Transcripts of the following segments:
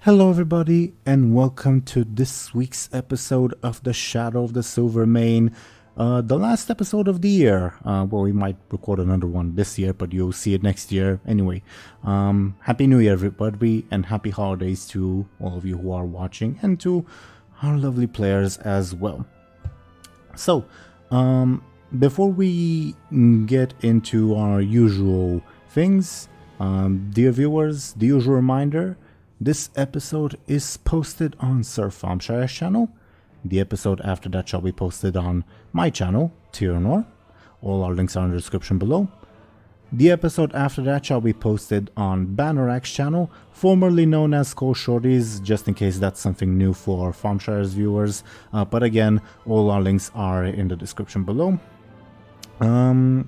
Hello, everybody, and welcome to this week's episode of The Shadow of the Silver Mane, the last episode of the year. Well, we might record another one this year, but you'll see it next year. Anyway, Happy New Year, everybody, and happy holidays to all of you who are watching, and to our lovely players as well. So, before we get into our usual things, dear viewers, the usual reminder: this episode is posted on Sir Thompshire's channel. The episode after that shall be posted on my channel, Teeironor. All our links are in the description below. The episode after that shall be posted on Bannerak's channel, formerly known as Skull Shorties, just in case that's something new for Thompshire's viewers. But again, all our links are in the description below. Then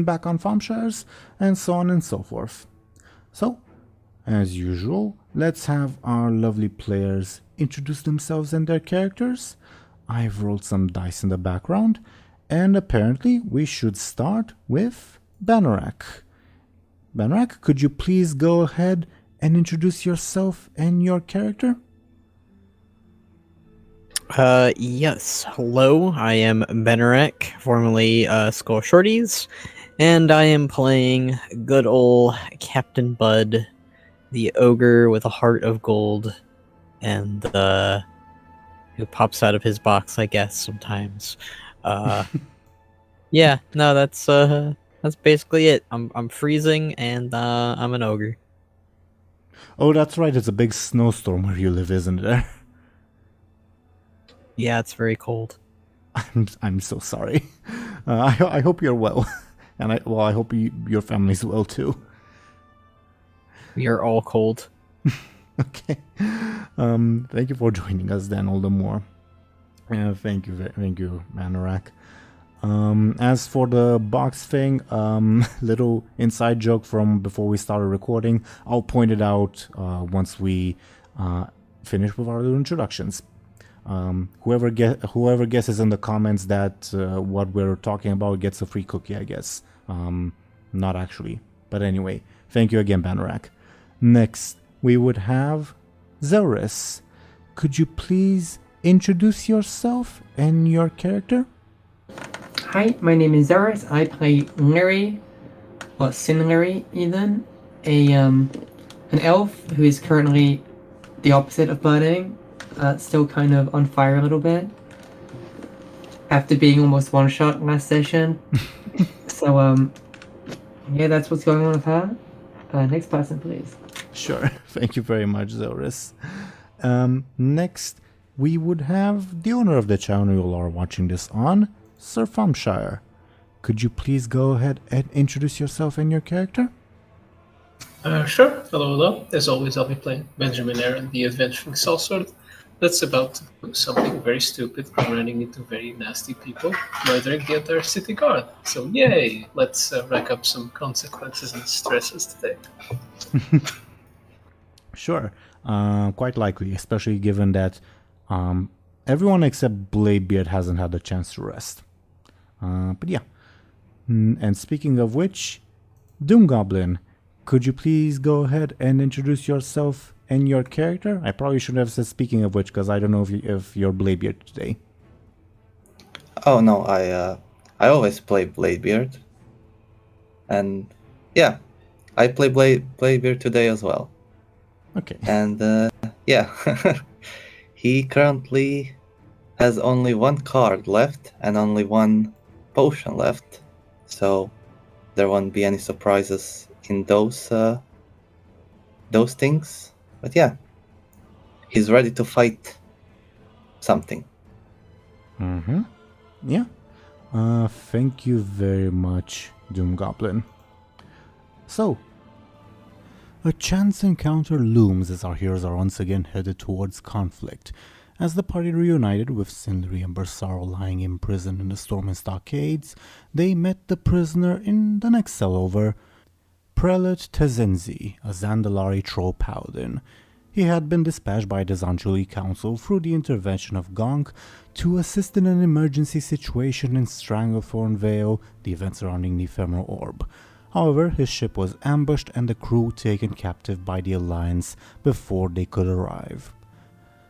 back on Thompshire's, and so on and so forth. So, as usual, let's have our lovely players introduce themselves and their characters. I've rolled some dice in the background, and apparently we should start with Bannerak. Bannerak, could you please go ahead and introduce yourself and your character? Yes. Hello, I am Bannerak, formerly Skull Shorties, and I am playing good old Captain Buhd, the ogre with a heart of gold, and who pops out of his box, I guess, sometimes. Yeah, no, that's basically it. I'm freezing, and I'm an ogre. Oh, that's right, it's a big snowstorm where you live, isn't there? Yeah, it's very cold. I'm so sorry. I hope you're well, and I hope your family's well too. We are all cold. Okay. Thank you for joining us then all the more. Thank you, Bannerak. As for the box thing, little inside joke from before we started recording. I'll point it out once we finish with our little introductions. Whoever guesses in the comments that what we're talking about gets a free cookie, I guess. Not actually, but anyway. Thank you again, Bannerak. Next, we would have Zelris. Could you please introduce yourself and your character? Hi, my name is Zelris. I play Lyri, or Sin Lyri even, an elf who is currently the opposite of budding, still kind of on fire a little bit, after being almost one-shot last session. So, yeah, that's what's going on with her. Next person, please. Sure. Thank you very much, Zelris. Next, we would have the owner of the channel you all are watching this on, Sir Thompshire. Could you please go ahead and introduce yourself and your character? Sure. Hello. As always, I'll be playing Benjamin Aaran, the adventuring sellsword that's about to do something very stupid, running into very nasty people, murdering the entire city guard. So, yay! Let's rack up some consequences and stresses today. Sure. Quite likely, especially given that everyone except Bladebeard hasn't had the chance to rest. But yeah. And speaking of which, DoomGoblin, could you please go ahead and introduce yourself and your character? I probably should have said speaking of which, because I don't know if you're Bladebeard today. Oh no, I always play Bladebeard. And yeah, I play Bladebeard today as well. Okay. And yeah, he currently has only one card left and only one potion left. So there won't be any surprises in those things. But yeah, he's ready to fight something. Mm-hmm. Yeah. Thank you very much, DoomGoblin. So, a chance encounter looms as our heroes are once again headed towards conflict. As the party reunited with Sindri and Bersaro lying imprisoned in the Stormwind stockades, they met the prisoner in the next cell over, Prelate Tezenzi, a Zandalari troll paladin. He had been dispatched by the Zanjuli Council through the intervention of Gonk to assist in an emergency situation in Stranglethorn Vale, the event surrounding the Ephemeral Orb. However, his ship was ambushed and the crew taken captive by the Alliance before they could arrive.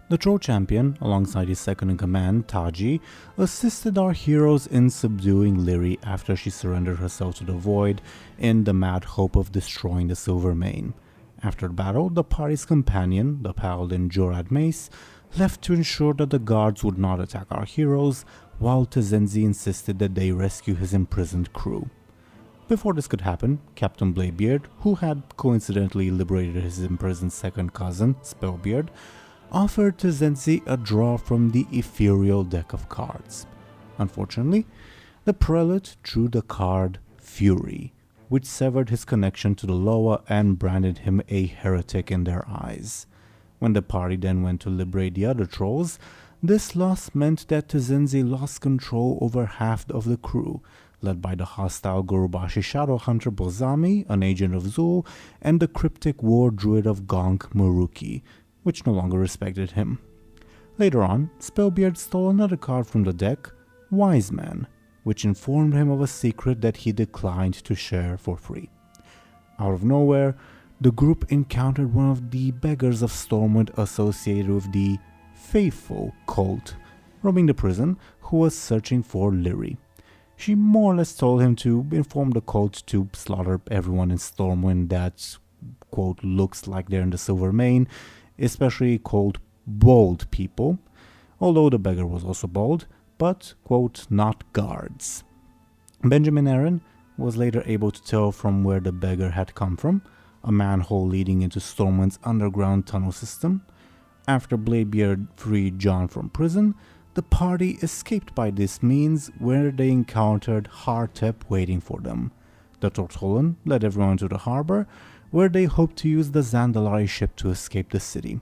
The Troll Champion, alongside his second-in-command, Taji, assisted our heroes in subduing Lyri after she surrendered herself to the Void in the mad hope of destroying the Silvermane. After the battle, the party's companion, the paladin Jorad Mace, left to ensure that the guards would not attack our heroes, while Tezenzi insisted that they rescue his imprisoned crew. Before this could happen, Captain Bladebeard, who had coincidentally liberated his imprisoned second cousin, Spellbeard, offered Tezenzi a draw from the ethereal deck of cards. Unfortunately, the prelate drew the card Fury, which severed his connection to the Loa and branded him a heretic in their eyes. When the party then went to liberate the other trolls, this loss meant that Tezenzi lost control over half of the crew, led by the hostile Gurubashi shadow hunter Bozami, an agent of Zul, and the cryptic war druid of Gonk Muruki, which no longer respected him. Later on, Spellbeard stole another card from the deck, Wise Man, which informed him of a secret that he declined to share for free. Out of nowhere, the group encountered one of the beggars of Stormwind associated with the Faithful cult, roaming the prison, who was searching for Lyri. She more or less told him to inform the cult to slaughter everyone in Stormwind that, quote, looks like they're in the Silvermane, especially, quote, bold people, although the beggar was also bold, but, quote, not guards. Benjamin Aaran was later able to tell from where the beggar had come from, a manhole leading into Stormwind's underground tunnel system. After Bladebeard freed John from prison, the party escaped by this means, where they encountered Hartep waiting for them. The Tortolan led everyone to the harbor, where they hoped to use the Zandalari ship to escape the city.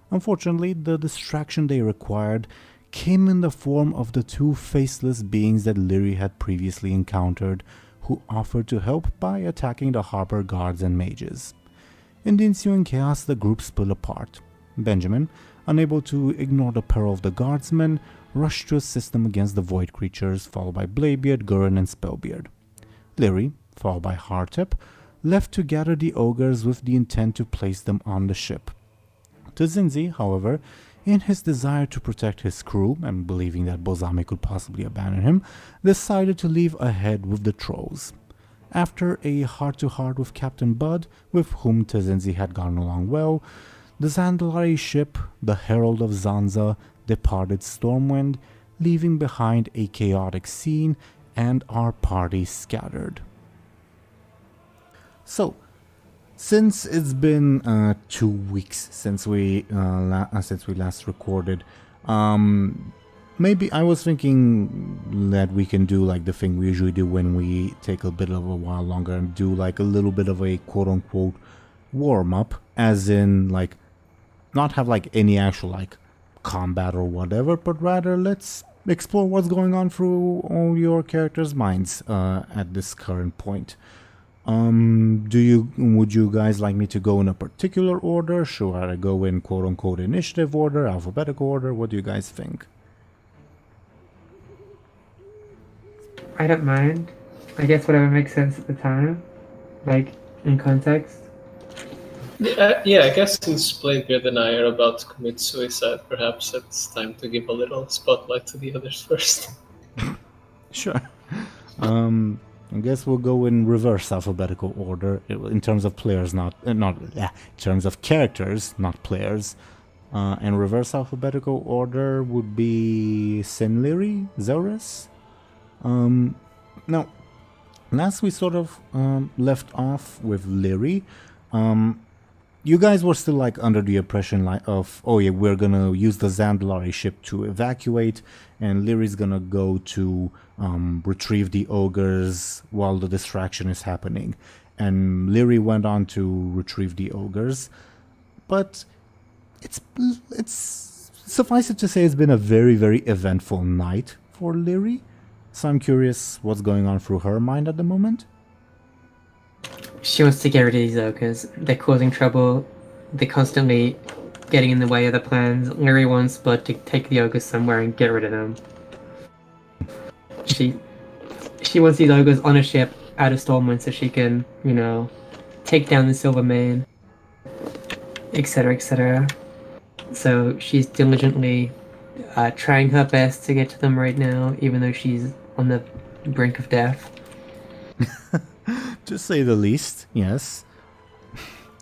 Unfortunately, the distraction they required came in the form of the two faceless beings that Lyri had previously encountered, who offered to help by attacking the harbor guards and mages. In the ensuing chaos, the group split apart. Benjamin, unable to ignore the peril of the guardsmen, rushed to assist them against the void creatures, followed by Bladebeard, Gurren, and Spellbeard. Lyri, followed by Hartep, left to gather the ogres with the intent to place them on the ship. Tezenzi, however, in his desire to protect his crew, and believing that Bozami could possibly abandon him, decided to leave ahead with the trolls. After a heart-to-heart with Captain Buhd, with whom Tezenzi had gotten along well, the Zandalari ship, the Herald of Zanza, departed Stormwind, leaving behind a chaotic scene and our party scattered. So, since it's been 2 weeks since we last recorded, maybe I was thinking that we can do like the thing we usually do when we take a bit of a while longer and do like a little bit of a quote-unquote warm-up, as in like not have like any actual like combat or whatever, but rather let's explore what's going on through all your characters' minds at this current point. Would you guys like me to go in a particular order? Should I go in quote-unquote initiative order, alphabetical order? What do you guys think? I don't mind. I guess whatever makes sense at the time, like in context. Yeah, I guess since Bladebeard and I are about to commit suicide, perhaps it's time to give a little spotlight to the others first. Sure. I guess we'll go in reverse alphabetical order in terms of players, in terms of characters, not players. And reverse alphabetical order would be Lyri, Zelris. Now, last we sort of left off with Lyri. You guys were still like under the impression of, oh yeah, we're gonna use the Zandalari ship to evacuate, and Lyri's gonna go to retrieve the ogres while the distraction is happening. And Lyri went on to retrieve the ogres, but it's suffice it to say it's been a very, very eventful night for Lyri. So I'm curious what's going on through her mind at the moment. She wants to get rid of these ogres. They're causing trouble. They're constantly getting in the way of the plans. Lyri wants Buhd to take the ogres somewhere and get rid of them. She wants these ogres on a ship out of Stormwind so she can, take down the Silvermane, etc., etc. So she's diligently trying her best to get to them right now, even though she's on the brink of death. To say the least, yes.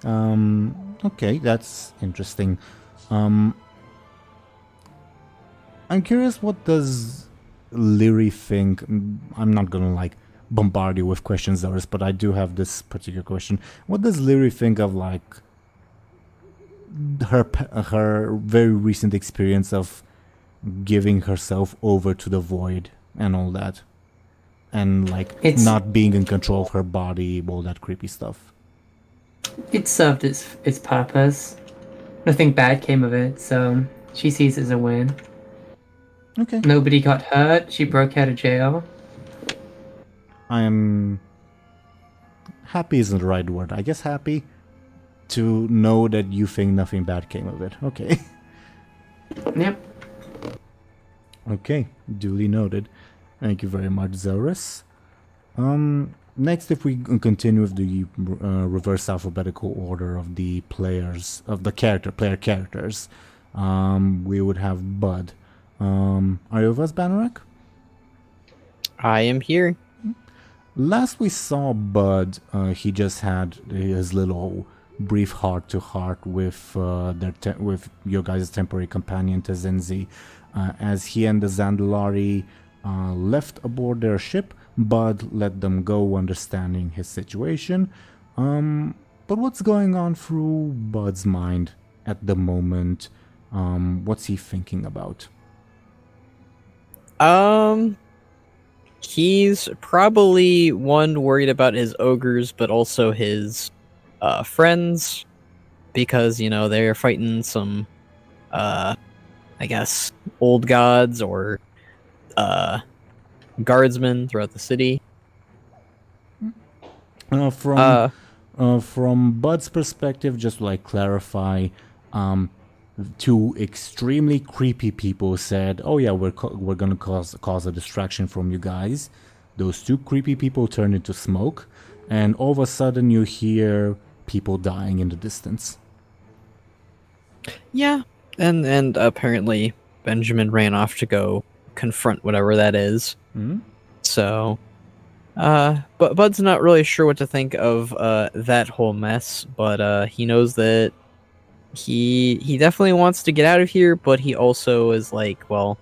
Okay, that's interesting. I'm curious, what does Lyri think? I'm not gonna bombard you with questions, Zelris, but I do have this particular question. What does Lyri think of her very recent experience of giving herself over to the void and all that, and not being in control of her body, all that creepy stuff? It served its purpose. Nothing bad came of it, so she sees it as a win. Okay. Nobody got hurt. She broke out of jail. I am happy isn't the right word. I guess happy to know that you think nothing bad came of it. Okay. Yep. Okay, duly noted. Thank you very much, Zelris. Next, if we continue with the reverse alphabetical order of the players, of the player characters, we would have Buhd. Are you with us, Banneret? I am here. Last we saw Buhd, he just had his little brief heart-to-heart with with your guys' temporary companion Tezenzi, as he and the Zandalari left aboard their ship. Buhd let them go, understanding his situation. But what's going on through Bud's mind at the moment? What's he thinking about? He's probably worried about his ogres, but also his friends, because they're fighting some I guess old gods or guardsmen throughout the city. From Bud's perspective, just to clarify, two extremely creepy people said, "Oh yeah, we're gonna cause a distraction from you guys." Those two creepy people turned into smoke, and all of a sudden you hear people dying in the distance. Yeah, and apparently Benjamin ran off to go confront whatever that is. Mm-hmm. So, but Bud's not really sure what to think of that whole mess, but he knows that he definitely wants to get out of here, but he also is like, well,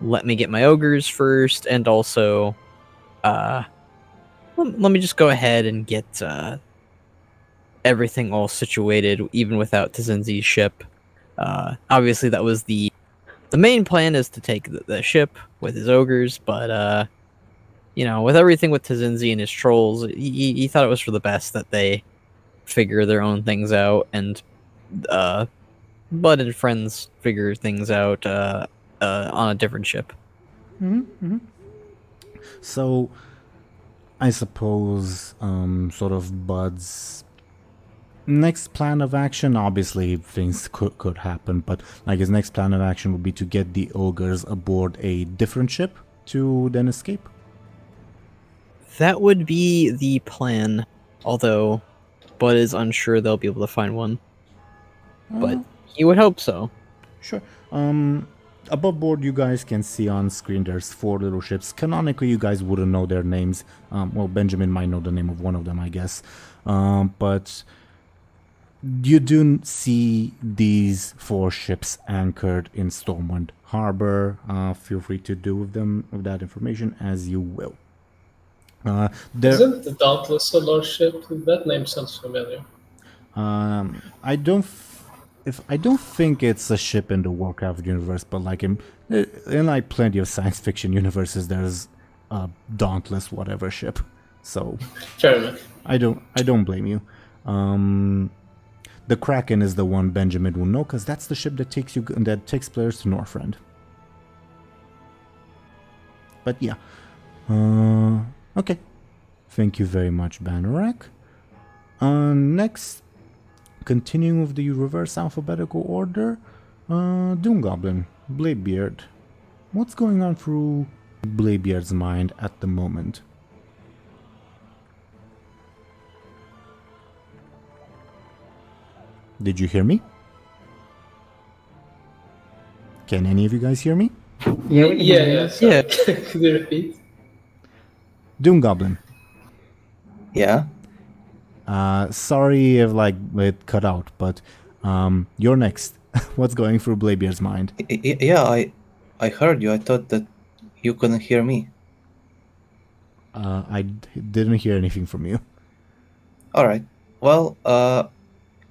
let me get my ogres first, and also let me just go ahead and get everything all situated, even without Tezenzi's ship. Obviously that was the main plan, is to take the ship with his ogres, but with everything with Tezenzi and his trolls, he thought it was for the best that they figure their own things out, and Buhd and friends figure things out on a different ship. Mm-hmm. So, I suppose sort of Bud's next plan of action, obviously things could happen, but his next plan of action would be to get the ogres aboard a different ship to then escape. That would be the plan, although Buhd is unsure they'll be able to find one. But he would hope so. Sure. Above board, you guys can see on screen there's 4 little ships. Canonically, you guys wouldn't know their names. Well, Benjamin might know the name of one of them, I guess. But you do see these 4 ships anchored in Stormwind Harbor. Feel free to do with that information as you will. Isn't the Dauntless a large ship? That name sounds familiar. I don't think it's a ship in the Warcraft universe, but in plenty of science fiction universes, there's a Dauntless whatever ship. So fair enough. I don't blame you. The Kraken is the one Benjamin will know, because that's the ship that takes players to Northrend. But yeah. Okay. Thank you very much, Banneret. Next, continuing with the reverse alphabetical order, DoomGoblin, Bladebeard. What's going on through Bladebeard's mind at the moment? Did you hear me? Can any of you guys hear me? Yeah, we can hear you. Yeah. Could you repeat? DoomGoblin. Yeah. Sorry if it cut out, but you're next. What's going through Bladebeard's mind? Yeah, I heard you. I thought that you couldn't hear me. Didn't hear anything from you. All right. Well,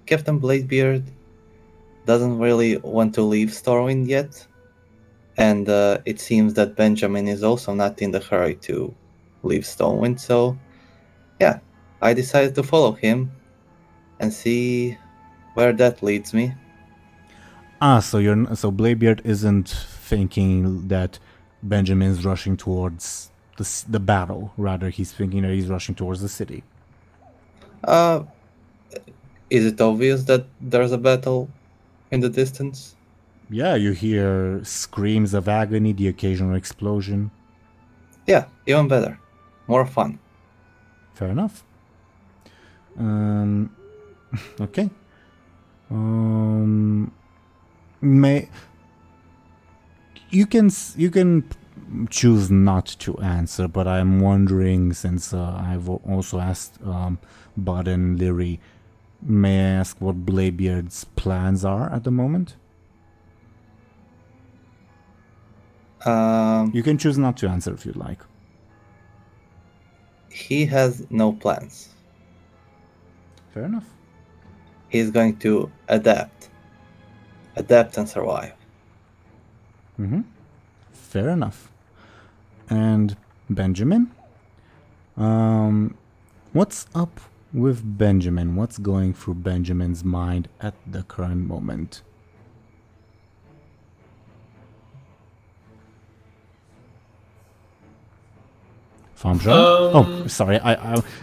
Captain Bladebeard doesn't really want to leave Stormwind yet, and it seems that Benjamin is also not in the hurry to leave Stormwind. So, yeah, I decided to follow him and see where that leads me. So Bladebeard isn't thinking that Benjamin's rushing towards the battle. Rather, he's thinking that he's rushing towards the city. Is it obvious that there's a battle in the distance? Yeah, you hear screams of agony, the occasional explosion. Yeah, even better. More fun. Fair enough. Okay. You can choose not to answer, but I'm wondering, since I've also asked Buhd and Lyri, may I ask what Bladebeard's plans are at the moment? You can choose not to answer if you'd like. He has no plans. Fair enough. He's going to adapt and survive. Fair enough. And Benjamin? What's up with Benjamin? What's going through Benjamin's mind at the current moment? Oh, sorry.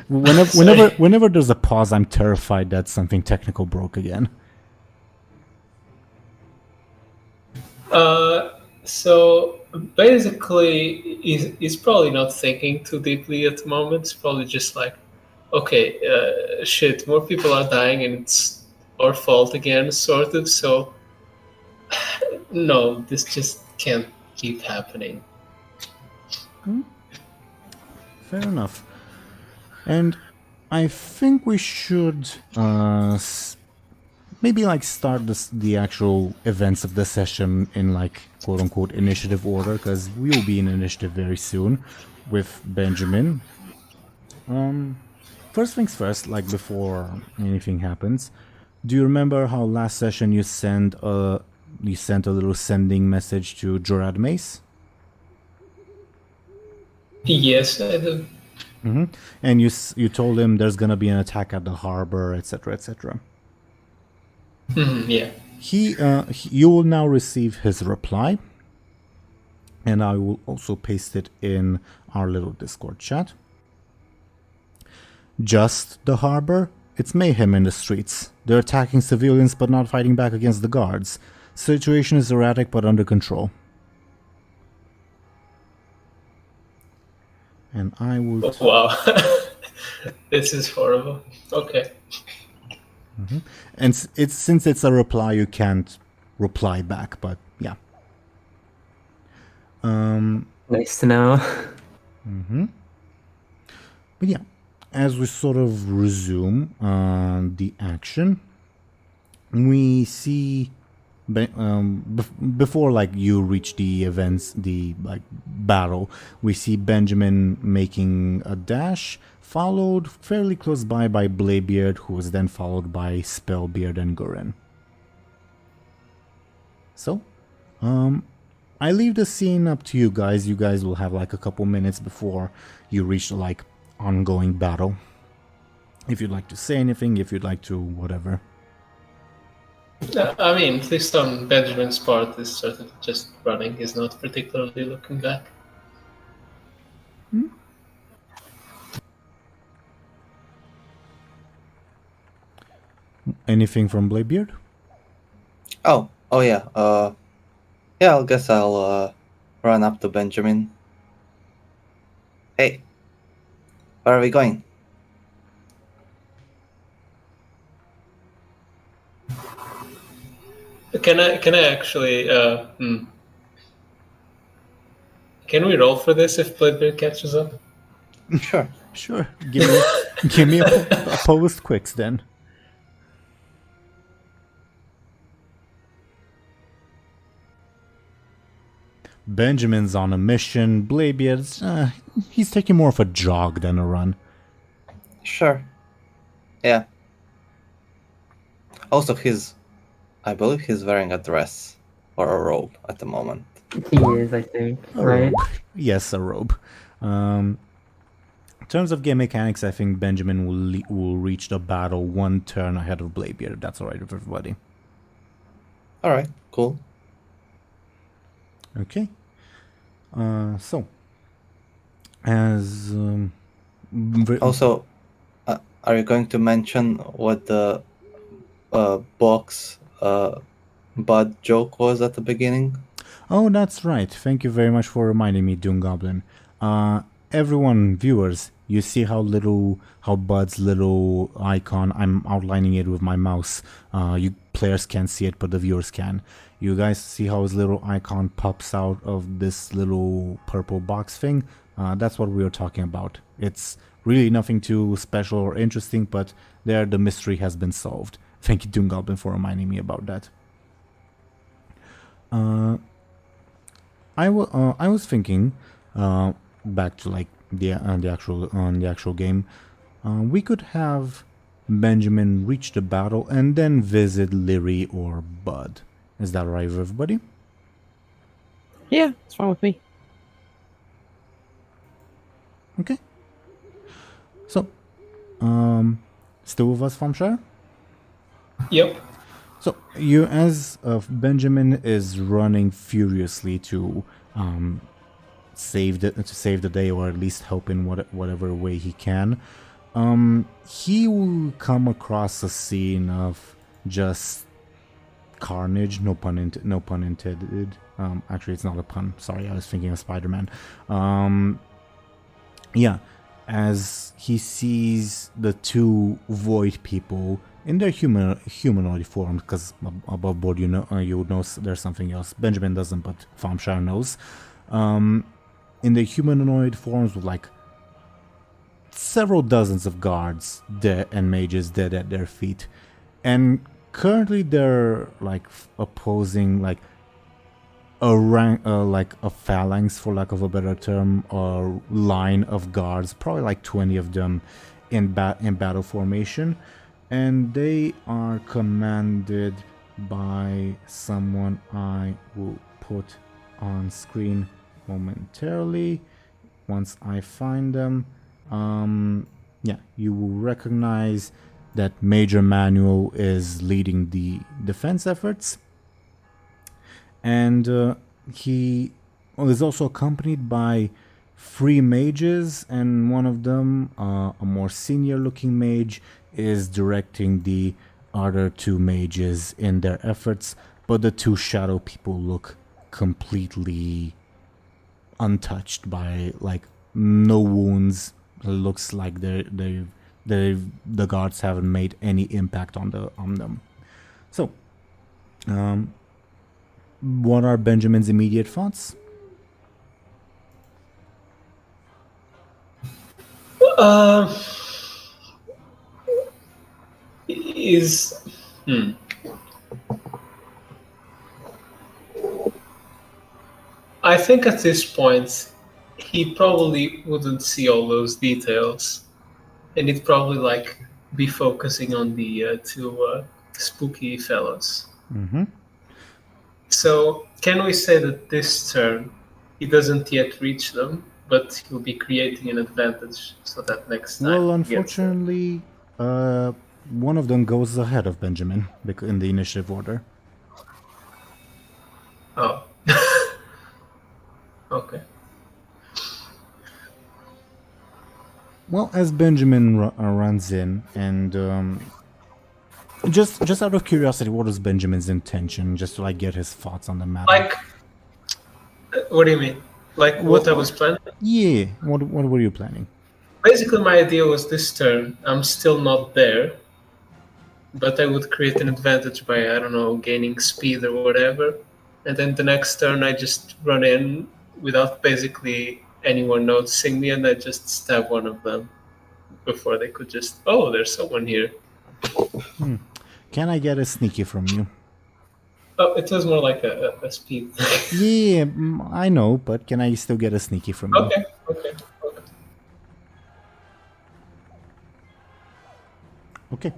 Whenever there's a pause, I'm terrified that something technical broke again. So basically, he's probably not thinking too deeply at the moment. It's probably just like, okay, shit, more people are dying and it's our fault again, sort of. So, no, this just can't keep happening. Fair enough. And I think we should maybe start the actual events of the session in quote unquote initiative order, because we will be in initiative very soon with Benjamin. First things first, before anything happens, do you remember how last session you sent a little sending message to Jorad Mace? Yes, I do. And you told him there's gonna be an attack at the harbor, etc., etc. Yeah. You will now receive his reply, and I will also paste it in our little Discord chat. Just the harbor? It's mayhem in the streets. They're attacking civilians but not fighting back against the guards. Situation is erratic but under control. And I will... Wow. This is horrible. Okay. And since it's a reply, you can't reply back, but yeah. Nice to know. But yeah, as we sort of resume the action, we see before you reach the events, the battle, we see Benjamin making a dash, followed fairly close by Bladebeard, who was then followed by Spellbeard and Gurin. So, I leave the scene up to you guys. You guys will have a couple minutes before you reach the ongoing battle. If you'd like to say anything, if you'd like to whatever. I mean, at least on Benjamin's part, is sort of just running. He's not particularly looking back. Anything from Bladebeard? Oh yeah. Yeah, I guess I'll run up to Benjamin. Hey, where are we going? Can I actually? Can we roll for this if Bladebeard catches up? Sure. Sure. Give me a post quicks then. Benjamin's on a mission. Bladebeard's he's taking more of a jog than a run. Sure. Yeah. Also, I believe he's wearing a dress or a robe at the moment. He is, I think, A right? robe. Yes, a robe. In terms of game mechanics, I think Benjamin will reach the battle one turn ahead of Bladebeard, if that's alright with everybody. Alright, cool. Okay. So, as Also, are you going to mention what the box Buhd joke was at the beginning? oh, that's right. Thank you very much for reminding me, DoomGoblin. Everyone, viewers, you see how Buhd's little icon, I'm outlining it with my mouse. You players can't see it, but the viewers can. You guys see how his little icon pops out of this little purple box thing? That's what we were talking about. It's really nothing too special or interesting, but there the mystery has been solved. Thank you, DoomGoblin, for reminding me about that. I was thinking, back to like the actual game, we could have Benjamin reach the battle and then visit Lyri or Buhd. Is that right with everybody? Yeah, it's fine with me. Okay. So, still with us, Thompshire? Yep. So you, as Benjamin is running furiously to save the day, or at least help in whatever way he can, he will come across a scene of just carnage. No pun intended. Actually, it's not a pun. Sorry, I was thinking of Spider-Man. Yeah, as he sees the two void people in their humanoid form, because above board you would know there's something else. Benjamin doesn't, but Thompshire knows. In their humanoid forms with like several dozens of guards and mages dead at their feet, and currently they're like opposing like a rank, like a phalanx, for lack of a better term, or line of guards, probably like 20 of them in battle formation. And they are commanded by someone I will put on screen momentarily once I find them. Yeah, you will recognize that Major Manuel is leading the defense efforts. And he is also accompanied by 3 mages, and one of them, a more senior looking mage, is directing the other 2 mages in their efforts, but the 2 shadow people look completely untouched by like no wounds. It looks like the guards haven't made any impact on them. So, what are Benjamin's immediate thoughts? I think at this point he probably wouldn't see all those details, and he'd probably like be focusing on the 2 spooky fellows. Mm-hmm. So can we say that this turn he doesn't yet reach them, but he'll be creating an advantage so that next time? Well, unfortunately, one of them goes ahead of Benjamin in the initiative order. Oh. Okay. Well, as Benjamin runs in, and just out of curiosity, what was Benjamin's intention? Just to like get his thoughts on the matter. Like, what do you mean? Like what I was planning? Yeah. What were you planning? Basically, my idea was this turn, I'm still not there. but I would create an advantage by, I don't know, gaining speed or whatever. And then the next turn I just run in without basically anyone noticing me, and I just stab one of them before they could just, oh, there's someone here. Can I get a sneaky from you? Oh, it was more like a speed. Yeah, I know, but can I still get a sneaky from you? Okay. Okay.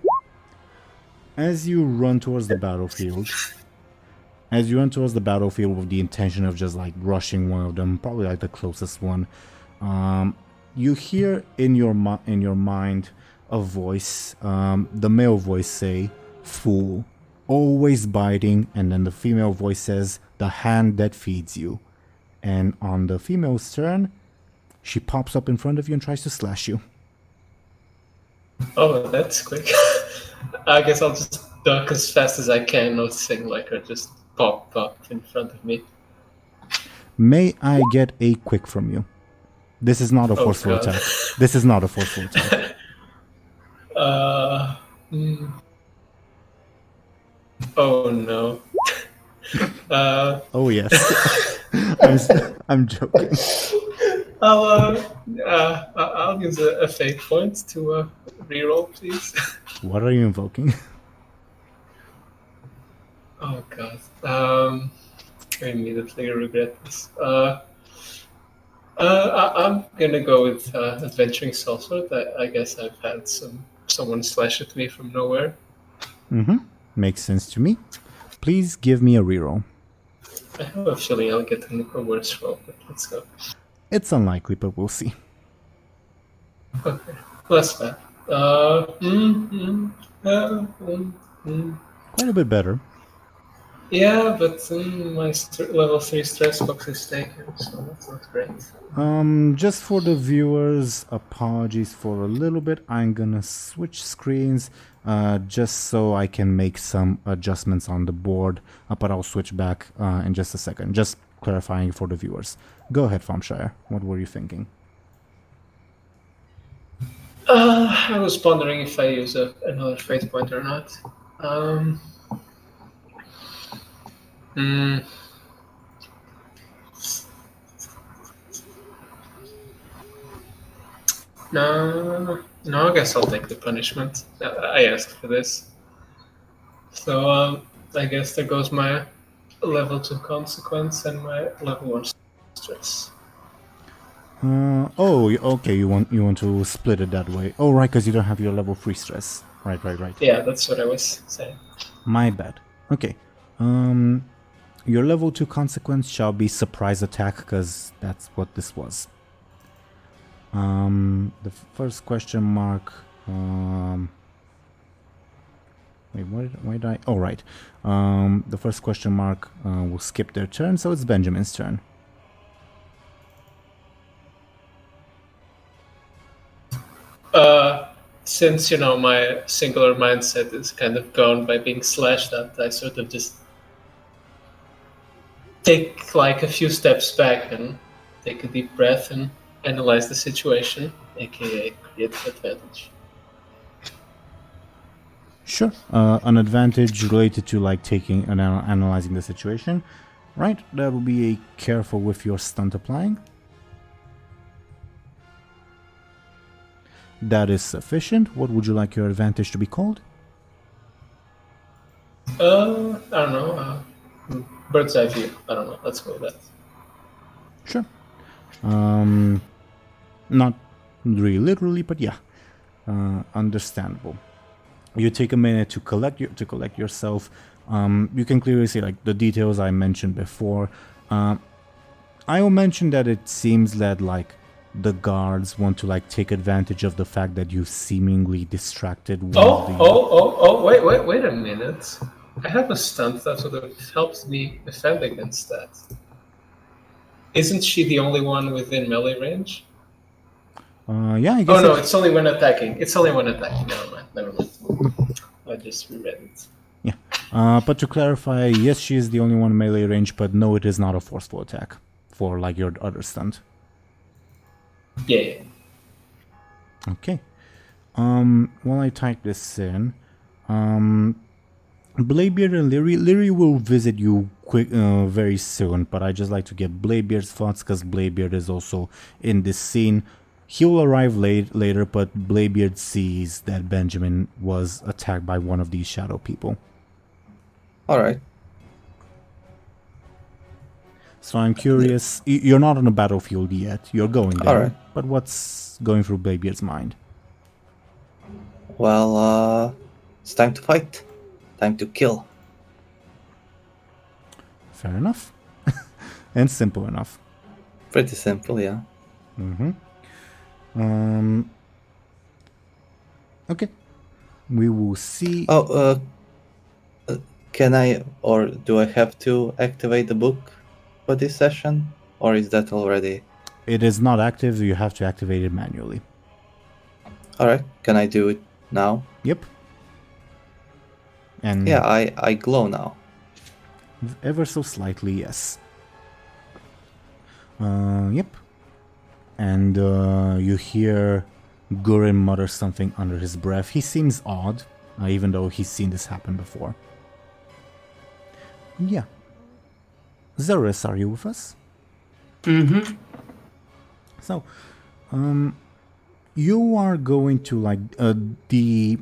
As you run towards the battlefield, with the intention of just like rushing one of them, probably like the closest one, you hear in your mind a voice, the male voice say, "Fool, always biting," and then the female voice says, "The hand that feeds you." And on the female's turn, she pops up in front of you and tries to slash you. Oh, that's quick. I guess I'll just duck as fast as I can, noticing like her just pop up in front of me. May I get a quick from you? This is not a forceful God. attack. This is not a forceful attack. Oh no. Oh yes. I'm joking. I'll use a fate point to reroll, please. What are you invoking? Oh god. I immediately regret this. I'm gonna go with Adventuring Sellsword. I guess I've had someone slash at me from nowhere. Mm-hmm. Makes sense to me. Please give me a reroll. I have a feeling I'll get a worse roll, but let's go. It's unlikely, but we'll see. Okay, less bad. Quite a bit better. Yeah, but my level 3 stress box is taken, so that's not great. Just for the viewers, apologies for a little bit. I'm gonna switch screens just so I can make some adjustments on the board, but I'll switch back in just a second. Just clarifying for the viewers. Go ahead, Thompshire. What were you thinking? I was pondering if I use another fate point or not. No, I guess I'll take the punishment. I asked for this. So, I guess there goes my level 2 consequence and my level 1 stress. Okay, you want to split it that way. Oh, right, because you don't have your level 3 stress. Right. Yeah, that's what I was saying. My bad. Okay. Your level 2 consequence shall be surprise attack, because that's what this was. The first question mark... Wait, why did I... Oh, right. The first question mark will skip their turn, so it's Benjamin's turn. Since, my singular mindset is kind of gone by being slashed at, I sort of just take like a few steps back and take a deep breath and analyze the situation, aka create an advantage. Sure. An advantage related to like taking and analyzing the situation. Right, that will be a careful with your stunt applying. That is sufficient. What would you like your advantage to be called? I don't know. Bird's eye view. I don't know. Let's go with that. Sure. Not really literally, but yeah, understandable. You take a minute to collect yourself. You can clearly see like the details I mentioned before. I will mention that it seems that like the guards want to like take advantage of the fact that you seemingly distracted one of the... Wait a minute. I have a stunt that would have helped me defend against that. Isn't she the only one within melee range? Yeah, I guess. Oh no, it's only when attacking. Never mind. I just reread it. Yeah. But to clarify, yes, she is the only one in melee range, but no, it is not a forceful attack for like your other stunt. Yeah. Okay. While I type this in, Bladebeard and Lyri will visit you very soon, but I just like to get Bladebeard's thoughts because Bladebeard is also in this scene. He'll arrive later, but Bladebeard sees that Benjamin was attacked by one of these shadow people. Alright. So I'm curious, you're not on the battlefield yet, you're going there, Alright. but what's going through Bladebeard's mind? Well, it's time to fight. Time to kill. Fair enough. And simple enough. Pretty simple, yeah. Okay. We will see. Can I, or do I have to activate the book for this session? Or is that already? It is not active, you have to activate it manually. Alright, can I do it now? Yep. And Yeah, I glow now. ever so slightly, yes. Yep. And you hear Gurin mutter something under his breath. He seems odd, even though he's seen this happen before. Yeah. Zelris, are you with us? Mm-hmm. So, you are going to the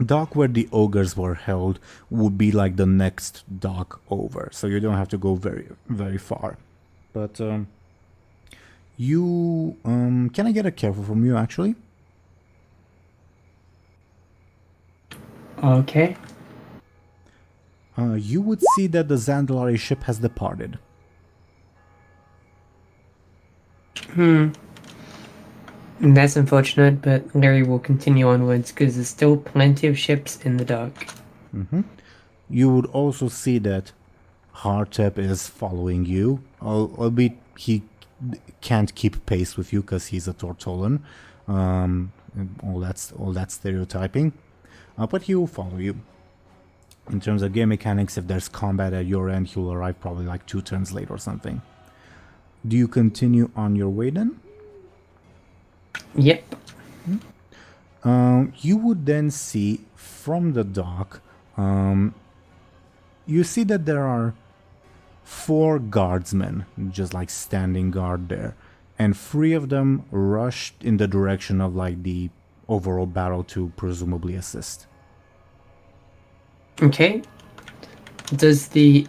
dock where the ogres were held would be like the next dock over, so you don't have to go very, very far. But you can I get a careful from you actually? Okay. You would see that the Zandalari ship has departed. That's unfortunate, but Lyri will continue onwards because there's still plenty of ships in the dock. You would also see that Hartep is following you, albeit he can't keep pace with you because he's a Tortolan. All that stereotyping, but he will follow you. In terms of game mechanics, if there's combat at your end, he'll arrive probably like 2 turns late or something. Do you continue on your way then? Yep. You would then see from the dock, you see that there are 4 guardsmen just like standing guard there, and 3 of them rushed in the direction of like the overall battle to presumably assist. Okay. Does the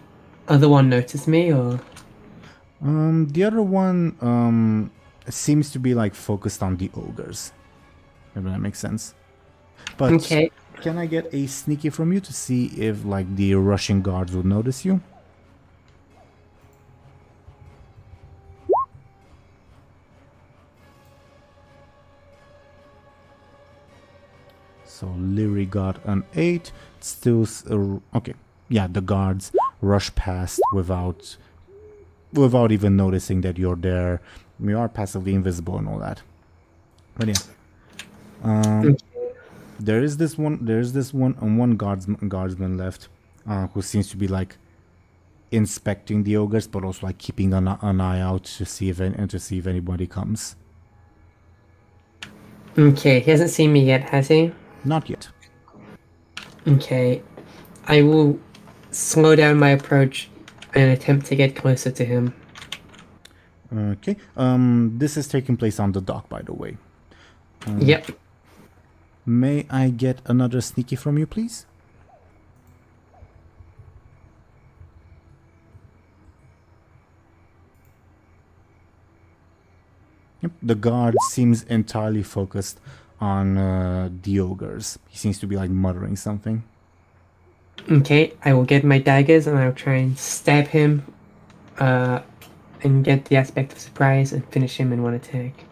other one notice me, or? The other one seems to be like focused on the ogres, if that makes sense. But Okay. can I get a sneaky from you to see if like the rushing guards would notice you? So Lyri got an 8. Still okay. Yeah, the guards rush past without even noticing that you're there. You are passively invisible and all that. But yeah, there is this one guardsman left, who seems to be like inspecting the ogres, but also like keeping an eye out to see if anybody comes. Okay, he hasn't seen me yet, has he? Not yet. Okay. I will slow down my approach and attempt to get closer to him. Okay. This is taking place on the dock, by the way. Yep. May I get another sneaky from you, please? Yep. The guard seems entirely focused on the ogres. He seems to be like muttering something. Okay, I will get my daggers and I'll try and stab him, and get the aspect of surprise and finish him in one attack.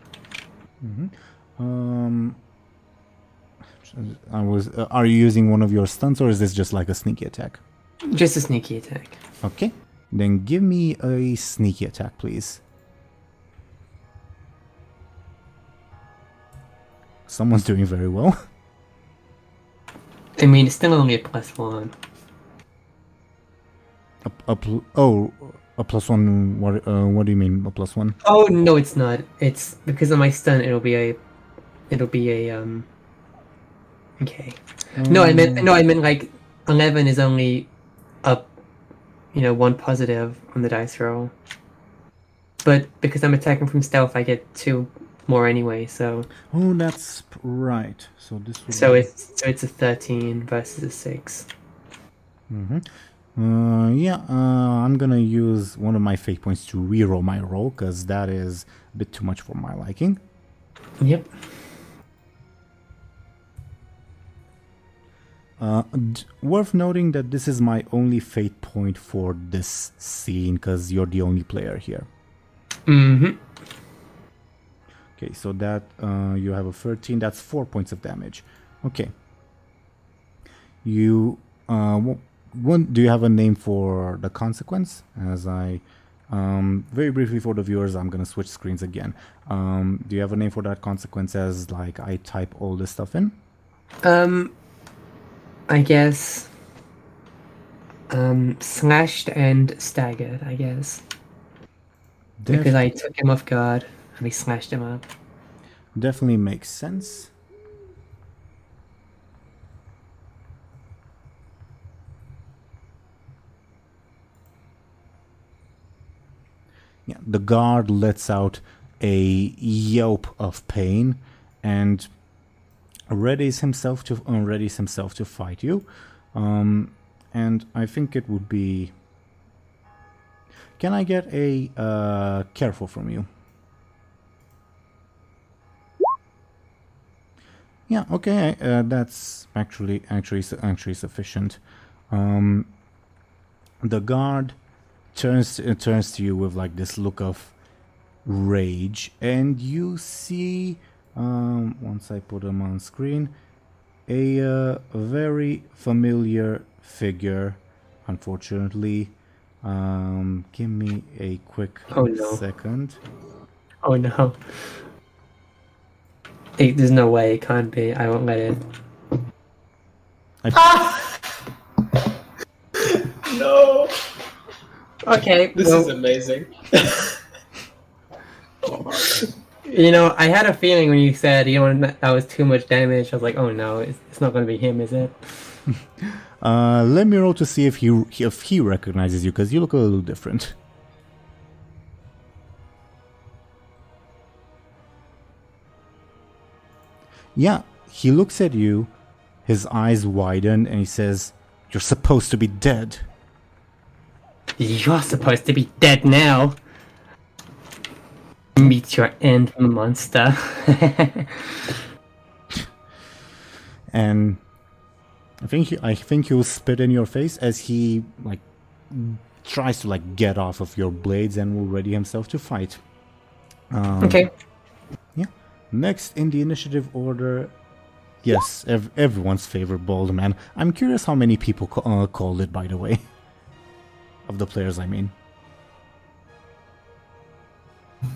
Are you using one of your stunts, or is this just like a sneaky attack? Just a sneaky attack. Okay, then give me a sneaky attack, please. Someone's doing very well. I mean, it's still only a +1. A +1. What do you mean a +1? Oh no, it's not. It's because of my stun. It'll be a Okay. No, I meant like 11 is only up, one positive on the dice roll. But because I'm attacking from stealth, I get 2 more anyway. So. Oh, that's right. So this would So be... it's a 13 versus a 6. I'm gonna use one of my fate points to reroll my roll, because that is a bit too much for my liking. Yep. Worth noting that this is my only fate point for this scene, because you're the only player here. Mm-hmm. Okay, so that you have a 13, that's 4 points of damage. Okay. You do you have a name for the consequence? As I very briefly for the viewers, I'm gonna switch screens again. Do you have a name for that consequence as like I type all this stuff in? I guess slashed and staggered, I guess. Because I took him off guard and I slashed him up. Definitely makes sense. Yeah, the guard lets out a yelp of pain and readies himself to fight you. And I think it would be... Can I get a careful from you? Yeah, okay, that's actually sufficient. The guard turns to you with like this look of rage, and you see, once I put him on screen, a very familiar figure. Unfortunately, give me a quick second. Oh no. There's no way it can't be. I won't let it. No! Okay. This is amazing. I had a feeling when you said, that was too much damage. I was like, oh no, it's not going to be him, is it? Let me roll to see if he recognizes you, because you look a little different. Yeah, he looks at you, his eyes widen, and he says, "You're supposed to be dead." You're supposed to be dead now. Meet your end, monster. And I think he'll spit in your face as he tries to get off of your blades and will ready himself to fight. Okay. Yeah. Next in the initiative order, yes, everyone's favorite Buhd man. I'm curious how many people called it, by the way. Of the players, I mean.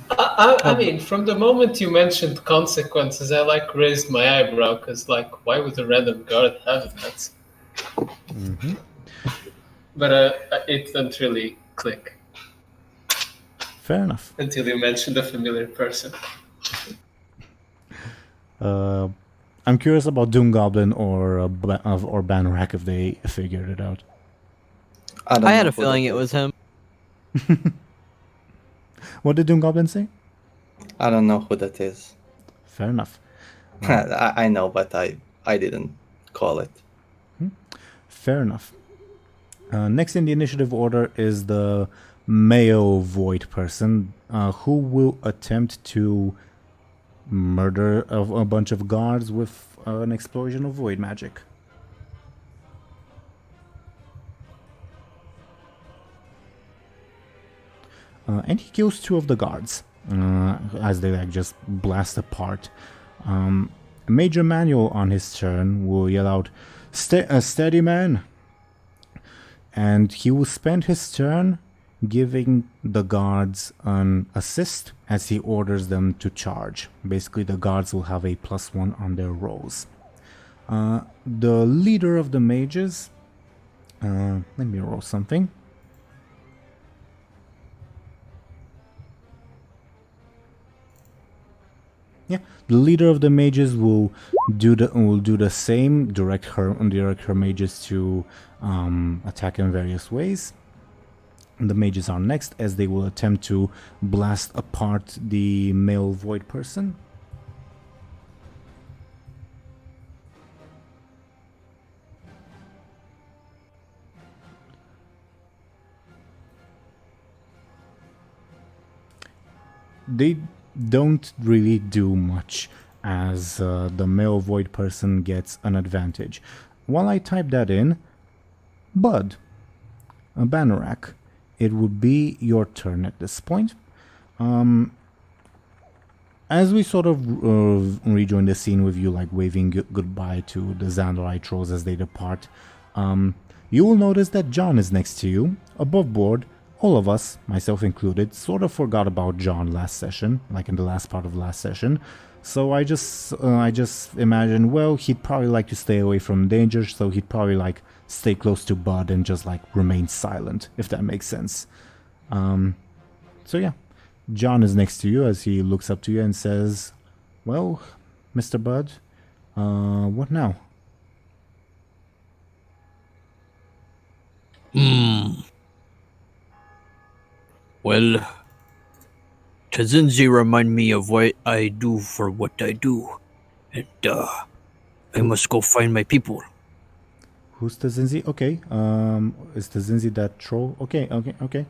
I mean, from the moment you mentioned consequences, I raised my eyebrow, because why would a random guard have that? Mm-hmm. But it didn't really click. Fair enough. Until you mentioned a familiar person. I'm curious about DoomGoblin or Banrak if they figured it out. I had a feeling it was him. What did DoomGoblin say? I don't know who that is. Fair enough. I know, but I didn't call it. Fair enough. Next in the initiative order is the Mayo Void person, who will attempt to murder a bunch of guards with an explosion of void magic. And he kills 2 of the guards as they just blast apart. Major Manual on his turn will yell out, "Steady man!" And he will spend his turn giving the guards an assist as he orders them to charge. Basically, the guards will have a +1 on their rolls. The leader of the mages, let me roll something. Yeah, the leader of the mages will do the same. Direct her mages to attack in various ways. And the mages are next, as they will attempt to blast apart the male void person. They don't really do much, as the male void person gets an advantage. While I type that in, Buhd, Bannerac, it would be your turn at this point. As we sort of rejoin the scene with you, like waving goodbye to the Xandorite trolls as they depart, you will notice that John is next to you, above board. All of us, myself included, sort of forgot about John last session, like in the last part of last session. So I just imagined, well, he'd probably like to stay away from danger, so he'd probably like stay close to Buhd and just like remain silent, if that makes sense. So yeah, John is next to you as he looks up to you and says, "Well, Mr. Buhd, what now?" Well, Tazinzi remind me of what I do for what I do, and I must go find my people. Who's Tazinzi? Okay, is Tazinzi that troll? Okay.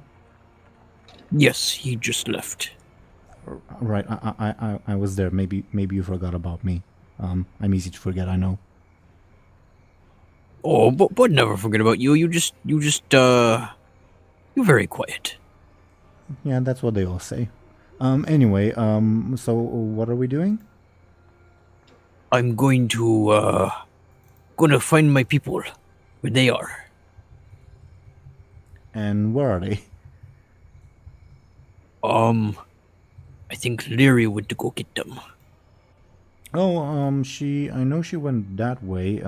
Yes, he just left. Right, I was there. Maybe you forgot about me. I'm easy to forget, I know. Oh, but never forget about you. You're very quiet. Yeah, that's what they all say. Anyway, so what are we doing? I'm going to find my people where they are. And where are they? I think Lyri went to go get them. Oh, I know she went that way.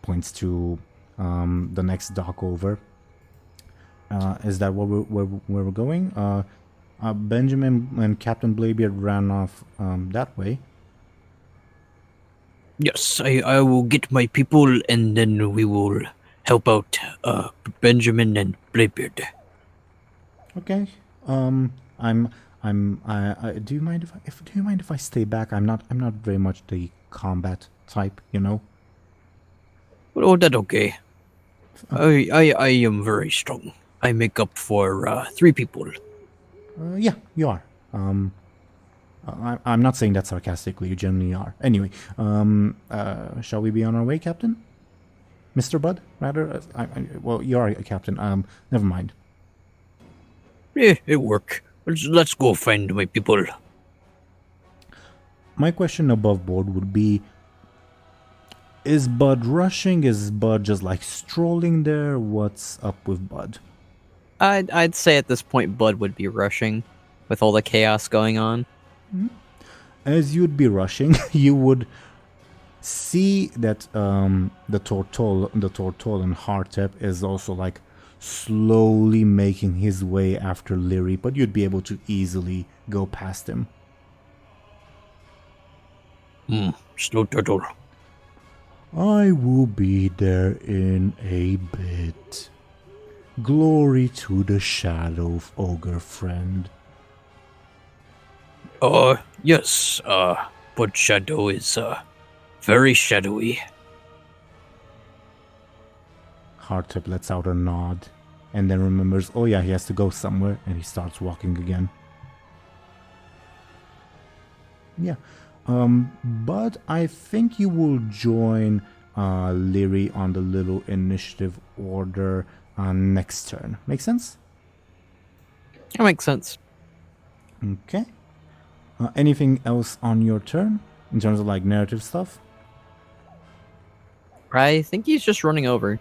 Points to the next dock over. Is that where we're going? Benjamin and Captain Bladebeard ran off that way. Yes, I will get my people, and then we will help out Benjamin and Bladebeard. Okay. Do you mind if I stay back? I'm not very much the combat type, you know. Oh, that's okay. I am very strong. I make up for 3 people. Yeah, you are. I'm not saying that sarcastically. You generally are. Anyway, shall we be on our way, Captain? Mr. Buhd, rather. Well, you are a captain. Never mind. Yeah, it work. Let's go find my people. My question above board would be: is Buhd rushing? Is Buhd just like strolling there? What's up with Buhd? I'd say at this point Buhd would be rushing with all the chaos going on. As you'd be rushing, you would see that the Tortolan Hardtep is also like slowly making his way after Lyri, but you'd be able to easily go past him. Slow turtle. I will be there in a bit. Glory to the shadow, ogre friend. Yes, but Shadow is, very shadowy. Hardtip lets out a nod, and then remembers, oh yeah, he has to go somewhere, and he starts walking again. Yeah, but I think you will join Lyri on the little initiative order next turn. Make sense? That makes sense. Okay. Anything else on your turn in terms of like narrative stuff? I think he's just running over.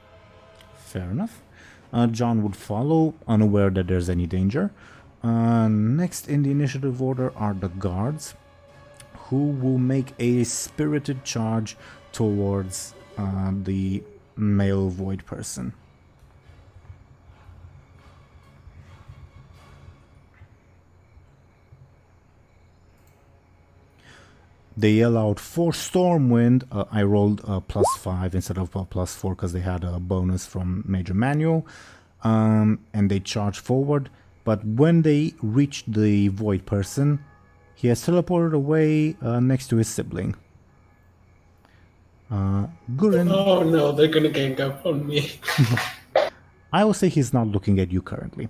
Fair enough. John would follow, unaware that there's any danger. Next in the initiative order are the guards, who will make a spirited charge towards the male void person. They yell out for Stormwind. I rolled a +5 instead of a +4 because they had a bonus from Major Manual. And they charge forward. But when they reach the Void person, he has teleported away next to his sibling. Gurin. Oh no, they're gonna gang up on me. I will say he's not looking at you currently.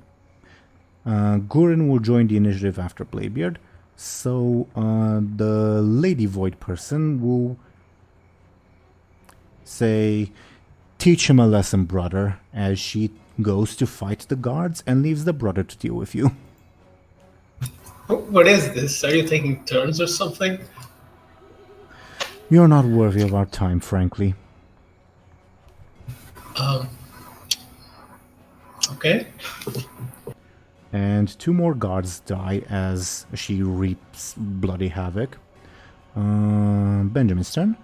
Gurin will join the initiative after Bladebeard. So the Lady Void person will say, "Teach him a lesson, brother," as she goes to fight the guards and leaves the brother to deal with you. What is this? Are you taking turns or something? You're not worthy of our time, frankly. Okay. And 2 more guards die as she reaps bloody havoc. Benjamin's turn.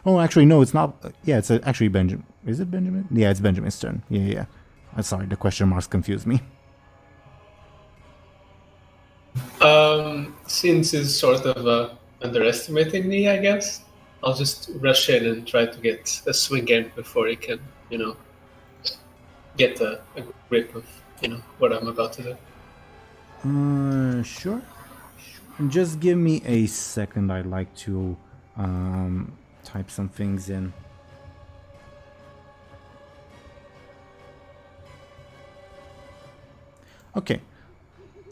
Oh, actually, no, it's not. Yeah, it's actually Benjamin. Is it Benjamin? Yeah, it's Benjamin's turn. Yeah. Sorry, the question marks confused me. Since he's sort of underestimating me, I guess, I'll just rush in and try to get a swing in before he can, get a grip of, what I'm about to do. Sure. Just give me a second. I'd like to type some things in. Okay.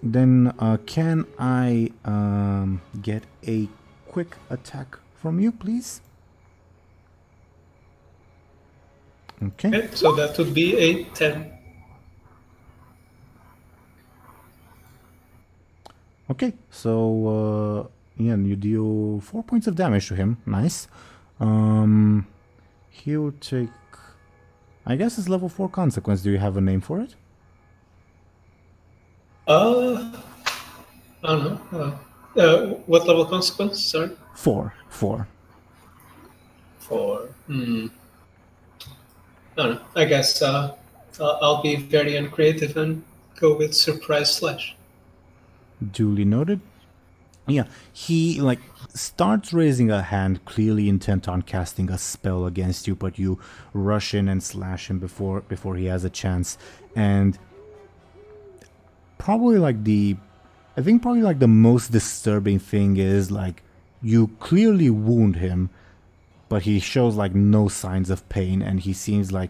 Then can I get a quick attack from you, please? Okay. So that would be a 10. Okay, so you deal 4 points of damage to him. Nice. He'll take, I guess it's level 4 consequence. Do you have a name for it? I don't know. What level consequence? Sorry. 4. 4. I don't know. I guess I'll be very uncreative and go with surprise slash. Duly noted. Yeah, he starts raising a hand, clearly intent on casting a spell against you, but you rush in and slash him before he has a chance. And probably the most disturbing thing is you clearly wound him, but he shows no signs of pain, and he seems to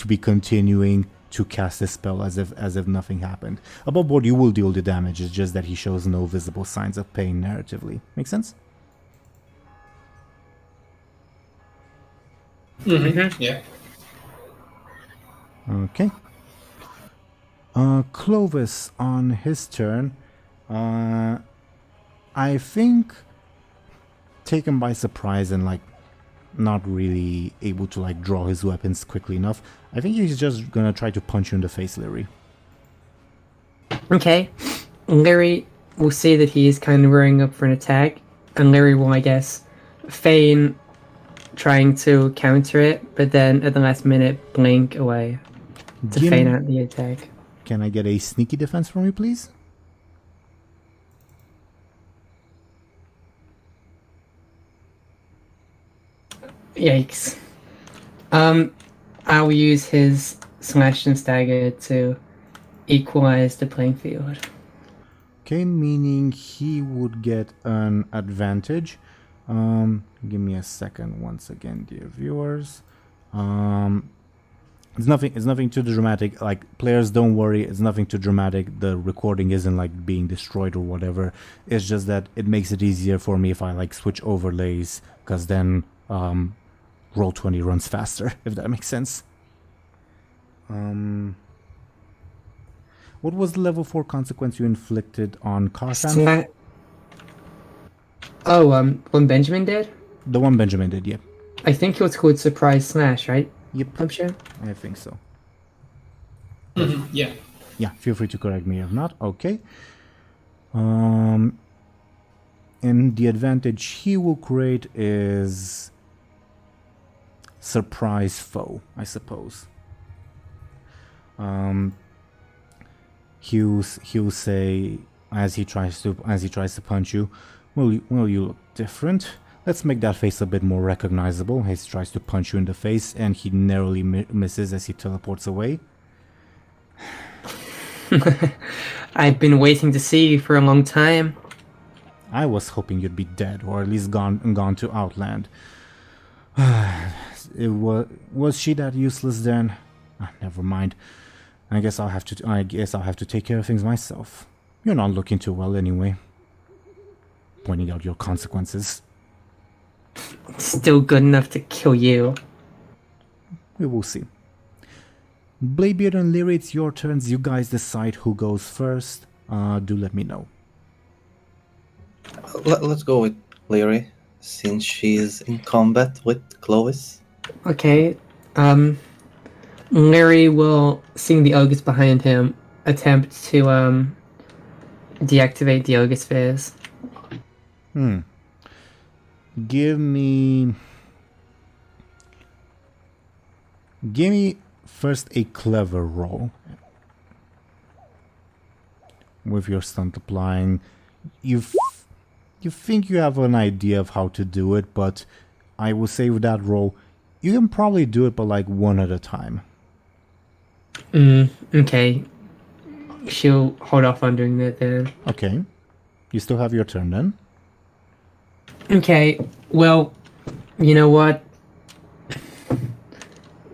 be continuing to cast this spell as if nothing happened. Above board, you will deal the damage. It's just that he shows no visible signs of pain narratively. Make sense? Mm-hmm. Yeah. Okay. Clovis on his turn. I think taken by surprise and not really able to draw his weapons quickly enough, I think he's just gonna try to punch you in the face, Lyri. Okay. Lyri will see that he is kind of rearing up for an attack, and Lyri will, I guess, feign trying to counter it, but then at the last minute blink away to feign out the attack. Can I get a sneaky defense from you, please? Yikes. I'll use his slash and stagger to equalize the playing field. Okay, meaning he would get an advantage. Give me a second once again, dear viewers. It's nothing too dramatic. Players, don't worry, it's nothing too dramatic. The recording isn't being destroyed or whatever. It's just that it makes it easier for me if I switch overlays, because then Roll20 runs faster, if that makes sense. What was the level 4 consequence you inflicted on Karsan? When Benjamin did? The one Benjamin did, yep. I think it was called Surprise Slash, right? Yep. Thompshire? I think so. Mm-hmm. Yeah. Yeah, feel free to correct me if not. Okay. And the advantage he will create is surprise foe, I suppose. He'll say, as he tries to punch you. Well, you look different. Let's make that face a bit more recognizable. He tries to punch you in the face, and he narrowly misses as he teleports away. I've been waiting to see you for a long time. I was hoping you'd be dead, or at least gone to Outland. Was she that useless then? Never mind. I guess I'll have to take care of things myself. You're not looking too well anyway. Pointing out your consequences. Still good enough to kill you. We will see. Bladebeard and Lyri, it's your turns. You guys decide who goes first. Do let me know. Let's go with Lyri, since she's in combat with Clovis. Okay. Lyri will, seeing the ogres behind him, attempt to deactivate the ogre spheres. Give me first a clever roll. With your stunt applying, you think you have an idea of how to do it, but I will say with that roll, you can probably do it, but like one at a time. Okay. She'll hold off on doing that then. Okay. You still have your turn then? Okay, well, you know what?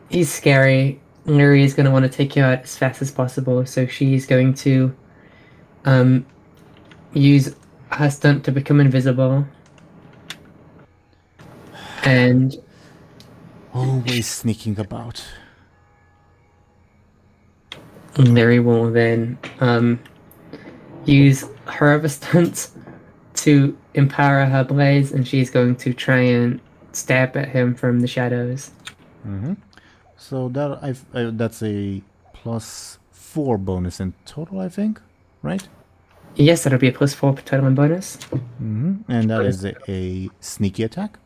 He's scary. Lyri is going to want to take you out as fast as possible, so she's going to use her stunt to become invisible. And Always sneaking about. Lyri will then use her other stunts to empower her blades, and she's going to try and stab at him from the shadows. So that's a +4 bonus in total, I think, right? Yes, that'll be a +4 total and bonus. And that is a sneaky attack.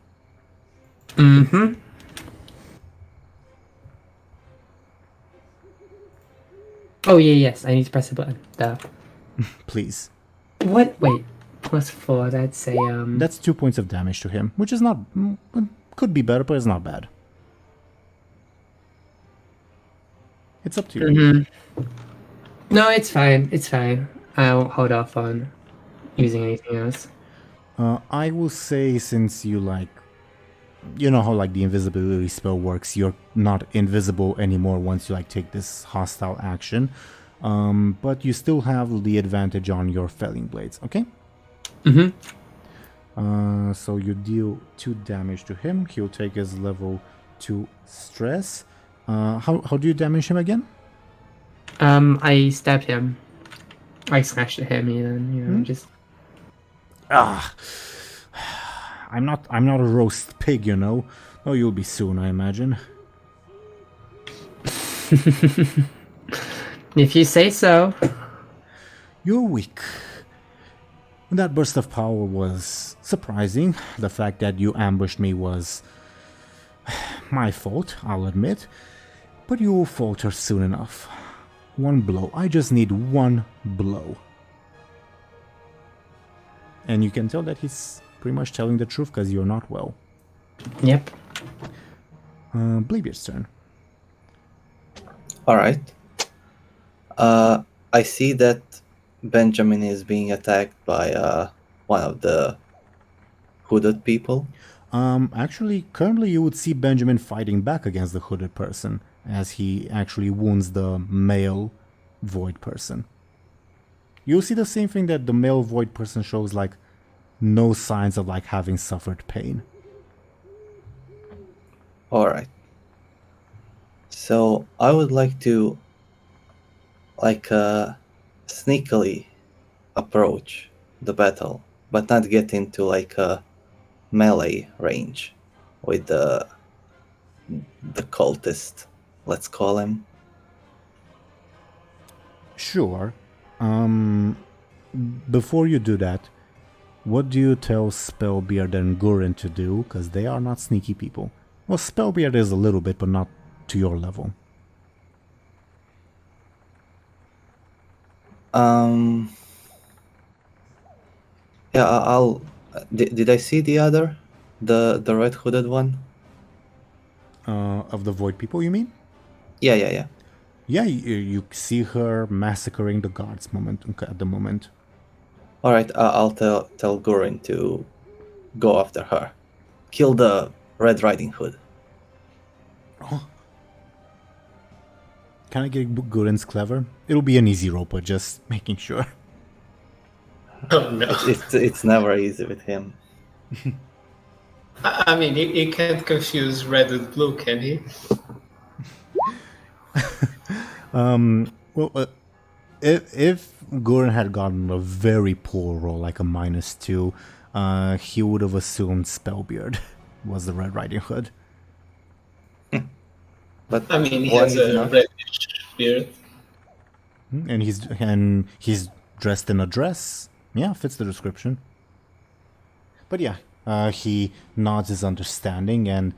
Oh yeah, yes. I need to press a button. Duh. Please. What? Wait. +4. That's a That's 2 points of damage to him, which is not could be better, but it's not bad. It's up to you. No, it's fine. It's fine. I'll hold off on using anything else. I will say, since you know how the invisibility spell works, you're not invisible anymore once you take this hostile action, but you still have the advantage on your felling blades. Okay. So you deal 2 damage to him. He'll take his level 2 stress. How do you damage him again? I stabbed him. I slashed at him, and just. I'm not a roast pig, you know. Oh, you'll be soon, I imagine. If you say so. You're weak. That burst of power was surprising. The fact that you ambushed me was my fault, I'll admit. But you will falter soon enough. One blow. I just need one blow. And you can tell that he's pretty much telling the truth because you're not well. Yep. Bladebeard's turn. Alright. I see that Benjamin is being attacked by one of the hooded people. Actually, currently you would see Benjamin fighting back against the hooded person as he actually wounds the male void person. You'll see the same thing that the male void person shows, no signs of having suffered pain. Alright. So I would like to sneakily approach the battle, but not get into a melee range with the cultist, let's call him. Sure. Before you do that, what do you tell Spellbeard and Gurin to do? Because they are not sneaky people. Well, Spellbeard is a little bit, but not to your level. Yeah, I'll. Did I see the other, the red hooded one? Of the Void people, you mean? Yeah. Yeah, you see her massacring the guards at the moment. All right, I'll tell Gurin to go after her. Kill the Red Riding Hood. Can I get Guren's clever? It'll be an easy roll, but just making sure. Oh no. It's never easy with him. I mean, he can't confuse red with blue, can he? Well, if Guren had gotten a very poor roll, like a -2, he would have assumed Spellbeard was the Red Riding Hood. But I mean, he why has is a not? reddish beard. And he's dressed in a dress. Yeah, fits the description. But yeah, he nods his understanding and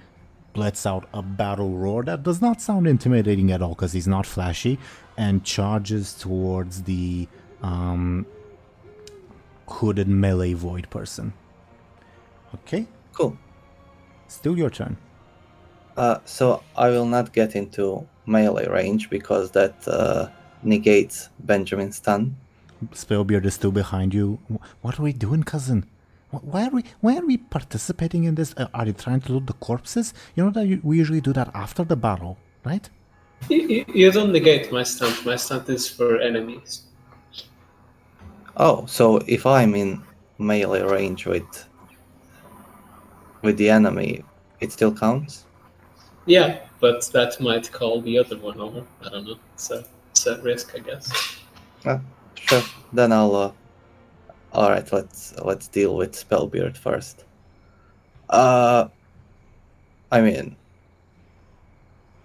lets out a battle roar that does not sound intimidating at all because he's not flashy, and charges towards the hooded melee void person. Okay, Cool. still your turn. So I will not get into melee range because that negates Benjamin's stun. Spellbeard is still behind you. What are we doing, cousin? Why are we participating in this? Are you trying to loot the corpses? You know that we usually do that after the battle, right? You don't negate my stunt. My stunt is for enemies. Oh, so if I'm in melee range with the enemy, it still counts? Yeah, but that might call the other one over. I don't know. It's a risk, I guess. Sure. Then I'll. All right. Let's deal with Spellbeard first. I mean,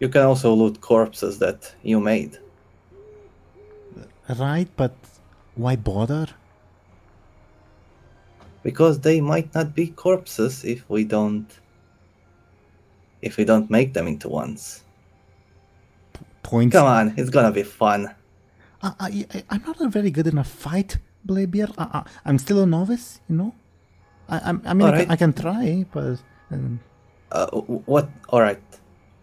you can also loot corpses that you made. Right, but why bother? Because they might not be corpses if we don't make them into ones. Points. Come on, it's gonna be fun. I'm not very good in a fight, Bladebeard. I'm still a novice, you know. I mean, Alright. I can try, but What? All right.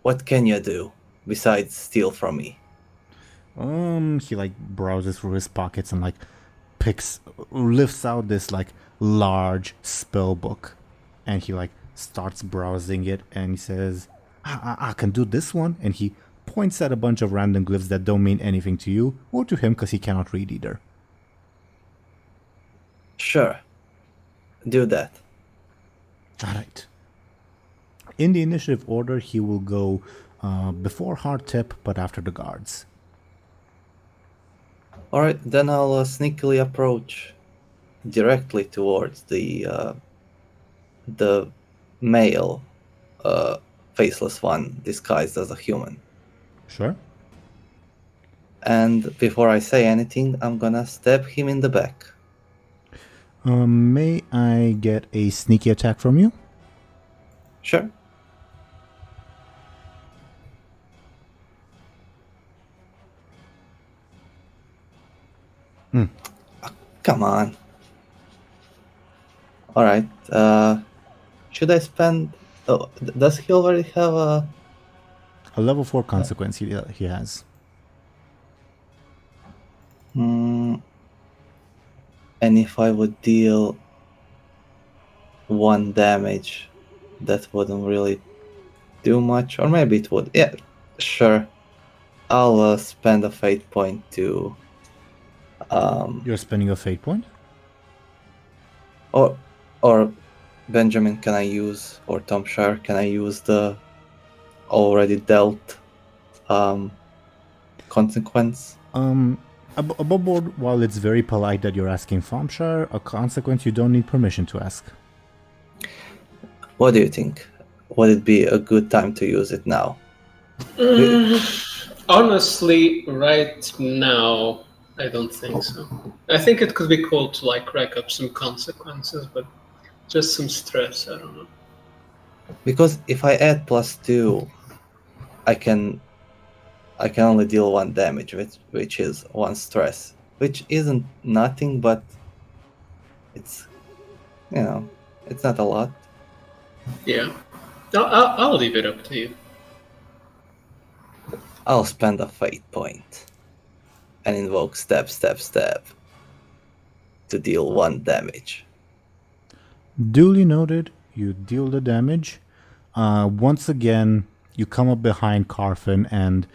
What can you do besides steal from me? he like browses through his pockets and like lifts out this like large spell book, and he like starts browsing it, and he says, I can do this one, and he points at a bunch of random glyphs that don't mean anything to you or to him because he cannot read either. Sure. Do that. Alright. In the initiative order, he will go before Hardtip, but after the guards. All right. Then I'll sneakily approach directly towards the male faceless one disguised as a human. Sure. And before I say anything, I'm gonna stab him in the back. May I get a sneaky attack from you? Sure. Come on. All right. Should I spend? Oh, does he already have a? A level 4 consequence he has. And if I would deal 1 damage, that wouldn't really do much, or maybe it would. Yeah, sure. I'll spend a fate point to. You're spending a fate point? Or Benjamin, can I use, or Thompshire, can I use the already dealt consequence? Above board, while it's very polite that you're asking Thompshire, a consequence you don't need permission to ask. What do you think? Would it be a good time to use it now? Honestly, right now, I don't think so. I think it could be cool to like rack up some consequences, but just some stress, I don't know. Because if I add +2, I can only deal 1 damage, which is 1 stress, which isn't nothing, but it's it's not a lot. Yeah. I'll leave it up to you. I'll spend a fate point and invoke stab to deal 1 damage. Duly noted. You deal the damage. Once again, you come up behind Carfin, and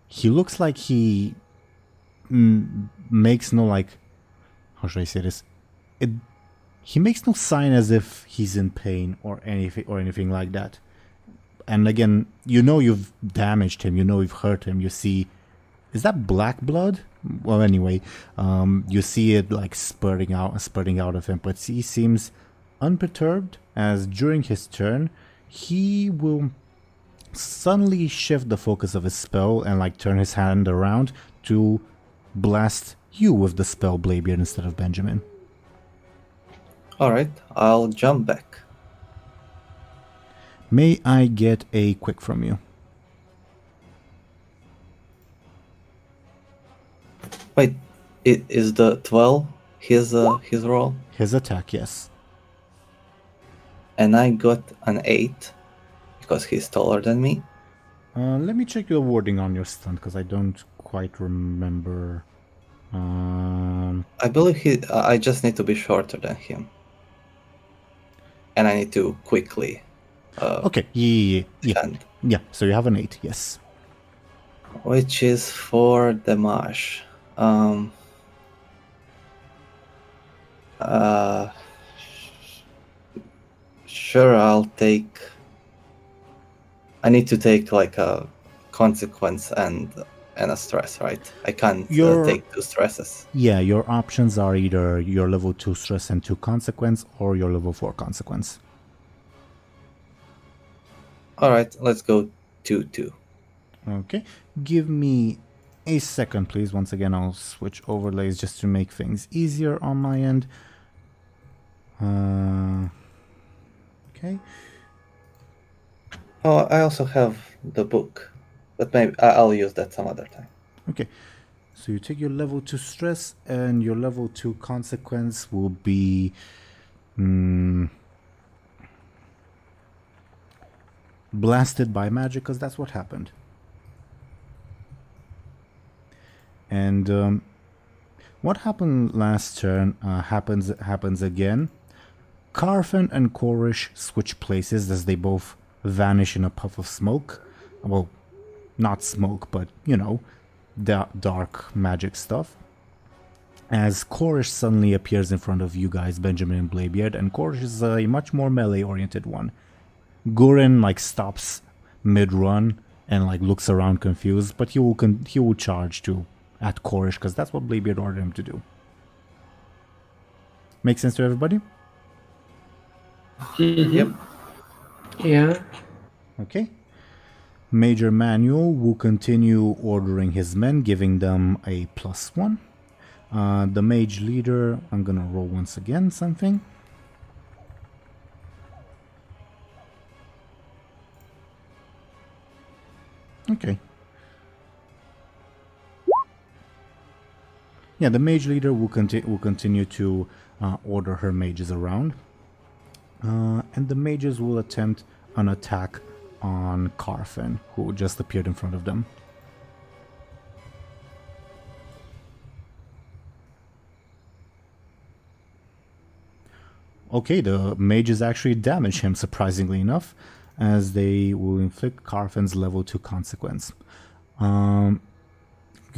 he looks like he makes no, like, how should I say this? He makes no sign as if he's in pain or anything like that. And again, you know you've damaged him. You know you've hurt him. You see, is that black blood? Well, anyway, you see it like spurting out of him, but he seems unperturbed. As during his turn, he will suddenly shift the focus of his spell and like turn his hand around to blast you with the spell Bladebeard instead of Benjamin. Alright, I'll jump back. May I get a quick from you? Wait, is the 12 his roll? His attack, yes. And I got an 8 because he's taller than me. Let me check your wording on your stunt because I don't quite remember. I believe I just need to be shorter than him. And I need to quickly. Okay, yeah. Defend. Yeah, so you have an 8, yes. Which is for damage. Sure, I'll take. I need to take like a consequence and a stress, right? I can't take 2 stresses. Yeah, your options are either your level 2 stress and 2 consequence or your level 4 consequence. Alright, let's go 2-2. Okay, give me a second, please. Once again, I'll switch overlays just to make things easier on my end. Okay. Oh, I also have the book, but maybe I'll use that some other time. Okay, so you take your level 2 stress and your level 2 consequence will be blasted by magic, because that's what happened. And what happened last turn happens again. Carfin and Korish switch places as they both vanish in a puff of smoke. Well, not smoke, but, you know, dark magic stuff. As Korish suddenly appears in front of you guys, Benjamin and Bladebeard, and Korish is a much more melee-oriented one. Guren, like, stops mid-run and, like, looks around confused, but he will charge at Korish, because that's what Bladebeard ordered him to do. Make sense to everybody? Mm-hmm. Yep. Yeah. Okay. Major Manuel will continue ordering his men, giving them a +1. The mage leader, I'm gonna roll once again something. Okay. Yeah, the mage leader will continue to order her mages around. And the mages will attempt an attack on Carfin, who just appeared in front of them. Okay, the mages actually damage him, surprisingly enough, as they will inflict Carfin's level 2 consequence. You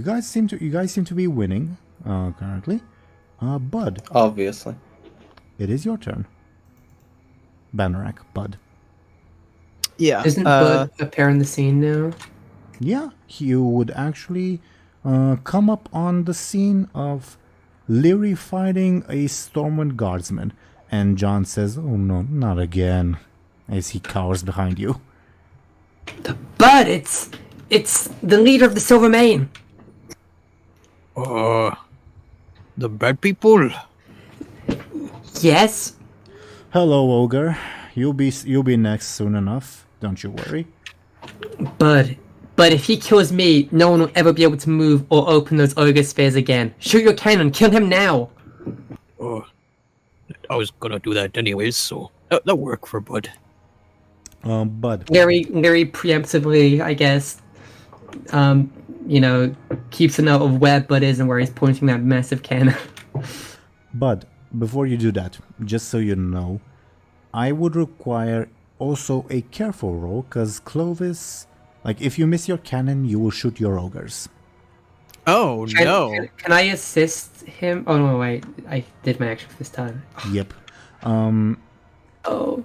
guys seem to be winning currently. Buhd, Obviously. it is your turn. Bannerac, Buhd. Yeah. Doesn't Buhd appear in the scene now? Yeah, you would actually come up on the scene of Lyri fighting a Stormwind guardsman. And John says, "Oh no, not again," as he cowers behind you. Buhd, it's the leader of the Silver Mane. The bad people? Yes. Hello, ogre. You'll be next soon enough. Don't you worry. But if he kills me, no one will ever be able to move or open those ogre spheres again. Shoot your cannon, kill him now. I was gonna do that anyways, so that worked for Bud. Bud. Larry preemptively, I guess, keeps a note of where Bud is and where he's pointing that massive cannon. But before you do that, just so you know, I would require also a careful roll, because Clovis, like, if you miss your cannon, you will shoot your ogres. Oh no! Can I assist him? Oh no, wait. I did my action for this time. Yep. Oh.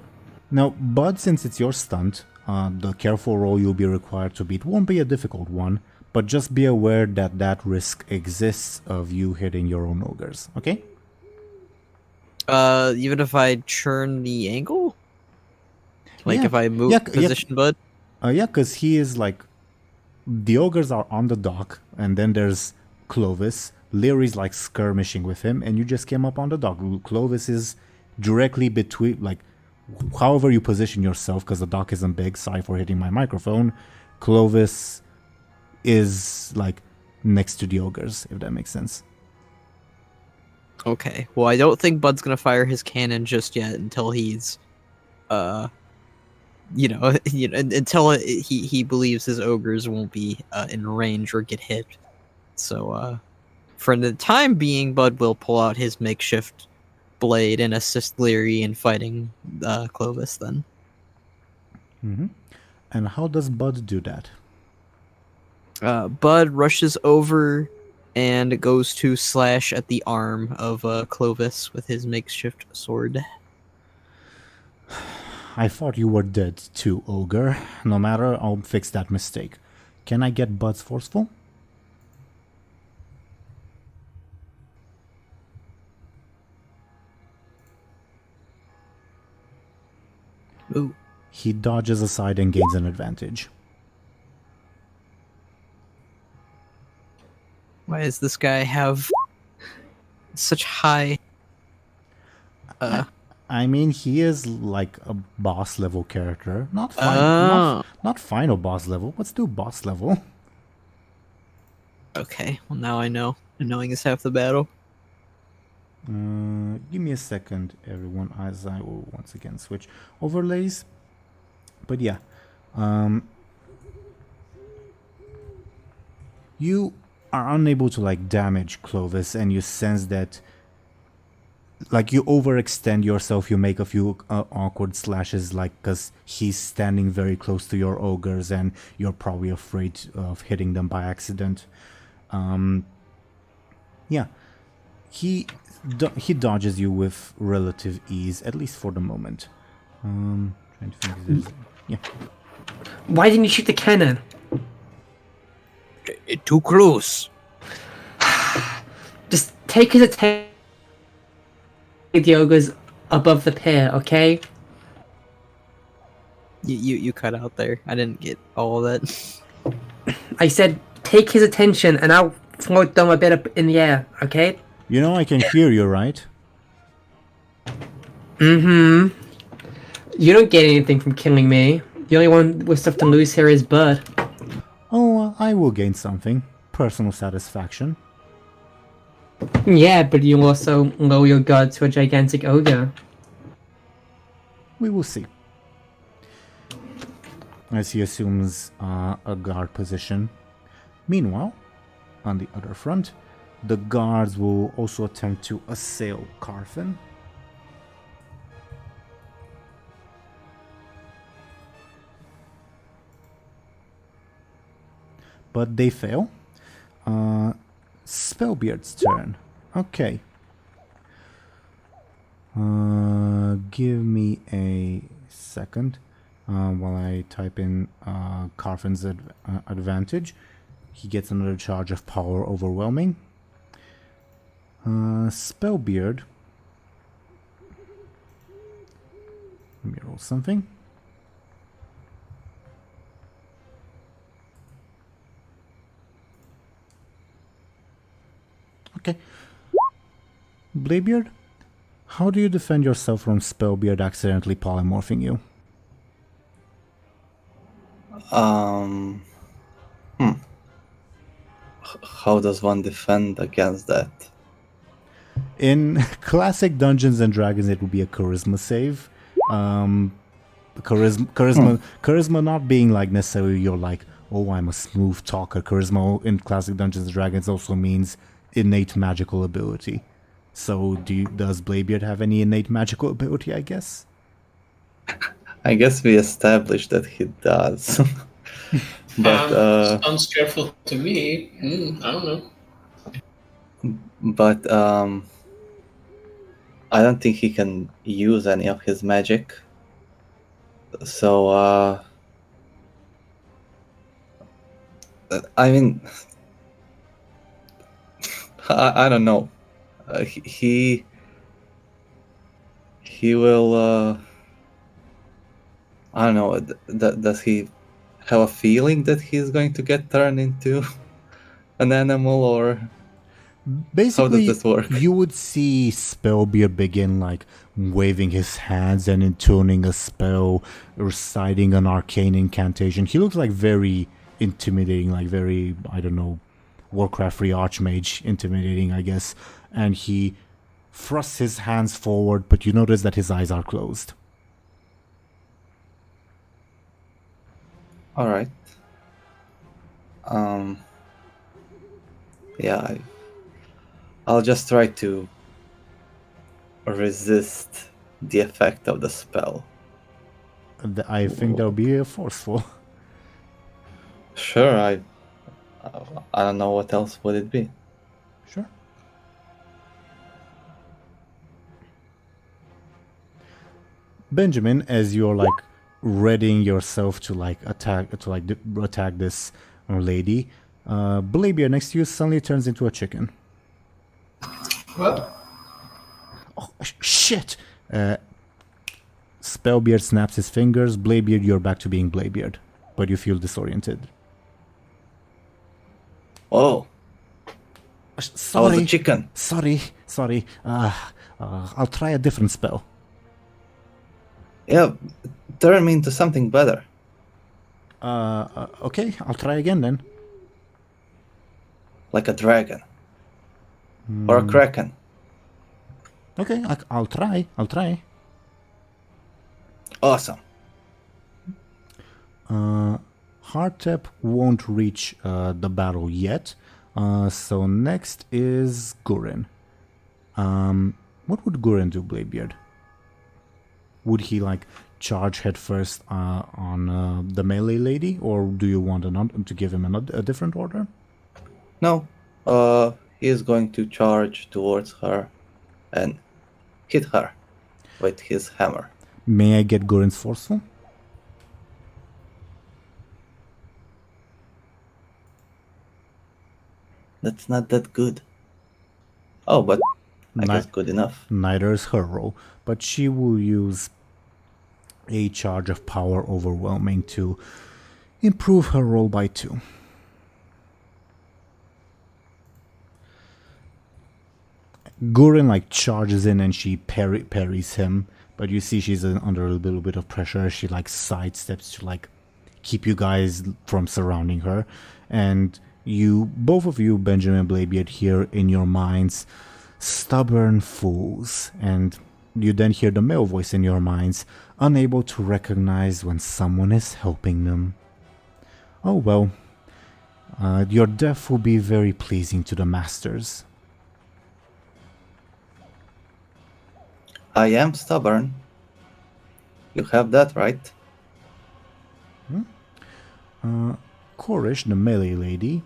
Now, Bud, since it's your stunt, the careful roll you'll be required to beat won't be a difficult one, but just be aware that that risk exists of you hitting your own ogres, okay? Even if I churn the angle? Like Yeah. if I move position Bud? Yeah, because he is like... The ogres are on the dock, and then there's Clovis. Lyri's like skirmishing with him, and you just came up on the dock. Clovis is directly between, like, however you position yourself, because the dock isn't big. Sorry for hitting my microphone. Clovis is like next to the ogres, if that makes sense. Okay. Well, I don't think Bud's gonna fire his cannon just yet until he's, until he believes his ogres won't be in range or get hit. So, for the time being, Bud will pull out his makeshift blade and assist Lyri in fighting Clovis. Then. Mm-hmm. And how does Bud do that? Bud rushes over and goes to slash at the arm of Clovis with his makeshift sword. I thought you were dead too, ogre. No matter, I'll fix that mistake. Can I get Bud's forceful? Ooh. He dodges aside and gains an advantage. Why does this guy have such high... I mean, he is like a boss level character. Not final boss level, but still boss level. Okay, well now I know. And knowing is half the battle. Give me a second, everyone, as I will once again switch overlays. But yeah, you are unable to like damage Clovis, and you sense that like you overextend yourself. You make a few awkward slashes, like because he's standing very close to your ogres, and you're probably afraid of hitting them by accident. Yeah, he dodges you with relative ease, at least for the moment. Trying to think if there's... Yeah. Why didn't you shoot the cannon? Too close. Just take his attention. The ogres above the pier, okay? You cut out there. I didn't get all of that. I said take his attention, and I'll float them a bit up in the air, okay? You know I can hear you, right? Mm-hmm. You don't get anything from killing me. The only one with stuff to lose here is Bud. Oh, I will gain something. Personal satisfaction. Yeah, but you also lower your guard to a gigantic ogre. We will see. As he assumes a guard position. Meanwhile, on the other front, the guards will also attempt to assail Carfin. But they fail. Spellbeard's turn. Okay. Give me a second while I type in Carfin's advantage. He gets another charge of power overwhelming. Spellbeard. Let me roll something. Okay. Bladebeard, how do you defend yourself from Spellbeard accidentally polymorphing you? How does one defend against that? In classic Dungeons and Dragons, it would be a charisma save. Charisma not being like necessarily you're like, oh, I'm a smooth talker. Charisma in classic Dungeons and Dragons also means innate magical ability. So does Bladebeard have any innate magical ability, I guess? I guess we established that he does. But sounds careful to me. I don't know. But I don't think he can use any of his magic. So I mean, I don't know. He will. I don't know. Does he have a feeling that he's going to get turned into an animal, or basically, how does this work? You would see Spellbeard begin like waving his hands and intoning a spell, reciting an arcane incantation. He looks like very intimidating, like very, I don't know, Warcraft free Archmage intimidating, I guess. And he thrusts his hands forward, but you notice that his eyes are closed. All right. Yeah, I'll just try to resist the effect of the spell. I think that would be forceful. Sure, I don't know what else would it be. Sure. Benjamin, as you're like readying yourself to like attack this lady, Bladebeard next to you suddenly turns into a chicken. What? Oh shit! Spellbeard snaps his fingers. Bladebeard, you're back to being Bladebeard, but you feel disoriented. Oh, I Sorry, was a chicken. Sorry. I'll try a different spell. Yeah, turn me into something better. Okay, I'll try again then. Like a dragon. Or a kraken. Okay, I'll try. Awesome. Hardtep won't reach the battle yet. So next is Gurin. What would Gurin do, Bladebeard? Would he like charge headfirst on the melee lady, or do you want to give him a different order? No, he is going to charge towards her and hit her with his hammer. May I get Gurin's forceful? That's not that good. Oh, but I guess good enough. Neither is her roll, but she will use a charge of power overwhelming to improve her roll by 2. Gurin like charges in and she parries him, but you see she's under a little bit of pressure. She like sidesteps to like keep you guys from surrounding her, and both of you, Benjamin and Bladebeard, hear in your minds, "Stubborn fools," and you then hear the male voice in your minds, unable to recognize when someone is helping them. Oh well, your death will be very pleasing to the masters. I am stubborn. You have that right. Korish, the melee lady.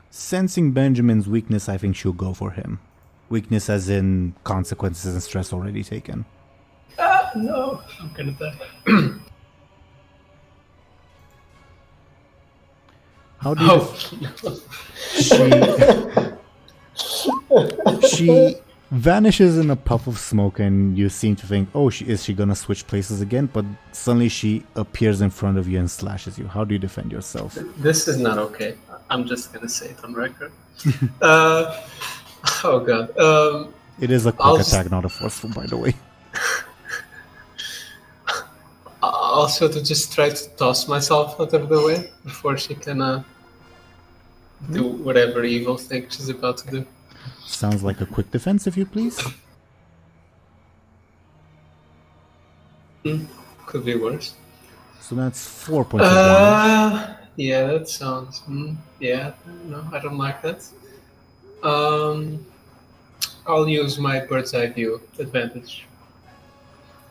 Sensing Benjamin's weakness, I think she'll go for him. Weakness as in consequences and stress already taken. No, I'm gonna die. How do you... She vanishes in a puff of smoke, and you seem to think, oh, is she gonna switch places again? But suddenly she appears in front of you and slashes you. How do you defend yourself? This is not okay. I'm just gonna say it on record. Oh god. It is a quick attack, not a forceful, by the way. Also to just try to toss myself out of the way before she can do whatever evil thing she's about to do. Sounds like a quick defense, if you please. Could be worse. So that's 4 points of damage. Yeah, that sounds. Yeah, no, I don't like that. I'll use my bird's eye view advantage,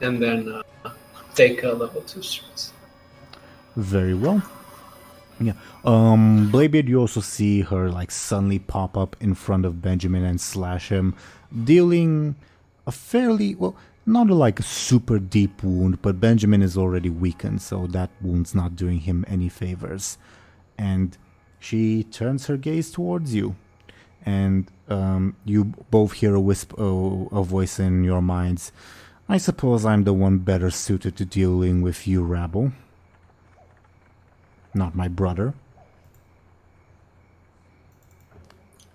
and then take a level 2 stress. Very well. Yeah. Bladebeard, you also see her like suddenly pop up in front of Benjamin and slash him, dealing a fairly not like a super deep wound, but Benjamin is already weakened, so that wound's not doing him any favors. And she turns her gaze towards you, and you both hear a voice in your minds. I suppose I'm the one better suited to dealing with you, rabble. Not my brother.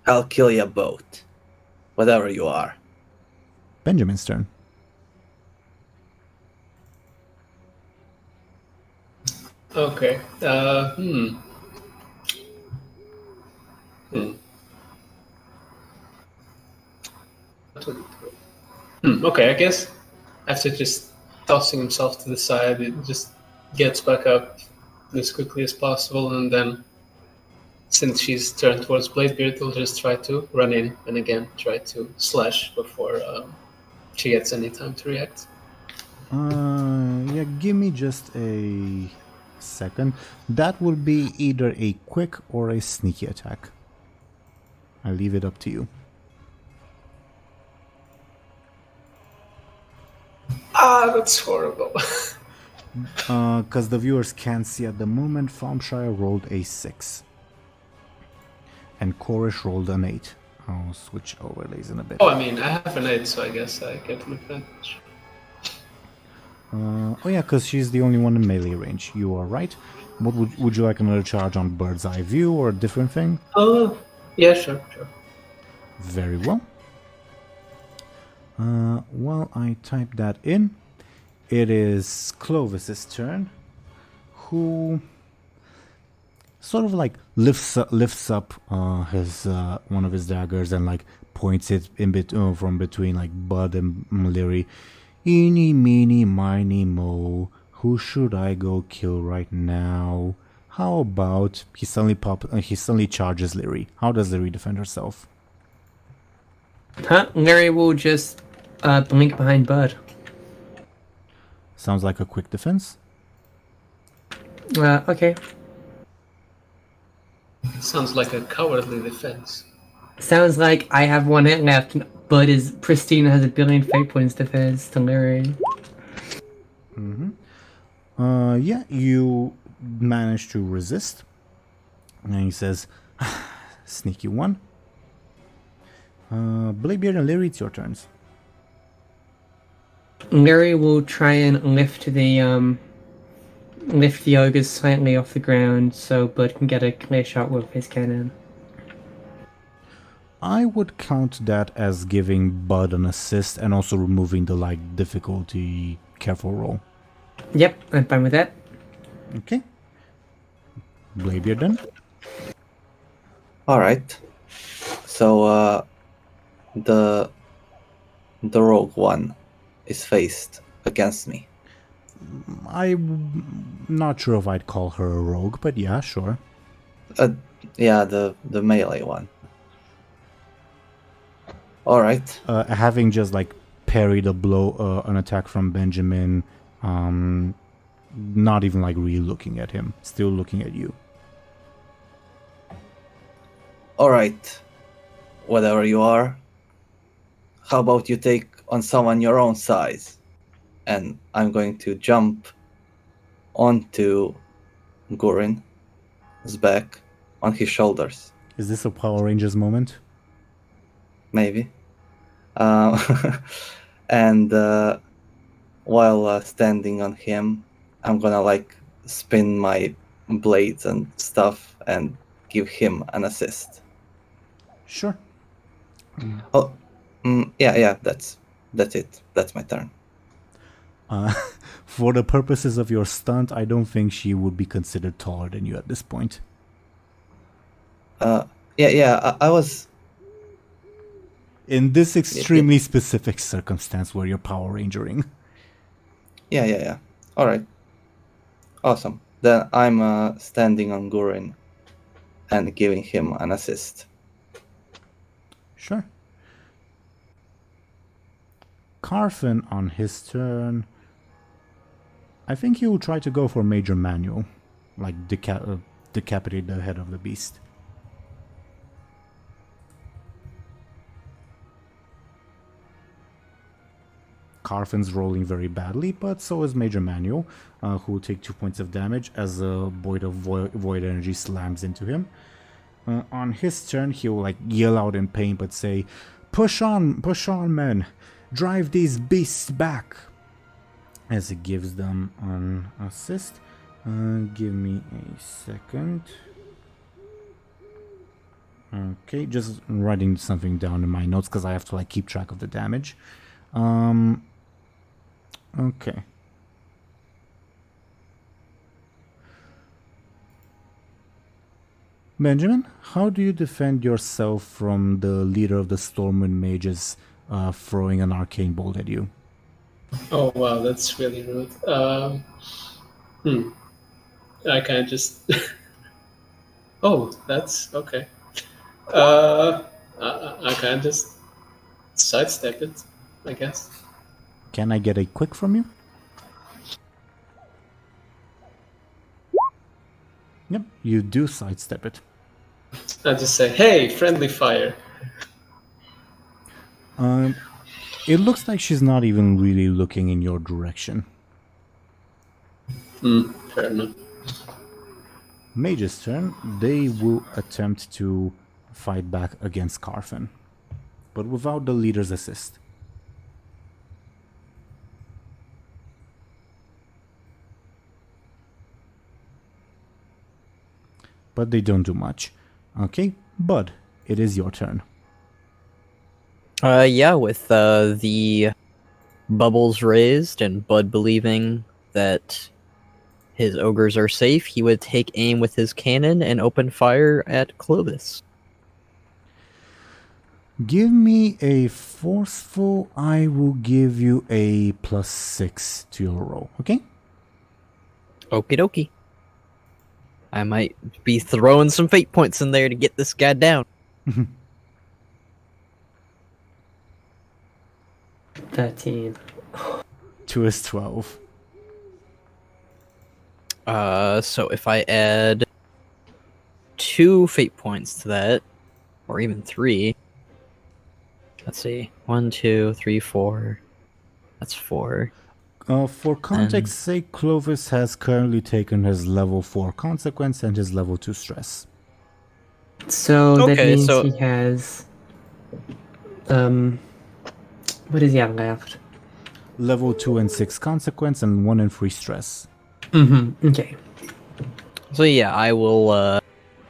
I'll kill you both. Whatever you are. Benjamin's turn. Okay. Okay, I guess after just tossing himself to the side, it just gets back up as quickly as possible, and then since she's turned towards Bladebeard, he'll just try to run in and again try to slash before she gets any time to react. Yeah, give me just a second. That will be either a quick or a sneaky attack. I leave it up to you. That's horrible. Because the viewers can't see at the moment, Thompshire rolled a 6. And Korish rolled an 8. I'll switch overlays in a bit. Oh, I mean, I have an 8, so I guess I get an advantage. Oh yeah, because she's the only one in melee range. You are right. What would you like another charge on bird's eye view or a different thing? Yeah, sure. Very well. While I type that in, it is Clovis's turn, who sort of like lifts up his one of his daggers and like points it from between like Buhd and Lyri. Eeny, meeny, miny, mo. Who should I go kill right now? How about he suddenly charges Lyri. How does Lyri defend herself? Lyri will just blink behind Buhd. Sounds like a quick defense. Okay. Sounds like a cowardly defense. Sounds like I have one hit left. Buhd is pristine and has 1 billion fate points defense to Lyri. Yeah, you manage to resist. And he says, sneaky one. Bladebeard and Lyri, it's your turns. Lyri will try and lift the ogres slightly off the ground so Buhd can get a clear shot with his cannon. I would count that as giving Buhd an assist and also removing the difficulty careful roll. Yep, I'm fine with that. Okay. Bladebeard then. Alright. So the rogue one is faced against me. I'm not sure if I'd call her a rogue, but yeah, sure. Yeah, the melee one. Alright. Having just parried a blow, an attack from Benjamin, not even really looking at him, still looking at you. Alright. Whatever you are, how about you take on someone your own size? And I'm going to jump onto Gurin's back on his shoulders. Is this a Power Rangers moment? Maybe. And while standing on him, I'm gonna spin my blades and stuff and give him an assist. Sure. Oh, yeah, that's it. That's my turn. For the purposes of your stunt, I don't think she would be considered taller than you at this point. I was. In this extremely specific circumstance where you're Power Rangering. Yeah. All right. Awesome. Then I'm standing on Gurin and giving him an assist. Sure. Carfin on his turn. I think he will try to go for Major Manual. Like decapitate the head of the beast. Carfin's rolling very badly, but so is Major Manual, who will take 2 points of damage as a void of void energy slams into him. On his turn, he will like yell out in pain, but say, push on, men! Drive these beasts back!" As he gives them an assist. Give me a second. Okay, just writing something down in my notes because I have to like keep track of the damage. Okay. Benjamin, how do you defend yourself from the leader of the Stormwind Mages throwing an arcane bolt at you? Oh wow, that's really rude. I can't just. Oh, that's okay. I can't just sidestep it, I guess. Can I get a quick from you? Yep, you do sidestep it. I just say, "Hey, friendly fire." It looks like she's not even really looking in your direction. Fair enough. Mage's turn. They will attempt to fight back against Carfin, but without the leader's assist. But they don't do much. Okay, Buhd, it is your turn. Yeah, with the bubbles raised and Buhd believing that his ogres are safe, he would take aim with his cannon and open fire at Clovis. Give me a forceful. I will give you a +6 to your roll, okay? Okie dokie. I might be throwing some fate points in there to get this guy down. 13. 2 is 12. So if I add 2 fate points to that, or even 3, let's see, 1, 2, 3, 4, that's 4. For context's sake, Clovis has currently taken his level 4 consequence and his level 2 stress. So that Okay, means so- he has. What does he have left? Level 2 and 6 consequence and 1 and 3 stress. Okay. So yeah, I will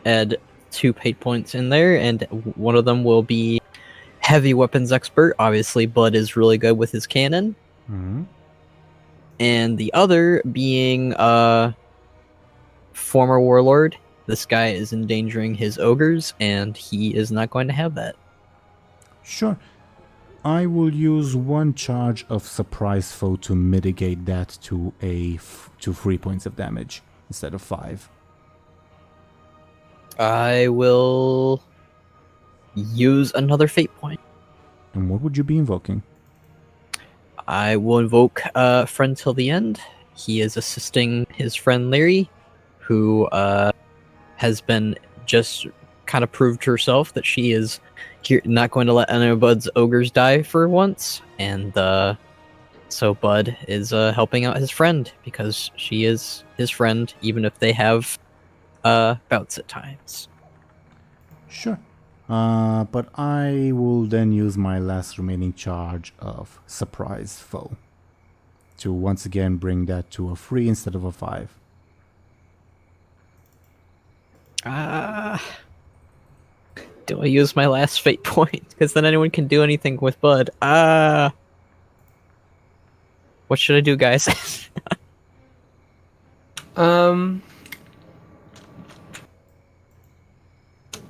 add 2 fate points in there, and one of them will be heavy weapons expert. Obviously, Buhd is really good with his cannon. Mm-hmm. And the other being former warlord. This guy is endangering his ogres, and he is not going to have that. Sure. I will use 1 charge of surprise foe to mitigate that to 3 points of damage instead of 5. I will use another fate point. And what would you be invoking? I will invoke Friend Till the End. He is assisting his friend Lyri, who has been just kind of proved to herself that she is not going to let any of Bud's ogres die for once. And so Buhd is helping out his friend because she is his friend, even if they have bouts at times. Sure. But I will then use my last remaining charge of surprise foe to once again bring that to a 3 instead of a 5. Do I use my last fate point? Because then anyone can do anything with Buhd. What should I do, guys?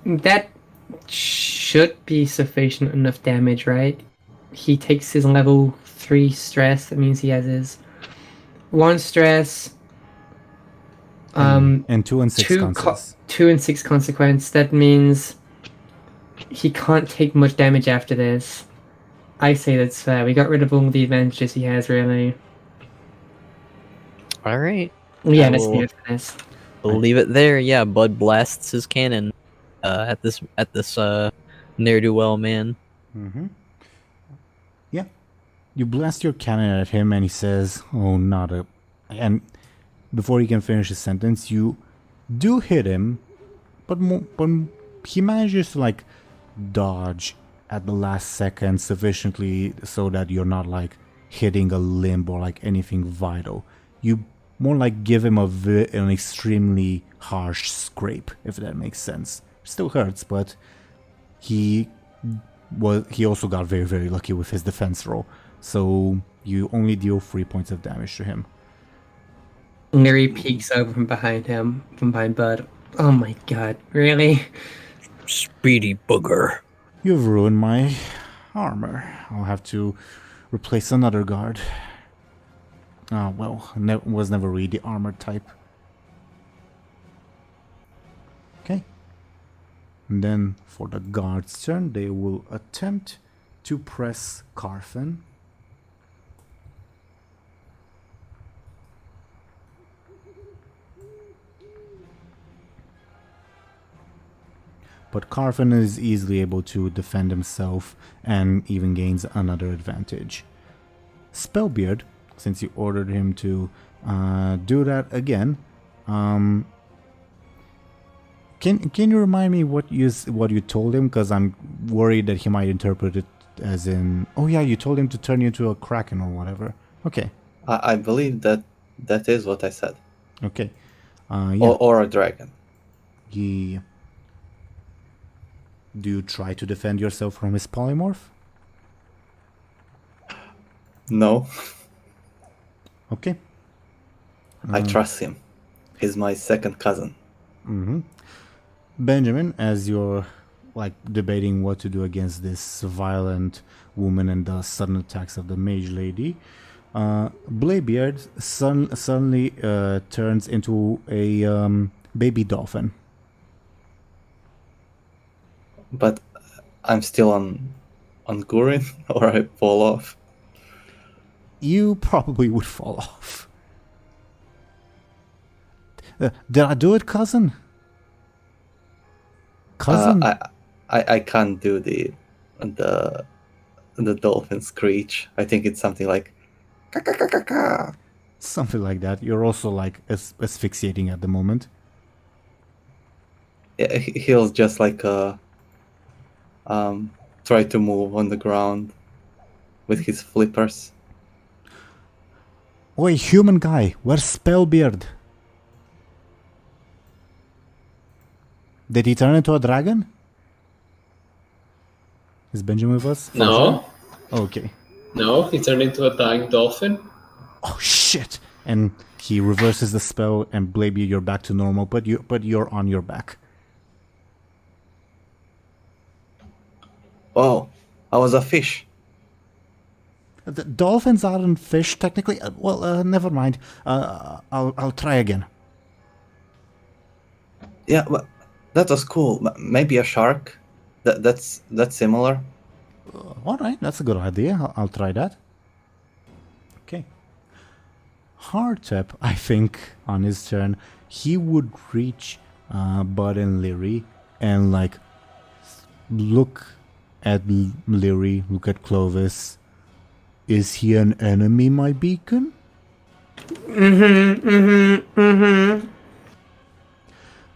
That should be sufficient enough damage, right? He takes his level 3 stress. That means he has his 1 stress. And 2 and 6 consequences. 2 and 6 consequence. That means he can't take much damage after this. I say that's fair. We got rid of all the advantages he has, really. All right. Yeah, I let's will- leave it for this. We'll leave it there. Yeah, Bud blasts his cannon at this ne'er-do-well man. Mm-hmm. Yeah. You blast your cannon at him and he says, "Oh, not a..." And before he can finish his sentence, you do hit him, but he manages to, like, dodge at the last second sufficiently so that you're not, like, hitting a limb or, like, anything vital. You more like give him an extremely harsh scrape, if that makes sense. Still hurts, but he also got very, very lucky with his defense roll. So you only deal 3 points of damage to him. Lyri peeks over from behind him, from behind Bud. Oh my god, really? Speedy booger. You've ruined my armor. I'll have to replace another guard. Ah, well, was never really the armor type. Okay. And then for the guard's turn, they will attempt to press Carfen. But Carfen is easily able to defend himself and even gains another advantage. Spellbeard, since you ordered him to do that again, can you remind me what you told him? Because I'm worried that he might interpret it as in, oh yeah, you told him to turn you into a kraken or whatever. Okay. I believe that is what I said. Okay. Yeah. Or a dragon. Yeah. Do you try to defend yourself from his polymorph? No, Okay. I trust him. He's my second cousin. Mm-hmm. Benjamin, as you're like debating what to do against this violent woman and the sudden attacks of the mage lady, Bladebeard suddenly turns into a baby dolphin. But I'm still on Gurin, or I fall off. You probably would fall off. Did I do it, cousin? Cousin? I can't do the dolphin screech. I think it's something like ka-ka-ka-ka-ka. Something like that. You're also like asphyxiating at the moment. Yeah, he'll just like try to move on the ground with his flippers. Oi, human guy, where's Spellbeard? Did he turn into a dragon? Is Benjamin with us? No, Okay. no, he turned into a dying dolphin. Oh shit! And he reverses the spell, and Bladebeard, you're back to normal, but you're on your back. Oh, I was a fish. The dolphins aren't fish technically. Never mind. I'll try again. Yeah, but that was cool. Maybe a shark. That's similar. All right, that's a good idea. I'll try that. Okay. Hardtep, I think, on his turn, he would reach Buhd and Lyri and like look at Lyri, look at Clovis. Is he an enemy, my beacon?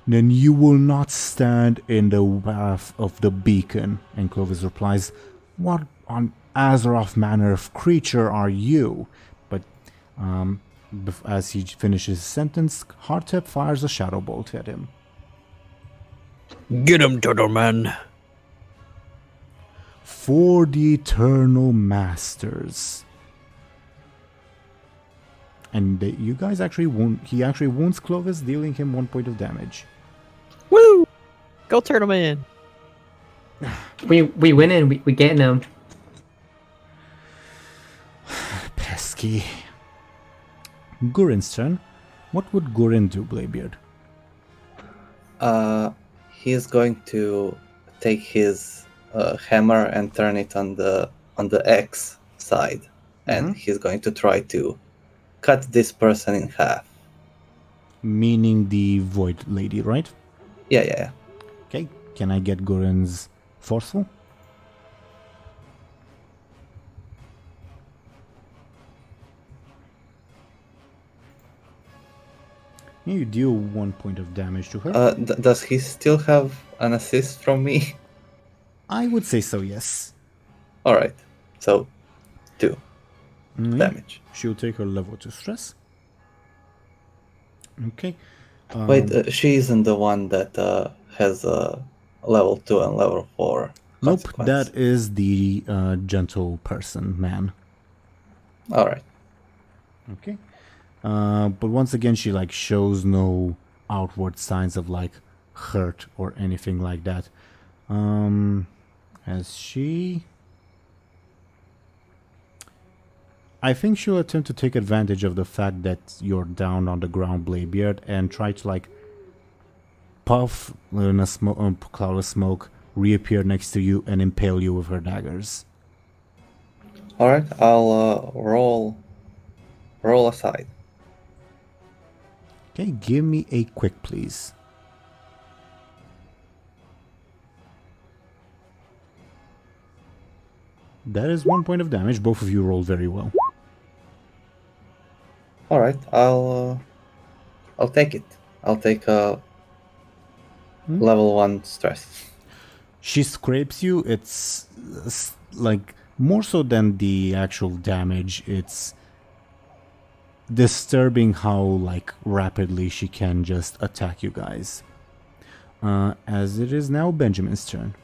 Then you will not stand in the path of the beacon. And Clovis replies, what on Azeroth manner of creature are you? But as he finishes his sentence, Hardtep fires a shadow bolt at him. Get him, Turtle Man. For the Eternal Masters. And you guys actually wound. He actually wounds Clovis, dealing him 1 point of damage. Woo! Go turn him in. We win and we get them. Pesky. Gurin's turn. What would Gurin do, Bladebeard? He's going to take his hammer and turn it on the X side, and he's going to try to cut this person in half. Meaning the Void Lady, right? Yeah. Okay, can I get Gurin's forceful? You deal 1 point of damage to her. Does he still have an assist from me? I would say so, yes. Alright, so 2 Mm, damage. She'll take her level 2 stress. Okay. Wait, she isn't the one that has a level 2 and level 4. Nope, consequence. that is the gentle person, man. Alright. Okay. But once again, she like shows no outward signs of like hurt or anything like that. As she... I think she'll attempt to take advantage of the fact that you're down on the ground, Bladebeard, and try to like puff in a cloud of smoke, reappear next to you, and impale you with her daggers. Alright, I'll roll aside. Okay, give me a quick, please. That is 1 point of damage. Both of you rolled very well. Alright, I'll take it. I'll take level 1 stress. She scrapes you. It's like more so than the actual damage. It's disturbing how like rapidly she can just attack you guys. As it is now Benjamin's turn.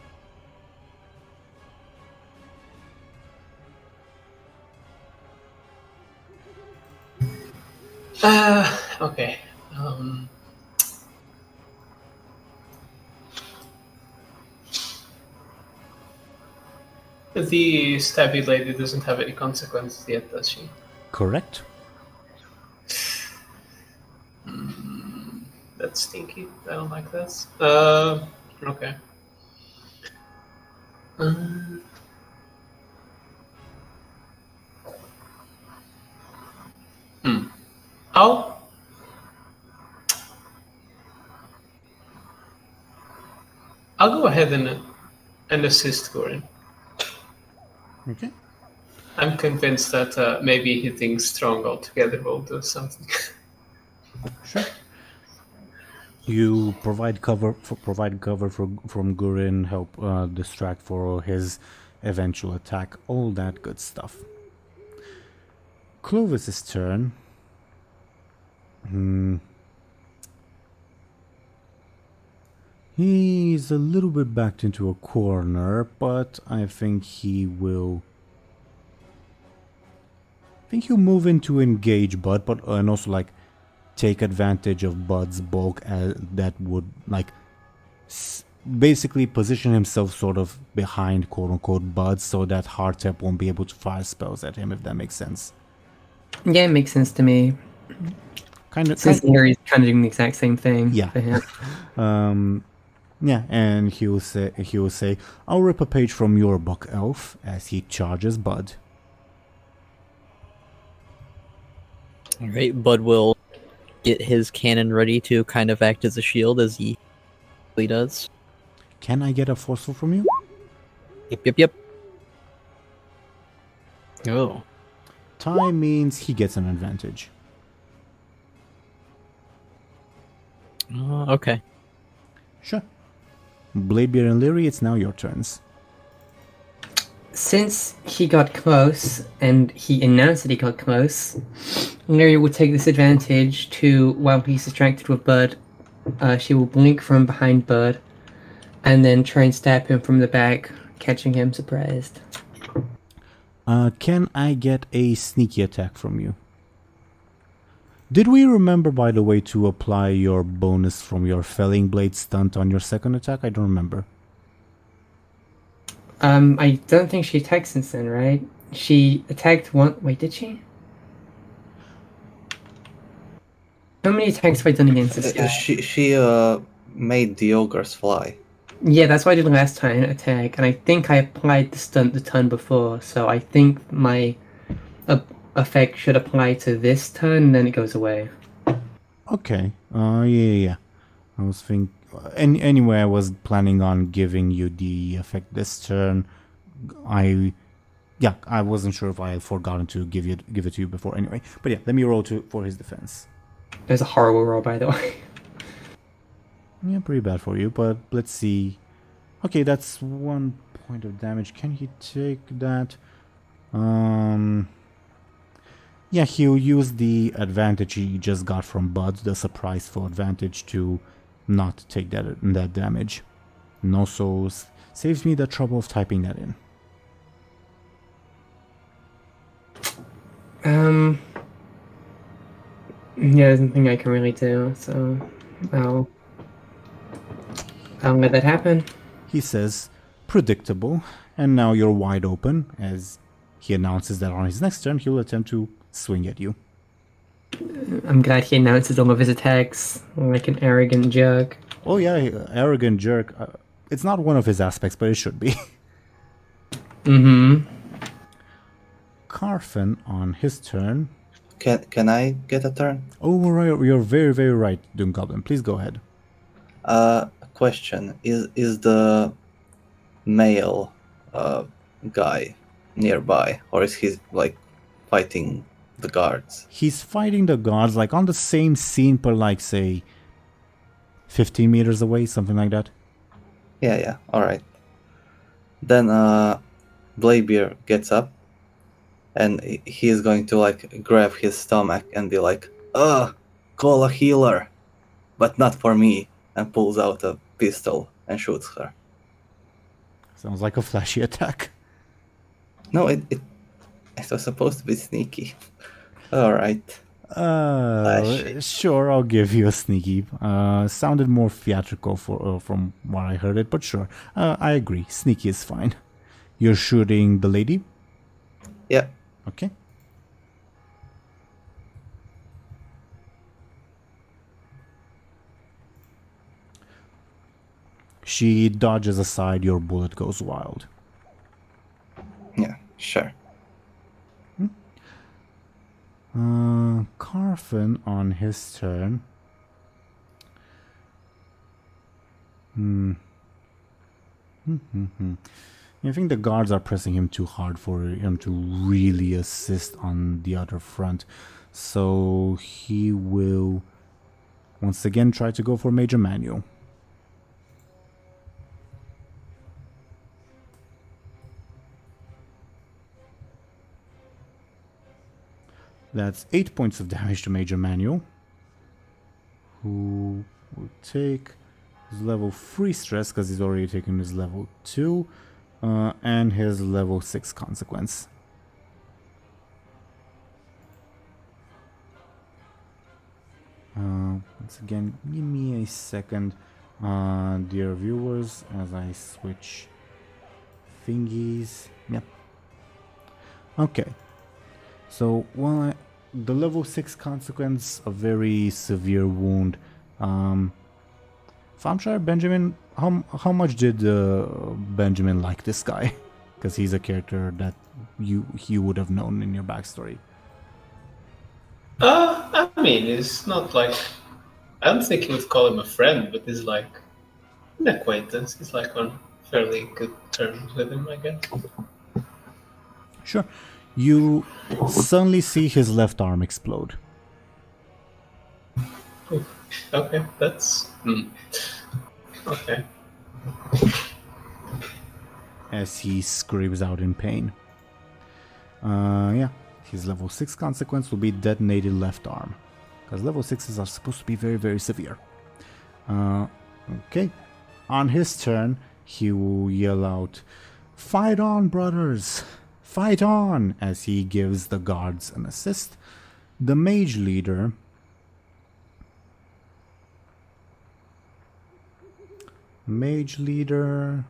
Okay. The stabby lady doesn't have any consequences yet, does she? Correct. That's stinky. I don't like that. Okay. I'll go ahead and assist Gorin. Okay. I'm convinced that maybe hitting strong altogether will do something. Sure. You provide cover from Gurin, help distract for his eventual attack, all that good stuff. Clovis's turn. He's a little bit backed into a corner, but I think he'll move in to engage Buhd, but and also like take advantage of Bud's bulk that would like basically position himself sort of behind quote-unquote Buhd so that Hardtep won't be able to fire spells at him, if that makes sense. Yeah, it makes sense to me. Since Lyri's kind of doing the exact same thing. Yeah. For him. Yeah, and he will say, I'll rip a page from your book, Elf, as he charges Buhd. Alright, Buhd will get his cannon ready to kind of act as a shield as he does. Can I get a forceful from you? Yep. Oh. Tie means he gets an advantage. Okay. Sure. Bladebeard and Lyri, it's now your turns. Since he got close, and he announced that he got close, Lyri will take this advantage to, while he's distracted with Buhd, she will blink from behind Buhd, and then try and stab him from the back, catching him surprised. Can I get a sneaky attack from you? Did we remember, by the way, to apply your bonus from your Felling Blade stunt on your second attack? I don't remember. I don't think she attacked since then, right? She attacked one. Wait, did she? How many attacks have I done against this guy? She made the ogres fly. Yeah, that's what I did last time, attack, and I think I applied the stunt the turn before, so I think my effect should apply to this turn, and then it goes away. Okay. Yeah. I was thinking. Anyway, I was planning on giving you the effect this turn. I wasn't sure if I had forgotten to give it to you before. Anyway, but yeah, let me roll for his defense. It was a horrible roll, by the way. Yeah, pretty bad for you, but let's see. Okay, that's 1 point of damage. Can he take that? Yeah, he'll use the advantage he just got from Buhd, the surprise for advantage, to not take that damage. And also saves me the trouble of typing that in. Yeah, there's nothing I can really do, so I'll let that happen. He says, predictable, and now you're wide open, as he announces that on his next turn he'll attempt to swing at you. I'm glad he announces all of his attacks like an arrogant jerk. Oh yeah, arrogant jerk. It's not one of his aspects, but it should be. Mm-hmm. Carfen on his turn. Can I get a turn? Oh, right, you're very, very right, DoomGoblin. Please go ahead. Question: Is the male guy nearby, or is he like fighting the guards? He's fighting the guards, like on the same scene, but like say 15 meters away, something like that. Yeah. All right. Then Bladebeard gets up, and he is going to like grab his stomach and be like, call a healer, but not for me," and pulls out a pistol and shoots her. Sounds like a flashy attack. No, it was supposed to be sneaky. All right. Sure, I'll give you a sneaky. Sounded more theatrical from what I heard it, but sure. I agree. Sneaky is fine. You're shooting the lady? Yeah. Okay. She dodges aside, your bullet goes wild. Yeah, sure. Carfen on his turn. I think the guards are pressing him too hard for him to really assist on the other front. So he will once again try to go for Major Manual. That's 8 points of damage to Major Manual, who will take his level 3 stress because he's already taken his level 2, and his level 6 consequence. Once again, give me a second, dear viewers, as I switch thingies. Yep. Okay. So, the level 6 consequence, a very severe wound. Thompshire, Benjamin, how much did Benjamin like this guy? Because he's a character that you would have known in your backstory. I mean, it's not like... I don't think he would call him a friend, but he's like an acquaintance. He's like on fairly good terms with him, I guess. Sure. You suddenly see his left arm explode. Okay, that's... Okay. As he screams out in pain. Yeah. His level 6 consequence will be detonated left arm. Because level 6s are supposed to be very, very severe. Okay. On his turn, he will yell out, "Fight on, brothers! Fight on!" as he gives the guards an assist. The mage leader Mage leader.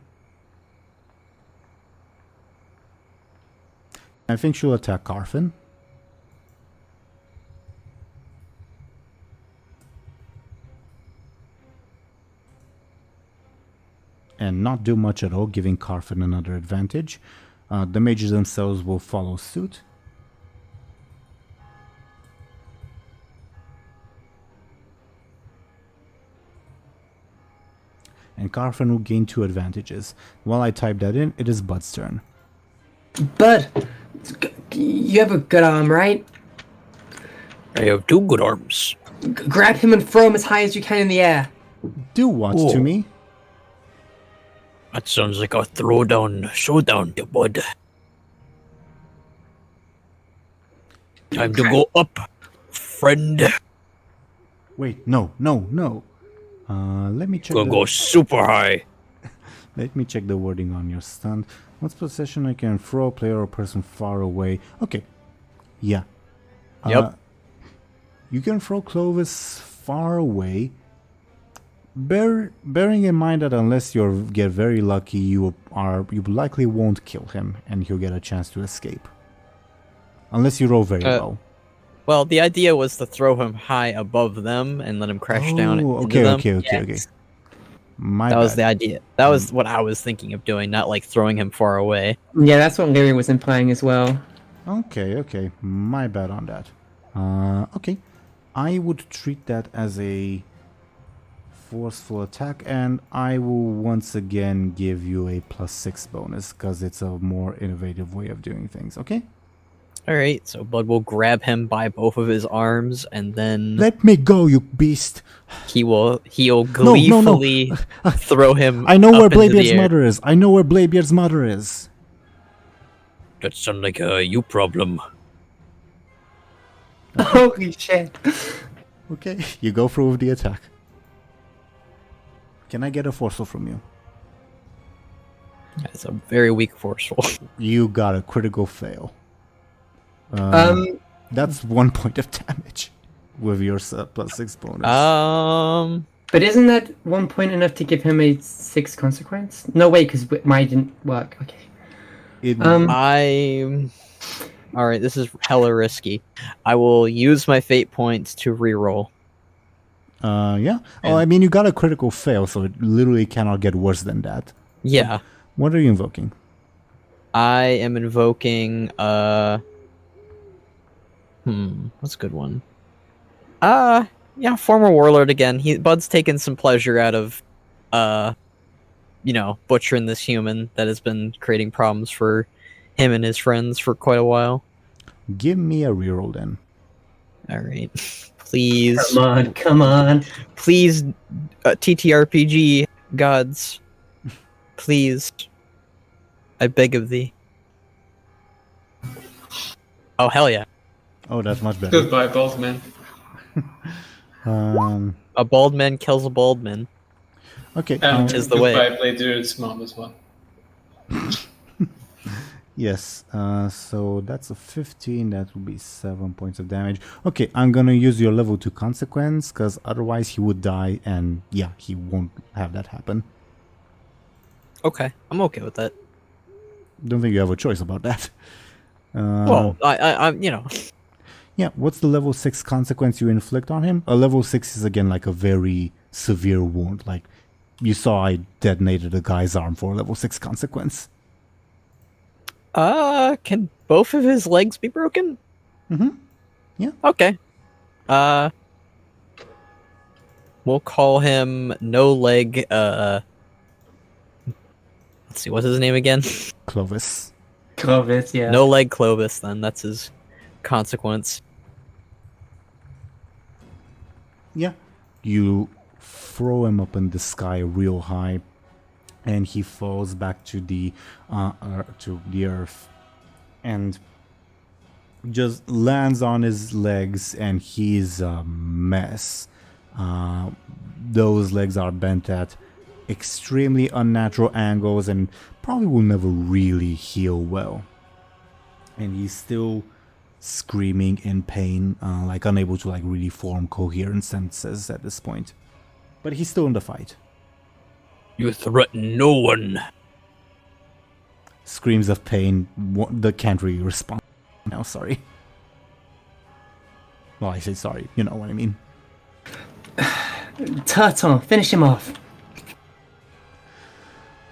I think she'll attack Carfin. And not do much at all, giving Carfin another advantage. The mages themselves will follow suit. And Carfin will gain 2 advantages. While I type that in, it is Bud's turn. Bud, you have a good arm, right? I have 2 good arms. Grab him and throw him as high as you can in the air. Do what to me? That sounds like a throwdown showdown, you bud. Time to go up, friend. Wait, no. Let me check. Gonna go super high. Let me check the wording on your stand. What's possession I can throw a player or person far away? Okay. Yeah. Yep. You can throw Clovis far away. Bearing in mind that unless you get very lucky, you likely won't kill him, and he'll get a chance to escape. Unless you roll very low. Well, the idea was to throw him high above them and let him crash down into them. Okay. My That was bad. the idea. That was what I was thinking of doing, not like throwing him far away. Yeah, that's what Lyri was implying as well. Okay. My bad on that. Okay. I would treat that as a forceful attack, and I will once again give you a +6 bonus, because it's a more innovative way of doing things, okay? Alright, so Bud will grab him by both of his arms, and then Let me go, you beast! he'll No. gleefully throw him I know where up into the Bladebeard's air. mother is. I know where Bladebeard's mother is. That sounds like a you problem. Holy shit. Okay, you go through with the attack. Can I get a forceful from you? That's a very weak forceful. You got a critical fail. That's 1 point of damage with your +6 bonus. But isn't that 1 point enough to give him a 6 consequence? No, wait, because mine didn't work. Okay. Alright, this is hella risky. I will use my fate points to reroll. Yeah. Oh, I mean, you got a critical fail, so it literally cannot get worse than that. Yeah. What are you invoking? I am invoking, what's a good one? Yeah, former warlord again. Bud's taken some pleasure out of, butchering this human that has been creating problems for him and his friends for quite a while. Give me a reroll then. Alright. Please. Come on. Please, TTRPG gods. Please. I beg of thee. Oh, hell yeah. Oh, that's much better. Goodbye, bald man. A bald man kills a bald man. Okay. And Is the way. goodbye, Bladebeard's mom as well. Yes. So that's a 15. That will be 7 points of damage. Okay, I'm gonna use your level 2 consequence, because otherwise he would die, and yeah, he won't have that happen. Okay, I'm okay with that. Don't think you have a choice about that. Well, I'm, Yeah, what's the level 6 consequence you inflict on him? A level 6 is again like a very severe wound. Like, you saw I detonated a guy's arm for a level 6 consequence. Can both of his legs be broken? Mm-hmm. Yeah. Okay. We'll call him No Leg, let's see, what's his name again? Clovis. Clovis, yeah. No Leg Clovis, then. That's his consequence. Yeah. You throw him up in the sky real high, and he falls back to the earth, and just lands on his legs, and he's a mess. Those legs are bent at extremely unnatural angles and probably will never really heal well. And he's still screaming in pain, like unable to really form coherent sentences at this point. But he's still in the fight. You threaten no one. Screams of pain. They can't really respond now, sorry. Well, I say sorry, you know what I mean. Turtle, finish him off.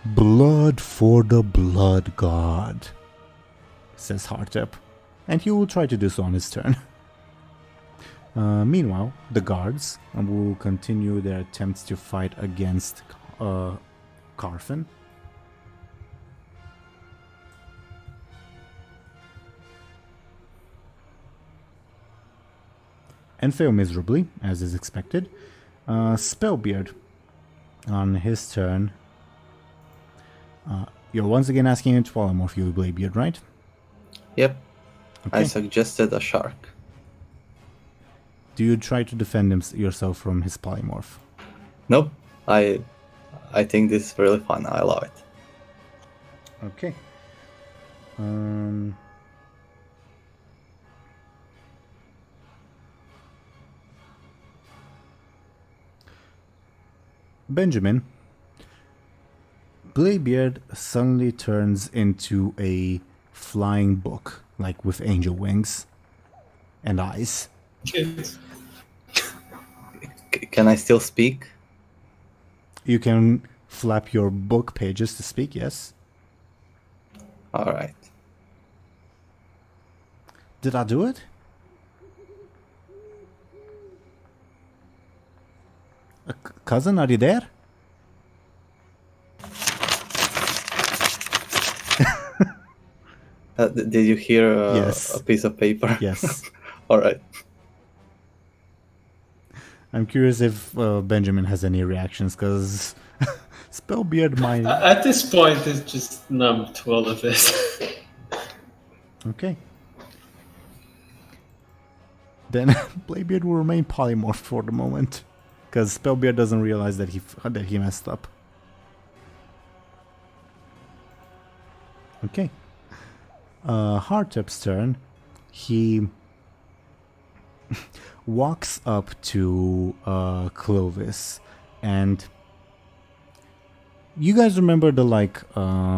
Blood for the Blood God, says Hartep, and he will try to do so on his turn. Meanwhile, the guards will continue their attempts to fight against Carfin. And fail miserably, as is expected. Spellbeard, on his turn. You're once again asking him to polymorph you, Bladebeard, right? Yep. Okay. I suggested a shark. Do you try to defend yourself from his polymorph? Nope. I think this is really fun. I love it. Okay. Benjamin, Bladebeard suddenly turns into a flying book, like with angel wings and eyes. Can I still speak? You can flap your book pages to speak, yes? Alright. Did I do it? Cousin, are you there? Did you hear Yes. a piece of paper? Yes. Alright. I'm curious if Benjamin has any reactions, because Spellbeard might... At this point, it's just numb to all of this. Okay. Then Bladebeard will remain polymorphed for the moment, because Spellbeard doesn't realize that he messed up. Okay. Hartep's turn. He walks up to Clovis, and you guys remember the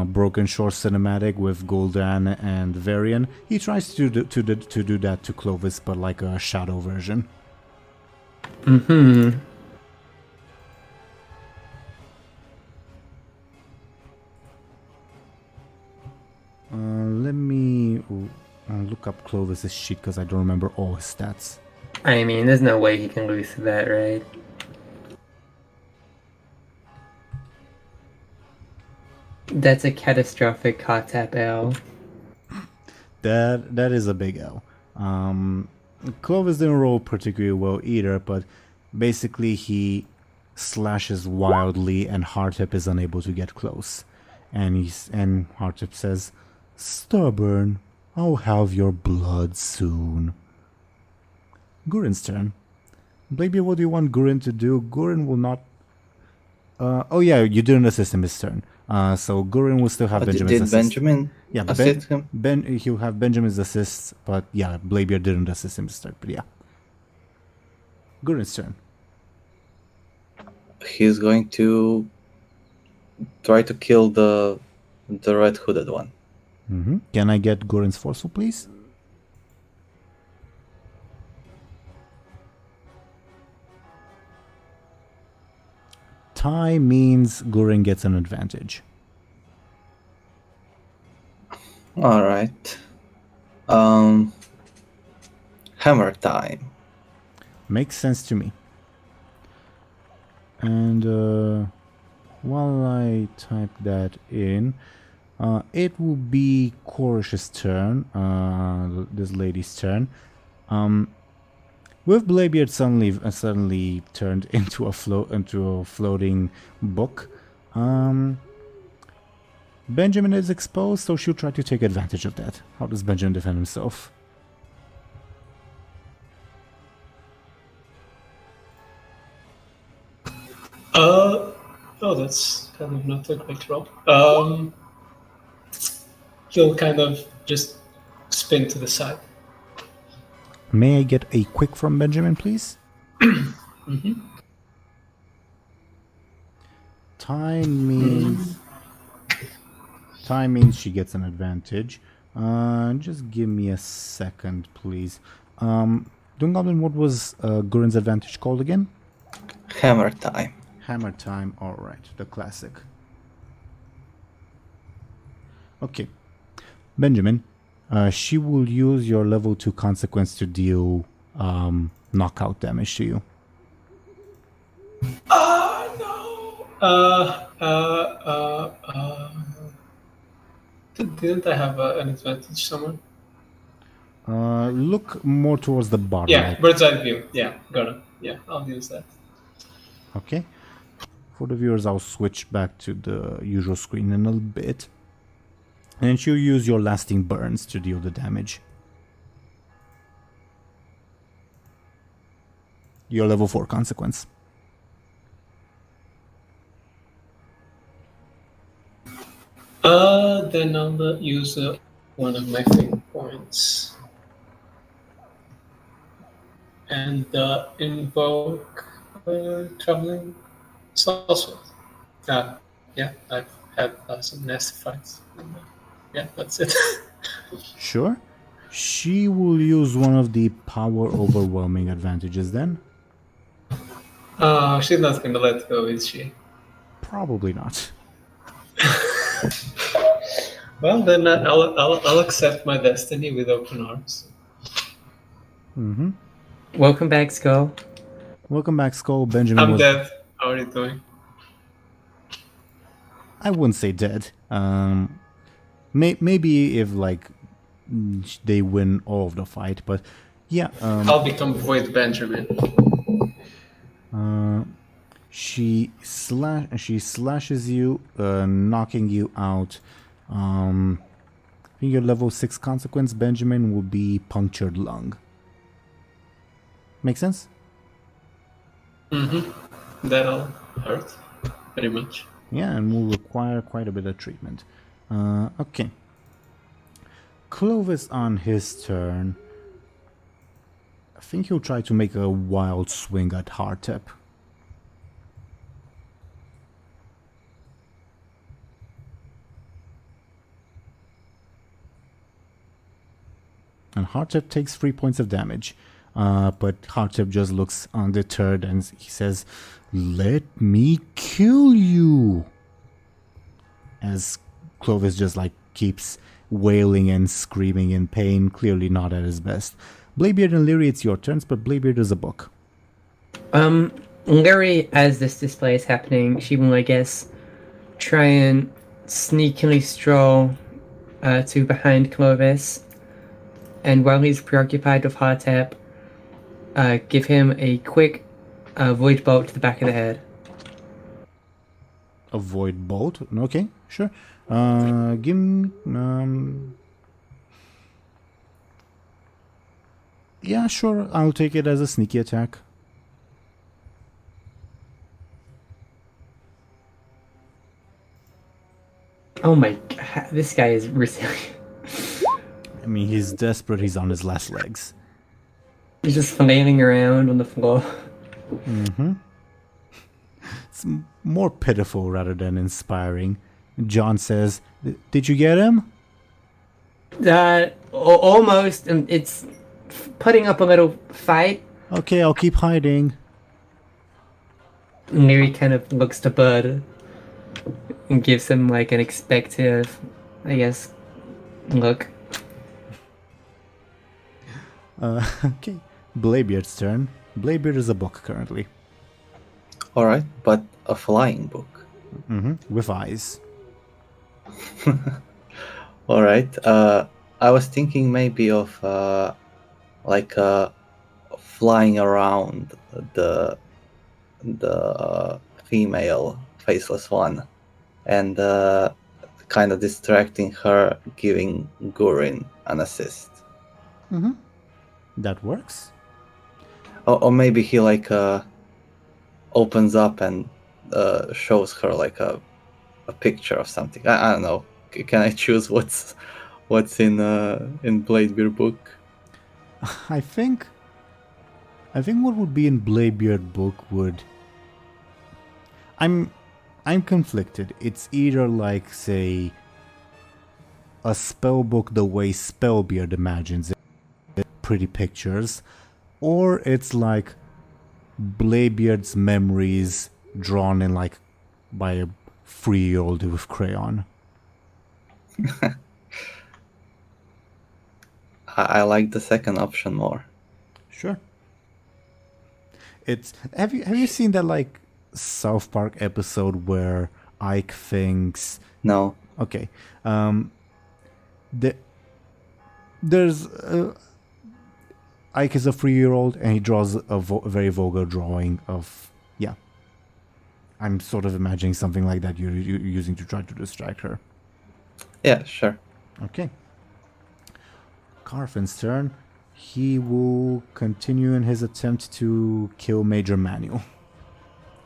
Broken Shore cinematic with Gul'dan and Varian? He tries to do that to Clovis, but like a shadow version. Mm-hmm. Let me look up Clovis's sheet because I don't remember all his stats. I mean, there's no way he can lose to that, right? That's a catastrophic hot tap L. That is a big L. Clovis didn't roll particularly well either, but basically he slashes wildly and Hartep is unable to get close. And Hartep says, "Stubborn, I'll have your blood soon." Gurin's turn. Maybe what do you want Gurin to do? Gurin will not... oh yeah, you didn't assist him his turn. So Gurin will still have Benjamin's Did assist. Benjamin Yeah, assist him? He'll have Benjamin's assists, but yeah, Bladebeard didn't assist him this turn, but yeah. Gurin's turn. He's going to try to kill the red hooded one. Mm-hmm. Can I get Gurin's forceful, please? Tie means Gurin gets an advantage. Alright. Hammer time. Makes sense to me. And while I type that in, it will be Korish's turn, this lady's turn. With Bladebeard suddenly turned into a floating book, Benjamin is exposed, so she'll try to take advantage of that. How does Benjamin defend himself? Oh, that's kind of not a great roll. He'll kind of just spin to the side. May I get a quick from Benjamin, please? Mm-hmm. Time means she gets an advantage. Just give me a second, please. DoomGoblin, what was Gurin's advantage called again? Hammer time. Hammer time, alright, the classic. Okay. Benjamin, she will use your level 2 consequence to deal knockout damage to you. Didn't I have an advantage somewhere? Look more towards the bottom. Yeah, bird's eye view. Yeah, got it. Yeah, I'll use that. Okay. For the viewers, I'll switch back to the usual screen in a little bit. And you use your lasting burns to deal the damage. Your level 4 consequence. Then I'll use one of my fate points. And invoke traveling salsa. Yeah, I've had some nasty fights. Yeah, that's it. Sure. She will use one of the power overwhelming advantages then. She's not gonna let go, is she? Probably not. Well, then I'll accept my destiny with open arms. Mm-hmm. Welcome back, Skull. Welcome back, Skull. Benjamin I'm was... dead. How are you doing? I wouldn't say dead. Maybe if like they win all of the fight, but yeah. I'll become Void Benjamin. She slashes you, knocking you out. I think your level 6 consequence, Benjamin, will be punctured lung. Make sense? Mm-hmm. That'll hurt, pretty much. Yeah, and will require quite a bit of treatment. Okay. Clovis on his turn. I think he'll try to make a wild swing at Hardtep. And Hardtep takes 3 points of damage. But Hardtep just looks undeterred and he says, "Let me kill you!" As Clovis just like keeps wailing and screaming in pain, clearly not at his best. Bladebeard and Lyri, it's your turns, but Bladebeard is a book. Lyri, as this display is happening, she will, I guess, try and sneakily stroll to behind Clovis, and while he's preoccupied with Hardtep, give him a quick void bolt to the back of the head. A void bolt? Okay, sure. Give me... yeah, sure. I'll take it as a sneaky attack. Oh my god, this guy is resilient. I mean, he's desperate. He's on his last legs. He's just flailing around on the floor. Mm-hmm. It's more pitiful rather than inspiring. John says, "Did you get him?" Almost. It's putting up a little fight. Okay, I'll keep hiding. Lyri kind of looks to Buhd and gives him like an expective, I guess, look. Okay. Bladebeard's turn. Bladebeard is a book currently. Alright, but a flying book. Mm-hmm. With eyes. Alright, I was thinking maybe of flying around the female faceless one and kind of distracting her, giving Gurin an assist. Mm-hmm. That works. Or maybe he opens up and shows her like a picture of something. I don't know. Can I choose what's in Bladebeard book? I think what would be in Bladebeard book would... I'm I'm conflicted. It's either like, say, a spellbook the way Spellbeard imagines it, pretty pictures, or it's like Bladebeard's memories drawn in like by a 3-year-old with crayon. I like the second option more. Sure. It's have you seen that like South Park episode where Ike thinks No. okay there's Ike is a 3-year-old and he draws a very vulgar drawing of I'm sort of imagining something like that you're using to try to distract her. Yeah, sure. Okay. Carfin's turn. He will continue in his attempt to kill Major Manuel,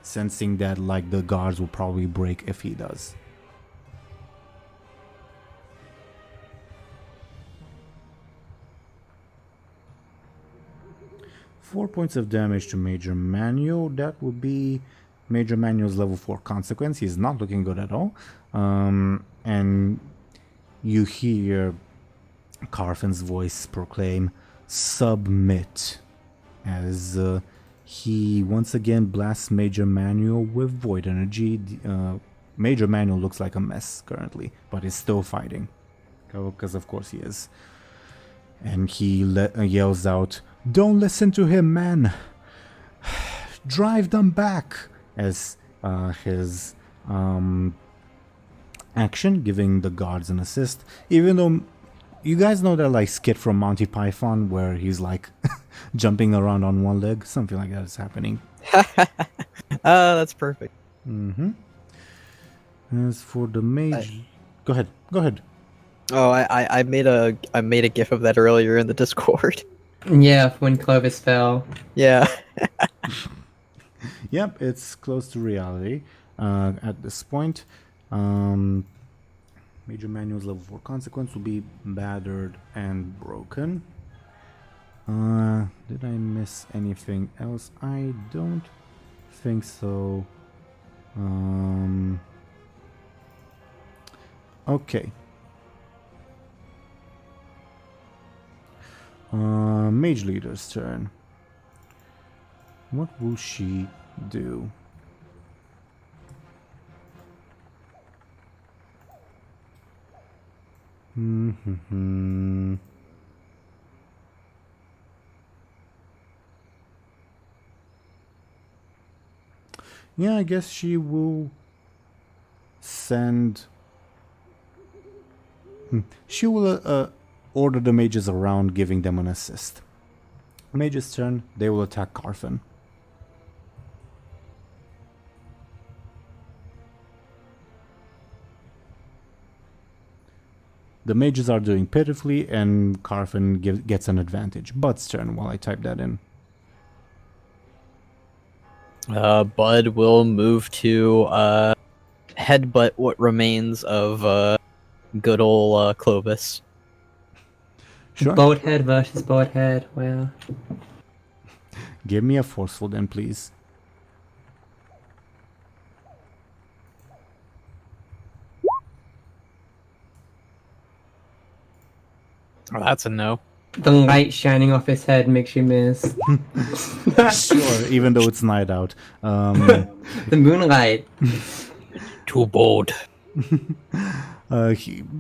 sensing that like the guards will probably break if he does. Four points of damage to Major Manuel. That would be Major Manuel's level 4 consequence. He's not looking good at all. And you hear Carfin's voice proclaim, "Submit," as he once again blasts Major Manuel with void energy. Major Manuel looks like a mess currently, but is still fighting. Because of course he is. And he yells out, "Don't listen to him, man! Drive them back!" As his action, giving the guards an assist. Even though you guys know that like skit from Monty Python where he's like jumping around on one leg, something like that is happening. That's perfect. Mm-hmm. As for the mage, go ahead. Oh, I made a gif of that earlier in the Discord. Yeah, when Clovis fell. Yeah. Yep, it's close to reality at this point. Major Manuel's level 4 consequence will be battered and broken. Did I miss anything else? I don't think so. Okay. Mage Leader's turn. What will she do? Yeah, I guess she will send... She will order the mages around, giving them an assist. Mage's turn, they will attack Carfin. The mages are doing pitifully, and Carfin gets an advantage. Bud's turn while I type that in. Buhd will move to headbutt what remains of good old Clovis. Sure. Boat head versus boat head. Wow. Give me a forceful then, please. Oh, that's a no. The light shining off his head makes you miss. Sure, even though it's night out. The moonlight. Too bold.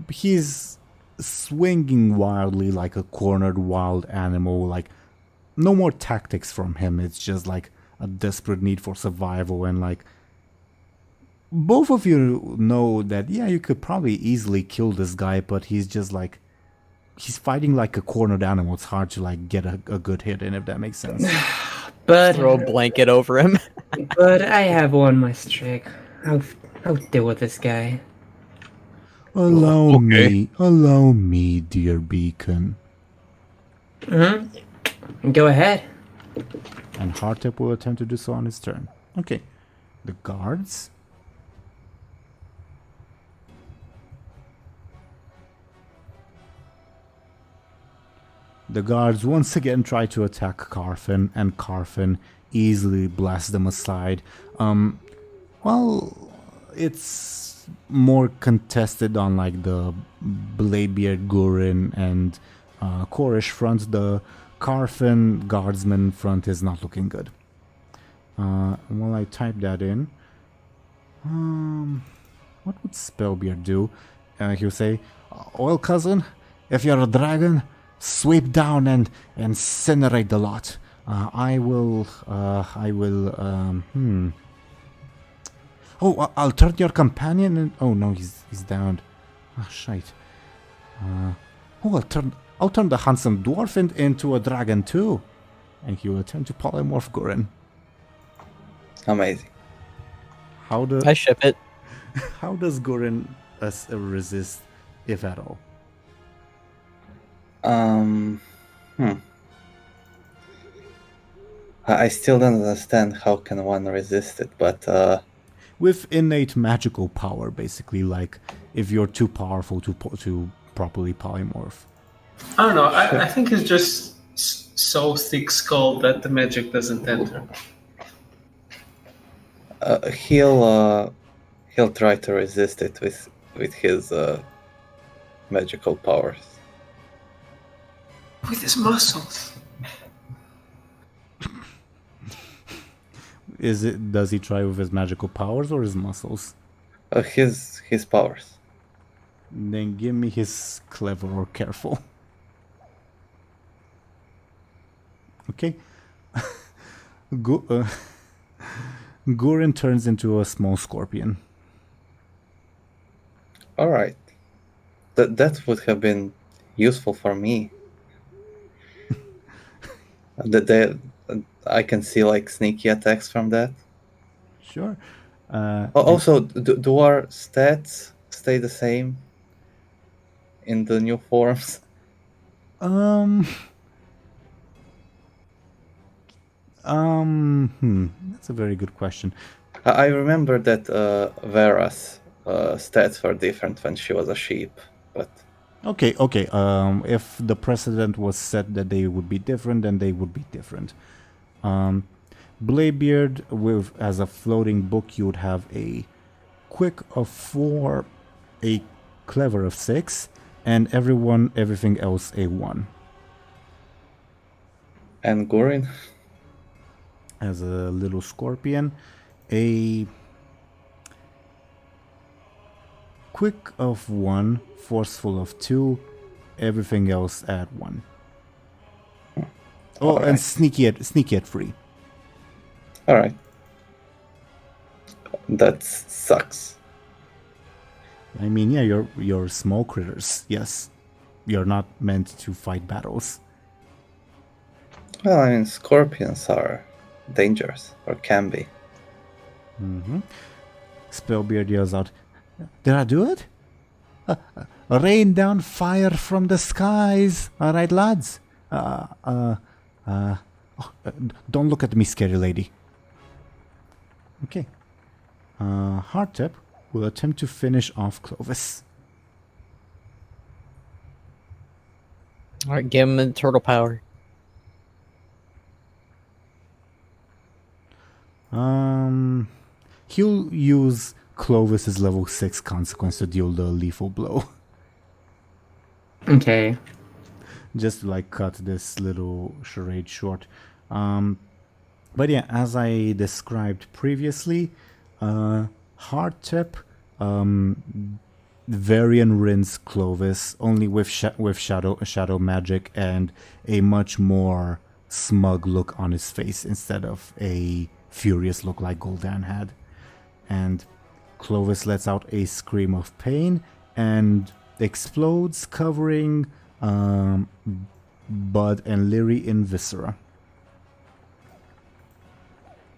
He's swinging wildly like a cornered wild animal. Like, no more tactics from him. It's just like a desperate need for survival. And like, both of you know that, yeah, you could probably easily kill this guy, but he's just like, he's fighting like a cornered animal. It's hard to like get a good hit in, if that makes sense. But Throw a blanket over him. but I have one my trick. I'll deal with this guy. Allow me, dear beacon. Go ahead. And Hardtep will attempt to do so on his turn. Okay. The guards. The guards once again try to attack Carfin, and Carfin easily blasts them aside. Well, it's more contested on like the Bladebeard, Gurin, and Korish front. The Karfin Guardsman front is not looking good. While I type that in, what would Spellbeard do? He'll say, "Well, cousin, if you're a dragon, sweep down and incinerate the lot. I will. Oh, I'll turn your companion and... Oh, no, he's downed. Ah, shite. I'll turn the handsome dwarf into a dragon, too. And he will turn to polymorph Gurin. Amazing. I ship it. How does Gurin resist, if at all? I still don't understand how can one resist it, but With innate magical power, basically, like if you're too powerful to properly polymorph. I don't know. I think it's just so thick-skulled that the magic doesn't enter. he'll try to resist it with his magical powers. With his muscles. Does he try with his magical powers or his muscles? His powers. Then give me his clever or careful. Okay. Gurin turns into a small scorpion. All right. That would have been useful for me. I can see like sneaky attacks from that. Sure. Also, do our stats stay the same in the new forms? That's a very good question. I remember that Vera's stats were different when she was a sheep, but Okay. If the precedent was set that they would be different, then they would be different. Bladebeard, as a floating book, you would have a quick of 4, a clever of 6, and everything else a 1. And Gurin? As a little scorpion, a quick of 1, forceful of 2, everything else at 1. Oh, Alright. and sneaky at 3. All right. That sucks. I mean, yeah, you're small critters. Yes, you're not meant to fight battles. Well, I mean, scorpions are dangerous, or can be. Spellbeard yells out, "Did I do it? Rain down fire from the skies! All right, lads. Don't look at me, scary lady." Okay. Hardtep will attempt to finish off Clovis. Alright, give him the turtle power. He'll use Clovis's level 6 consequence to deal the lethal blow. Okay. Just to like cut this little charade short. But yeah, as I described previously, Hardtep Varian Rin's Clovis only with shadow magic and a much more smug look on his face instead of a furious look like Gul'dan had. And Clovis lets out a scream of pain and explodes, covering Buhd and Lyri in viscera.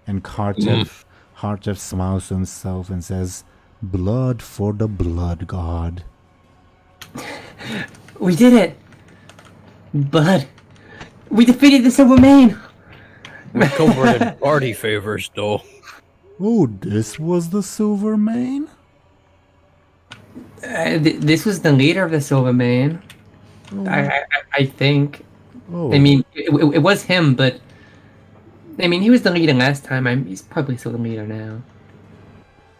And Hardtep smiles to himself and says, "Blood for the blood god." We did it! Bud, we defeated the Silver Mane! We covered party favors, though. Oh, this was the Silver Mane? This was the leader of the Silver Mane. I think. Oh. I mean, it was him, but I mean, he was the leader last time. He's probably still the leader now.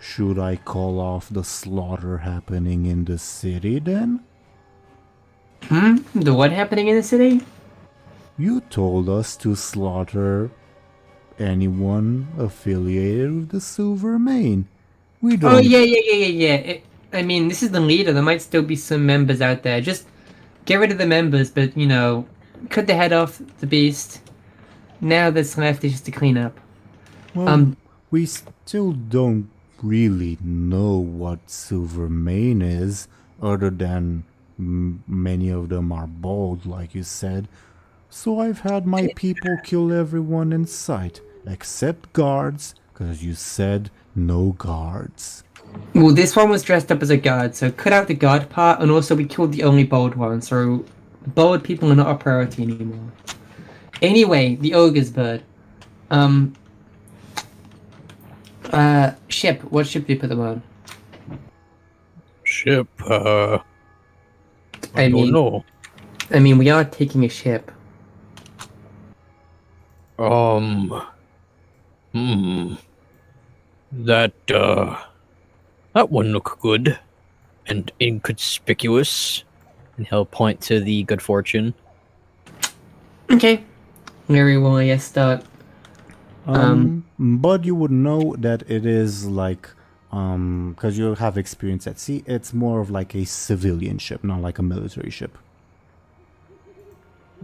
Should I call off the slaughter happening in the city then? The what happening in the city? You told us to slaughter anyone affiliated with the Silvermane. We don't. Oh, yeah. I mean, this is the leader. There might still be some members out there. Just get rid of the members, but, cut the head off the beast. Now that's left is just to clean up. Well, we still don't really know what Silvermane is, other than many of them are Buhd, like you said. So I've had my people kill everyone in sight, except guards, because you said no guards. Well, this one was dressed up as a guard, so cut out the guard part, and also we killed the only Buhd one, so Buhd people are not a priority anymore. Anyway, the ogre's bird. Ship. What ship do you put them on? Ship, I I don't know. We are taking a ship. That one look good and inconspicuous. And he'll point to the Good Fortune. Okay. Lyri will, I guess, start. But you would know that it is like, because you have experience at sea, it's more of like a civilian ship, not like a military ship.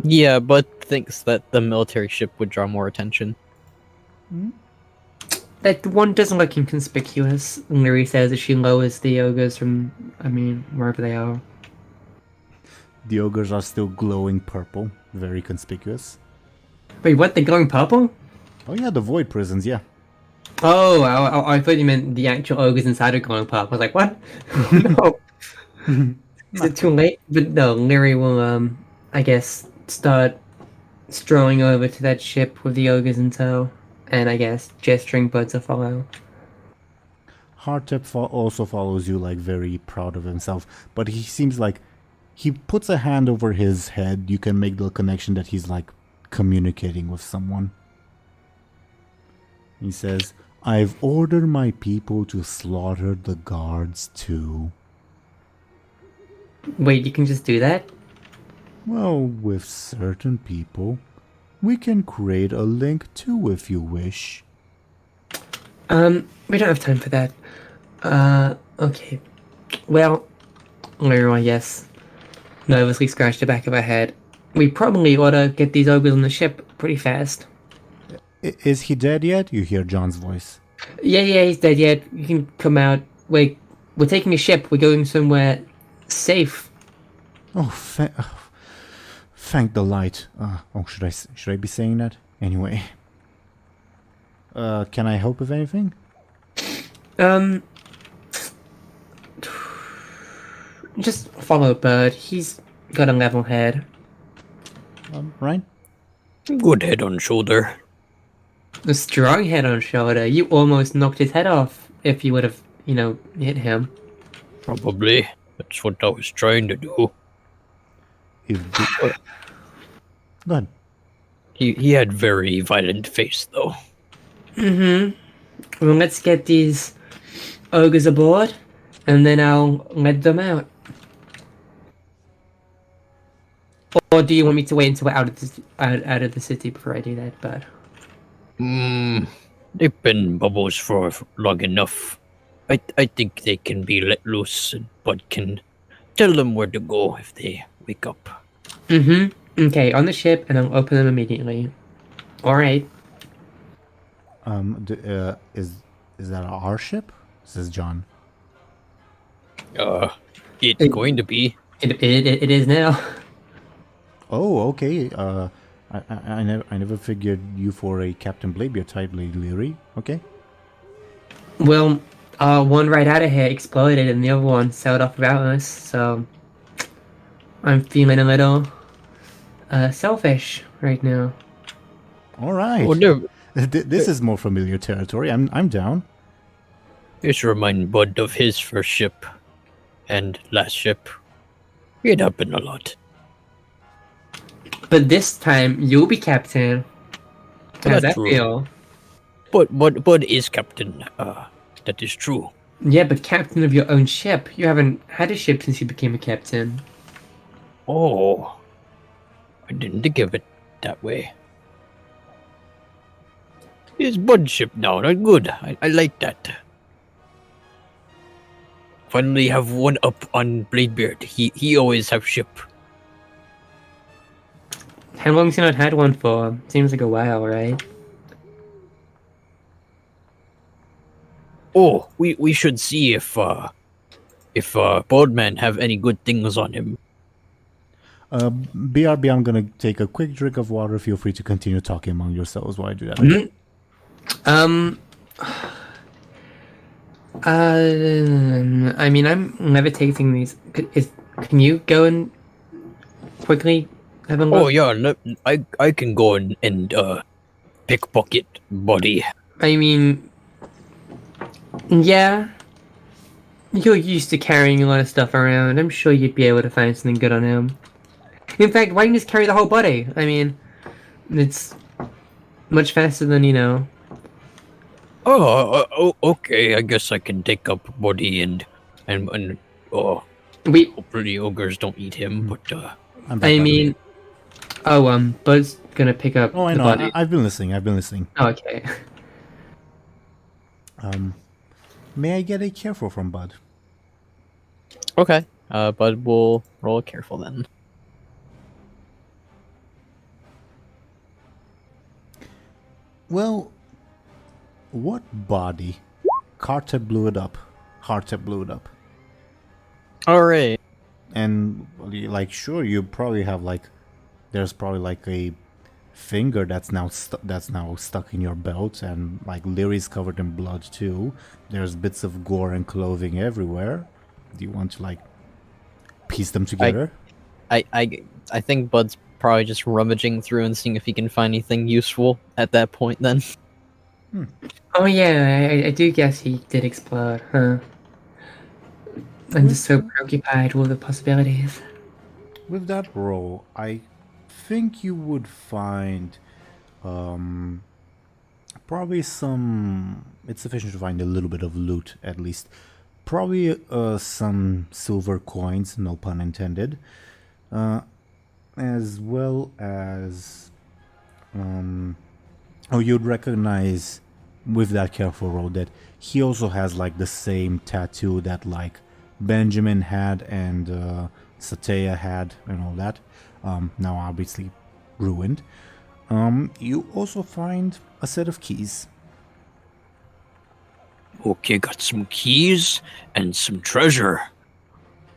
Yeah, but thinks that the military ship would draw more attention. That one doesn't look inconspicuous, Lyri says as she lowers the ogres from, wherever they are. The ogres are still glowing purple, very conspicuous. Wait, what? They're going purple? Oh yeah, the void prisons, yeah. Oh, I thought you meant the actual ogres inside are going purple. I was like, what? No. Is it too late? But no, Lyri will, I guess, start strolling over to that ship with the ogres in tow. And I guess gesturing Buhd to follow. Hardtip also follows you, like, very proud of himself. But he seems like he puts a hand over his head. You can make the connection that he's, like, communicating with someone. He says, I've ordered my people to slaughter the guards too. Wait, you can just do that? Well, with certain people. We can create a link too if you wish. We don't have time for that. Okay. Well, Lyri, I guess, nervously scratched the back of her head. We probably ought to get these ogres on the ship pretty fast. Is he dead yet? You hear John's voice. Yeah, he's dead yet. You can come out. Wait, we're taking a ship. We're going somewhere safe. Oh, thank the light. Should I be saying that? Anyway. Can I help with anything? Just follow Buhd. He's got a level head. Ryan? Good head on shoulder. A strong head on shoulder. You almost knocked his head off if you would have, hit him. Probably. That's what I was trying to do. Go ahead. He had very violent face, though. Well, let's get these ogres aboard, and then I'll let them out. Or do you want me to wait until we're out of the city before I do that, Buhd? They've been bubbles for long enough. I think they can be let loose, but can tell them where to go if they wake up. Okay, on the ship, and I'll open them immediately. Alright. Is that our ship? Says John. It's going to be. It is now. Oh, okay. I never figured you for a Captain Bladebeard type, Lyri. Okay. Well, one right out of here exploded, and the other one sailed off without us, so I'm feeling a little selfish right now. All right. Oh, no. This is more familiar territory. I'm down. Just remind Buhd of his first ship and last ship. It happened a lot. But this time, you'll be captain. How's that true. feel? But Buhd is captain. that is true. Yeah, but captain of your own ship. You haven't had a ship since you became a captain. Oh, I didn't think of it that way. It's Buhd ship now, that's good. I like that. Finally have one up on Bladebeard. He always have ship. How long's you not had one for? Seems like a while, right? Oh, we should see if Boardman have any good things on him. BRB, I'm gonna take a quick drink of water. Feel free to continue talking among yourselves while I do that. Mm-hmm. I mean, I'm levitating these. Can you go and quickly have a look? Oh yeah, I can go and pickpocket buddy. I mean, yeah. You're used to carrying a lot of stuff around. I'm sure you'd be able to find something good on him. In fact, why don't you just carry the whole body? I mean, it's much faster than, Oh, okay. I guess I can take up buddy and hopefully ogres don't eat him. But Bud's gonna pick up. Oh, I the know. body. I've been listening. Oh, okay. May I get a careful from Buhd? Okay. Buhd will roll careful then. Well, what body? Carter blew it up. Hartep blew it up. Alright. And like, sure, you probably have there's probably like a finger that's now stuck in your belt, and like Lyri's covered in blood too. There's bits of gore and clothing everywhere. Do you want to like piece them together? I think Bud's probably just rummaging through and seeing if he can find anything useful at that point then. Oh yeah, I do guess he did explode, huh? I'm just so preoccupied with the possibilities. With that roll, I think you would find probably some. It's sufficient to find a little bit of loot, at least. Probably some silver coins, no pun intended, as well as you'd recognize with that careful roll that he also has like the same tattoo that like Benjamin had and Satea had and all that. Now obviously ruined. You also find a set of keys. Okay, got some keys and some treasure.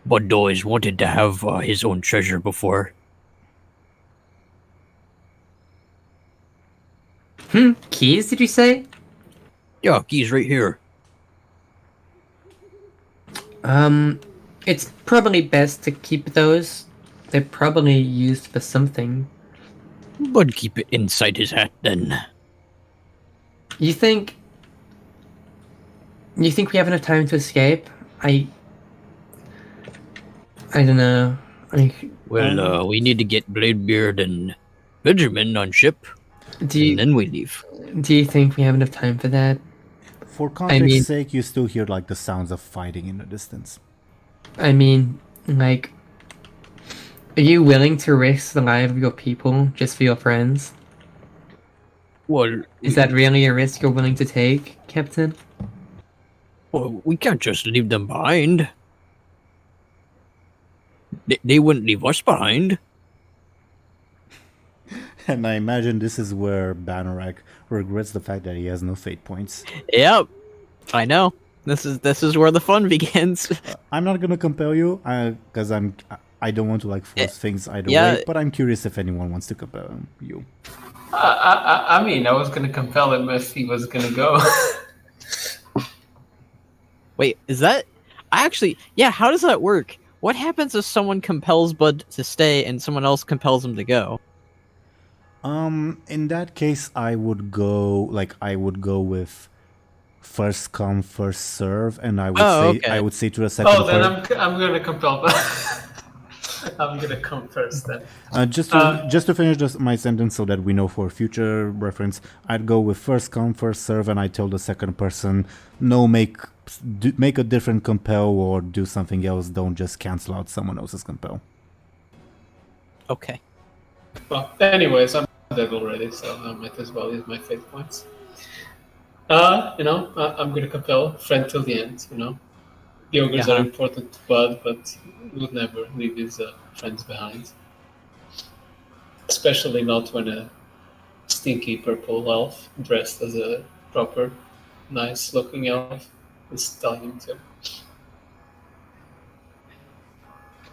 Bud always wanted to have his own treasure before. Keys, did you say? Yeah, keys right here. It's probably best to keep those. They're probably used for something. Bud keep it inside his hat then. You think we have enough time to escape? I don't know. Well, we need to get Bladebeard and Benjamin on ship, and then we leave. Do you think we have enough time for that? For context sake, you still hear like the sounds of fighting in the distance. I mean, like, are you willing to risk the lives of your people just for your friends? Well, Is that really a risk you're willing to take, Captain? well, we can't just leave them behind. They wouldn't leave us behind. And I imagine this is where Banneret regrets the fact that he has no fate points. Yep. I know. This is where the fun begins. I'm not gonna compel you, because I don't want to like force things either yeah. way. But I'm curious if anyone wants to compel you. I mean, I was gonna compel him if he was gonna go. Wait, is that... Yeah, how does that work? What happens if someone compels Bud to stay and someone else compels him to go? In that case, I would go with first come, first serve, and I would say to the second. Oh, then I'm gonna compel. I'm gonna come first then. Just to finish my sentence so that we know for future reference, I'd go with first come, first serve, and I tell the second person, no, make a different compel or do something else. Don't just cancel out someone else's compel. Okay. Well, anyways, I'm dead already, so I might as well use my fate points. I'm gonna compel friend till the end. The ogres are important to Buhd, but he would never leave his friends behind. Especially not when a stinky purple elf dressed as a proper, nice-looking elf is telling him to.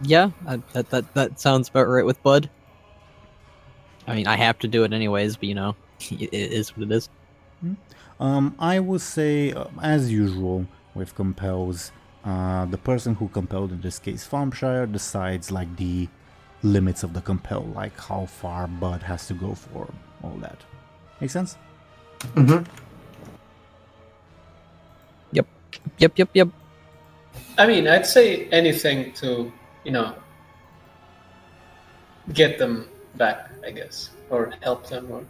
Yeah, that sounds about right with Buhd. I mean, I have to do it anyways, but it is what it is. I would say, as usual with compels, the person who compelled, in this case Thompshire, decides like the limits of the compel, like how far Buhd has to go for all that. Make sense? Mm-hmm. Yep. I mean, I'd say anything to, get them back, I guess, or help them, or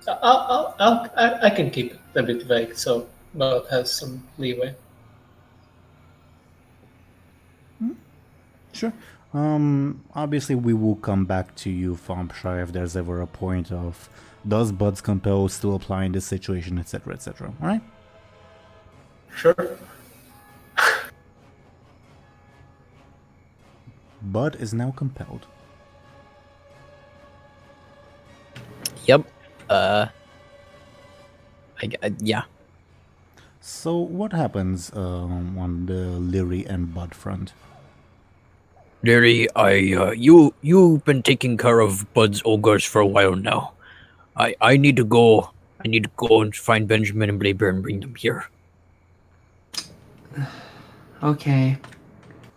I can keep it a bit vague, so Buhd has some leeway. Sure. Obviously we will come back to you, Thompshire, if there's ever a point of does Buhd's compel still apply in this situation, etc., etc. All right? Sure. Buhd is now compelled. Yep. Yeah. So what happens on the Lyri and Buhd front? Lyri, you've been taking care of Buhd's ogres for a while now. I need to go. I need to go and find Benjamin and Bladebeard and bring them here. Okay.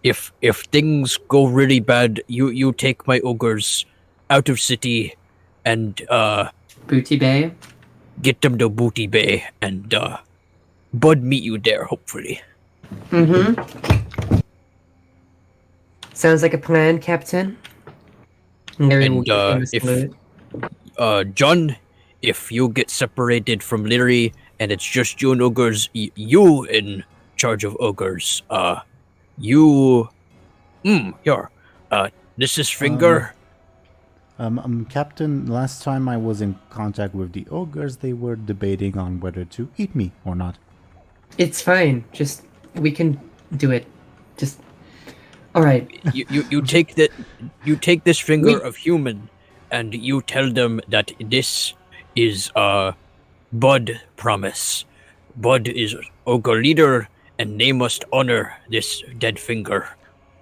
If things go really bad, you take my ogres out of city and Booty Bay? get them to Booty Bay and Buhd meet you there, hopefully. Mm-hmm. Sounds like a plan, Captain. Lyri will give him a salute. John, if you get separated from Lyri and it's just you and ogres, you in charge of ogres, this is Finger. Captain, last time I was in contact with the ogres, they were debating on whether to eat me or not. It's fine. Just, we can do it. Just, all right. You take that. You take this finger of human, and you tell them that this is Buhd promise. Buhd is ogre leader, and they must honor this dead finger.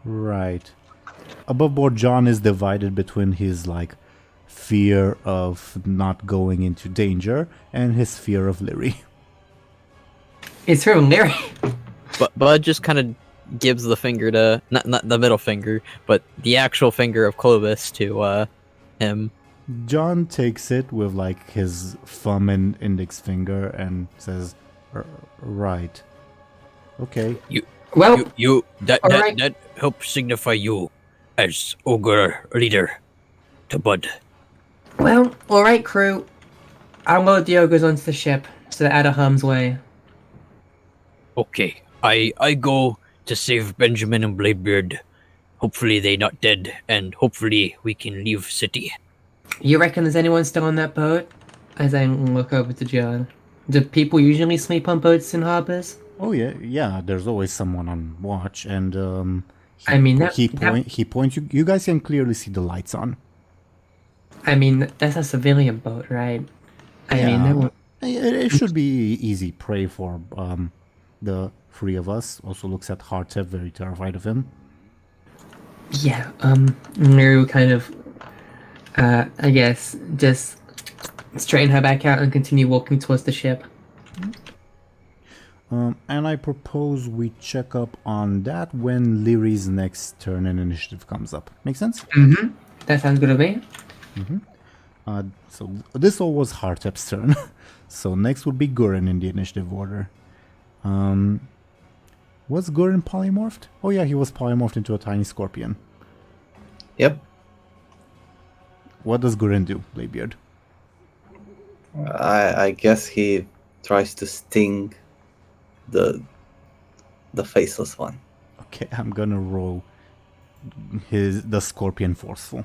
Right. Above board, John is divided between his fear of not going into danger and his fear of Lyri. It's from Lyri. But Buhd just kind of gives the finger to not the middle finger, but the actual finger of Clovis to him. John takes it with his thumb and index finger and says, "Right, okay." That helps signify you as ogre leader to Buhd. Well, all right, crew. I'll load the ogres onto the ship so they're out of harm's way. Okay, I go to save Benjamin and Bladebeard. Hopefully they not dead, and hopefully we can leave city. You reckon there's anyone still on that boat? As I look over to John. Do people usually sleep on boats in harbors? Oh yeah. There's always someone on watch, and he points. You guys can clearly see the lights on. I mean, that's a civilian boat, right? It should be easy prey for the three of us. Also looks at Hartep, very terrified of him. Yeah, Lyri will kind of, I guess, just straighten her back out and continue walking towards the ship. And I propose we check up on that when Lyri's next turn and initiative comes up. Make sense? Mm-hmm. That sounds good to me. Mm-hmm. So this all was Hartep's turn. So next would be Gurren in the initiative order. Was Gurren polymorphed? Oh yeah, he was polymorphed into a tiny scorpion. Yep. What does Gurin do, Bladebeard? I guess he tries to sting the faceless one. Okay, I'm gonna roll the Scorpion Forceful.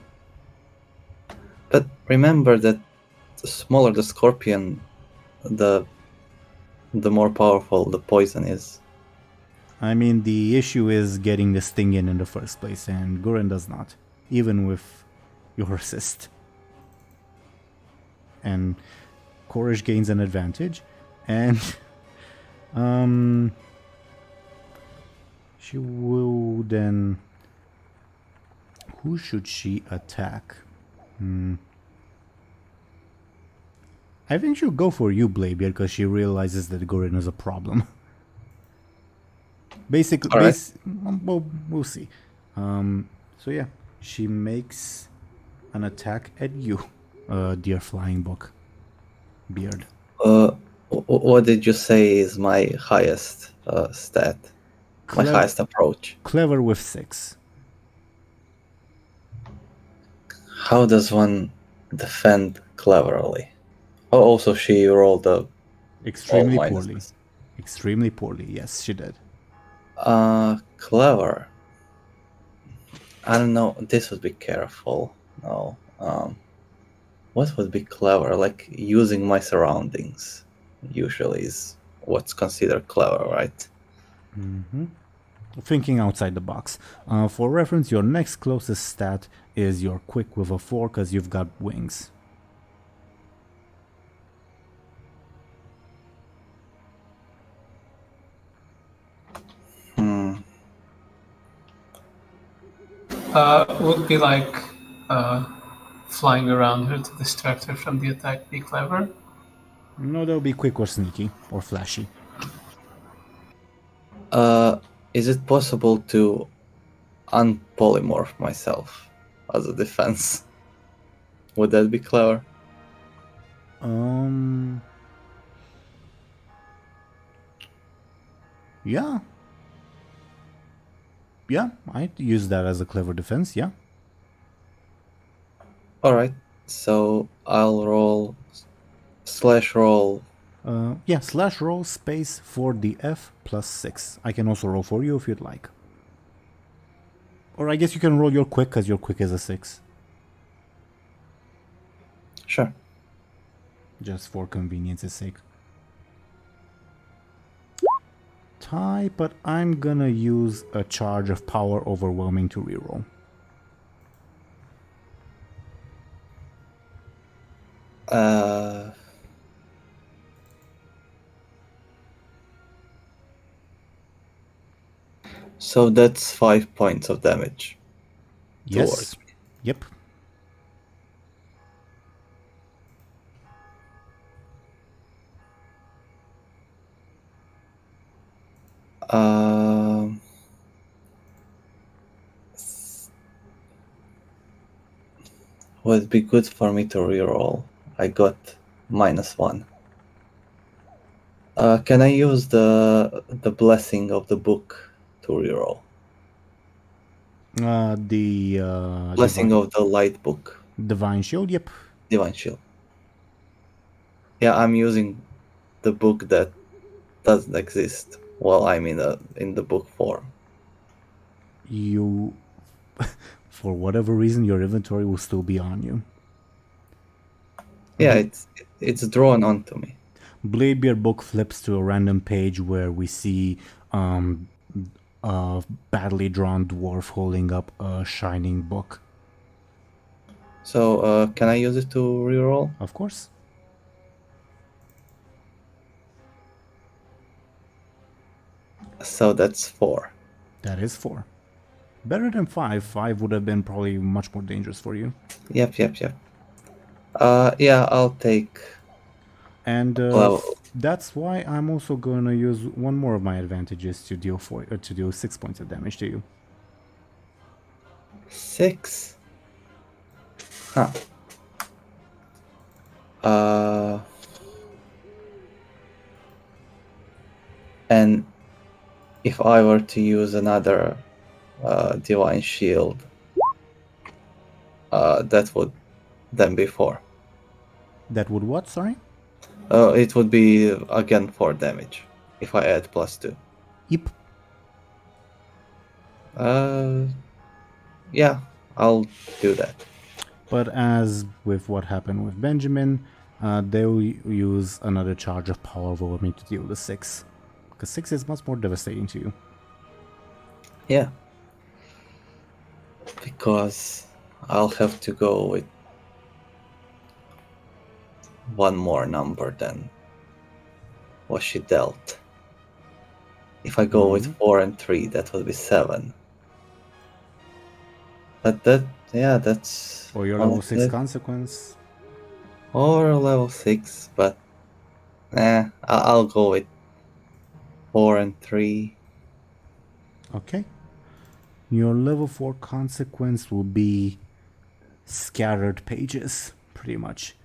But remember that the smaller the scorpion, the more powerful the poison is. I mean, the issue is getting the sting in the first place, and Gurin does not, even with your assist. And Korish gains an advantage, and she will then. Who should she attack? I think she'll go for you, Bladebeard, because she realizes that Gurin is a problem. Basically, Alright. well, we'll see. So yeah, she makes an attack at you, dear flying book beard. What did you say is my highest stat? My highest approach. Clever with 6. How does one defend cleverly? Oh, also she rolled a Extremely all poorly. minuses. Extremely poorly. Yes, she did. Clever. I don't know. This would be careful. No. What would be clever? Like using my surroundings. Usually is what's considered clever, right? Thinking outside the box. For reference, your next closest stat is your quick with a 4 because you've got wings. Would be like flying around her to distract her from the attack be clever? No, that'll be quick or sneaky or flashy. Is it possible to unpolymorph myself as a defense? Would that be clever? Yeah. Yeah, I'd use that as a clever defense, yeah. Alright, so I'll roll /roll. Yeah, /roll space for the F plus 6. I can also roll for you if you'd like. Or I guess you can roll your quick because your quick is a 6. Sure. Just for convenience's sake. Tie, but I'm gonna use a charge of power overwhelming to reroll. So that's 5 points of damage. Yes. Towards me. Yep. Would be good for me to reroll. I got -1. Can I use the blessing of the book to reroll? The Blessing of the light book. Divine Shield, yep. Divine Shield. Yeah, I'm using the book that doesn't exist while I'm in the book form. You, for whatever reason, your inventory will still be on you. Yeah, it's drawn onto me. Bladebeard book flips to a random page where we see a badly drawn dwarf holding up a shining book. So, can I use it to reroll? Of course. So that's 4. That is 4. Better than 5. 5 would have been probably much more dangerous for you. Yep. Yeah, I'll take. And Well- that's why I'm also going to use one more of my advantages to deal 6 points of damage to you. 6. Huh. And if I were to use another divine shield, that would then be 4. That would what? Sorry. It would be again 4 damage if I add +2. Yep. Yeah, I'll do that. But as with what happened with Benjamin, they'll use another charge of power over me to deal the 6. Because 6 is much more devastating to you. Yeah. Because I'll have to go with one more number than what she dealt. If I go with 4 and 3, that would be 7. But that's... Or your level 6 consequence. Or level 6, but... I'll go with 4 and 3. Okay. Your level 4 consequence will be scattered pages, pretty much.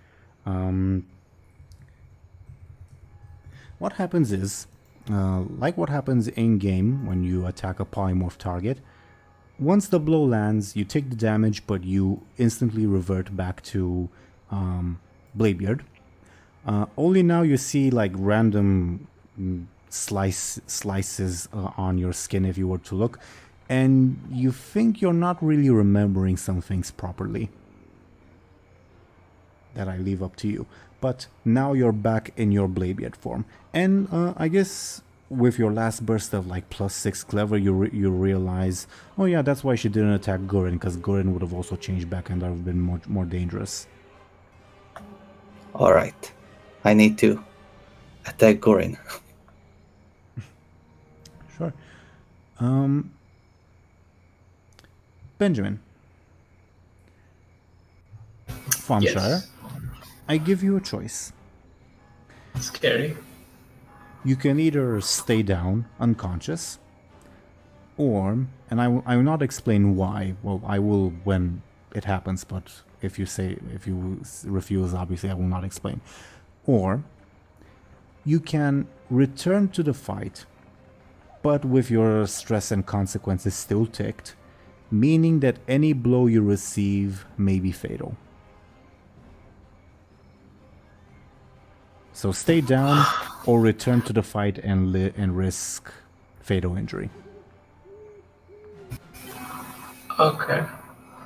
What happens is, like what happens in-game when you attack a polymorph target, once the blow lands, you take the damage, but you instantly revert back to Bladebeard. Only now you see like random slices on your skin if you were to look, and you think you're not really remembering some things properly. That I leave up to you. But now you're back in your Bladebeard form. And I guess with your last burst of like +6 clever, you realize, oh yeah, that's why she didn't attack Gurin, because Gurin would have also changed back and that would have been more dangerous. Alright. I need to attack Gurin. Sure. Benjamin. Thompshire. Yes. I give you a choice. Scary. You can either stay down, unconscious, or, and I will not explain why, well, I will when it happens, but if you refuse, obviously I will not explain. Or, you can return to the fight, but with your stress and consequences still ticked, meaning that any blow you receive may be fatal. So stay down or return to the fight and risk fatal injury. Okay.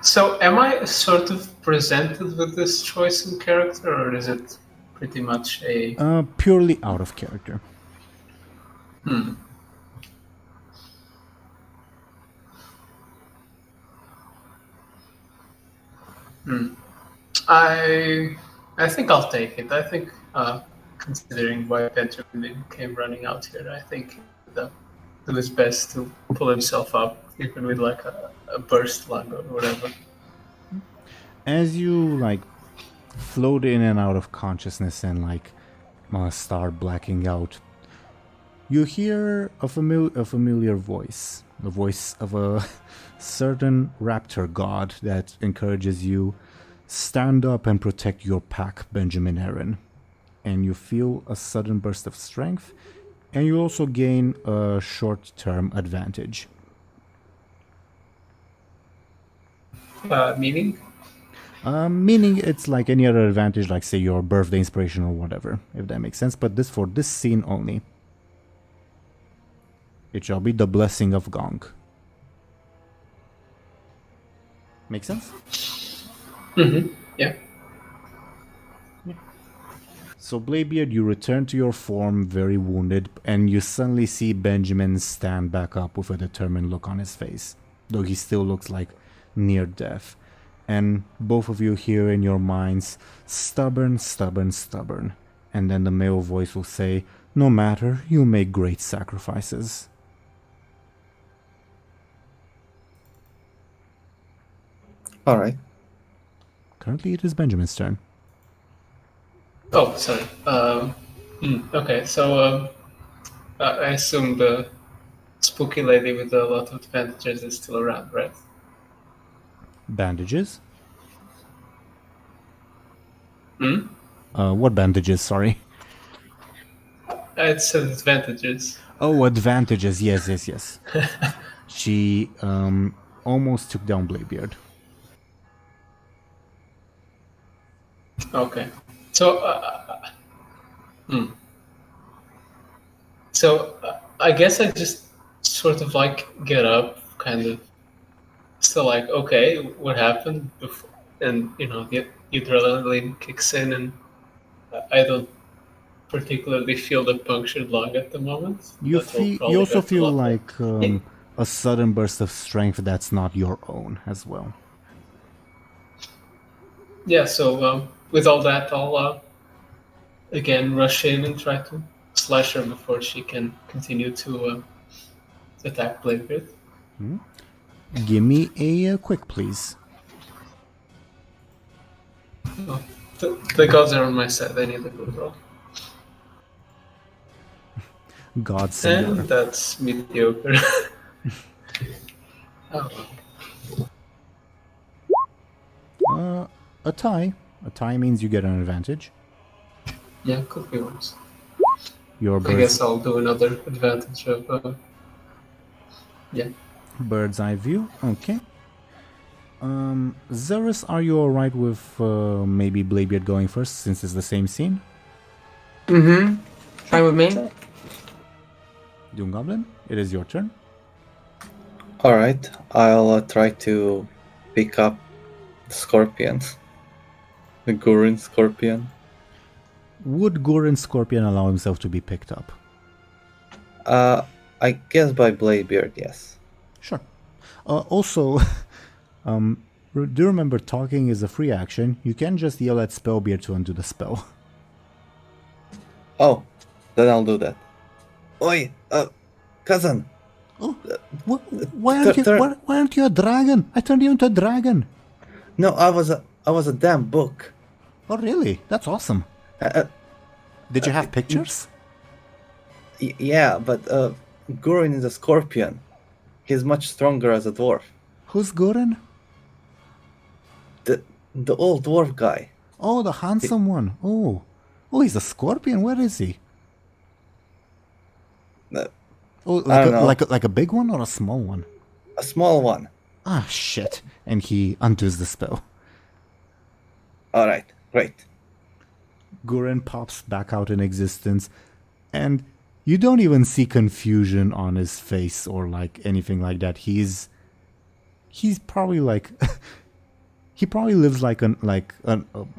So am I sort of presented with this choice in character, or is it pretty much a... Purely out of character. I think I'll take it. I think, considering why Benjamin came running out here, I think he'll do his best to pull himself up, even with like a burst lung or whatever. As you like float in and out of consciousness and like start blacking out, you hear a familiar voice, the voice of a certain raptor god that encourages you, stand up and protect your pack, Benjamin Aaran. And you feel a sudden burst of strength, and you also gain a short-term advantage. Meaning? Meaning it's like any other advantage, like say your birthday inspiration or whatever, if that makes sense, but this for this scene only. It shall be the blessing of Gong. Make sense? Yeah. So Bladebeard, you return to your form very wounded, and you suddenly see Benjamin stand back up with a determined look on his face, though he still looks like near death. And both of you hear in your minds, stubborn, stubborn, stubborn. And then the male voice will say, no matter, you make great sacrifices. Alright. Currently it is Benjamin's turn. Oh, sorry. Okay, so I assume the spooky lady with a lot of bandages is still around, right? Bandages? What bandages, sorry? It says advantages. Oh, advantages, yes. She almost took down Bladebeard. Okay. So, I guess I just sort of like get up, kind of still like, okay, what happened? And the adrenaline kicks in, and I don't particularly feel the punctured lung at the moment. You but we'll feel. You probably also have to feel look like a sudden burst of strength that's not your own as well. Yeah, so with all that, I'll again rush in and try to slash her before she can continue to attack Bladebeard. Give me a quick, please. Oh, the gods are on my side. I need a good roll. God send And that's mediocre. Oh. a tie. A tie means you get an advantage. Yeah, could be worse. Your I guess I'll do another advantage of. Yeah. bird's eye view. Okay. Zelris, are you alright with maybe Bladebeard going first since it's the same scene? Mm-hmm. Fine with me. DoomGoblin, it is your turn. Alright, I'll try to pick up the scorpion. The Gurren scorpion. Would Gurren Scorpion allow himself to be picked up? I guess by Bladebeard, yes. Sure. Also, do you remember talking is a free action? You can just yell at Spellbeard to undo the spell. Oh, then I'll do that. Oi, cousin. Oh, why aren't you a dragon? I turned you into a dragon. No, I was a damn book. Oh, really? That's awesome. Did you have pictures? Yeah, but Gurren is a scorpion. He's much stronger as a dwarf. Who's Gurren? The old dwarf guy. Oh, the handsome one. Oh, he's a scorpion. Where is he? Oh, like a big one or a small one? A small one. Ah, shit. And he undoes the spell. Alright, great. Gurren pops back out in existence, and you don't even see confusion on his face or like anything like that. He's probably like he probably lives like an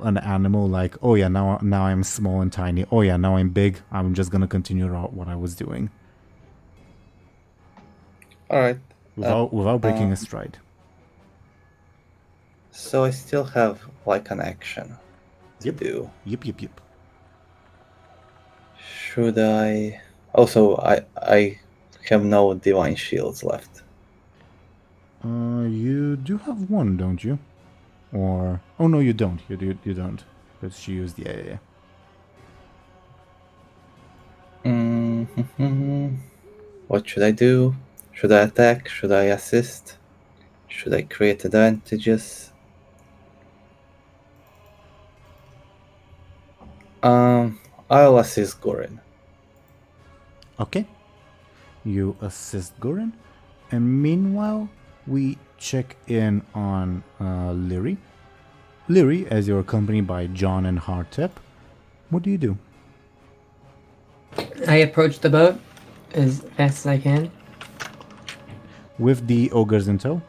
animal. Like, oh yeah, now I'm small and tiny. Oh yeah, now I'm big. I'm just gonna continue what I was doing. Alright. Without breaking a stride. So I still have like an action to do. Yep. Should I? Also, I have no divine shields left. You do have one, don't you? Or oh no, you don't. You don't, because she used the AA. What should I do? Should I attack? Should I assist? Should I create advantages? I'll assist Gurren. Okay. You assist Gurren. And meanwhile, we check in on Lyri. Lyri, as you're accompanied by John and Hartep, what do you do? I approach the boat as fast as I can. With the ogres in tow?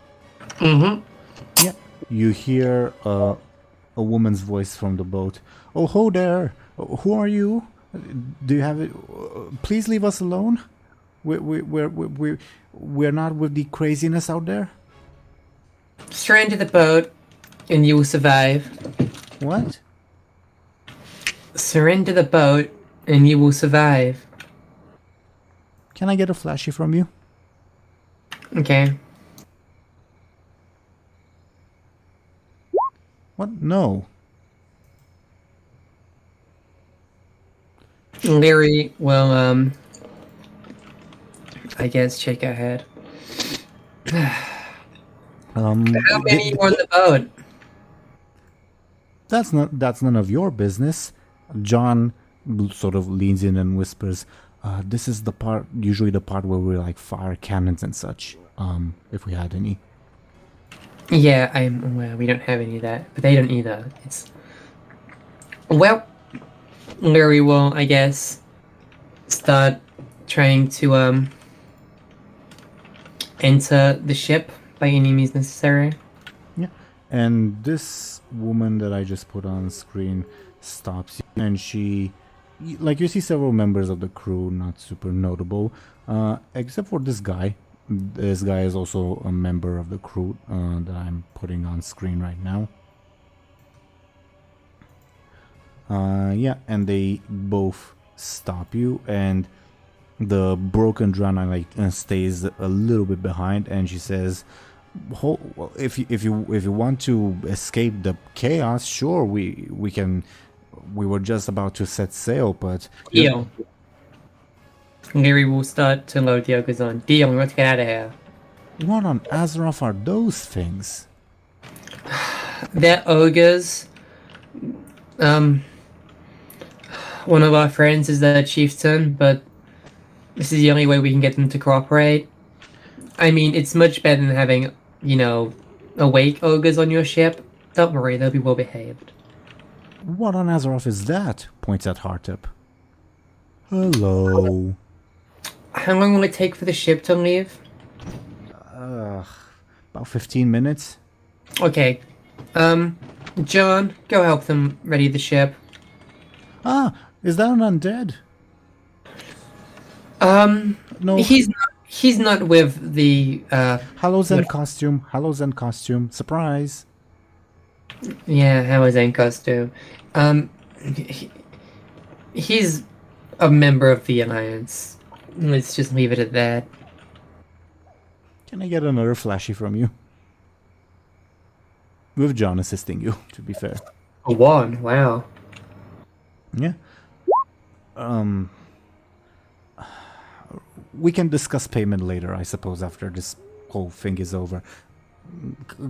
Mm-hmm. Yeah. You hear a woman's voice from the boat. Oh, ho there! Who are you? Do you have it? Please leave us alone. We're not with the craziness out there. Straight into the boat, and you will survive. What? Surrender the boat, and you will survive. Can I get a flashy from you? Okay. What? No. Lyri will, I guess check ahead. How many were on the boat? That's none of your business. John sort of leans in and whispers, this is usually the part where we like fire cannons and such, if we had any. Yeah, I'm aware we don't have any of that, but they don't either. Well, Lyri will, I guess, start trying to enter the ship by any means necessary. Yeah. And this woman that I just put on screen stops you, and she, like, you see several members of the crew, not super notable, except for this guy. This guy is also a member of the crew that I'm putting on screen right now. Yeah, and they both stop you, and the broken Drana stays a little bit behind, and she says, if you want to escape the chaos, sure, we can. We were just about to set sail, but Deal. Lyri will start to load the ogres on. Deal, we want to get out of here. what on Azeroth are those things? They're ogres. One of our friends is their chieftain, but this is the only way we can get them to cooperate. I mean, it's much better than having, awake ogres on your ship. Don't worry, they'll be well behaved. What on Azeroth is that? Points at Heartup. Hello. How long will it take for the ship to leave? About 15 minutes. Okay. John, go help them ready the ship. Ah, is that an undead? No. He's not with the Hallows and costume. Surprise. Yeah, how is in costume? He's a member of the Alliance. Let's just leave it at that. Can I get another flashy from you? With John assisting you, to be fair. A one, wow. Yeah. We can discuss payment later, I suppose, after this whole thing is over.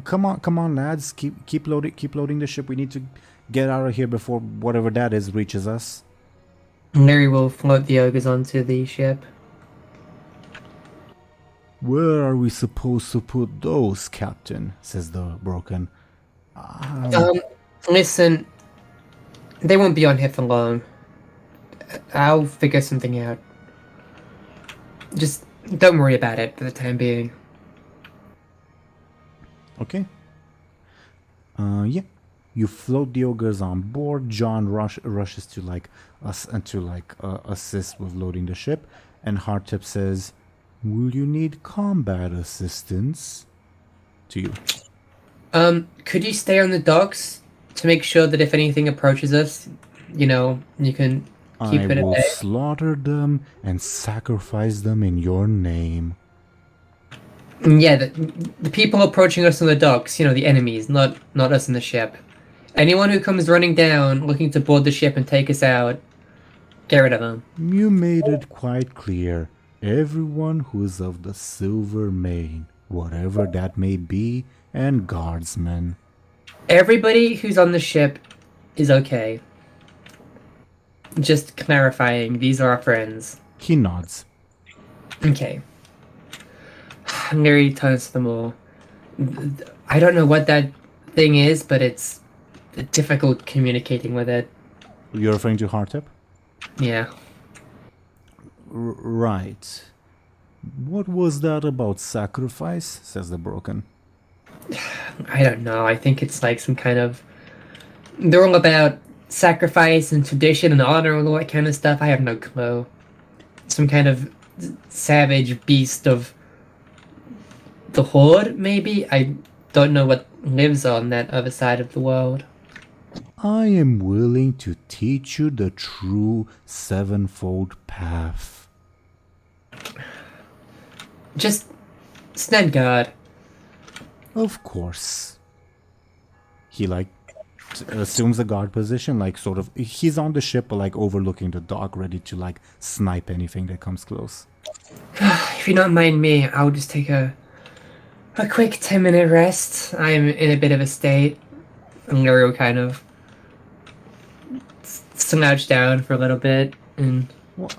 Come on, lads. Keep loading the ship. We need to get out of here before whatever that is reaches us. Lyri will float the ogres onto the ship. Where are we supposed to put those, Captain? Says the Broken. Listen, they won't be on here for long. I'll figure something out. Just don't worry about it for the time being. Okay. Yeah. You float the ogres on board. John rushes to assist with loading the ship, and Heartup says, "Will you need combat assistance?" To you. Could you stay on the docks to make sure that if anything approaches us, you can keep it at I will bay? slaughter them and sacrifice them in your name. Yeah, the people approaching us on the docks, the enemies, not us in the ship. Anyone who comes running down looking to board the ship and take us out, get rid of them. You made it quite clear. Everyone who is of the Silver Mane, whatever that may be, and guardsmen. Everybody who's on the ship is okay. Just clarifying, these are our friends. He nods. Okay. Lyri turns to them all. I don't know what that thing is, but it's difficult communicating with it. You're referring to Heartup? Yeah. Right. What was that about sacrifice? Says the Broken. I don't know. I think it's like some kind of... They're all about sacrifice and tradition and honor and all that kind of stuff. I have no clue. Some kind of savage beast of the Horde, maybe? I don't know what lives on that other side of the world. I am willing to teach you the true sevenfold path. Just stand guard. Of course. He assumes a guard position, he's on the ship but overlooking the dock, ready to snipe anything that comes close. If you don't mind me, I'll just take a quick 10-minute rest. I'm in a bit of a state. And Lyri will kind of slouch down for a little bit and... Well,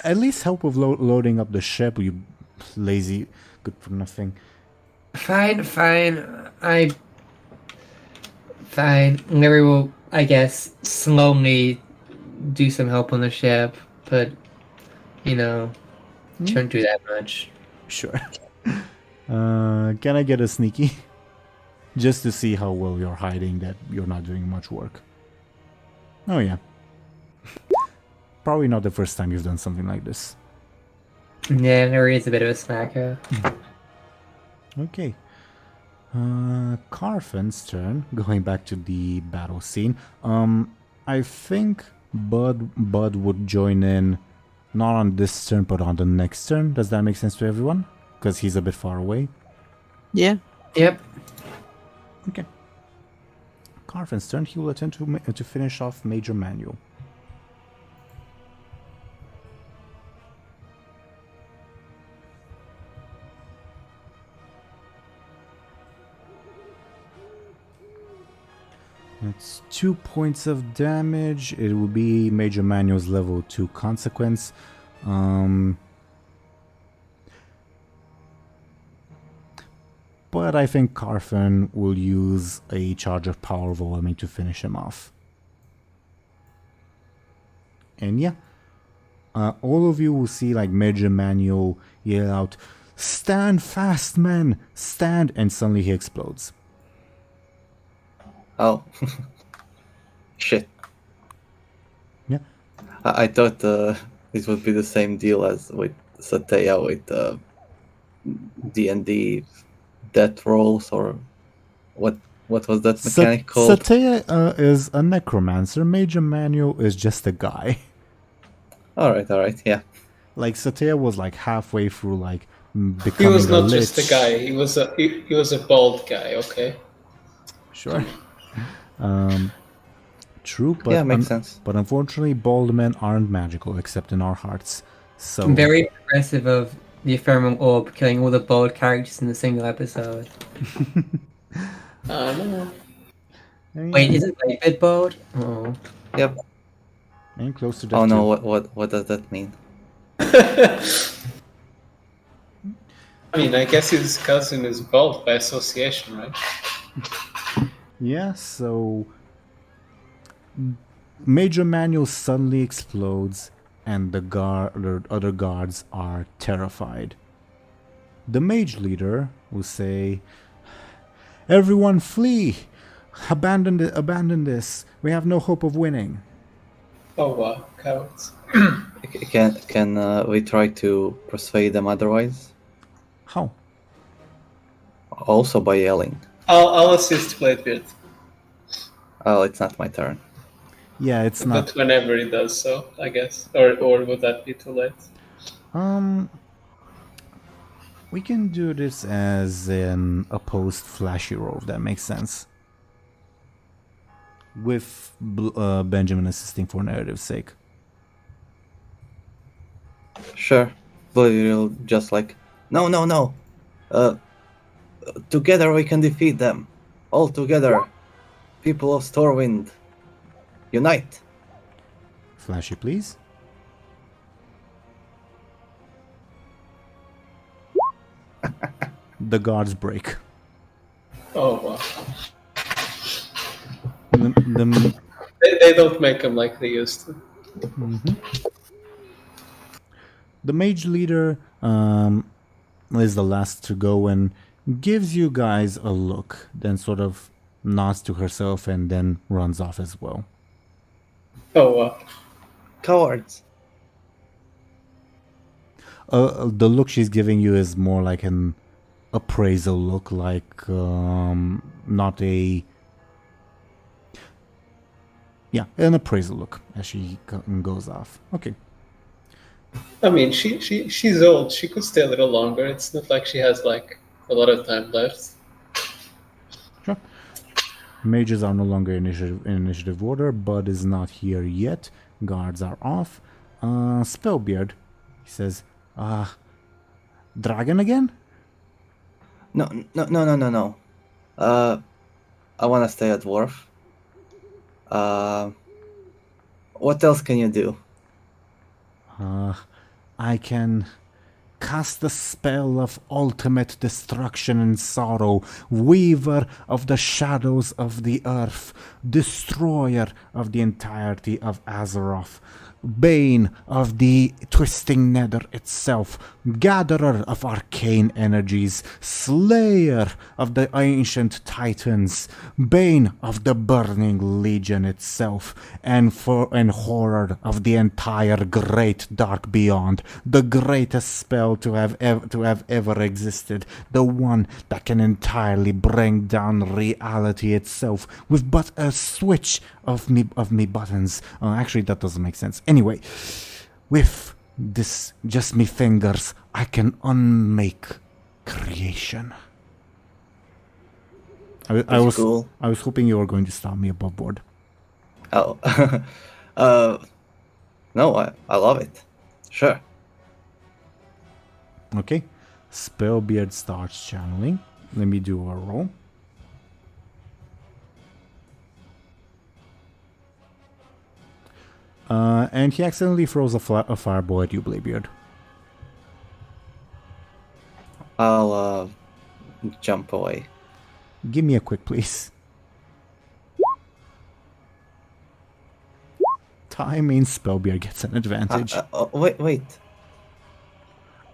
at least help with loading up the ship, you lazy good for nothing. Fine. Lyri will I guess, slowly do some help on the ship, but, shouldn't do that much. Sure. Can I get a sneaky? Just to see how well you're hiding that you're not doing much work. Oh yeah. Probably not the first time you've done something like this. Yeah, Larry is a bit of a slacker. Okay. Carfin's turn. Going back to the battle scene. I think Buhd would join in, not on this turn, but on the next turn. Does that make sense to everyone? Because he's a bit far away. Yeah. Yep. Okay. Carfin's turn. He will attempt to finish off Major Manual. It's 2 points of damage. It will be Major Manual's level 2 consequence. But I think Carfin will use a charge of power volume to finish him off. And yeah, all of you will see like Major Manual yell out, "Stand fast, men! Stand!" And suddenly he explodes. Oh. Shit. Yeah. I thought it would be the same deal as with Satya with D&D death rolls, or what was that mechanic called? Satya is a necromancer. Major Manual is just a guy. Alright, yeah. Like Satya was like halfway through like becoming He was a not just lich. a guy. He was a bald guy. Okay. Sure. True, but Yeah, makes sense. But unfortunately, bald men aren't magical except in our hearts. So Very impressive of the Ephemeral Orb killing all the bold characters in a single episode. No. Wait, isn't Bladebeard bold? Oh. Yep. And close to death. Oh no, too. what does that mean? I mean, I guess his cousin is bald by association, right? Yeah, so Major Manual suddenly explodes and the other guards are terrified. The mage leader will say, "Everyone flee! Abandon this. We have no hope of winning." Oh wow, cowards. Can we try to persuade them otherwise? How? Also by yelling. I'll assist Bladebeard, Oh, it's not my turn. Yeah, it's not. but whenever he does so, I guess, or would that be too late? We can do this as an opposed flashy roll, if that makes sense. With Benjamin assisting for narrative's sake. Sure. But you'll just like, no. Together we can defeat them. All together. People of Stormwind. Unite. Flashy, please. The guards break. Oh wow. The They don't make them like they used to. The mage leader is the last to go and gives you guys a look, then sort of nods to herself and then runs off as well. Oh wow. Cowards. The look she's giving you is more like an appraisal look, like not a... Yeah, an appraisal look as she goes off. Okay. I mean, she's old. She could stay a little longer. It's not like she has like a lot of time left. Sure. Mages are no longer in initiative order. Buhd is not here yet. Guards are off. Spellbeard, he says, dragon again? No. I want to stay at Dwarf. What else can you do? I can cast the spell of ultimate destruction and sorrow, weaver of the shadows of the earth, destroyer of the entirety of Azeroth, bane of the twisting nether itself, gatherer of arcane energies, slayer of the ancient titans, bane of the burning legion itself, and horror of the entire great dark beyond, the greatest spell to have ever existed, the one that can entirely bring down reality itself with but a switch of me buttons. Actually, that doesn't make sense. Anyway, with this just me fingers, I can unmake creation. I was cool. I was hoping you were going to stop me above board. Oh, no, I love it. Sure. Okay, Spellbeard starts channeling. Let me do a roll. And he accidentally throws a fireball at you, Bladebeard. I'll jump away. Give me a quick, please. Time means Spellbeard gets an advantage. Wait.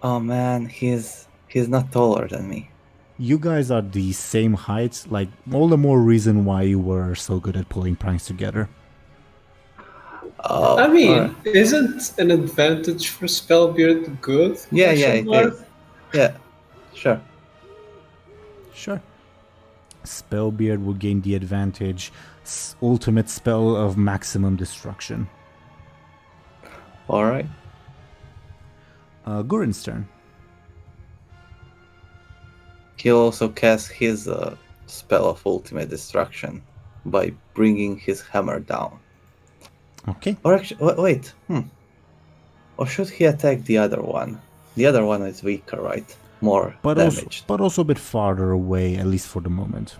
Oh man, he's not taller than me. You guys are the same height, like all the more reason why you were so good at pulling pranks together. Oh, I mean, isn't an advantage for Spellbeard good? Yeah, Question mark? yeah, sure. Sure. Spellbeard will gain the advantage. Ultimate spell of maximum destruction. All right. Gurin's turn. He'll also cast his spell of ultimate destruction by bringing his hammer down. Okay. Or actually, wait. Or should he attack the other one? The other one is weaker, right? More damaged. But also a bit farther away, at least for the moment.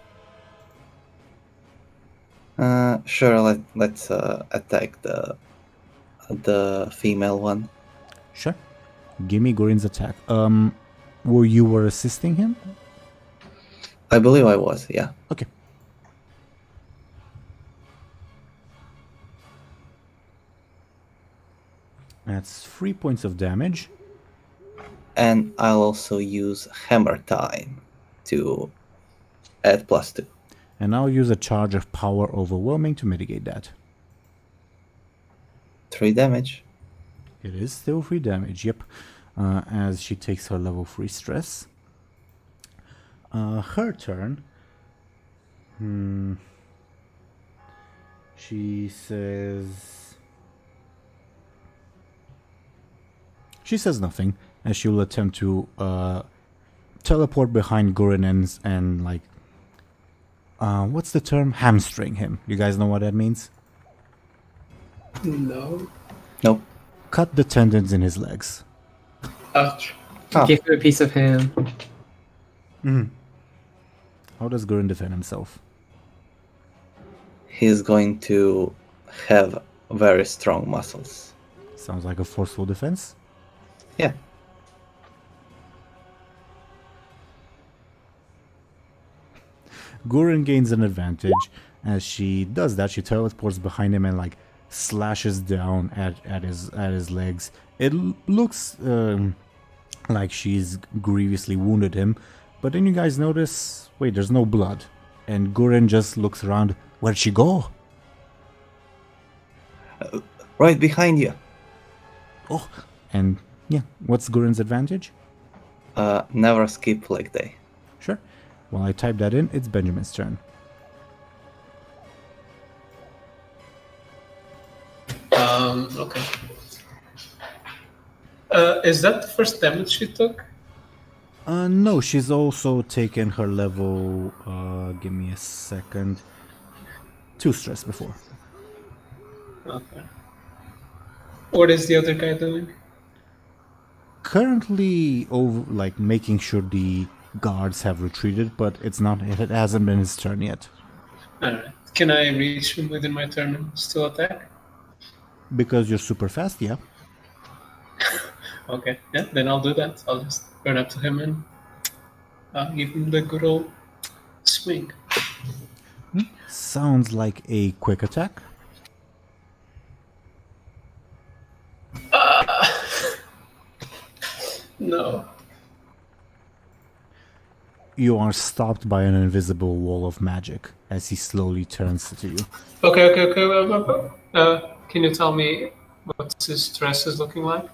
Sure. Let's attack the female one. Sure. Give me Gurin's attack. You were assisting him? I believe I was. Yeah. Okay. That's 3 points of damage. And I'll also use hammer time to add +2. And I'll use a charge of power overwhelming to mitigate that. 3 damage. It is still 3 damage, yep. As she takes her level 3 stress. Her turn. She says nothing, as she will attempt to teleport behind Gurin and like, what's the term? Hamstring him. You guys know what that means? No. Nope. Cut the tendons in his legs. Ouch. Ah. Give her a piece of him. How does Gurin defend himself? He's going to have very strong muscles. Sounds like a forceful defense. Yeah. Gurin gains an advantage. As she does that, she teleports behind him and like slashes down at his legs. It looks like she's grievously wounded him, but then you guys notice, wait, there's no blood, and Gurin just looks around. Where'd she go? Right behind you. Oh, and yeah, what's Gurin's advantage? Never skip leg day. Sure. While I type that in, it's Benjamin's turn. Okay. Is that the first damage she took? No, she's also taken her level, give me a second, 2 stress before. Okay. What is the other guy doing? Currently, making sure the guards have retreated, but it hasn't been his turn yet. Alright. Can I reach him within my turn and still attack? Because you're super fast, yeah. Okay. Yeah, then I'll do that. I'll just run up to him and give him the good old swing. Sounds like a quick attack. No. You are stopped by an invisible wall of magic as he slowly turns to you. Okay. Can you tell me what his stress is looking like?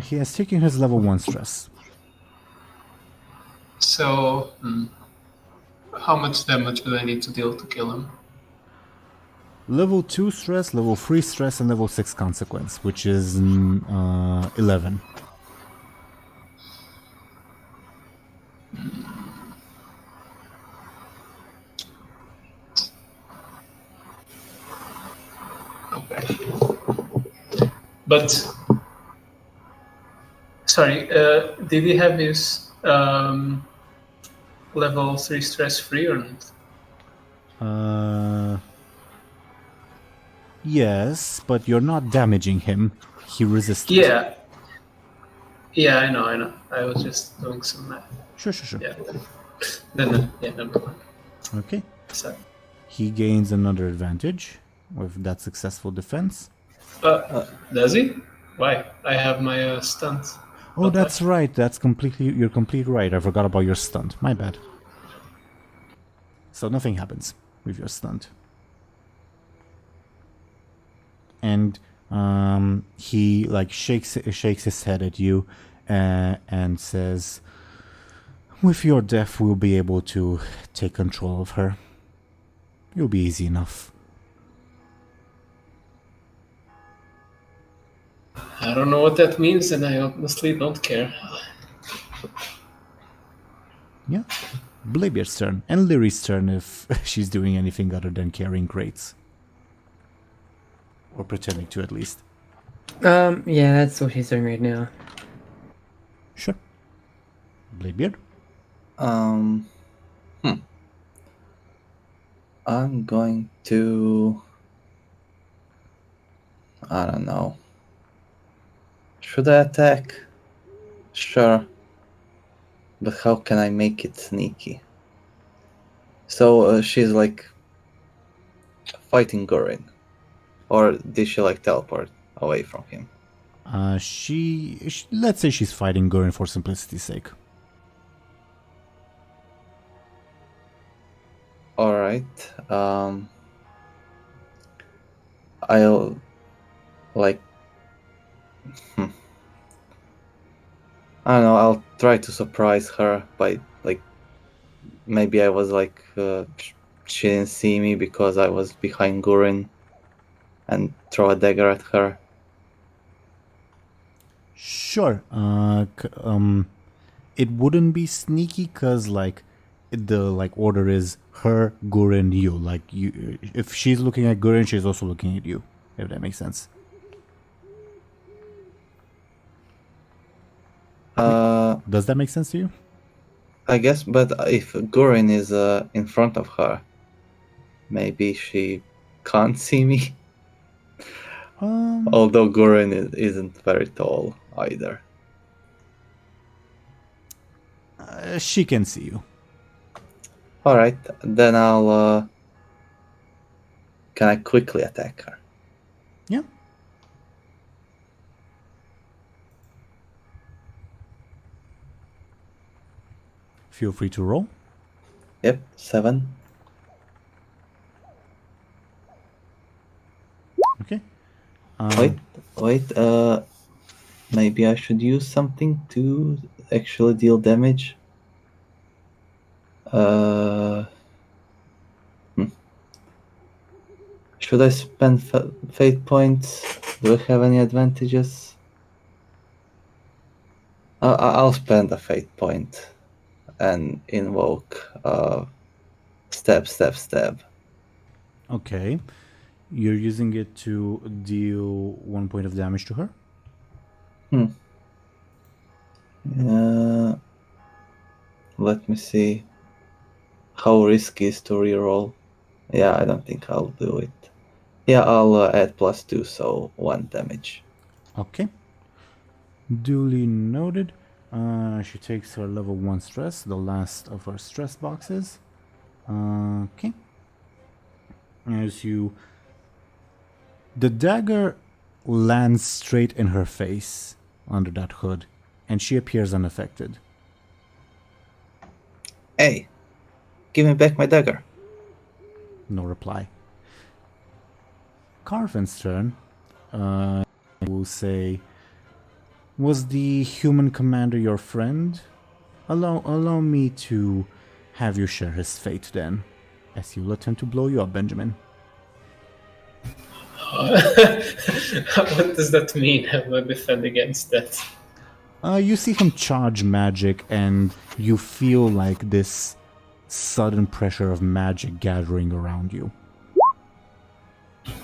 He has taken his level 1 stress. So, how much damage would I need to deal to kill him? Level 2 stress, level 3 stress, and level 6 consequence, which is 11. Okay. But, sorry, did he have his level 3 stress free or not? Yes, but you're not damaging him. He resisted. Yeah, I know. I was just doing some math. Sure. Yeah. Then never mind. Okay. Sorry. He gains another advantage with that successful defense. Does he? Why? I have my stunt. Oh, that's right. You're completely right. I forgot about your stunt. My bad. So nothing happens with your stunt. And he like shakes his head at you and says, "With your death, we'll be able to take control of her. You'll be easy enough." I don't know what that means, and I honestly don't care. Yeah. Bladebeard's turn, and Lyri's turn if she's doing anything other than carrying crates. Or pretending to, at least. Yeah, that's what she's doing right now. Sure. Bladebeard? I'm going to... I don't know. Should I attack? Sure. But how can I make it sneaky? So she's like fighting Gorin. Or did she like teleport away from him? She let's say she's fighting Gorin for simplicity's sake. Alright. I'll like I don't know, I'll try to surprise her by like maybe I was like she didn't see me because I was behind Gurin and throw a dagger at her. Sure. It wouldn't be sneaky because the order is her, Gurin, you. Like you, if she's looking at Gurin, she's also looking at you. If that makes sense. Does that make sense to you? I guess, but if Gurin is in front of her, maybe she can't see me. Although Gurin isn't very tall either. She can see you. Alright, then I'll... Can I quickly attack her? Yeah. Feel free to roll. Yep, 7. Okay. Wait, maybe I should use something to actually deal damage. Should I spend fate points? Do I have any advantages? I'll spend a fate point and invoke stab. Okay. You're using it to deal 1 point of damage to her? Let me see. How risky is to reroll? Yeah, I don't think I'll do it. Yeah, I'll add +2, so 1 damage. Okay. Duly noted. She takes her level 1 stress, the last of her stress boxes. Okay. As you... The dagger lands straight in her face under that hood, and she appears unaffected. Hey, give me back my dagger. No reply. Carvin's turn. Will say, was the human commander your friend? Allow me to have you share his fate then, as he'll attempt to blow you up, Benjamin. What does that mean? How do I defend against that? You see him charge magic, and you feel like this sudden pressure of magic gathering around you.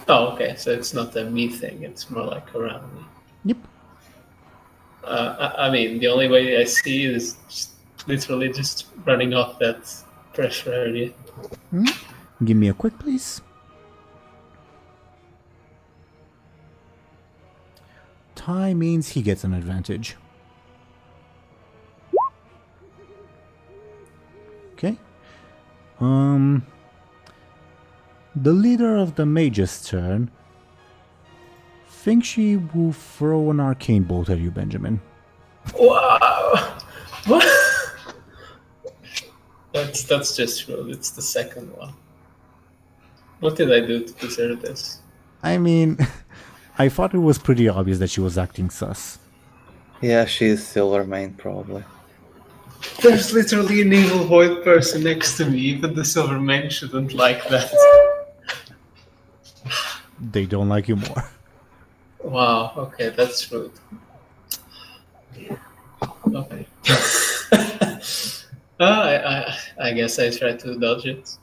Oh, okay. So it's not a me thing. It's more like around me. Yep. I mean, the only way I see it is literally just running off that pressure area. Give me a quick, please. Tie means he gets an advantage. Okay. The leader of the mage's turn thinks she will throw an arcane bolt at you, Benjamin. Wow! What? That's just true. It's the second one. What did I do to deserve this? I mean, I thought it was pretty obvious that she was acting sus. Yeah, she's Silvermane, probably. There's literally an evil void person next to me. Even the Silvermane shouldn't like that. They don't like you more. Wow, okay, that's rude. Okay. I guess I tried to dodge it.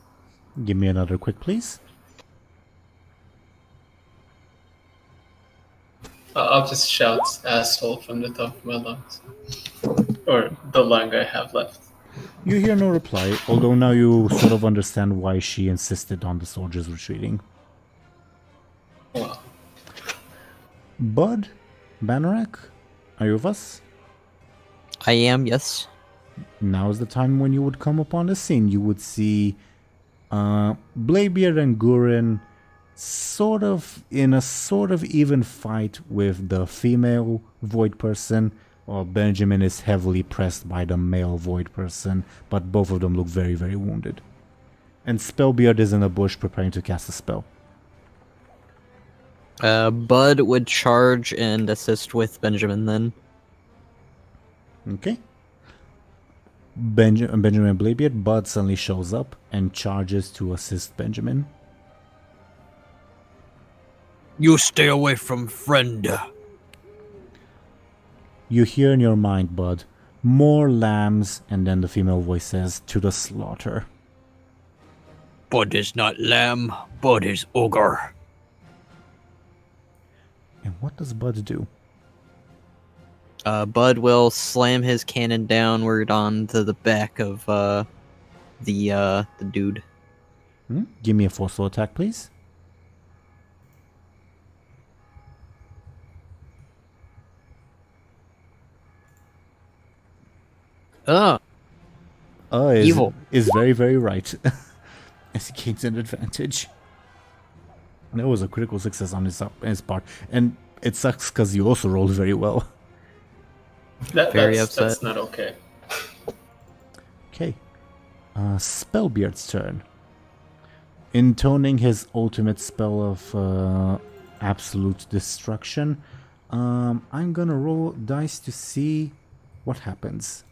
Give me another quick, please. I'll just shout asshole from the top of my lungs. Or the lung I have left. You hear no reply, although now you sort of understand why she insisted on the soldiers retreating. Wow. Buhd, Banneret, are you with us? I am, yes. Now is the time when you would come upon the scene. You would see Bladebeard and Gurin sort of in a sort of even fight with the female void person, while Benjamin is heavily pressed by the male void person, but both of them look very, very wounded. And Spellbeard is in a bush preparing to cast a spell. Buhd would charge and assist with Benjamin then. Okay. Benjamin and Bladebeard, Buhd suddenly shows up and charges to assist Benjamin. You stay away from friend. You hear in your mind, Buhd, more lambs, and then the female voice says, to the slaughter. Buhd is not lamb, Buhd is ogre. And what does Buhd do? Buhd will slam his cannon downward onto the back of the dude. Give me a forceful attack, please. Evil. Is very, very right. As he gains an advantage. That was a critical success on his part. And it sucks because you also rolled very well. Very upset. That's not okay. Okay. Spellbeard's turn. Intoning his ultimate spell of absolute destruction, I'm gonna roll dice to see what happens.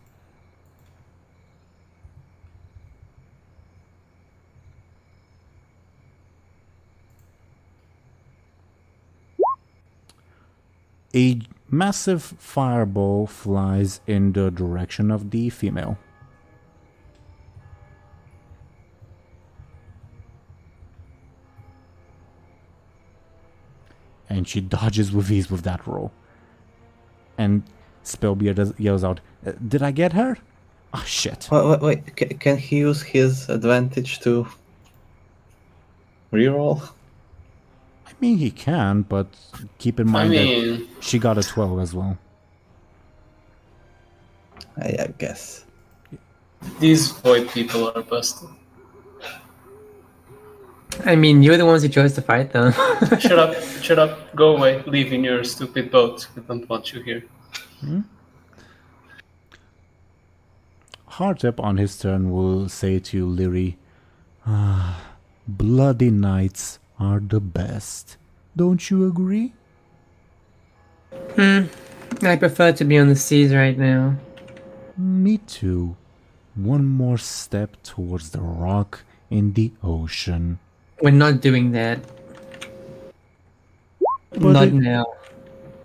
A massive fireball flies in the direction of the female. And she dodges with ease with that roll. And Spellbeard yells out, "Did I get her? Oh shit." Wait. Can he use his advantage to reroll? I mean, he can, but keep in mind that she got a 12 as well. I guess. These void people are busted. I mean, you're the ones who chose to fight them. Shut up, go away, leave in your stupid boat. We don't want you here. Hardtep on his turn will say to you, Lyri, bloody nights are the best. Don't you agree? I prefer to be on the seas right now. Me too. One more step towards the rock in the ocean. We're not doing that. But Not it- now.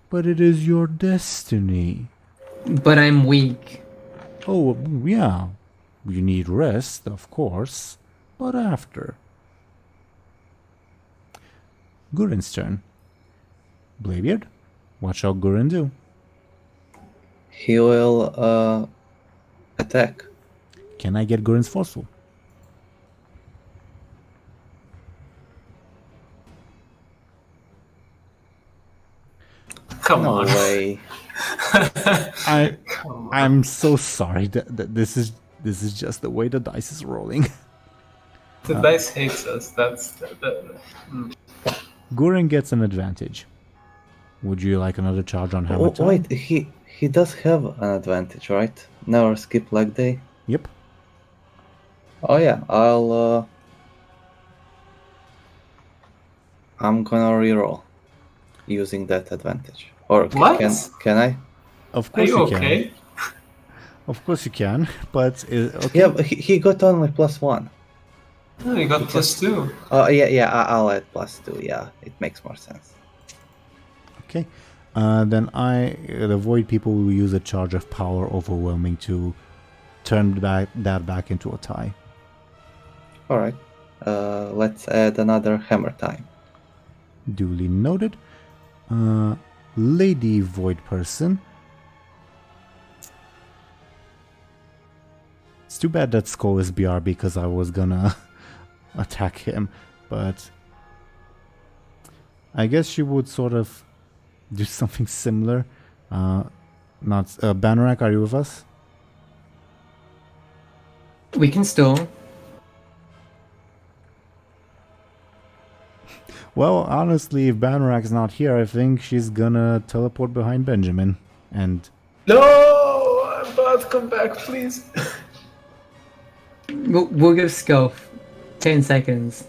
But it is your destiny. But I'm weak. Oh, yeah. You need rest, of course. But after. Guren's turn. Bladebeard, what shall Guren do? He will attack. Can I get Guren's forceful? Come No on. way. I'm so sorry that this is just the way the dice is rolling. The dice hates us. That's Guren gets an advantage. Would you like another charge on hammer time? Wait, he does have an advantage, right? Never skip leg day. Yep. Oh yeah, I'm gonna reroll using that advantage. Or What? can I? Of Are course you you can. okay? Of course you can, but okay. Yeah, but he got only +1. No, you got +2. Oh yeah, I'll add +2. Yeah, it makes more sense. Okay. Then the void people will use a charge of power overwhelming to turn that back into a tie. All right, let's add another hammer time. Duly noted. Lady void person. It's too bad that Skull is BR because I was gonna attack him, but I guess she would sort of do something similar. Banarak, are you with us? We can still. Well, honestly, if Banarak's not here, I think she's gonna teleport behind Benjamin. And No, Buhd, come back, please. We'll give Scope 10 seconds.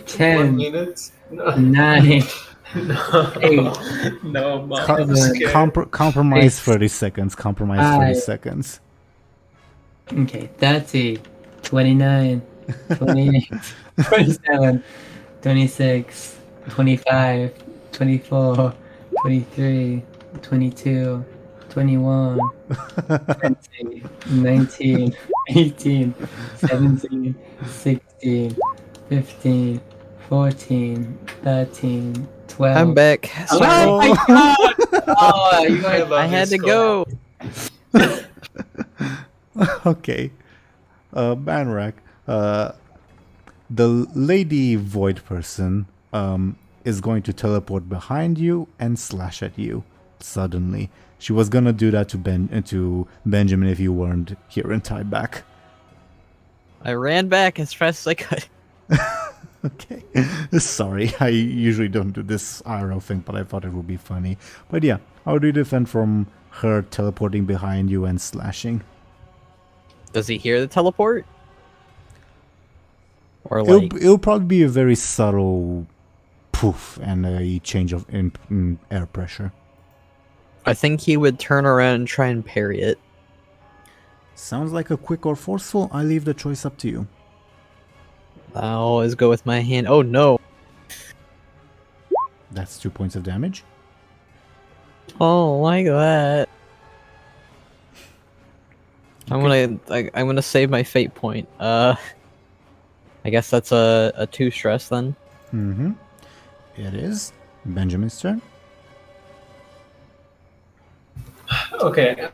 10. 1 minute. No, 9. no, 8. no, Mom. co- I'm scared. compromise Six. 30 seconds. Compromise 30 Five. seconds. Okay, 30. 29. 28. 27. 26. 25. 24. 23. 22. 21. 20. 19. 18. 17. 16. 15. 14. 13. 12. I'm back. Oh Sorry. my god! Oh, you got I had to go. Okay. Banarak, the lady void person is going to teleport behind you and slash at you suddenly. She was gonna do that to Benjamin if you weren't here in time back. I ran back as fast as I could. Okay. Sorry, I usually don't do this IRL thing, but I thought it would be funny. But yeah, how do you defend from her teleporting behind you and slashing? Does he hear the teleport? Or like, It'll probably be a very subtle poof and a change of in air pressure. I think he would turn around and try and parry it. Sounds like a quick or forceful. I leave the choice up to you. I always go with my hand. Oh no! That's 2 points of damage. Oh, like that. I'm gonna save my fate point. I guess that's a 2 stress then. Mm-hmm. It is Benjamin's turn. Okay.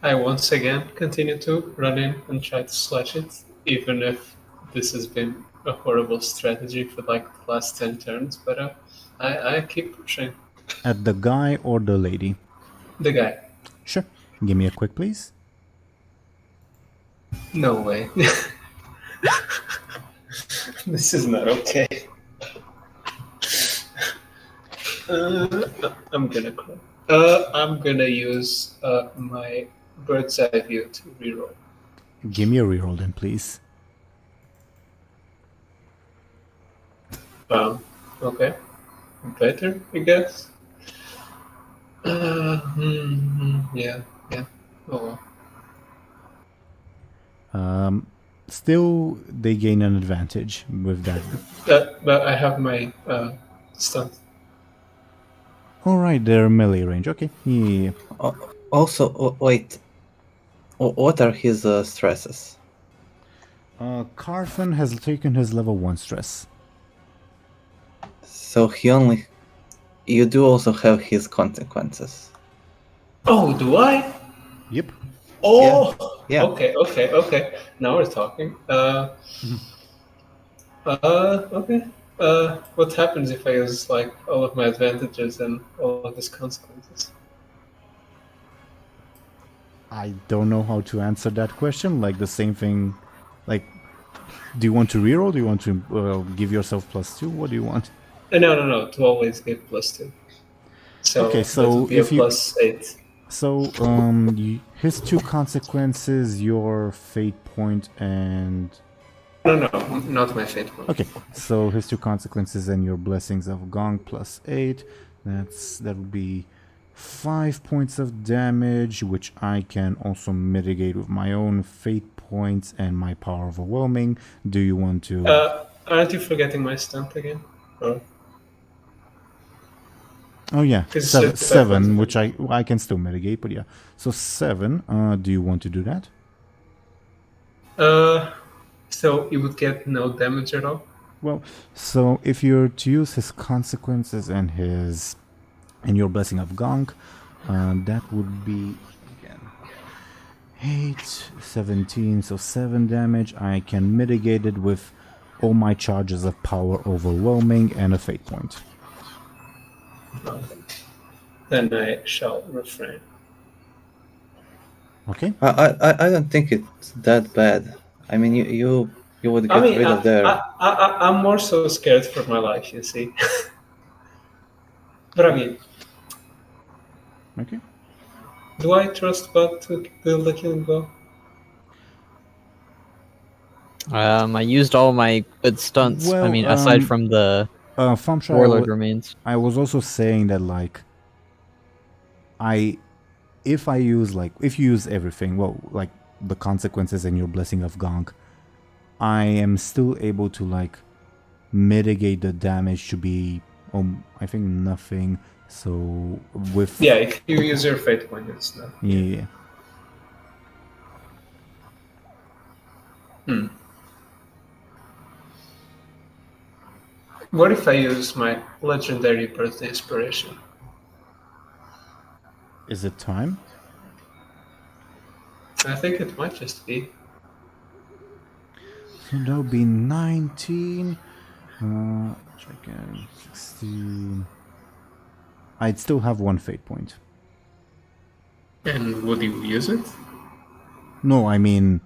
I once again continue to run in and try to slash it, even if this has been a horrible strategy for like the last 10 turns, but I keep pushing. At the guy or the lady? The guy. Sure. Give me a quick, please. No way. This is not okay. I'm gonna cry. I'm gonna use my bird's eye view to reroll. Give me a reroll then, please. Okay. Better, I guess. Yeah. Oh well. Still, they gain an advantage with that. But I have my stunt. Alright, they're melee range. Okay. Yeah. Also, wait. What are his stresses? Carfen has taken his level 1 stress. So you do also have his consequences. Oh, do I? Yep. Oh. Yeah. Okay. Now we're talking. Okay. What happens if I use like all of my advantages and all of his consequences? I don't know how to answer that question. Like the same thing. Like, do you want to reroll? Do you want to give yourself +2? What do you want? No. To always get +2. So Okay, so that would be if a you- +8. So, his 2 consequences, your fate point, and No, not my fate point. okay. So his 2 consequences and your blessings of Gong +8. That would be 5 points of damage, which I can also mitigate with my own fate points and my power overwhelming. Do you want to? Aren't you forgetting my stunt again? Or Oh yeah, It's seven, just 7, that- which I can still mitigate, but yeah. So 7. Do you want to do that? so you would get no damage at all? Well, so if you're to use his consequences and your blessing of Gong, that would be again 8, 17, so 7 damage. I can mitigate it with all my charges of power overwhelming and a fate point. Okay. Then I shall refrain. Okay. I don't think it's that bad. I mean, you would get rid of their. I'm more so scared for my life, you see. But I mean, Okay. do I trust Buhd to build a killing bow? I used all my good stunts. I Well, mean, aside from the Thompshire, warlord remains. I was also saying that like if you use everything, well, like the consequences and your blessing of Gong, I am still able to like mitigate the damage to be I think nothing. So with If you use your fate point, it's not. yeah. What if I use my legendary birthday inspiration? Is it time? I think it might just be. So that'll be 19. Check in 16. I'd still have 1 fate point. And would you use it? No, I mean,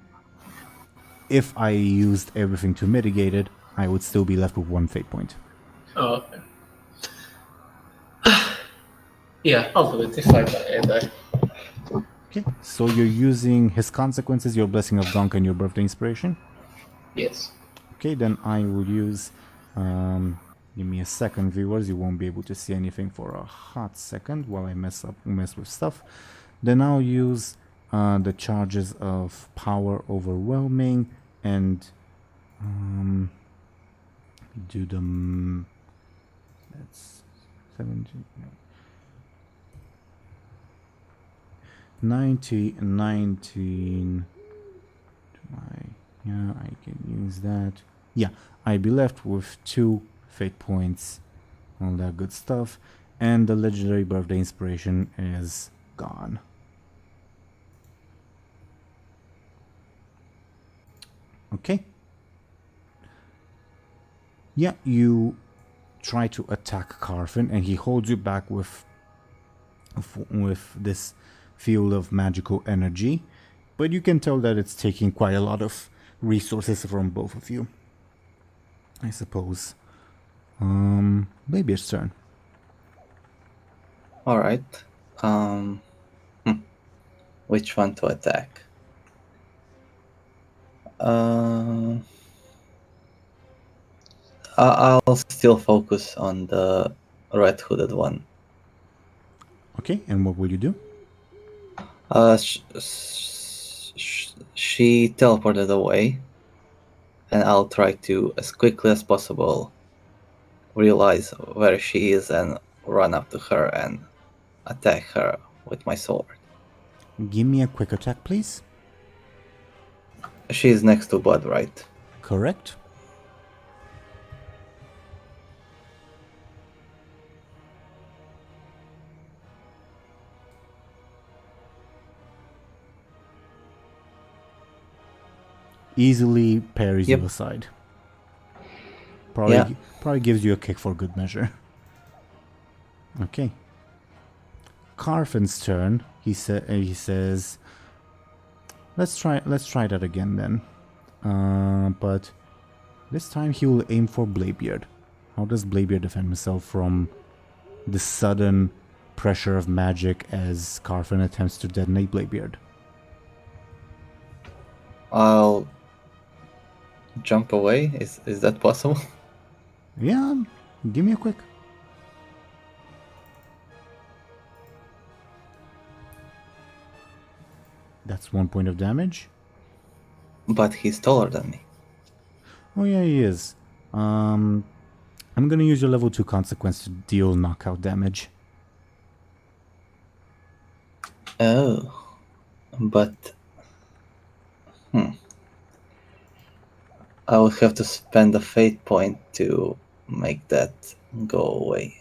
if I used everything to mitigate it, I would still be left with 1 fate point. Oh, okay. Yeah, I'll do it if I die. Okay, so you're using his consequences, your blessing of Gunk, and your birthday inspiration. Yes. Okay, then I will use. Give me a second, viewers. You won't be able to see anything for a hot second while I mess with stuff. Then I'll use the charges of power overwhelming and do them. That's 17. 19. Yeah, I can use that. Yeah, I'd be left with 2 fate points, all that good stuff, and the legendary birthday inspiration is gone. Okay. Yeah, you try to attack Carfin, and he holds you back with this field of magical energy. But you can tell that it's taking quite a lot of resources from both of you. I suppose. Bladebeard's turn. Alright. Which one to attack? I'll still focus on the red hooded one. Okay, and what will you do? She teleported away, and I'll try to, as quickly as possible, realize where she is and run up to her and attack her with my sword. Give me a quick attack, please. She is next to Buhd, right? Correct. Easily parries you aside. Probably gives you a kick for good measure. Okay. Carfin's turn. He says, "Let's try that again then." But this time he will aim for Bladebeard. How does Bladebeard defend himself from the sudden pressure of magic as Carfin attempts to detonate Bladebeard? I'll jump away. Is that possible? Yeah, give me a quick. That's 1 point of damage. But he's taller than me. Oh yeah, he is. I'm gonna use your level 2 consequence to deal knockout damage. Oh. But... I will have to spend a fate point to make that go away.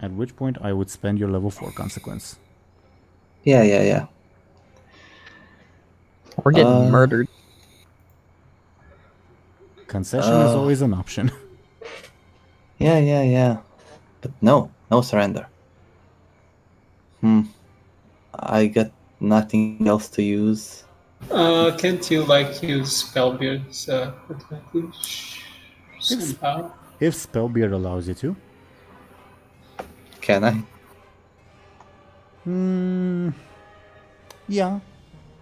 At which point I would spend your level 4 consequence. Yeah. We're getting murdered. Concession is always an option. Yeah. But no surrender. I got nothing else to use. Can't you use Spellbeard's advantage somehow? If Spellbeard allows you to. Can I? Yeah.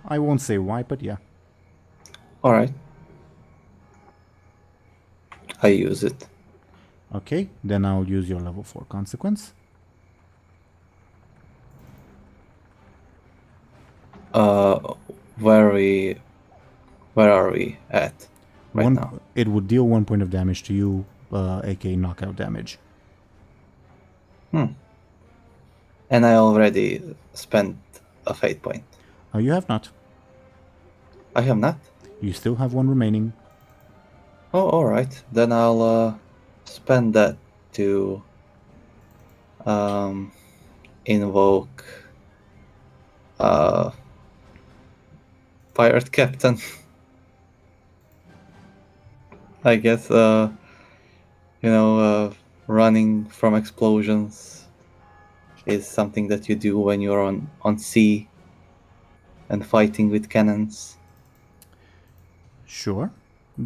I won't say why, but yeah. Alright. I use it. Okay, then I'll use your level 4 consequence. Where are we at now? It would deal 1 point of damage to you, aka knockout damage. And I already spent a fate point. You have not. I have not? You still have 1 remaining. Oh, alright. Then I'll spend that to invoke Pirate Captain. I guess, running from explosions is something that you do when you're on sea and fighting with cannons. Sure,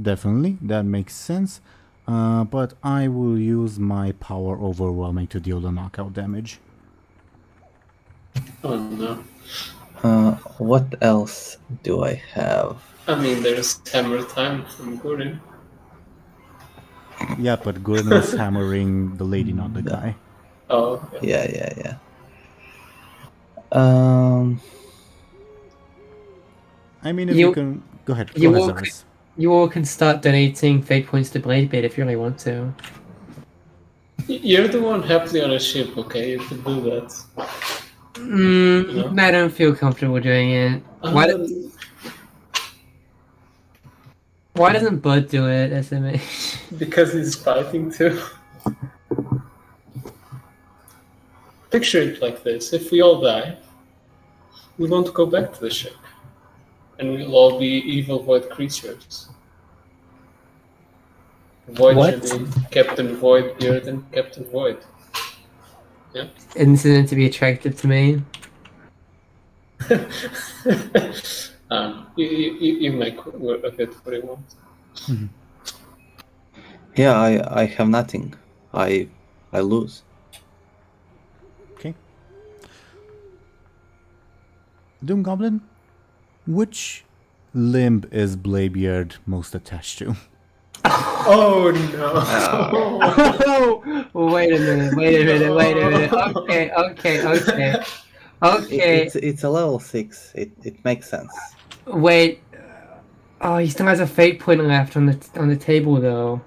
definitely, that makes sense. But I will use my power overwhelming to deal the knockout damage. Oh no. What else do I have? I mean, there's hammer time from Gordon. Yeah, but Gordon is hammering the lady, not the guy. Oh, okay. Yeah. I mean, if you can... Go ahead, Zelris. You all can start donating fate points to Bladebeard if you really want to. You're the one happily on a ship, okay? You can do that. I don't feel comfortable doing it. Why doesn't Buhd do it, SMA? Because he's fighting too. Picture it like this. If we all die, we won't go back to the ship. And we'll all be evil void creatures. Void What? should be Captain Voidbeard and Captain Void. Yeah. Isn't it to be attractive to me? You make of it what you want. Yeah, I have nothing. I lose. Okay. DoomGoblin, which limb is Bladebeard most attached to? Oh no! Oh, wait a minute. Okay. It's a level 6. It makes sense. Wait. Oh, he still has a fate point left on the table though.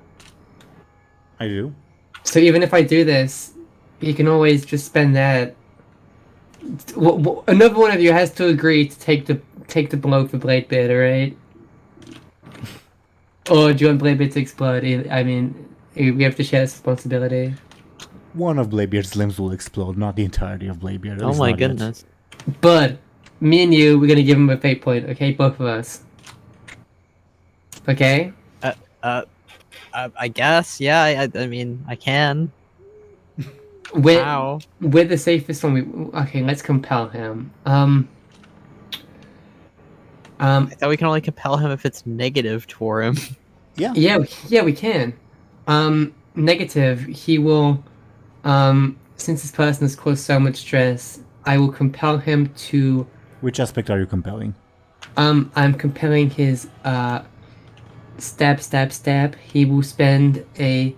I do. So even if I do this, you can always just spend that. Another one of you has to agree to take the blow for Bladebeard, right? Or do you want Bladebeard to explode? I mean, we have to share this responsibility. One of Bladebeard's limbs will explode, not the entirety of Bladebeard. at Oh least my not yet. goodness. But me and you, we're gonna give him a fate point, okay? Both of us. Okay? I guess, yeah. I mean, I can. We're the safest one. Okay, let's compel him. I thought we can only compel him if it's negative for him. Yeah. Yeah, we can. Negative. He will. Since this person has caused so much stress, I will compel him to. Which aspect are you compelling? I'm compelling his stab. He will spend a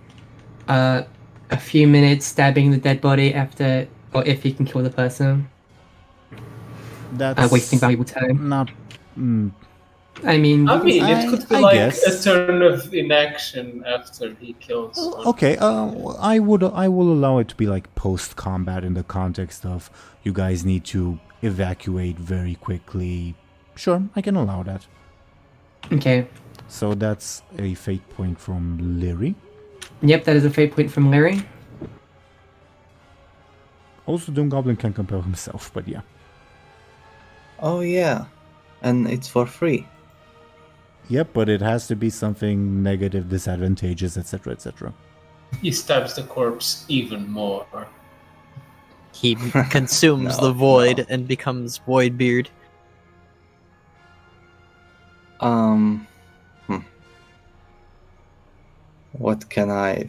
few minutes stabbing the dead body after, or if he can kill the person. That's Wasting valuable time. not. I mean, it could be I like guess. a turn of inaction after he kills. Okay, I will allow it to be like post combat in the context of you guys need to evacuate very quickly. Sure, I can allow that. okay. So that's a fate point from Lyri. Yep, that is a fate point from Lyri. Also, DoomGoblin can compel himself, but yeah. Oh yeah, and it's for free. Yep, but it has to be something negative, disadvantageous, etc., etc. He stabs the corpse even more. He consumes No, the void no. and becomes Voidbeard. What can I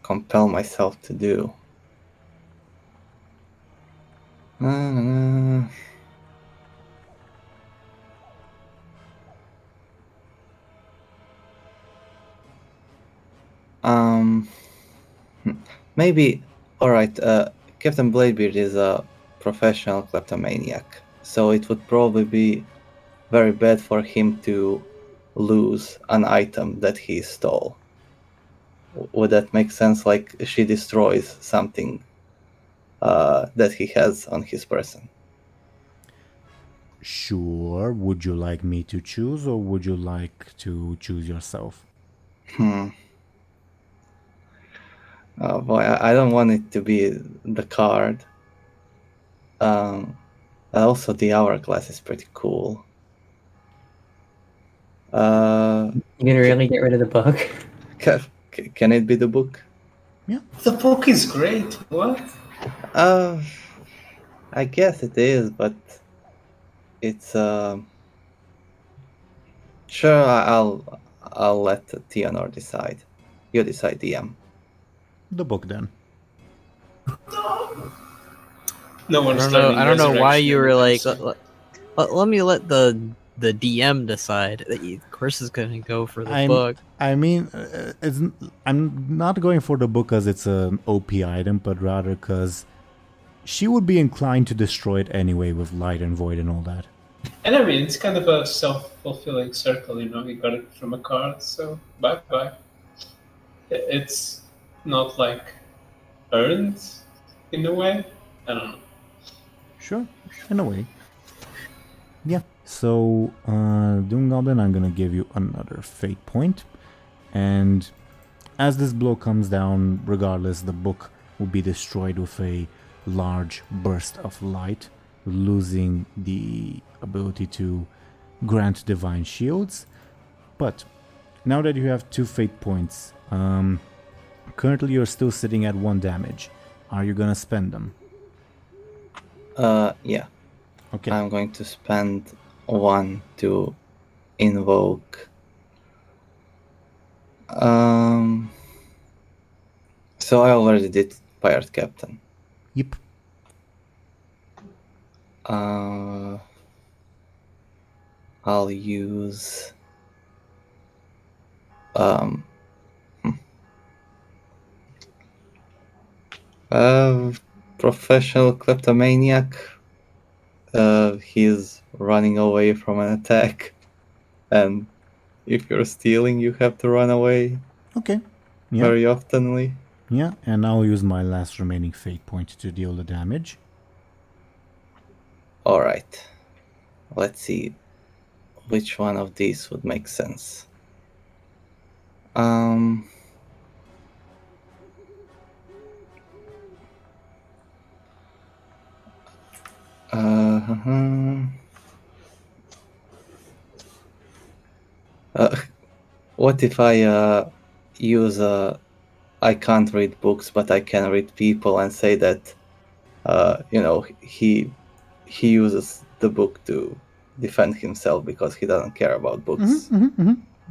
compel myself to do? Maybe. All right. Captain Bladebeard is a professional kleptomaniac, so it would probably be very bad for him to lose an item that he stole. Would that make sense? Like she destroys something that he has on his person. Sure. Would you like me to choose, or would you like to choose yourself? Oh boy, I don't want it to be the card. Also, the hourglass is pretty cool. You're gonna really get rid of the book? Can it be the book? The book is great. What? I guess it is, but it's sure. I'll let Teeironor decide. You decide, DM. The book, then. No I one's don't know. learning I don't know why resurrection you were like. anytime Let me let the DM decide. Of course, is gonna go for the book. I mean, I'm not going for the book because it's an OP item, but rather because she would be inclined to destroy it anyway with light and void and all that. And I mean, it's kind of a self-fulfilling circle, you know. You got it from a card, so bye-bye. It's not like earned in a way. I don't know. Sure, in a way. Yeah. So, DoomGoblin, I'm gonna give you another fate point, and as this blow comes down, regardless, the book will be destroyed with a large burst of light, losing the ability to grant divine shields. But Now that you have 2 fate points, currently you're still sitting at 1 damage. Are you gonna spend them? Yeah. Okay. I'm going to spend 1 to invoke. So I already did Pirate Captain. Yep. I'll use professional kleptomaniac. He's running away from an attack, and if you're stealing, you have to run away Okay. Yeah. very oftenly. Yeah, and I'll use my last remaining fate point to deal the damage. Alright. Let's see which one of these would make sense. What if I use I can't read books, but I can read people, and say that he uses the book to defend himself because he doesn't care about books.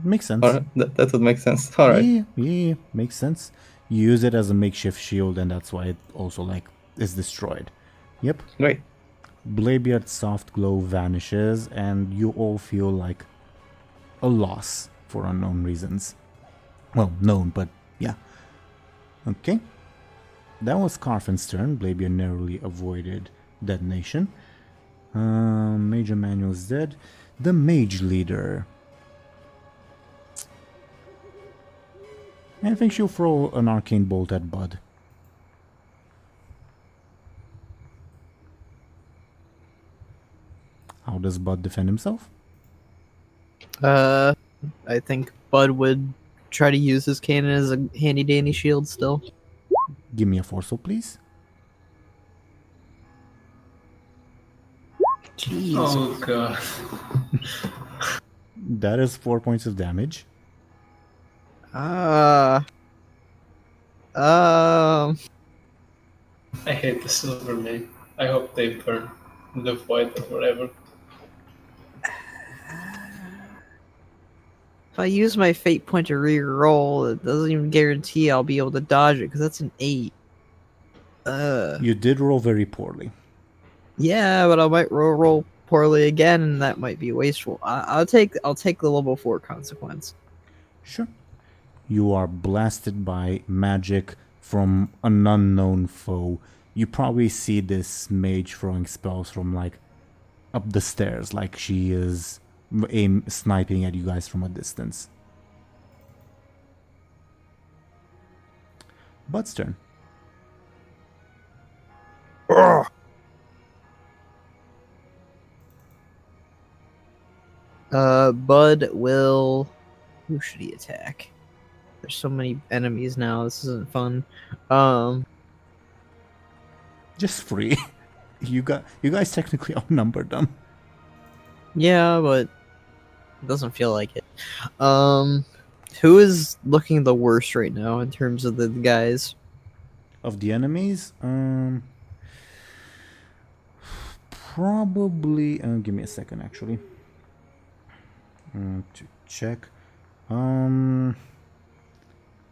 Makes sense. Or that would make sense. All right. Yeah, makes sense. You use it as a makeshift shield, and that's why it also is destroyed. Yep. Great. Bladebeard's soft glow vanishes, and you all feel like a loss for unknown reasons. Well, known, but yeah. Okay. That was Carfin's turn. Bladebeard narrowly avoided detonation. Major Manuel's dead. The mage leader. I think she'll throw an arcane bolt at Buhd. How does Buhd defend himself? I think Buhd would try to use his cannon as a handy dandy shield still. Give me a forceful, please. Jeez. Oh god. That is 4 points of damage. I hate the silver main. I hope they burn the void or whatever. If I use my fate point to re-roll, it doesn't even guarantee I'll be able to dodge it because that's an 8. You did roll very poorly. Yeah, but I might roll poorly again, and that might be wasteful. I'll take the level 4 consequence. Sure. You are blasted by magic from an unknown foe. You probably see this mage throwing spells from up the stairs, like she is sniping at you guys from a distance. Bud's turn. Buhd will. Who should he attack? There's so many enemies now. This isn't fun. Just 3. You guys technically outnumbered them. Yeah, but it doesn't feel like it. Who is looking the worst right now in terms of the guys? Of the enemies, probably. Give me a second, actually, to check.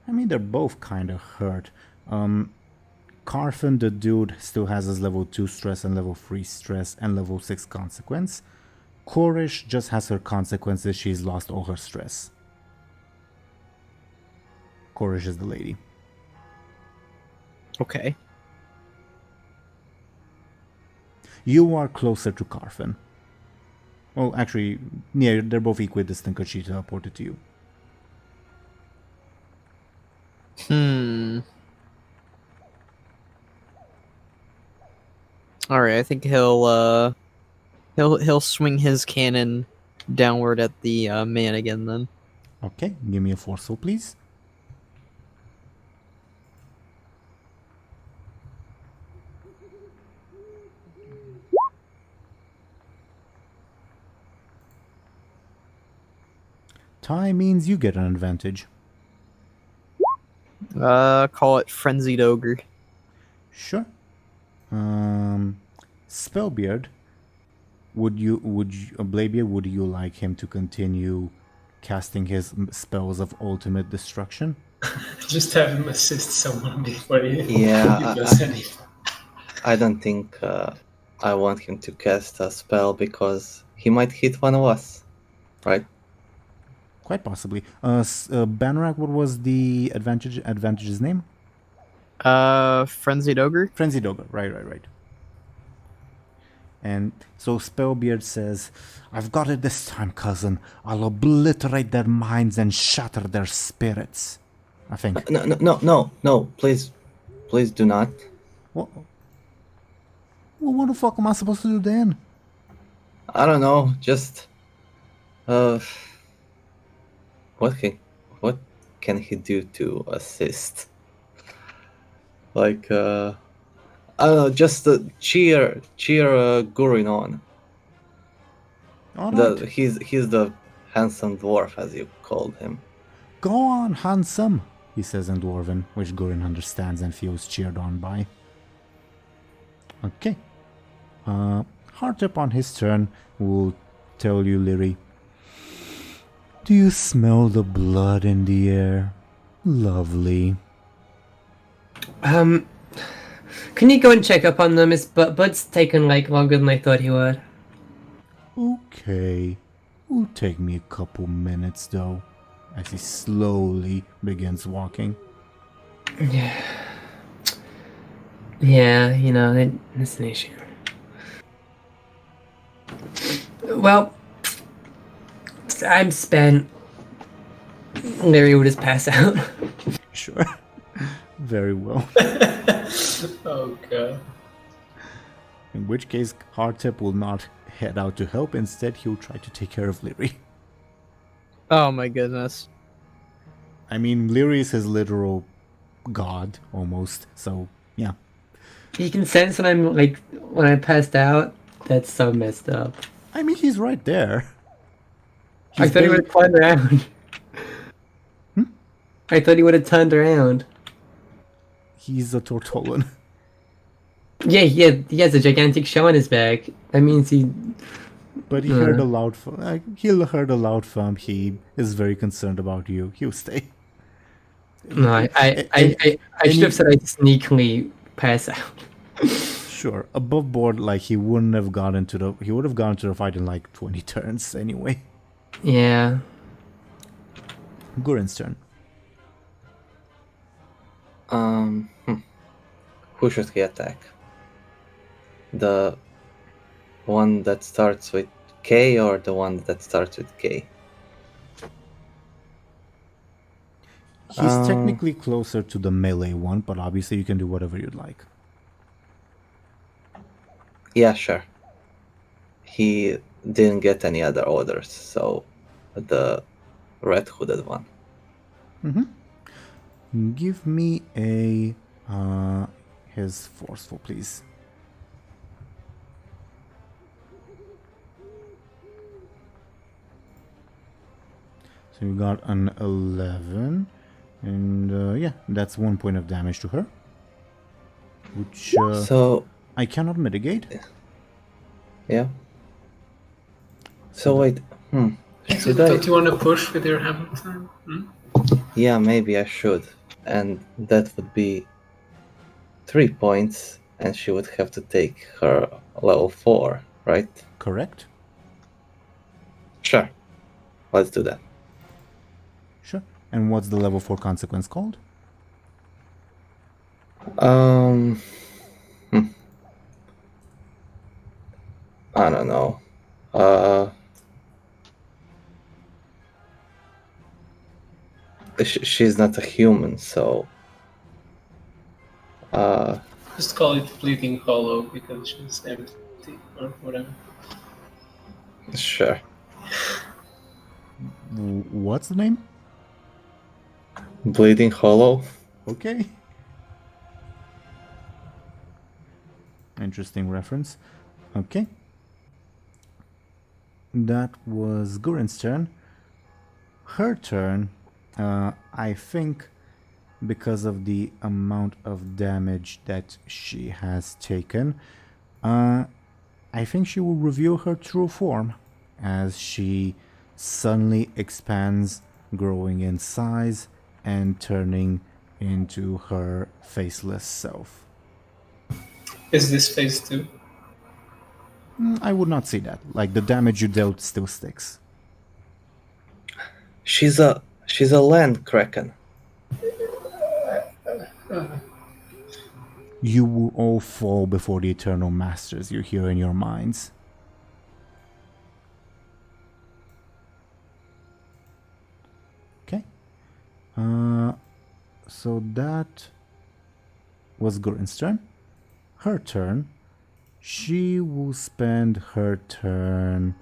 I mean, they're both kind of hurt. Carfin, the dude, still has his level 2 stress and level 3 stress and level 6 consequence. Korish just has her consequences. She's lost all her stress. Korish is the lady. Okay. You are closer to Carfin. Well, actually, yeah, they're both equidistant because she teleported to you. All right, I think he'll swing his cannon downward at the man again then. Okay, give me a forceful, please. tie means you get an advantage. Call it Frenzied Ogre. Sure. Spellbeard, Bladebeard, would you like him to continue casting his spells of ultimate destruction? Just have him assist someone before he Yeah, does anything. I don't think I want him to cast a spell because he might hit one of us, right? Quite possibly. Banrak, what was the advantage's name? Frenzied Ogre? Frenzied Ogre. Right. And so Spellbeard says, I've got it this time, cousin. I'll obliterate their minds and shatter their spirits. I think. No, please do not. Well, what the fuck am I supposed to do then? I don't know, just what can he do to assist? Like I don't know, just cheer Gurin on. All right. He's the handsome dwarf, as you called him. Go on, handsome, he says in Dwarven, which Gurin understands and feels cheered on by. Okay. Hardtip on his turn will tell you, Lyri. Do you smell the blood in the air? Lovely. Can you go and check up on them? Bud's taken longer than I thought he would. Okay. Will take me a couple minutes though, as he slowly begins walking. Yeah, that's an issue. Well, I'm spent. Lyri will just pass out. Sure. Very well. Oh god. In which case, Hardtip will not head out to help. Instead, he'll try to take care of Lyri. Oh my goodness. I mean, Lyri is his literal god, almost. So, yeah. You can sense when I passed out. That's so messed up. I mean, he's right there. I thought he would have turned around. I thought he would have turned around. He's a Tortolan. Yeah, he has a gigantic shell on his back. That means he... But he heard a loud thump. He is very concerned about you. He'll stay. No, I should have said I'd sneakily pass out. Sure. Above board, he wouldn't have gone into the... He would have gone into the fight in 20 turns anyway. Yeah. Gurin's turn. Who should he attack? The one that starts with K or the one that starts with K? He's technically closer to the melee one, but obviously you can do whatever you'd like. Yeah, sure. He didn't get any other orders, so the red hooded one. Give me a his forceful, please. So you got an 11, and yeah, that's 1 point of damage to her, which So I cannot mitigate. yeah. So wait, should Don't you want to push with your hammer time? Yeah, maybe I should, and that would be 3 points, and she would have to take her level 4, right? Correct. Sure. Let's do that. Sure. And what's the level 4 consequence called? I don't know. She's not a human, so Just call it Bleeding Hollow because she's empty or whatever. sure. What's the name? Bleeding Hollow. Okay. Interesting reference. Okay. That was Gurin's turn. her turn, I think because of the amount of damage that she has taken, I think she will reveal her true form as she suddenly expands, growing in size and turning into her faceless self. Is this phase 2? I would not say that. Like, the damage you dealt still sticks. She's a land kraken. You will all fall before the Eternal Masters, you hear in your minds. Okay. So that was Gurin's turn. Her turn. She will spend her turn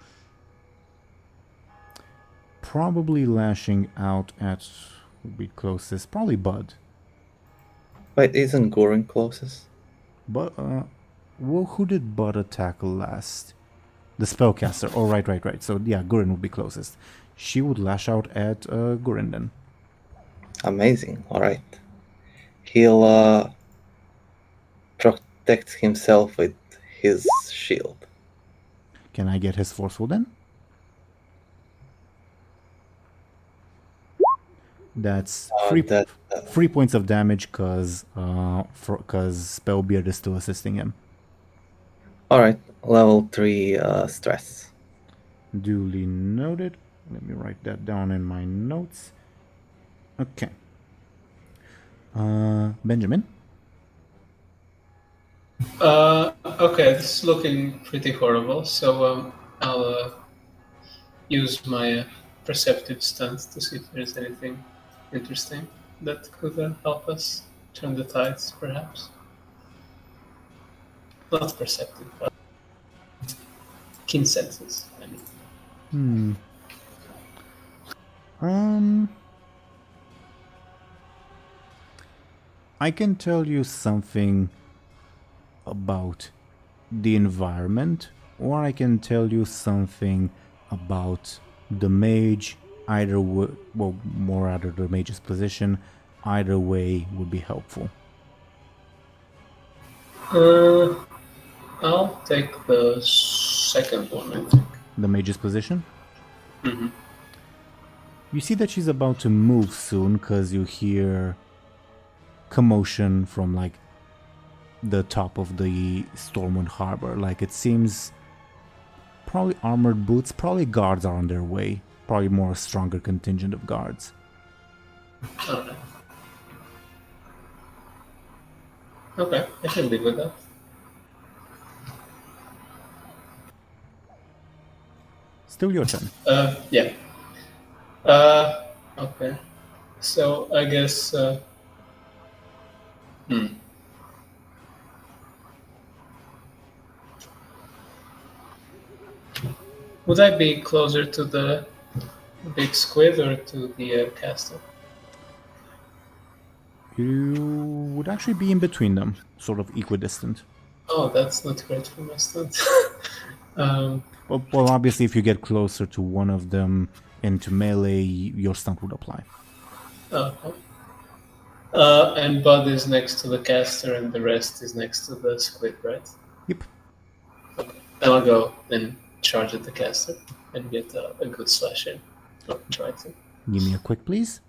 probably lashing out at who would be closest, probably Buhd. Wait, isn't Gorin closest? But well, who did Buhd attack last? The spellcaster. Oh, right. So yeah, Gurin would be closest. She would lash out at Gurin then. Amazing. All right. He'll protect himself with his shield. Can I get his forceful then? That's 3 points of damage because Spellbeard is still assisting him. All right, level 3 stress. Duly noted. Let me write that down in my notes. Okay. Benjamin? Okay, this is looking pretty horrible, so I'll use my perceptive stunt to see if there's anything interesting that could help us turn the tides, perhaps. Not perceptive, but keen senses, I mean. I can tell you something about the environment, or I can tell you something about the mage. Either way, well, more out of the mage's position. Either way would be helpful. I'll take the second one, I think. The mage's position? Mm-hmm. You see that she's about to move soon because you hear commotion from like the top of the Stormwind Harbor. Like, it seems probably armored boots, probably guards are on their way. Probably more stronger contingent of guards. Okay. Okay, I can live with that. Still your turn. Yeah. Okay. So I guess. Would I be closer to the big squid or to the castle? You would actually be in between them, sort of equidistant. Oh, that's not great for my stunt. Well, obviously, if you get closer to one of them into melee, your stunt would apply. Okay. And Buhd is next to the caster and the rest is next to the squid, right? Yep. Okay. Then I'll go and charge at the caster and get a good slash in. Or try to. Give me a quick, please.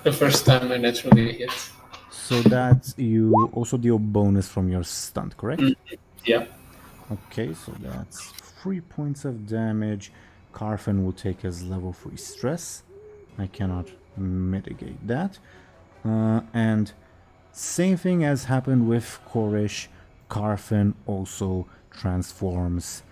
The first time I naturally hit. So that's you also deal bonus from your stunt, correct? Yeah. Okay, so that's 3 points of damage. Karfen will take his level 3 stress. I cannot mitigate that. And same thing as happened with Korish, Karfen also transforms,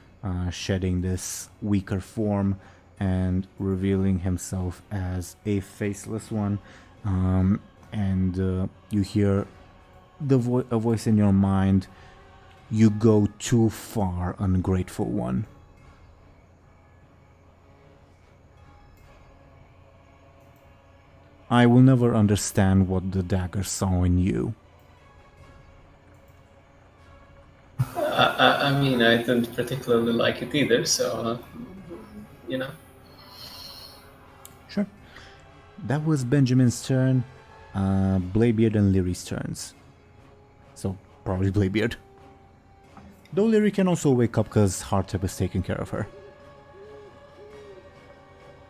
shedding this weaker form and revealing himself as a faceless one. And you hear a voice in your mind. You go too far, ungrateful one. I will never understand what the dagger saw in you. I mean, I didn't particularly like it either, so, you know. Sure. That was Benjamin's turn. Bladebeard and Lyri's turns. So, probably Bladebeard. Though Lyri can also wake up because Hardtip is taking care of her.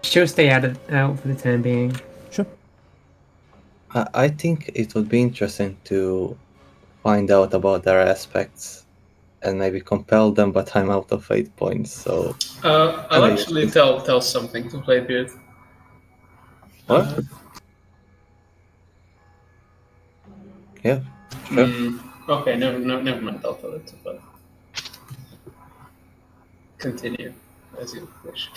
She'll stay out for the time being. Sure. I think it would be interesting to find out about their aspects and maybe compel them, but I'm out of 8 points, so... I'll actually tell something to Bladebeard. What? Yeah, sure. Okay, never mind. I'll tell it. But continue as you wish.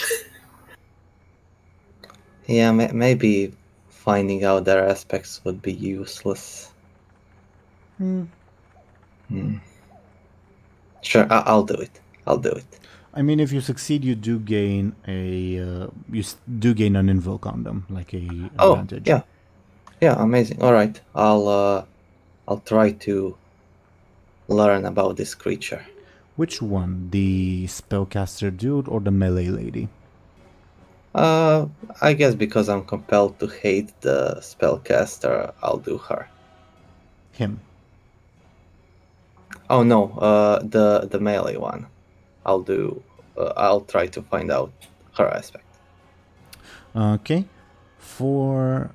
Yeah, maybe finding out their aspects would be useless. Sure, I'll do it. I mean, if you succeed, you do gain an invoke on them, like a advantage. Yeah, amazing. All right, I'll try to learn about this creature. Which one, the spellcaster dude or the melee lady? I guess because I'm compelled to hate the spellcaster, I'll do her. Him. Oh no, the melee one. I'll try to find out her aspect. Okay. For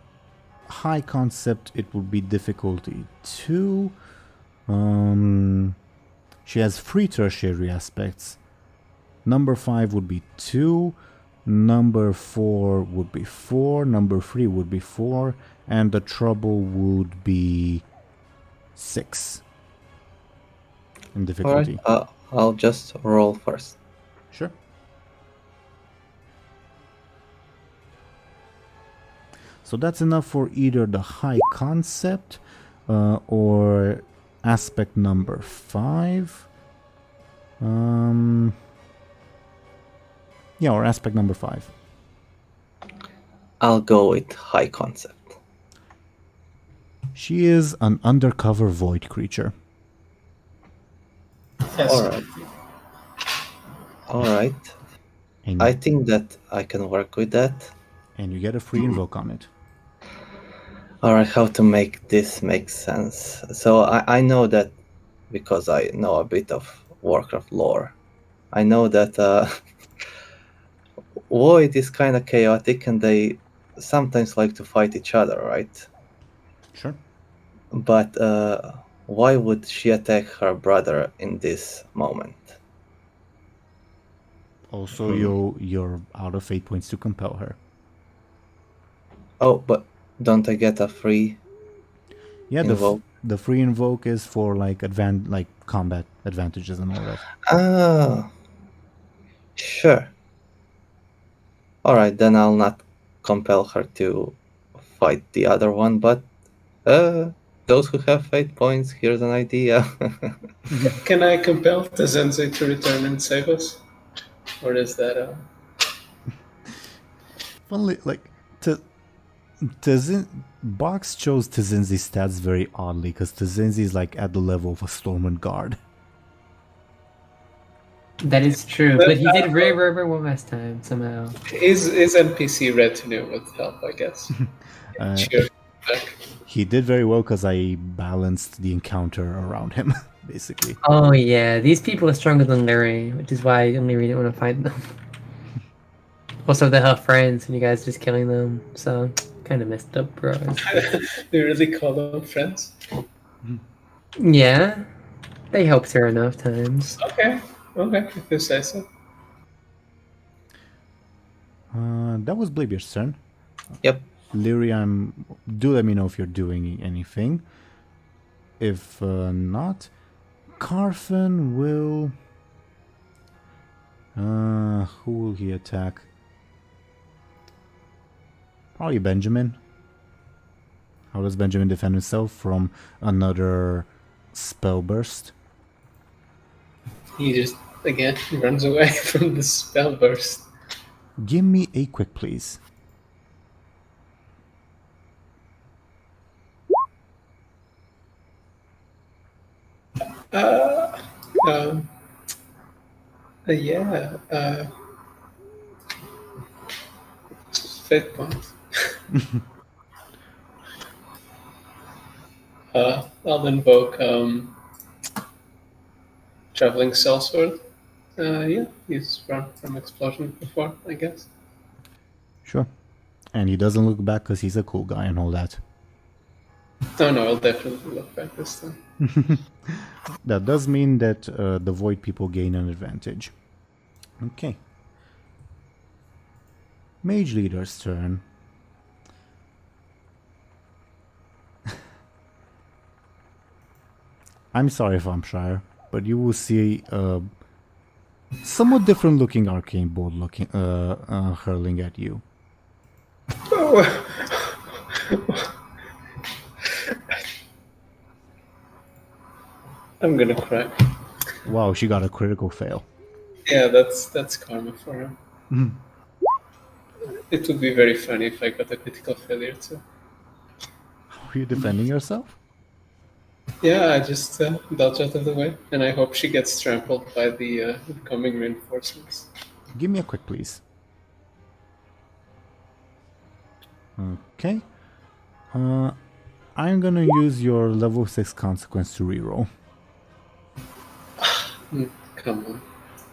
high concept, it would be difficulty 2. She has 3 tertiary aspects. Number 5 would be 2. Number 4 would be 4. Number 3 would be 4. And the trouble would be 6 in difficulty. Alright, I'll just roll first. Sure. So that's enough for either the high concept or aspect number 5. Yeah, or aspect number 5. I'll go with high concept. She is an undercover void creature. Yes. Alright. And, I think that I can work with that. and you get a free invoke on it. Alright, how to make this make sense? So I know that because I know a bit of Warcraft lore. I know that Void is kind of chaotic and they sometimes like to fight each other, right? Sure. But why would she attack her brother in this moment? Also, you're out of 8 points to compel her. Oh, but don't I get a free Yeah, invoke? the free invoke is for like combat advantages and all that. Ah, sure. Alright, then I'll not compel her to fight the other one, but those who have 8 points, here's an idea. Can I compel Tzenzi to return and save us? Or is that Funnily, like, Box chose Tzinzi's stats very oddly, because Tzinzi is like at the level of a Stormwind Guard. That is true, but he did very, very, very well last time somehow. Is NPC retinue would help, I guess. Cheer back. He did very well because I balanced the encounter around him, basically. Oh yeah, these people are stronger than Lyri, which is why Lyri didn't want to fight them. Also, they're her friends, and you guys just killing them, so kind of messed up, bro. They really call them friends? Yeah, they helped her enough times. Okay, if you say so. That was Bladebeard's turn. Yep. Lyri, do let me know if you're doing anything. If not, Carfen will... who will he attack? Probably Benjamin. How does Benjamin defend himself from another spell burst? He just, again, runs away from the spell burst. Give me a quick, please. Yeah. Fate point. I'll invoke Traveling Sellsword. Yeah, he's run from explosion before, I guess. Sure. And he doesn't look back because he's a cool guy and all that. Oh no, I'll definitely look back this time. That does mean that the void people gain an advantage. Okay. Mage Leader's turn. I'm sorry, Thompshire, but you will see a somewhat different looking arcane bolt hurling at you. I'm gonna cry. Wow, she got a critical fail. Yeah, that's karma for her. It would be very funny if I got a critical failure too. Are you defending yourself? Yeah, I just dodge out of the way, and I hope she gets trampled by the incoming reinforcements. Give me a quick, please. Okay. I'm gonna use your level 6 consequence to reroll. Come on.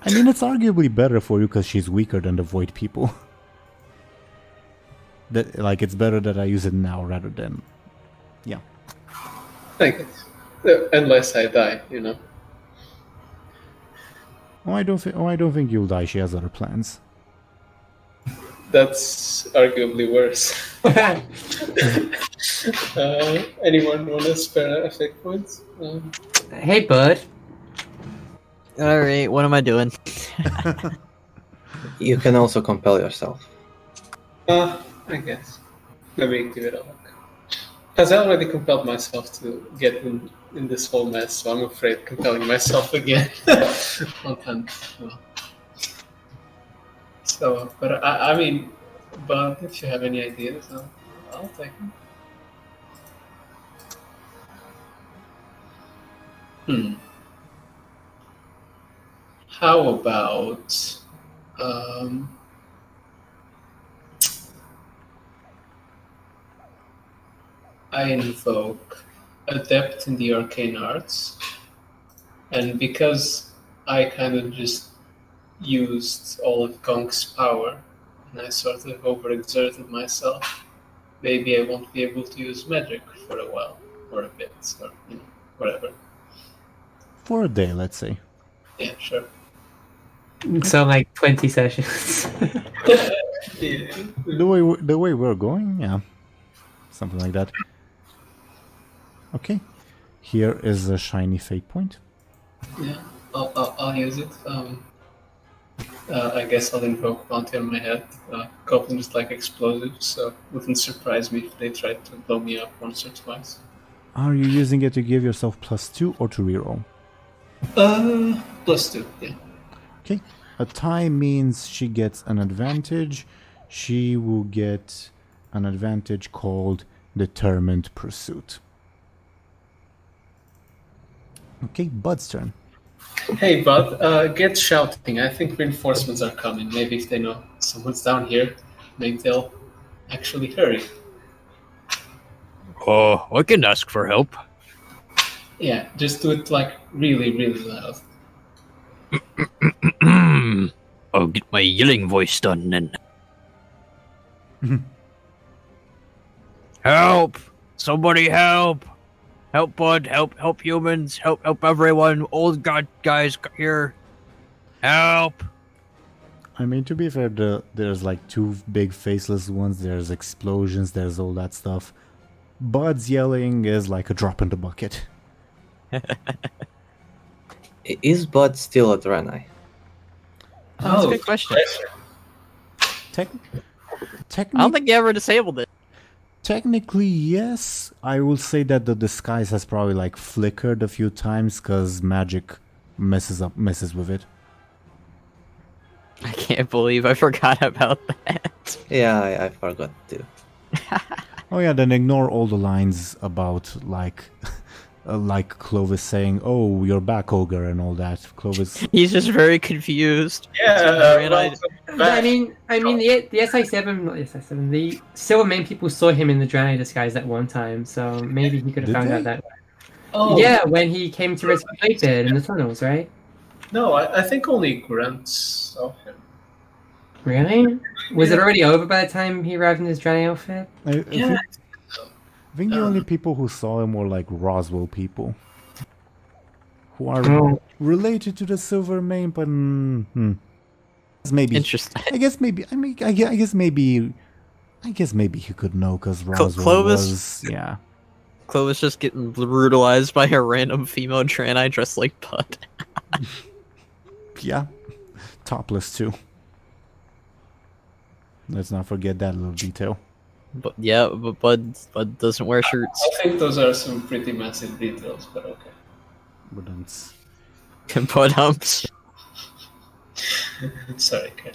I mean, it's arguably better for you because she's weaker than the void people. That, like, it's better that I use it now rather than... Yeah. I guess. Unless I die, you know. Oh, I don't think you'll die. She has other plans. That's arguably worse. Anyone want to spare effect points? Hey, Buhd. Alright, what am I doing? You can also compel yourself. I guess. Let me give it a look. Because I already compelled myself to get in this whole mess, so I'm afraid compelling myself again. Well. So, but I mean, but if you have any ideas, I'll take them. How about I invoke Adept in the Arcane Arts, and because I kind of just used all of Gonk's power and I sort of overexerted myself, maybe I won't be able to use magic for a while, or a bit, or whatever. For a day, let's say. Yeah, sure. So like 20 sessions. Yeah. The way we're going, yeah, something like that. Okay, here is a shiny fate point. Yeah, I'll use it. I guess I'll invoke Bounty on my head. Goblins like explosives, so it wouldn't surprise me if they tried to blow me up once or twice. Are you using it to give yourself +2 or to reroll? +2, yeah. Okay, a tie means she gets an advantage. She will get an advantage called Determined Pursuit. Okay, Bud's turn. Hey, Bud, get shouting. I think reinforcements are coming. Maybe if they know someone's down here, maybe they'll actually hurry. Oh, I can ask for help. Yeah, just do it like really, really loud. I'll get my yelling voice done then. Help! Somebody help! Help, Bud! Help humans! Help everyone! Old god guys here! Help! I mean, to be fair, there's like 2 big faceless ones. There's explosions. There's all that stuff. Bud's yelling is like a drop in the bucket. Is Buhd still at Renai? That's a good question. I don't think you ever disabled it. Technically, yes. I will say that the disguise has probably like flickered a few times because magic messes with it. I can't believe I forgot about that. Yeah, I forgot too. Oh yeah, then ignore all the lines about like like Clovis saying, "Oh, you're back, ogre," and all that. Clovis, He's just very confused. Yeah, Great idea. I mean, the SI7, not the SI7, the Silvermane people saw him in the Draenei disguise at one time, so maybe he could have Did found they? out that way. Oh, Yeah, when he came to rescue Bladebeard in the tunnels, right? no, I think only Grant saw him. Really? Was it already over by the time he arrived in his Draenei outfit? Yeah. I think the only people who saw him were like Roswell people, who are Oh. related to the Silvermane, but maybe. Interesting. I guess maybe. I mean, I guess maybe he could know because Roswell Clovis? was. Yeah. Clovis just getting brutalized by a random female Draenei dressed like Buhd. Yeah. Topless too. Let's not forget that little detail. But yeah, but Buhd doesn't wear shirts. I think those are some pretty massive details, but okay. But that's Buhd humps. Sorry, Ken.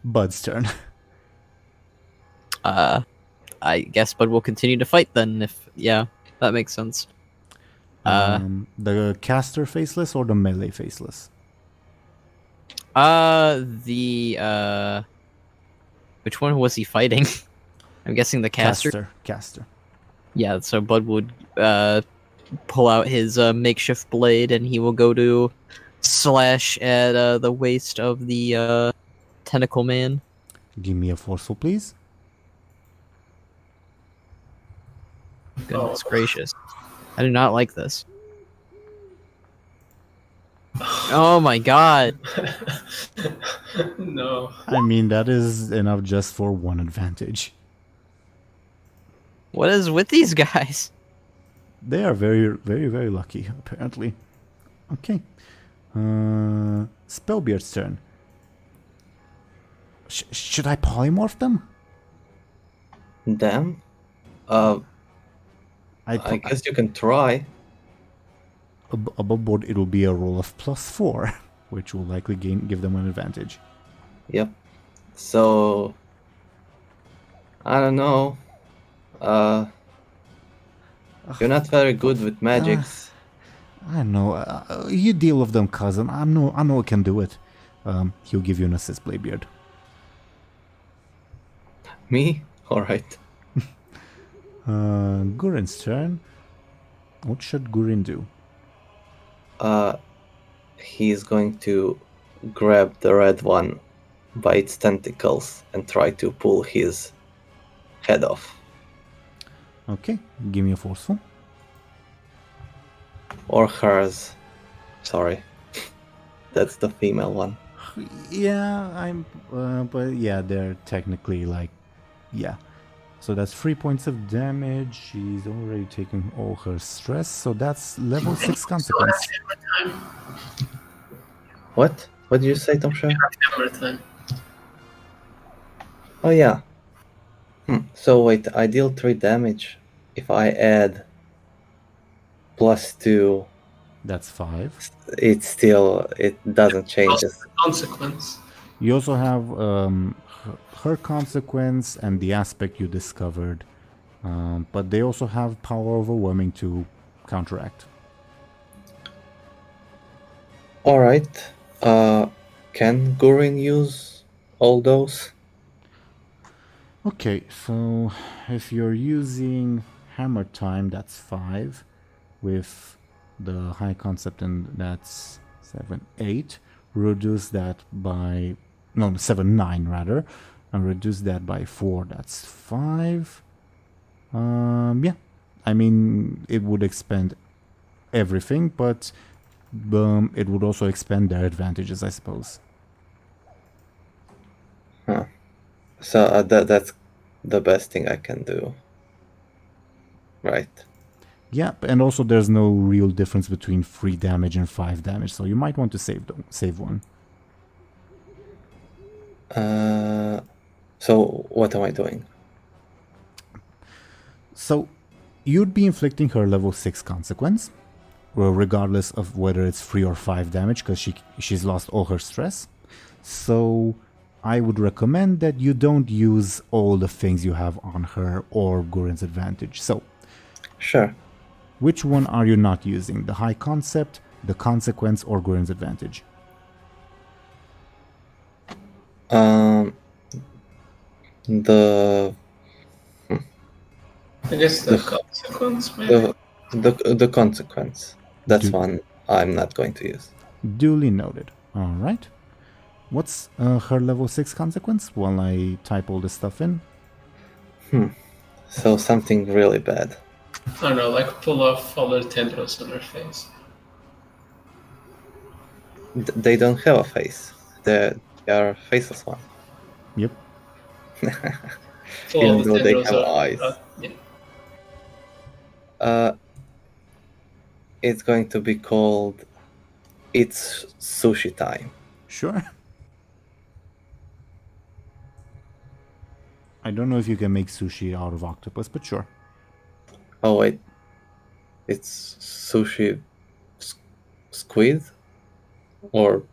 Bud's turn. I guess Buhd will continue to fight then. If that makes sense. The caster Faceless or the melee Faceless? Which one was he fighting? I'm guessing the caster. Caster. Yeah, so Buhd would pull out his makeshift blade and he will go to slash at the waist of the tentacle man. Give me a forceful, please. Goodness gracious. I do not like this. Oh my god. No. I mean, that is enough just for one advantage. What is with these guys? They are very, very, very lucky, apparently. Okay. Spellbeard's turn. Should I polymorph them? Them? I I guess you can try. above board, it will be a roll of +4, which will likely give them an advantage. Yep. So I don't know. You're not very good with magics. I don't know. You deal with them, cousin. I know I can do it. He'll give you an assist, Bladebeard. Me? Alright. Gurin's turn. What should Gurin do? He's going to grab the red one by its tentacles and try to pull his head off. Okay, give me a forceful. Or hers. Sorry. That's the female one. Yeah, but yeah, they're technically like, yeah. So that's 3 points of damage. She's already taken all her stress, so that's level 6 consequence. What? What did you say, Thompshire? Hammer time. Oh yeah. So wait, I deal 3 damage. If I add +2, That's 5. it doesn't change. Plus the consequence. You also have her consequence and the aspect you discovered, but they also have power overwhelming to counteract. Alright. Can Gurin use all those? Okay, so if you're using hammer time, that's 5. With the high concept, and that's 7, 8. Reduce that by 7, 9 rather, and reduce that by 4. That's 5. Yeah, I mean it would expend everything, but it would also expend their advantages, I suppose. Huh. So that's the best thing I can do. Right. Yeah, and also there's no real difference between 3 damage and 5 damage, so you might want to save one. So what am I doing? So you'd be inflicting her level 6 consequence, well, regardless of whether it's 3 or 5 damage, because she's lost all her stress. So I would recommend that you don't use all the things you have on her or Gurin's advantage. So Sure. Which one are you not using? The high concept, the consequence, or Gurin's advantage? The I guess the consequence, maybe? the consequence. That's Do- one I'm not going to use. Duly noted. All right. What's her level 6 consequence while I type all this stuff in? So something really bad. I don't know, like pull off all the tendrils on her face. They don't have a face. They are faceless one. Yep. Pull all Even the though they tendrils have out. eyes. Yeah. It's going to be called It's Sushi Time. Sure. I don't know if you can make sushi out of octopus, but sure. Oh wait, it's sushi squid, or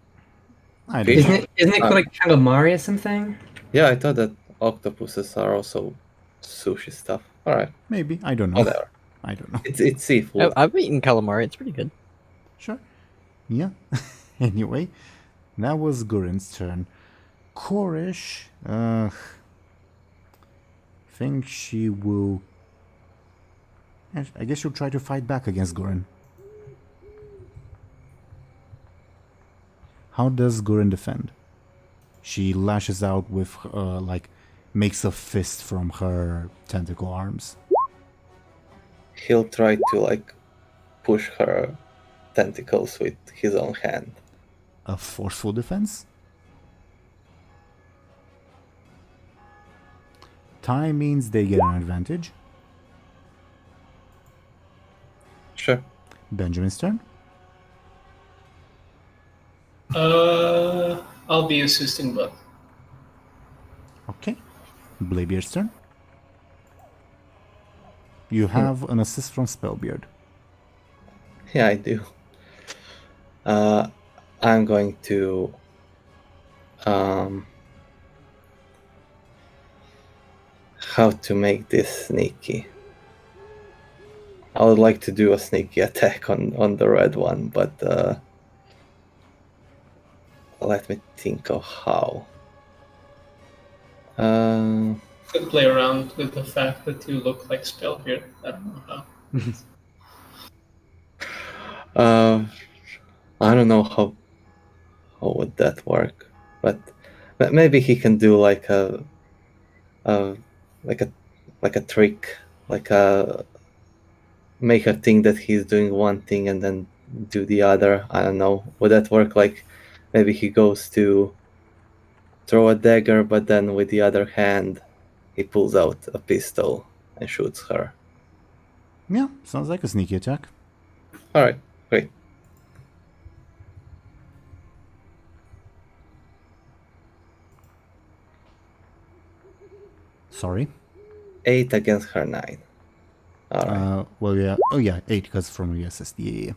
I don't Fish? know. Isn't it called like calamari or something? yeah, I thought that octopuses are also sushi stuff. All right, Maybe. I don't know. whatever. I don't know. It's seafood. I've eaten calamari. It's pretty good. Sure. Yeah. Anyway, that was Gurin's turn. Korish, think she will... I guess she'll try to fight back against Gurin. How does Gurin defend? She lashes out with, makes a fist from her tentacle arms. He'll try to push her tentacles with his own hand. A forceful defense? Tie means they get an advantage. Sure. Benjamin's turn. I'll be assisting Buhd. Okay. Bladebeard's turn. You have an assist from Spellbeard. Yeah, I do. I'm going to how to make this sneaky. I would like to do a sneaky attack on the red one, but let me think of how. Could play around with the fact that you look like Spellbeard. I don't know how. I don't know how would that work, but maybe he can do like a trick, make her think that he's doing one thing and then do the other. I don't know. Would that work? Like maybe he goes to throw a dagger, but then with the other hand he pulls out a pistol and shoots her. Yeah, sounds like a sneaky attack. All right, great. Sorry. 8 against her 9. All right. Well, yeah. Oh, yeah, 8 because from the assist. Yeah.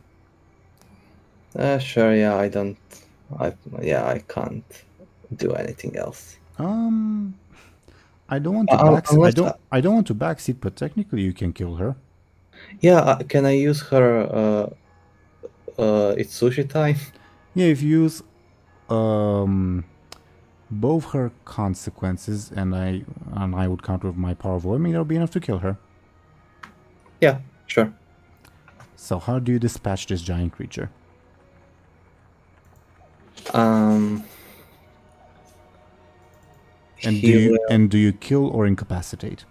Sure. Yeah, I can't do anything else. I don't want to I don't want to backseat, but technically you can kill her. Yeah, can I use her? It's sushi time. Yeah, if you use both her consequences and I would counter with my power of will, that'll be enough to kill her. Yeah, sure. So how do you dispatch this giant creature? And do you kill or incapacitate?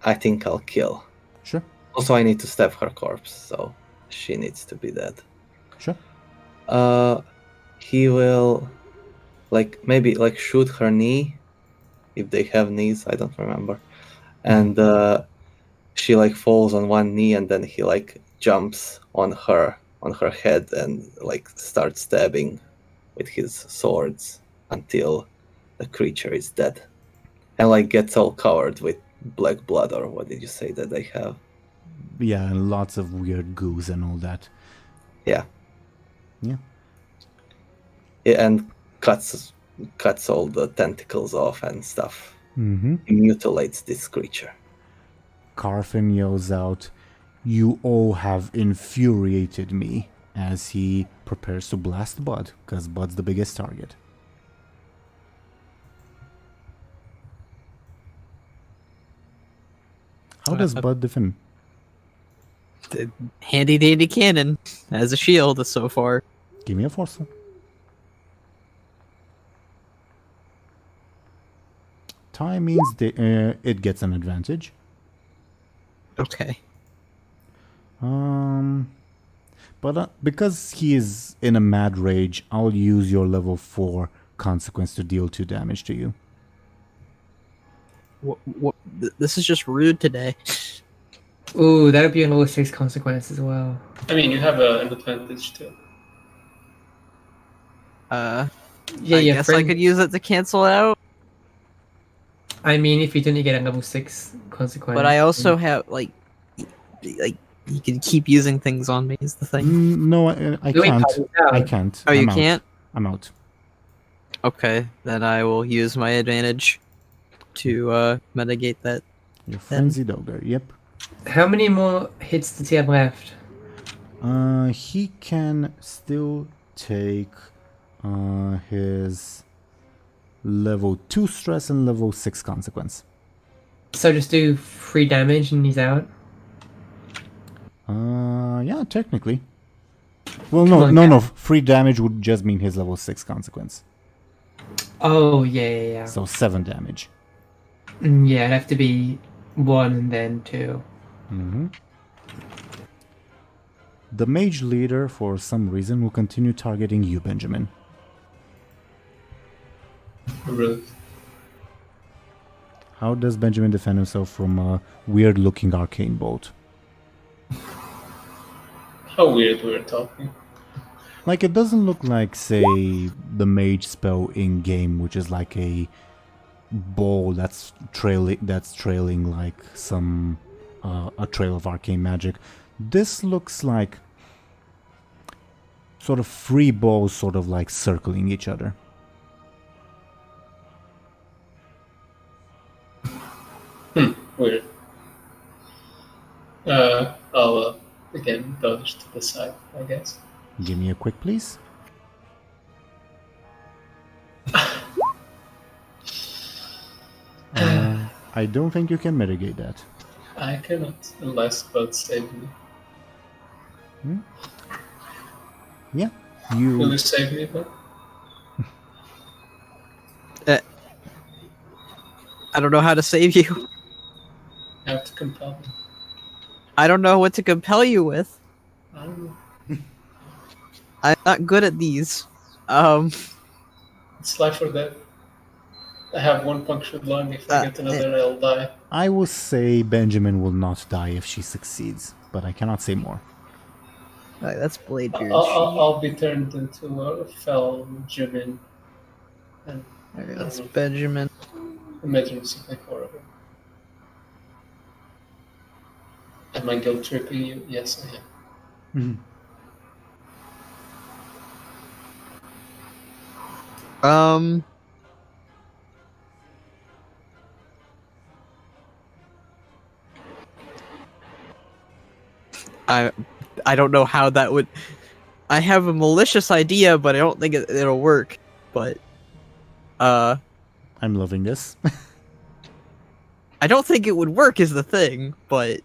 I think I'll kill. Sure. Also, I need to stab her corpse, so she needs to be dead. Sure. He will, maybe shoot her knee, if they have knees. I don't remember. And she falls on one knee, and then he jumps on her head and starts stabbing with his swords until the creature is dead, and gets all covered with black blood, or what did you say that they have? Yeah, and lots of weird goos and all that. Yeah. Yeah. And cuts all the tentacles off and stuff. Mm-hmm. He mutilates this creature. Carfin yells out, You all have infuriated me, as he prepares to blast Buhd, because Bud's the biggest target. How does Buhd defend? The handy dandy cannon as a shield so far. Give me a force. Tie means it gets an advantage. Okay. But because he is in a mad rage, I'll use your level 4 consequence to deal 2 damage to you. This is just rude today. Ooh, that would be a level 6 consequence as well. I mean, you have an advantage too. Yeah, I your guess friend. I could use it to cancel out. I mean, if you didn't get a level 6 consequence. But I also have like you can keep using things on me is the thing. No, I can't. I can't. Oh, you I'm out. can't? I'm out. Okay, then I will use my advantage to mitigate that. Your frenzied ogre. Yep. How many more hits does he have left? He can still take his level 2 stress and level 6 consequence. So just do 3 damage and he's out? Yeah, technically. Well, no. 3 damage would just mean his level 6 consequence. Oh, yeah. So 7 damage. Yeah, it'd have to be 1 and then 2. Mm-hmm. The mage leader, for some reason, will continue targeting you, Benjamin. Really? How does Benjamin defend himself from a weird-looking arcane bolt? How weird we were talking. Like, it doesn't look like, say, the mage spell in-game, which is like a ball that's trailing like some a trail of arcane magic. This looks like sort of 3 balls sort of like circling each other. Weird. I'll again dodge to the side, I guess. Give me a quick, please. I don't think you can mitigate that. I cannot, unless Buhd saved me. Yeah, Will you. you save me, Buhd? I don't know how to save you. I have to compel me. I don't know what to compel you with. I don't know. I'm not good at these. It's life or death. I have 1 punctured lung. If I get another, I'll die. I will say Benjamin will not die if she succeeds, but I cannot say more. Alright, that's Bladebeard. I'll be turned into a fell Jimin. And Alright, that's Benjamin. imagine something horrible. Am I guilt tripping you? Yes, I am. I don't know how that would. I have a malicious idea, but I don't think it'll work. But I'm loving this. I don't think it would work is the thing. But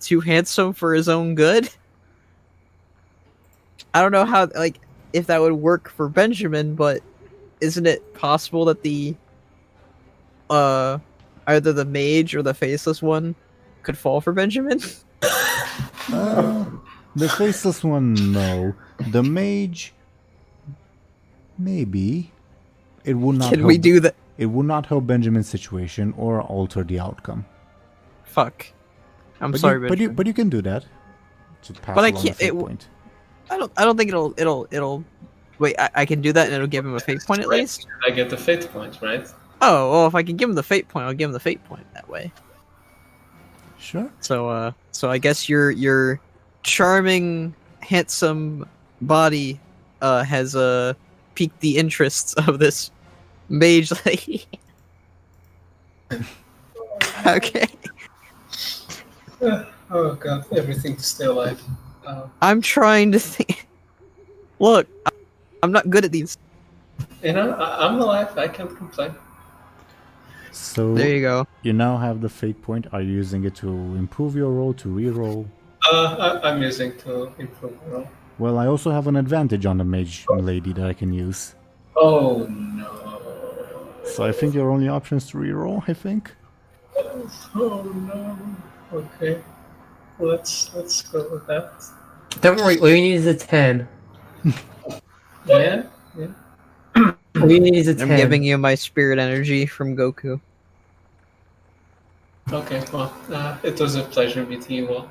too handsome for his own good. I don't know how if that would work for Benjamin, but isn't it possible that the either the mage or the faceless one could fall for Benjamin? The faceless one, no. The mage, maybe. It will not. Can we do that? It will not help Benjamin's situation or alter the outcome. Fuck. I'm But sorry, you, Benjamin. but you can do that. To pass But I along a can't- fate it- point. I don't think it'll wait. I can do that and it'll give him a fate point at least. I get the fate point, right? Oh well, if I can give him the fate point, I'll give him the fate point that way. Sure. So I guess your charming, handsome body has piqued the interests of this mage lady. Okay. Oh god, everything to stay alive. I'm trying to think. Look, I'm not good at these. I'm alive. I can't complain. So There you go. you now have the fate point. Are you using it to improve your roll, to re-roll? I'm using to improve the roll. Well, I also have an advantage on the mage lady that I can use. Oh no. So I think your only option is to re-roll, I think. Oh no. Okay. Let's go with that. Don't worry, all you need is a 10. Yeah? All you need is a 10. I'm giving you my spirit energy from Goku. Okay, well, it was a pleasure meeting you all.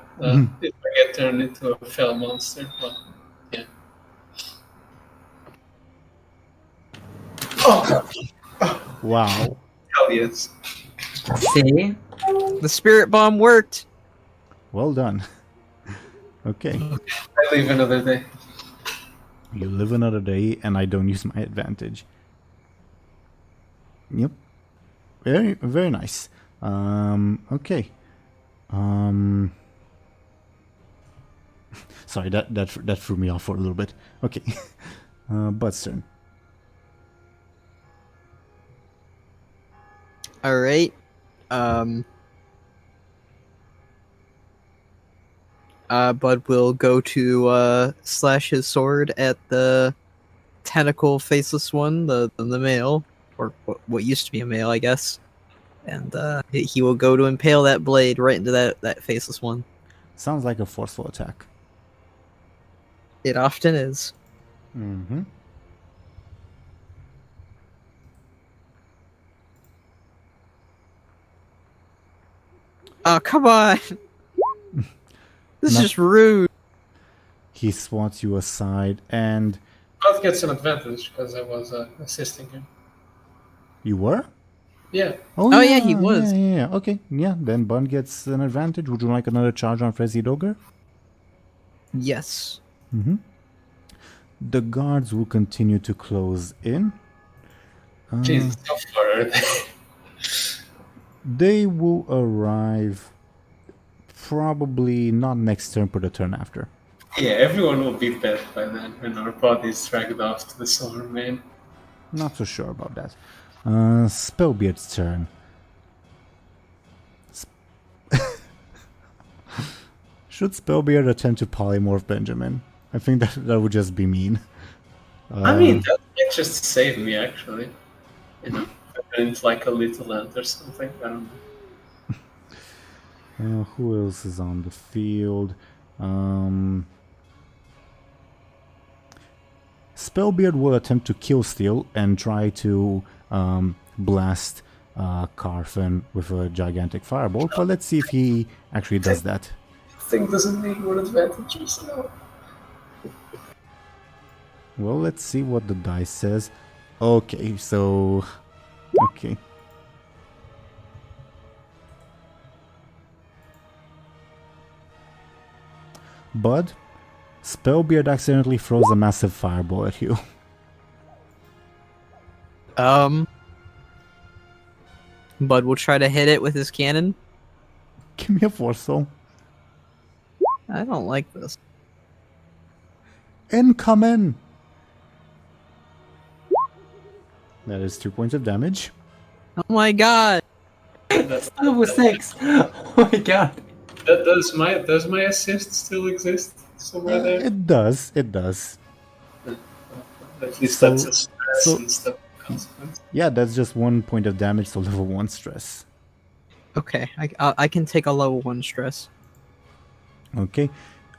If I get turned into a fell monster, well, yeah. Oh! Wow. Hell yes. See? The spirit bomb worked. Well done. Okay. I live another day. You live another day and I don't use my advantage. Yep. Very, very nice. Okay. Sorry, that threw me off for a little bit. Okay. Bud's turn. All right. Bud will go to slash his sword at the tentacle faceless one, the male, or what used to be a male, I guess. And he will go to impale that blade right into that faceless one. Sounds like a forceful attack. It often is. Mm-hmm. Oh, come on! This is No. just rude. He swats you aside and... God gets an advantage because I was assisting him. You were? Yeah. Oh, yeah, he was. Yeah. Okay, yeah, then Bun gets an advantage. Would you like another charge on Frenzy Dogger? Yes. Mm-hmm. The guards will continue to close in. Jesus, how far are they? They will arrive probably not next turn, but the turn after. Yeah, everyone will be dead by then when our body is dragged off to the Silver Main. Not so sure about that. Spellbeard's turn. Should Spellbeard attempt to polymorph Benjamin? I think that would just be mean. I mean, that might just save me, actually. You know, into like a little ant or something. I don't know. Who else is on the field? Spellbeard will attempt to kill Steel and try to blast Carfen with a gigantic fireball, but let's see if he actually does that. Thing doesn't need more advantages now. Well, let's see what the dice says. Okay, so... Okay. Bud, Spellbeard accidentally throws a massive fireball at you. Bud will try to hit it with his cannon. Give me a force roll. I don't like this. Incoming! That is 2 points of damage. Oh my god! Level 6! Oh my god. Does my assist still exist somewhere there? It does. At least So- that's a stress so- instead of consequence. Yeah, that's just 1 point of damage, so level 1 stress. Okay, I can take a level 1 stress. Okay.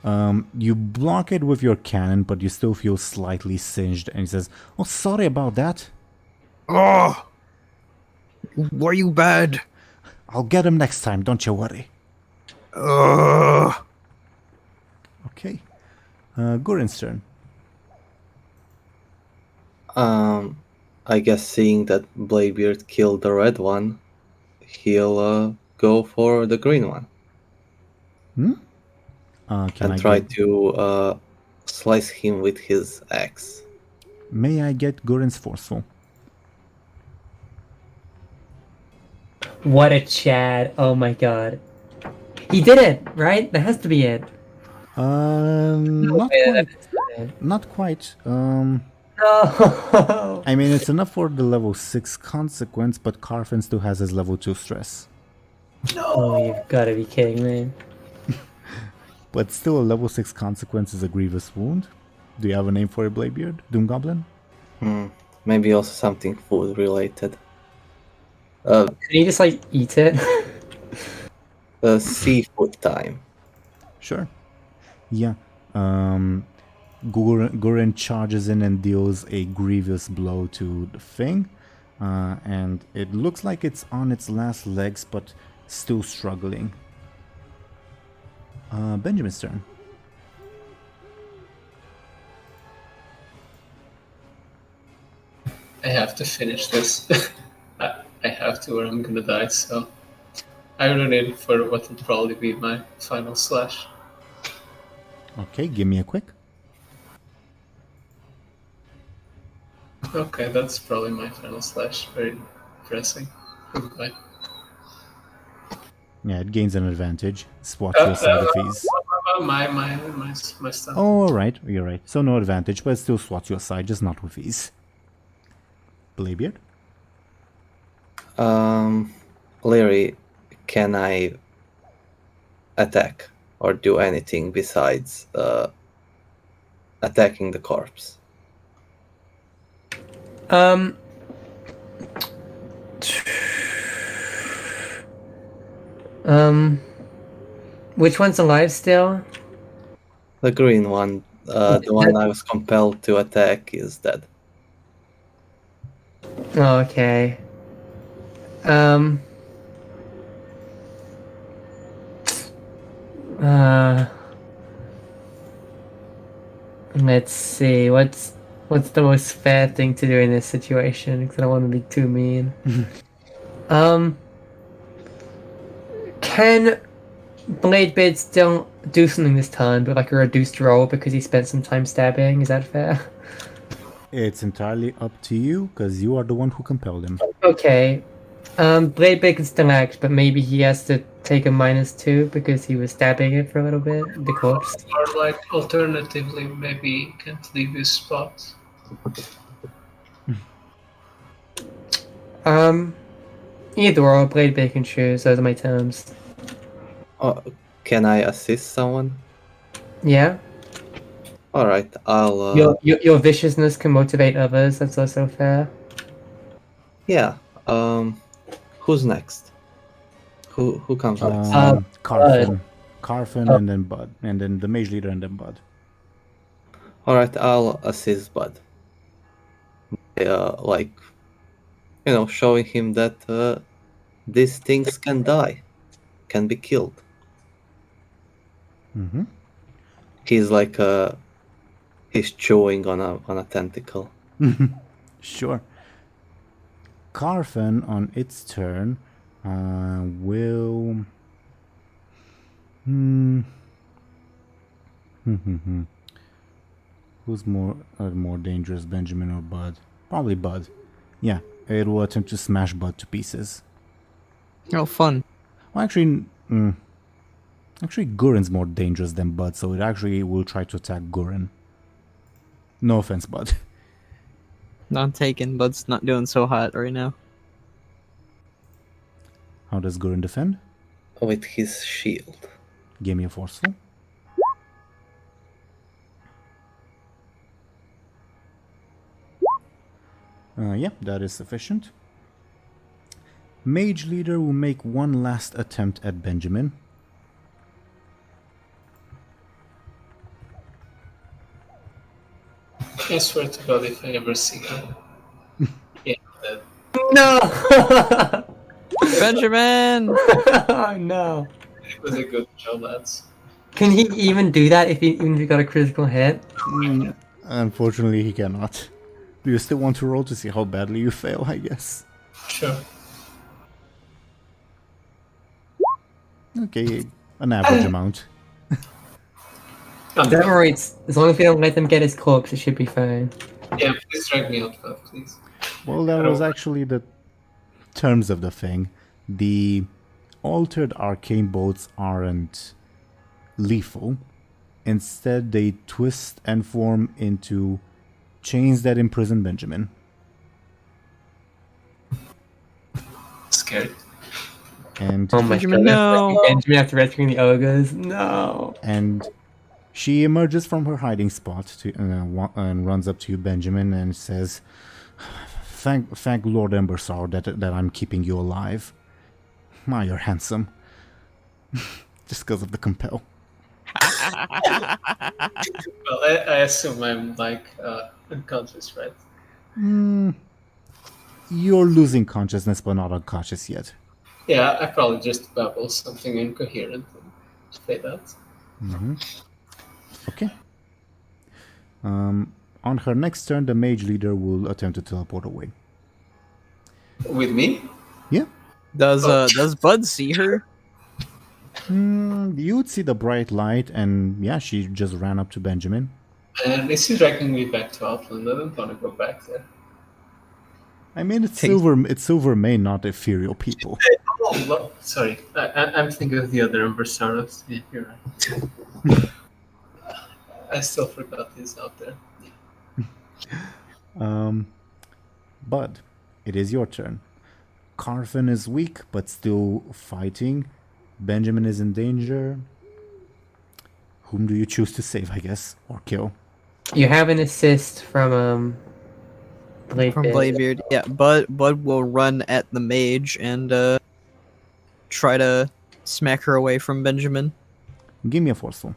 You block it with your cannon, but you still feel slightly singed, and he says, "Oh, sorry about that. Oh! Were you bad? I'll get him next time, don't you worry." Okay. Gurin's turn. I guess seeing that Bladebeard killed the red one, he'll go for the green one Can I and try get, to slice him with his axe. May I get Gurin's forceful? What a Chad. Oh my god. He did it, right? That has to be it. Not Yeah, quite. that's it. Not quite. No. I mean, it's enough for the level 6 consequence, but Carfin still has his level 2 stress. Oh, you've got to be kidding me. But still, a level 6 consequence is a grievous wound. Do you have a name for it, Bladebeard? Doomgoblin? Maybe also something food related. Can you just like eat it? Seafood time. Sure. Yeah. Gurren charges in and deals a grievous blow to the thing. And it looks like it's on its last legs, but still struggling. Benjamin's turn. I have to finish this. I have to, or I'm gonna die. So I run in for what will probably be my final slash. Okay, give me a quick. Okay, that's probably my final slash. Very depressing. Goodbye. Yeah, it gains an advantage. Swat your side of these. My stuff. Oh, alright, you're right. So no advantage, but it still swats your side, just not with ease. Bladebeard? Lyri, can I attack or do anything besides attacking the corpse? Which one's alive still? The green one, the one I was compelled to attack, is dead. Oh, okay. Let's see. What's the most fair thing to do in this situation? Because I don't want to be too mean. Can Bladebeard still do something this turn, but like a reduced roll because he spent some time stabbing? Is that fair? It's entirely up to you, because you are the one who compelled him. Okay. Bladebeard can still act, but maybe he has to take a -2 because he was stabbing it for a little bit, the corpse. Or like alternatively, maybe he can't leave his spot. Either or, Bladebeard can choose. Those are my terms. Can I assist someone? Yeah. All right, I'll. Your viciousness can motivate others. That's also fair. Yeah. Who's next? Who comes next? Carfin. Carfin and then Buhd. And then the mage leader and then Buhd. All right, I'll assist Buhd. Like, showing him that these things can die, can be killed. Mm-hmm. He's like he's chewing on a tentacle. Sure. Carfin on its turn will. Who's more dangerous, Benjamin or Buhd? Probably Buhd. Yeah, it will attempt to smash Buhd to pieces. Oh, fun. Well, actually, Gurren's more dangerous than Buhd, so it actually will try to attack Gurren. No offense, Buhd. Not taken, Bud's not doing so hot right now. How does Gurren defend? With his shield. Give me a forceful. Yeah, that is sufficient. Mage leader will make one last attempt at Benjamin. I swear to God, if I ever see him. Yeah, that. No. Benjamin! Oh no. It was a good job, lads. Can he even do that even if he got a critical hit? Unfortunately, he cannot. Do you still want to roll to see how badly you fail, I guess? Sure. Okay, an average amount. Don't worry, as long as we don't let them get his corpse, it should be fine. Yeah, please drag me out, but please. Well, that was actually the terms of the thing. The altered arcane bolts aren't lethal. Instead, they twist and form into chains that imprison Benjamin. Scary. And Oh my Benjamin, god. no. Benjamin after rescuing the ogres. No. and she emerges from her hiding spot and runs up to you, Benjamin, and says, Thank Lord Embersar that I'm keeping you alive. My, you're handsome. Just because of the compel. Well, I assume I'm like unconscious, right? You're losing consciousness, but not unconscious yet. Yeah, I probably just babble something incoherent and say that. Okay. On her next turn, the mage leader will attempt to teleport away. With me? Yeah. Does Buhd see her? You would see the bright light, and yeah, she just ran up to Benjamin. And is he dragging me back to Outland? I don't want to go back there. I mean, it's Silver Mane, not ethereal people. Oh, sorry. I'm thinking of the other Embersaros. Yeah, you're right. I still forgot he's out there. Bud, it is your turn. Carthan is weak, but still fighting. Benjamin is in danger. Whom do you choose to save, I guess, or kill? You have an assist from Bladebeard. From Bladebeard. Yeah, Buhd will run at the mage and try to smack her away from Benjamin. Give me a forceful.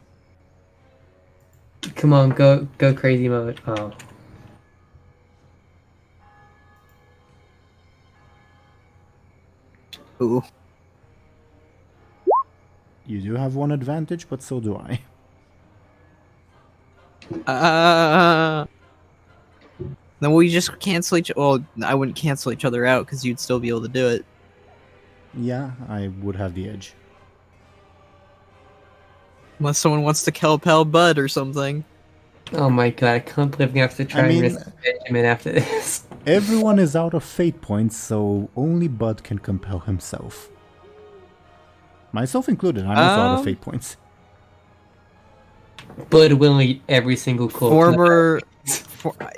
Come on, go crazy mode. Oh. Ooh. You do have one advantage, but so do I. Then we just cancel each. Well, I wouldn't cancel each other out because you'd still be able to do it. Yeah, I would have the edge. Unless someone wants to compel Buhd or something. Oh my god, I can't believe we have to try and rescue Benjamin after this. Everyone is out of fate points, so only Buhd can compel himself. Myself included, I'm also out of fate points. Buhd will eat every single corpse.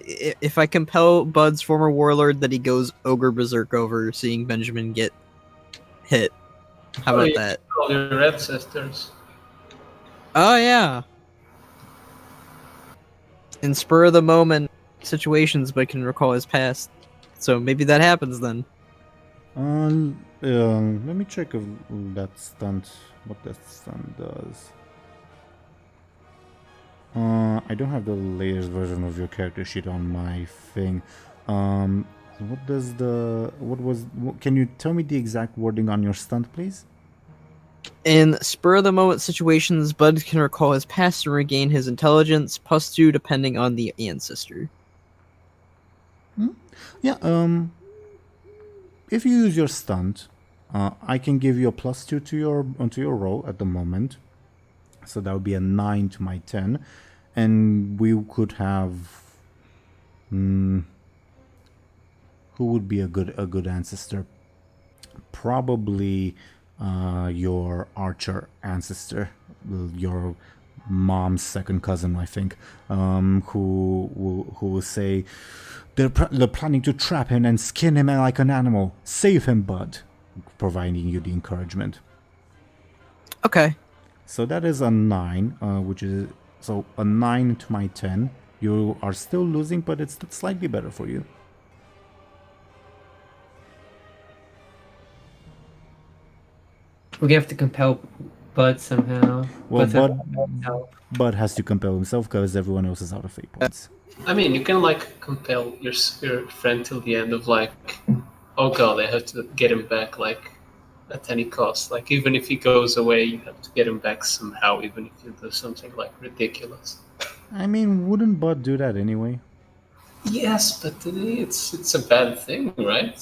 If I compel Bud's former warlord that he goes ogre berserk over seeing Benjamin get hit. How about that? All your red sisters. Oh yeah. In spur of the moment situations, but can recall his past. So maybe that happens then. Let me check if that stunt, what that stunt does. I don't have the latest version of your character sheet on my thing. Can you tell me the exact wording on your stunt, please? In spur of the moment situations, Buhd can recall his past and regain his intelligence, +2 depending on the ancestor. Yeah, if you use your stunt, I can give you a +2 to your roll at the moment. So that would be a 9 to my 10. And we could have who would be a good ancestor? Probably your archer ancestor, your mom's second cousin, I think, who will say they're planning to trap him and skin him like an animal. Save him, Buhd, providing you the encouragement. Okay. So that is a 9, which is so a 9 to my 10. You are still losing, but it's slightly better for you. We're gonna have to compel Buhd somehow. Well, Buhd has to compel himself because everyone else is out of fate points. I mean, you can like compel your friend till the end of like, oh god, I have to get him back like at any cost. Like even if he goes away, you have to get him back somehow, even if you do something like ridiculous. I mean, wouldn't Buhd do that anyway? Yes, but it's a bad thing, right?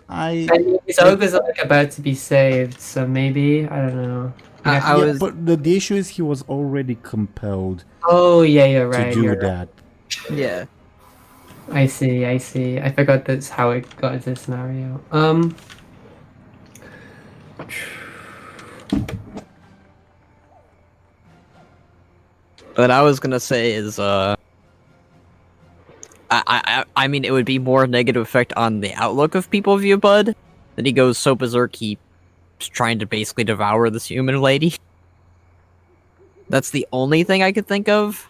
I mean, his ogres are like about to be saved, so maybe I don't know. But the issue is he was already compelled. Oh yeah, you're right. To do that. Right. Yeah. I see. I forgot that's how it got into this scenario. What I was gonna say is, I mean, it would be more negative effect on the outlook of people view Buhd. That he goes so berserk, he's trying to basically devour this human lady. That's the only thing I could think of.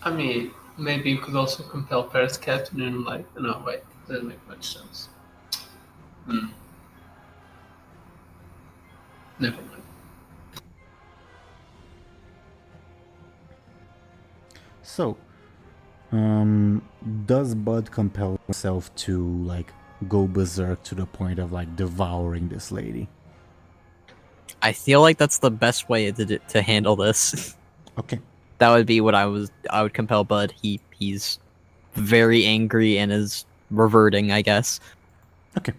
I mean, maybe you could also compel Paris Captain and like, no, wait, that doesn't make much sense. Never mind. So, does Buhd compel himself to like go berserk to the point of like devouring this lady? I feel like that's the best way to handle this. Okay. That would be what I would compel Buhd. He's very angry and is reverting, I guess. Okay.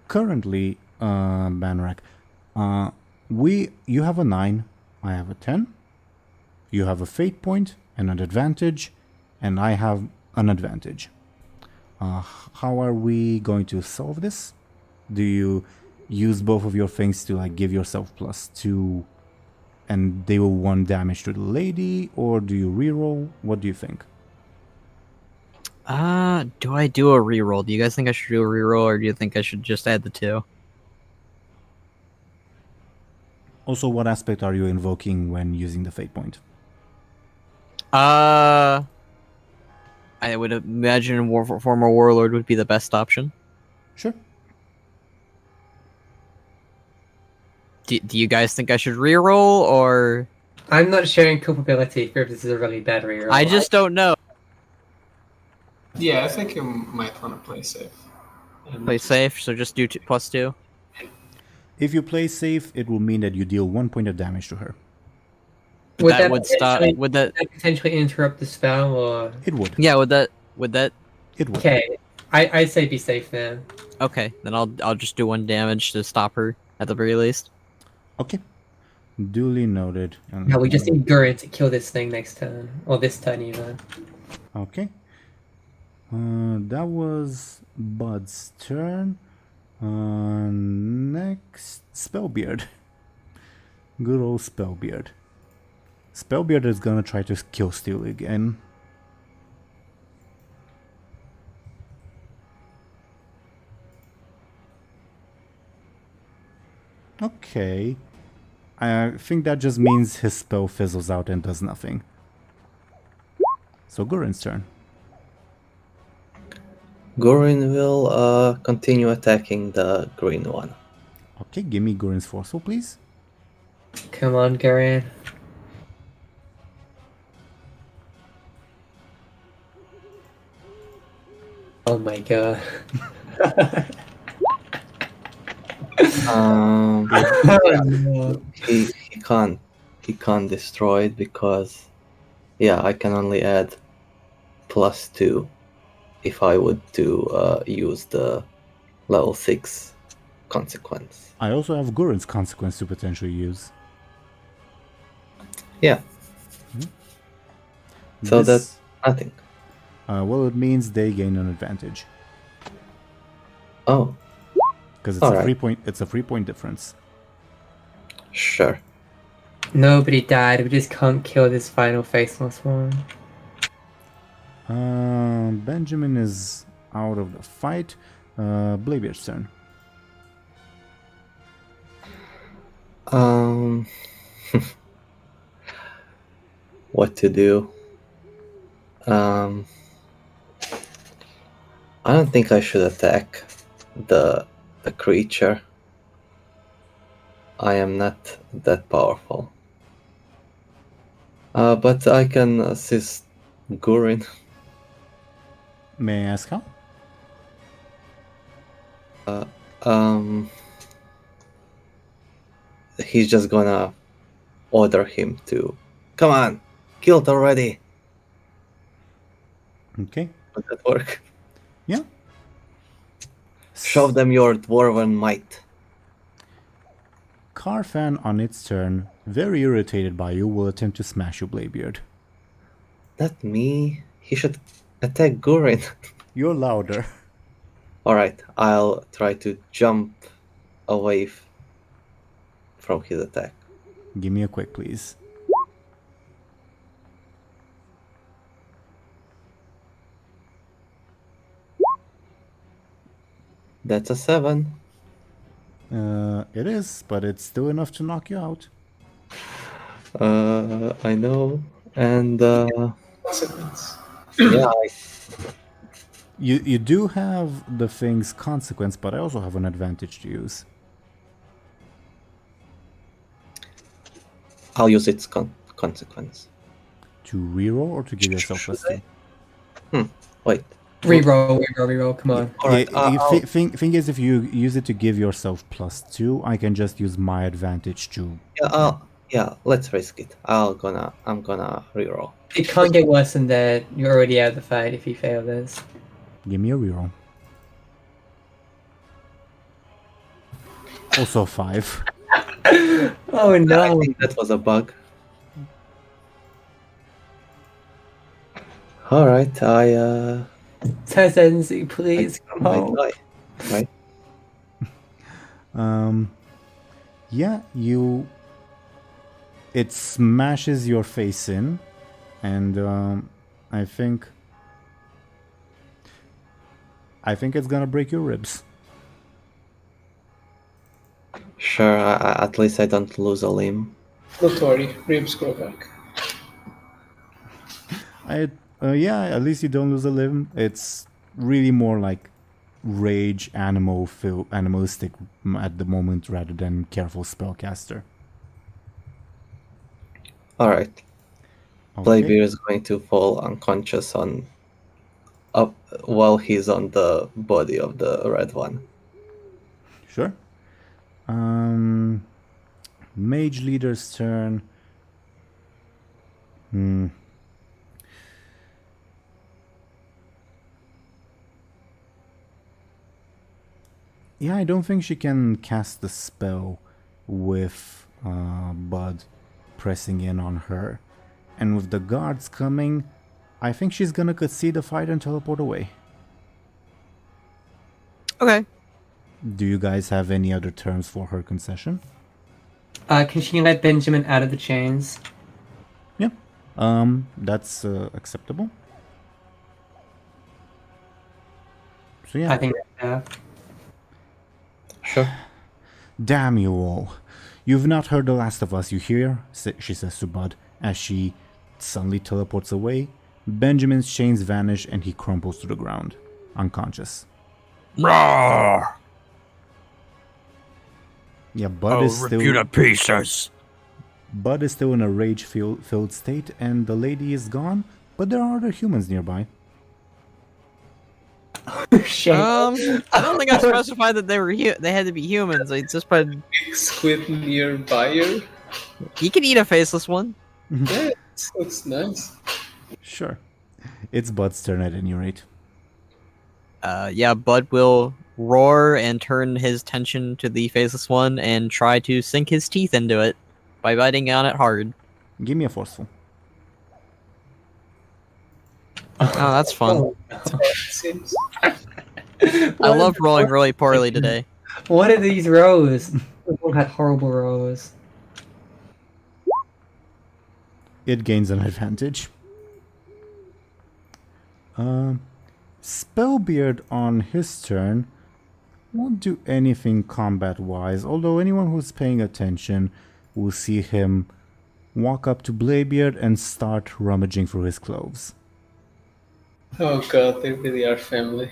Currently, Banrak, you have a 9, I have a 10. You have a fate point and an advantage, and I have an advantage. How are we going to solve this? Do you use both of your things to like give yourself +2 and they will 1 damage to the lady, or do you reroll? What do you think? Do I do a reroll? Do you guys think I should do a reroll, or do you think I should just add the 2? Also, what aspect are you invoking when using the fate point? I would imagine former warlord would be the best option. Sure. Do you guys think I should reroll, or I'm not sharing culpability if this is a really bad reroll. I just don't know. Yeah, I think you might want to play safe. And Play safe, so just do +2. If you play safe, it will mean that you deal 1 point of damage to her. That would stop. Would that? potentially interrupt the spell, or It would. Yeah. Would that? It would. okay? I say be safe then. Okay, then I'll just do 1 damage to stop her at the very least. Okay. Duly noted. No, we just need Gurren to kill this thing next turn, or this turn even. Okay. That was Bud's turn. Next, Spellbeard. Good old Spellbeard. Spellbeard is gonna try to kill steal again. Okay. I think that just means his spell fizzles out and does nothing. So Gurren's turn. Gurren will continue attacking the green one. Okay, give me Gurren's Forceful, please. Come on, Gurren. Oh my god. He can't destroy it because I can only add +2 if I would to use the level 6 consequence. I also have Gurren's Consequence to potentially use. Yeah. So that's nothing. Well, it means they gain an advantage. Oh, Because it's Alright. 3 point. It's a 3-point difference. sure. Nobody died. We just can't kill this final faceless one. Benjamin is out of the fight. Bladebeard's turn. What to do? I don't think I should attack the creature. I am not that powerful. But I can assist Gurren. May I ask how? He's just gonna order him to come on, kill it already. Okay. Would that work? Yeah. Show them your dwarven might. Carfan, on its turn, very irritated by you, will attempt to smash you, Bladebeard. Not me. He should attack Gurren. You're louder. Alright, I'll try to jump away from his attack. Give me a quick, please. That's a 7. It is, but it's still enough to knock you out. I know. And Consequence. yeah, You do have the thing's consequence, but I also have an advantage to use. I'll use its consequence. To reroll or to give yourself plus 2? Wait. Reroll, come on. Alright, Thing is, if you use it to give yourself plus 2, I can just use my advantage to... yeah, let's risk it. I'm gonna reroll. It can't get worse than that. You're already out of the fight if you fail this. Give me a reroll. Also 5. Oh I no. think that was a bug. Alright, Tezenzi, please come might home. die. Right? Yeah, it smashes your face in, and I think it's gonna break your ribs. Sure, at least I don't lose a limb. Don't worry, ribs grow back. Yeah, at least you don't lose a limb. It's really more like rage animalistic at the moment rather than careful spellcaster. Alright. Okay. Bladebeard is going to fall unconscious while he's on the body of the red one. Sure. Mage leader's turn. Yeah, I don't think she can cast the spell with Buhd pressing in on her. And with the guards coming, I think she's gonna concede the fight and teleport away. Okay. Do you guys have any other terms for her concession? Can she let Benjamin out of the chains? Yeah. That's acceptable. So yeah. I think that's Sure. Damn you all. You've not heard the last of us, you hear? She says to Buhd as she suddenly teleports away. Benjamin's chains vanish and he crumples to the ground, unconscious. Roar! Yeah, Buhd I'll is rip you to pieces. Buhd is still in a rage-filled state, and the lady is gone, but there are other humans nearby. shame. I don't think I specified that they were they had to be humans. It's just by Squid nearby her. he can eat a faceless one. Yeah, it looks nice. Sure. It's Bud's turn at any rate. Yeah, Buhd will roar and turn his attention to the faceless one and try to sink his teeth into it by biting on it hard. Give me a forceful. Oh, that's fun. That's how it seems. I love rolling really poorly today. What are these rows? Everyone had horrible rows. It gains an advantage. Spellbeard on his turn won't do anything combat-wise, although anyone who's paying attention will see him walk up to Bladebeard and start rummaging through his clothes. Oh god, they really are family.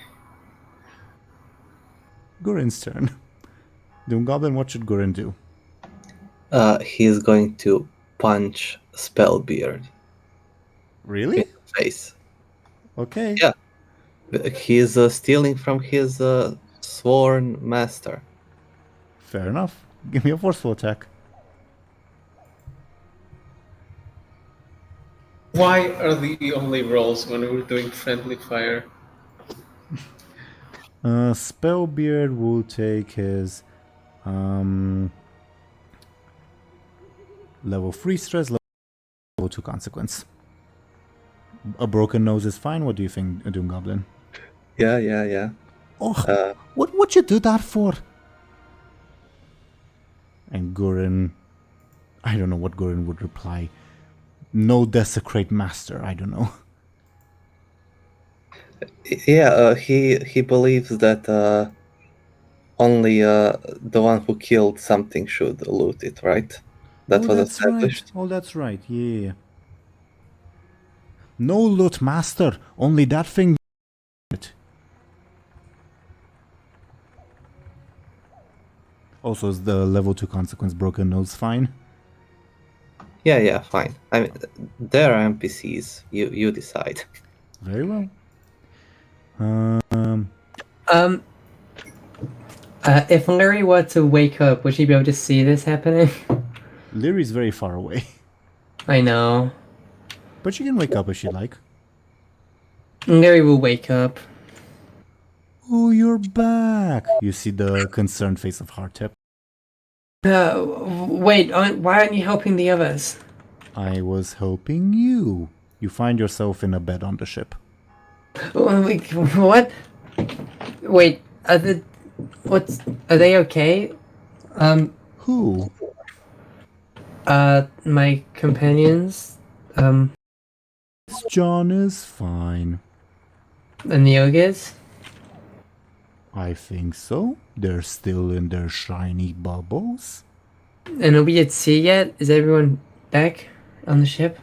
Gurin's turn. DoomGoblin, what should Gurin do? He's going to punch Spellbeard Really? in the face. Okay. Yeah. He's stealing from his sworn master. Fair enough. Give me a forceful attack. Why are the only rolls when we're doing friendly fire? Spellbeard will take his level 3 stress, level 2 consequence. A broken nose is fine. What do you think, DoomGoblin? Yeah. Oh, what you do that for? And Gurren, I don't know what Gurren would reply. No desecrate master, I don't know. Yeah, he believes that only the one who killed something should loot it, right? That was That's established. right. Oh, that's right. Yeah. No loot master, only that thing. Also, is the level 2 consequence broken nose fine? Yeah, fine. I mean, there are NPCs. You decide. Very well. If Lyri were to wake up, would she be able to see this happening? Lyri's very far away. I know. But she can wake up if she like. Lyri will wake up. Oh, you're back! You see the concerned face of Hardtep. Wait, why aren't you helping the others? I was helping you. You find yourself in a bed on the ship. What? Wait, are they okay? Who? My companions, John is fine. and the ogres? I think so. They're still in their shiny bubbles. And are we at sea yet? Is everyone back on the ship?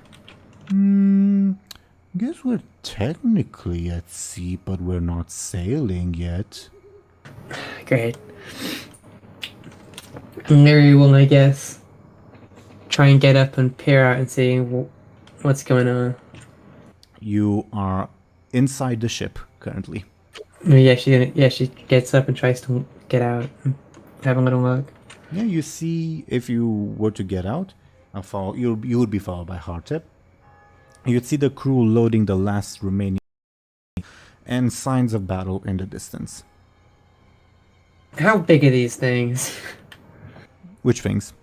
Guess we're technically at sea, but we're not sailing yet. Great. Lyri will, I guess, try and get up and peer out and see what's going on. You are inside the ship currently. Yeah, she gets up and tries to get out and have a little look. Yeah, you see, if you were to get out, you would be followed by Hardtep. You'd see the crew loading the last remaining and signs of battle in the distance. How big are these things? Which things?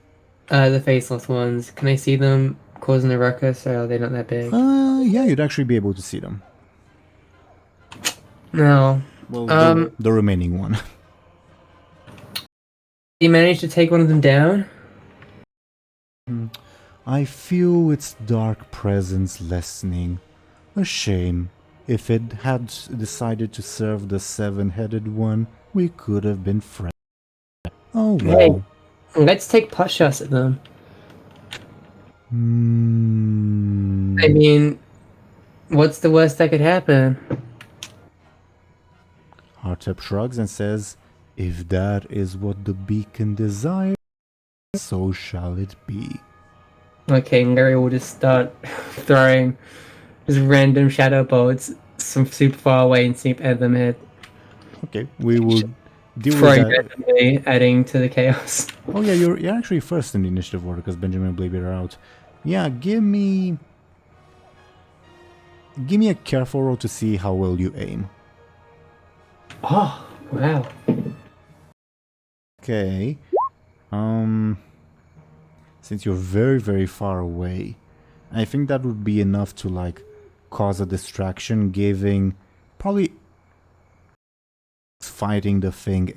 The faceless ones. Can I see them causing a ruckus, or are they not that big? Yeah, you'd actually be able to see them. No. Well, the remaining one. You managed to take one of them down? I feel its dark presence lessening. A shame. If it had decided to serve the seven-headed one, we could have been friends. Oh well. Hey, let's take pot shots at them. I mean, what's the worst that could happen? Hardtep shrugs and says, "If that is what the beacon desires, so shall it be." Okay, Lyri will just start throwing just random shadow bolts from super far away and see if them hit. Okay, we will deal with Throwing that. randomly, adding to the chaos. Oh yeah, you're actually first in the initiative order because Benjamin and Bladebeard are out. Yeah, give me a careful roll to see how well you aim. Oh, wow. Okay. Since you're very, very far away, I think that would be enough to like cause a distraction, giving probably fighting the thing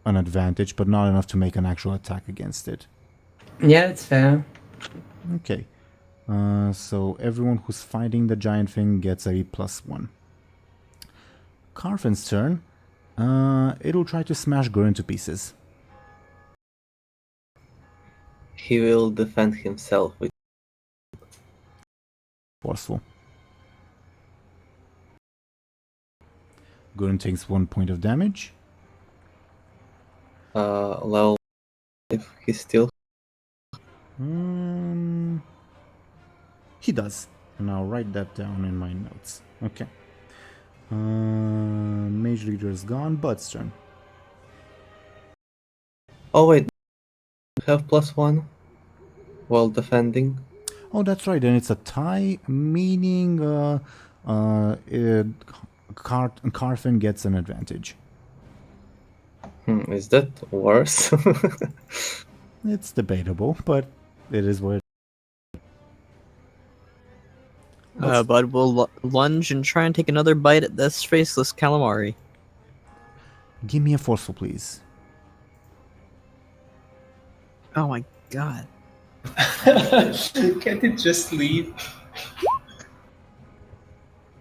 an advantage, but not enough to make an actual attack against it. Yeah, it's fair. Okay. So everyone who's fighting the giant thing gets a +1. Carfin's turn. It'll try to smash Gurren to pieces. He will defend himself with. Forceful. Gurren takes 1 point of damage. Well, if he's still. He does. And I'll write that down in my notes. Okay. Mage Leader is gone. Bud's turn. Oh wait, have +1 while defending. Oh, that's right. And it's a tie, meaning Carfin gets an advantage. Is that worse? It's debatable, but it is what it is. Bud will lunge and try and take another bite at this faceless calamari. Give me a forceful, please. Oh my god. Can't it just leave?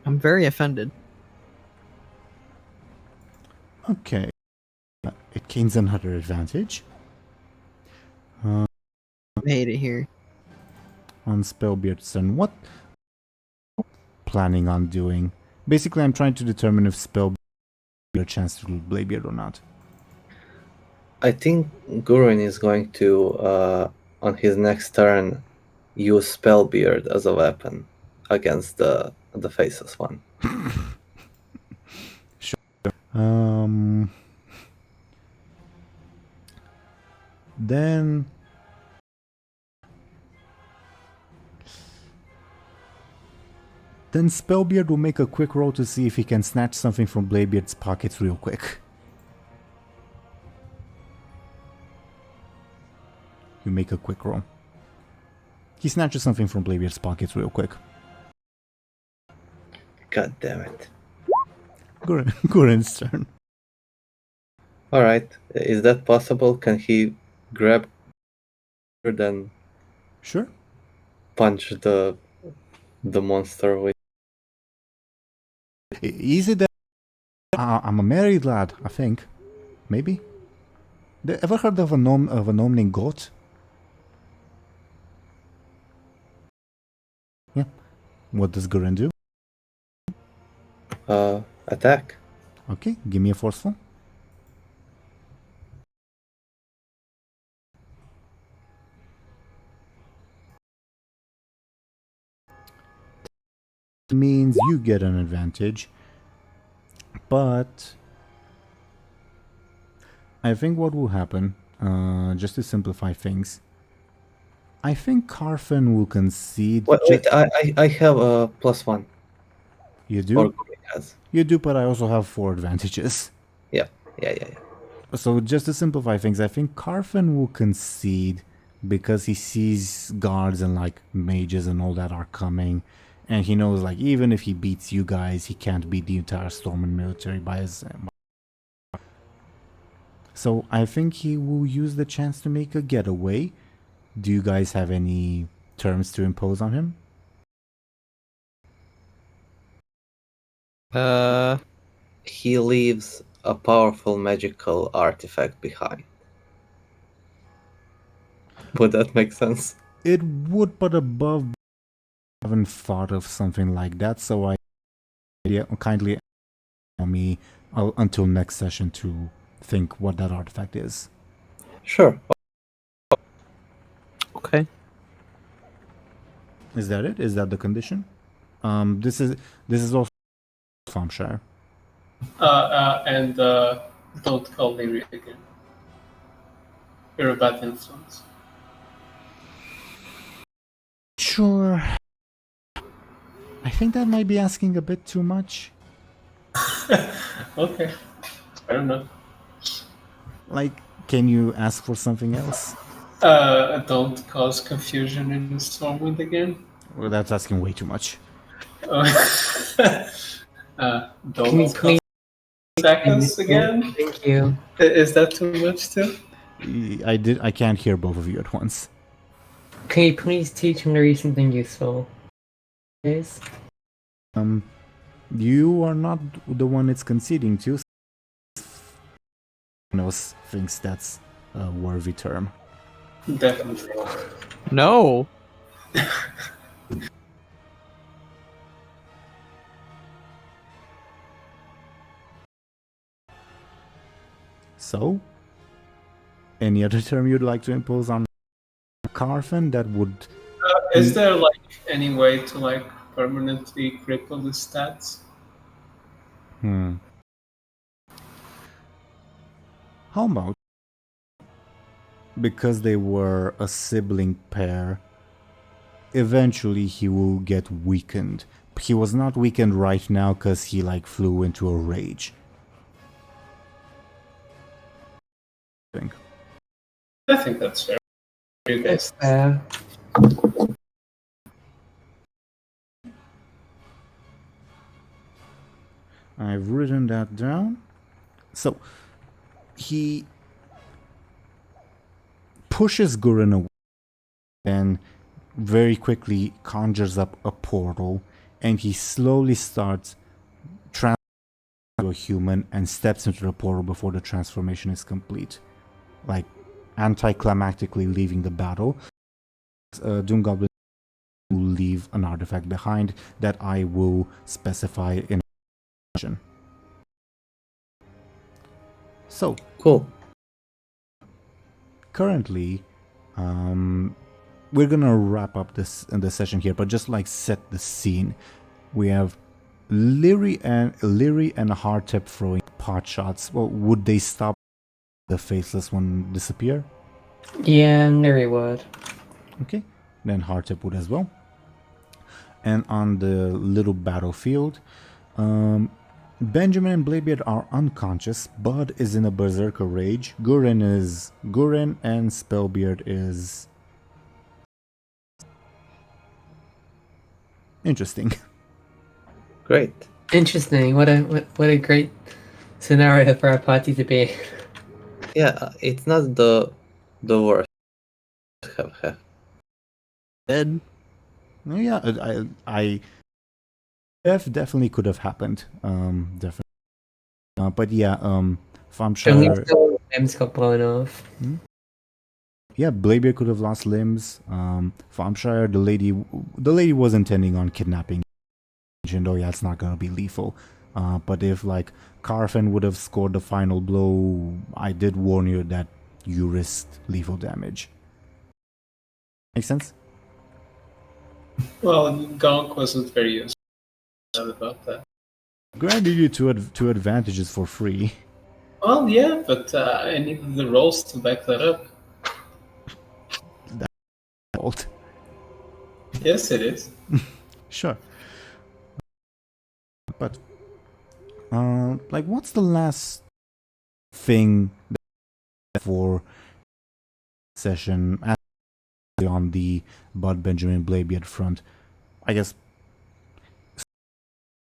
I'm very offended. Okay. It gains another advantage. I hate it here. On Spellbeard's turn. What planning on doing? Basically, I'm trying to determine if Spellbeard has a chance to do Bladebeard or not. I think Gurin is going to, on his next turn, use Spellbeard as a weapon against the Faceless one. Then Spellbeard will make a quick roll to see if he can snatch something from Bladebeard's pockets real quick. You make a quick roll. He snatches something from Bladebeard's pockets real quick. God damn it. Gurin's turn. Alright, is that possible? Can he grab then Sure. punch the monster with? Easy there. I'm a married lad, I think. Maybe. Ever heard of a gnome named Goat? Yeah. What does Gurin do? Attack. Okay, give me a forceful. Means you get an advantage, but I think what will happen, just to simplify things, I think Carfen will concede. Wait, I have a +1. You do? Or Gurin has. You do, but I also have 4 advantages. Yeah. So just to simplify things, I think Carfen will concede because he sees guards and like mages and all that are coming. And he knows, like, even if he beats you guys, he can't beat the entire Stormwind military by his... So I think he will use the chance to make a getaway. Do you guys have any terms to impose on him? He leaves a powerful magical artifact behind. Would that make sense? It would, but above... I haven't thought of something like that, so I kindly allow me until next session to think what that artifact is. Sure. Okay. Is that it? Is that the condition? This is also Thompshire. And don't call Lyri again. You're a bad influence. Sure. I think that might be asking a bit too much. Okay. I don't know. Like, can you ask for something else? Don't cause confusion in Stormwind again. Well, that's asking way too much. Can you Don't please attack us again. Thank you. Is that too much too? I can't hear both of you at once. Can you please teach Lyri something useful? Please? You are not the one it's conceding to. Someone else thinks that's a worthy term. Definitely. No. So, any other term you'd like to impose on Carfen that would... Is there like any way to like permanently cripple the stats? How about, because they were a sibling pair, eventually he will get weakened. He was not weakened right now because he like flew into a rage. I think that's fair. You guys. I've written that down. So, he pushes Gurren away and very quickly conjures up a portal, and he slowly starts transforming into a human and steps into the portal before the transformation is complete, like anticlimactically leaving the battle. DoomGoblin will leave an artifact behind that I will specify in a session. So Cool. currently, we're gonna wrap up this in the session here, but just like set the scene. We have Lyri and Hardtep throwing pot shots. Well, would they stop the Faceless one disappear? Yeah, Lyri would. Okay, then Hardtep would as well. And on the little battlefield, Benjamin and Bladebeard are unconscious. Buhd is in a berserker rage. Gurren and Spellbeard is interesting. Great. Interesting. What a great scenario for our party to be. Yeah, it's not the worst. Have. Dead. Yeah, I definitely could have happened. Definitely. But yeah, Thompshire. Limbs got blown off. Yeah, Bladebeard could have lost limbs. Thompshire, the lady was intending on kidnapping, even though yeah, it's not gonna be lethal. But if like Carfen would have scored the final blow, I did warn you that you risked lethal damage. Make sense? Well, Gonk wasn't very upset about that. Granted you two advantages for free. Well, yeah, but I needed the rolls to back that up. Fault. Yes, it is. Sure. But like what's the last thing for session on the Buhd Benjamin Bladebeard front? I guess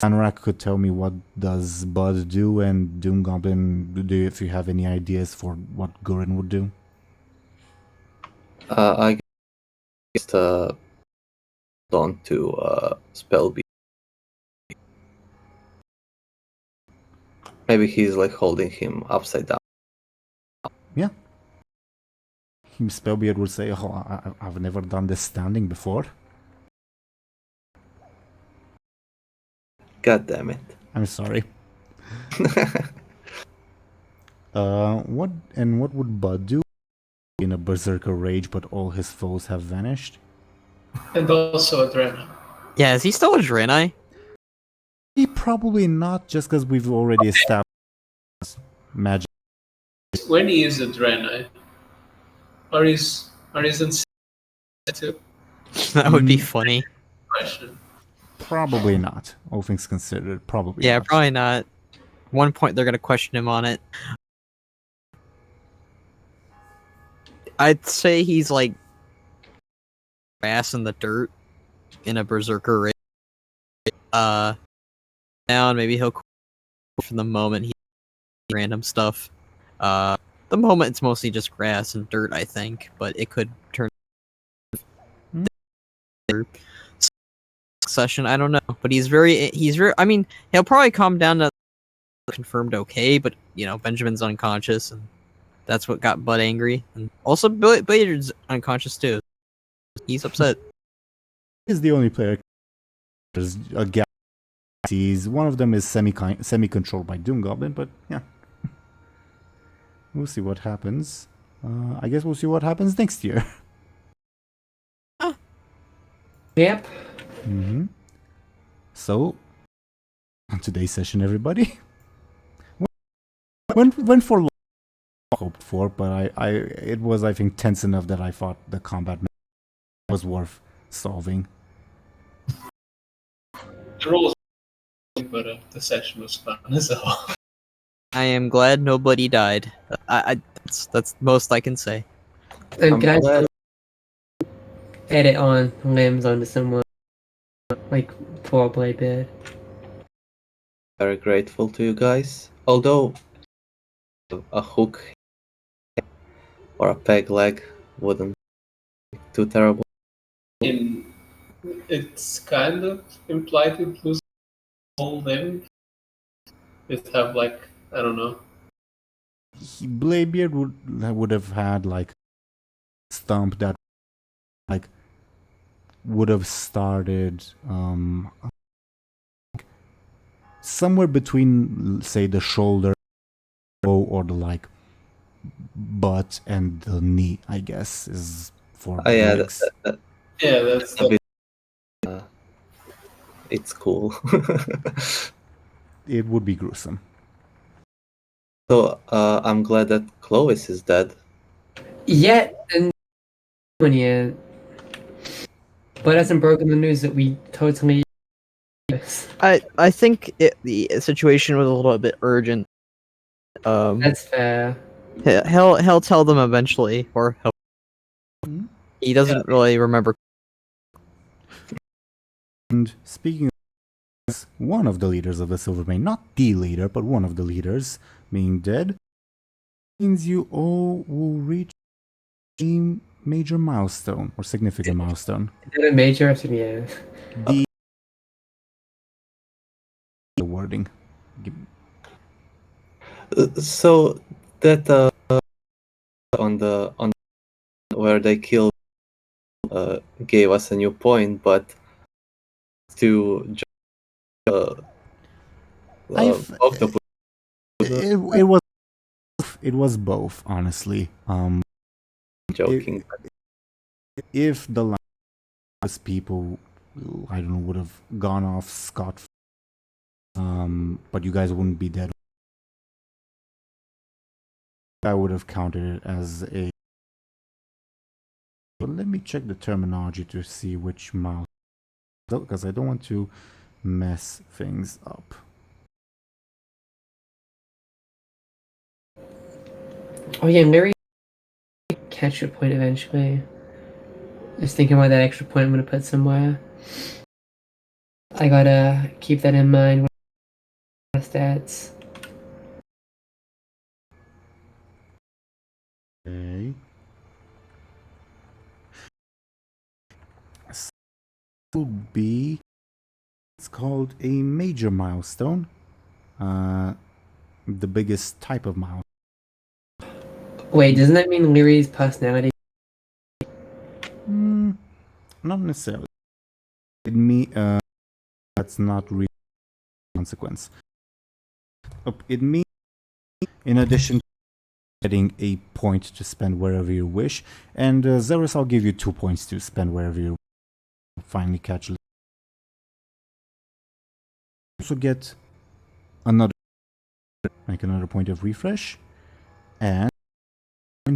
Sanrak could tell me what does Buhd do, and DoomGoblin, if you have any ideas for what Gurren would do. I guess on to Spellbeard. Maybe he's like holding him upside down. Yeah. Spellbeard would say, "Oh, I've never done this standing before." God damn it. I'm sorry. What would Buhd do in a berserker rage, but all his foes have vanished? And also Adrena. Yeah, is he still a Draenei? Probably not, just because we've already established magic. When he is Adrena, or is in too? That would be funny. Question. Probably not. All things considered, probably. Yeah, not. probably not. One point they're gonna question him on it. I'd say he's like ass in the dirt in a berserker raid. Down, maybe he'll from the moment he random stuff. The moment it's mostly just grass and dirt, I think, but it could turn session. I don't know, but he's very. I mean, he'll probably calm down to confirmed okay, but you know, Benjamin's unconscious, and that's what got Buhd angry, and also Bladebeard's unconscious too. He's upset. He's the only player. There's a galaxy. One of them is semi-controlled by DoomGoblin, but yeah. We'll see what happens. I guess we'll see what happens next year. Yep. So, on today's session, everybody. Went for long hoped for, but it was, I think, tense enough that I thought the combat was worth solving. The rules, but the session was fun as well. I am glad nobody died. That's the most I can say. And can I edit on limbs onto someone like poor Bladebeard? Very grateful to you guys. Although a hook or a peg leg wouldn't be too terrible. It's kind of implied with lose all limb. It have like, I don't know. Bladebeard would have had like stump that like would have started somewhere between, say, the shoulder or the like butt and the knee, I guess, is for the Yeah, legs. Yeah, that's a bit. It's cool. It would be gruesome. So I'm glad that Clovis is dead. Yet, and when yet, but hasn't broken the news that we totally. I think the situation was a little bit urgent. That's fair. He'll tell them eventually, or he doesn't really remember. And speaking of one of the leaders of the Silvermane, not the leader, but one of the leaders being dead, means you all will reach a major milestone or significant milestone. Is that a major? Yeah. The wording. So that on where they killed gave us a new point, but to octopus. It was both, honestly. Joking. If the last people, I don't know, would have gone off scot-free, but you guys wouldn't be dead, I would have counted it as a. But let me check the terminology to see which mouse, because I don't want to mess things up. Oh yeah, Lyri catch a point eventually. Just thinking about that extra point I'm gonna put somewhere. I gotta keep that in mind with my stats. Okay. So it will be. It's called a major milestone. The biggest type of milestone. Wait, doesn't that mean Lyri's personality? Not necessarily. That's not really a consequence. It means, in addition to getting a point to spend wherever you wish, and Zelris, I'll give you 2 points to spend wherever you finally catch. Also get another, make another point of refresh, and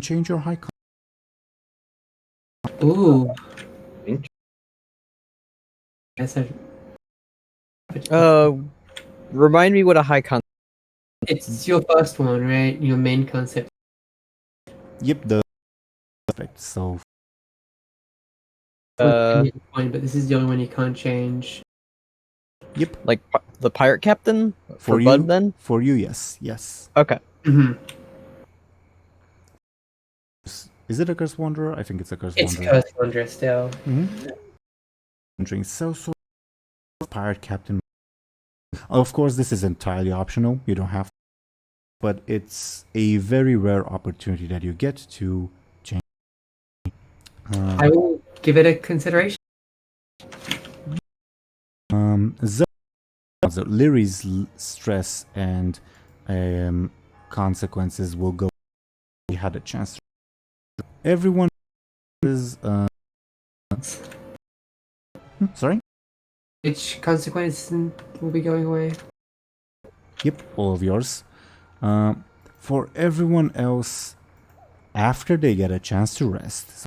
change your high. Ooh. Remind me what a high con. It's your first one, right? Your main concept. Yep, the perfect. So Point, but this is the only one you can't change. Yep. Like the pirate captain for you, Buhd, then? For you, yes. Okay. Mm-hmm. Is it a Curse Wanderer? I think it's a Curse Wanderer. It's Curse Wanderer still. Mm-hmm. So pirate captain. Of course, this is entirely optional. You don't have to, but it's a very rare opportunity that you get to change. I will give it a consideration. Lyri's stress and consequences will go. We had a chance. Everyone is. Sorry? Which consequence will be going away? Yep, all of yours. For everyone else, after they get a chance to rest,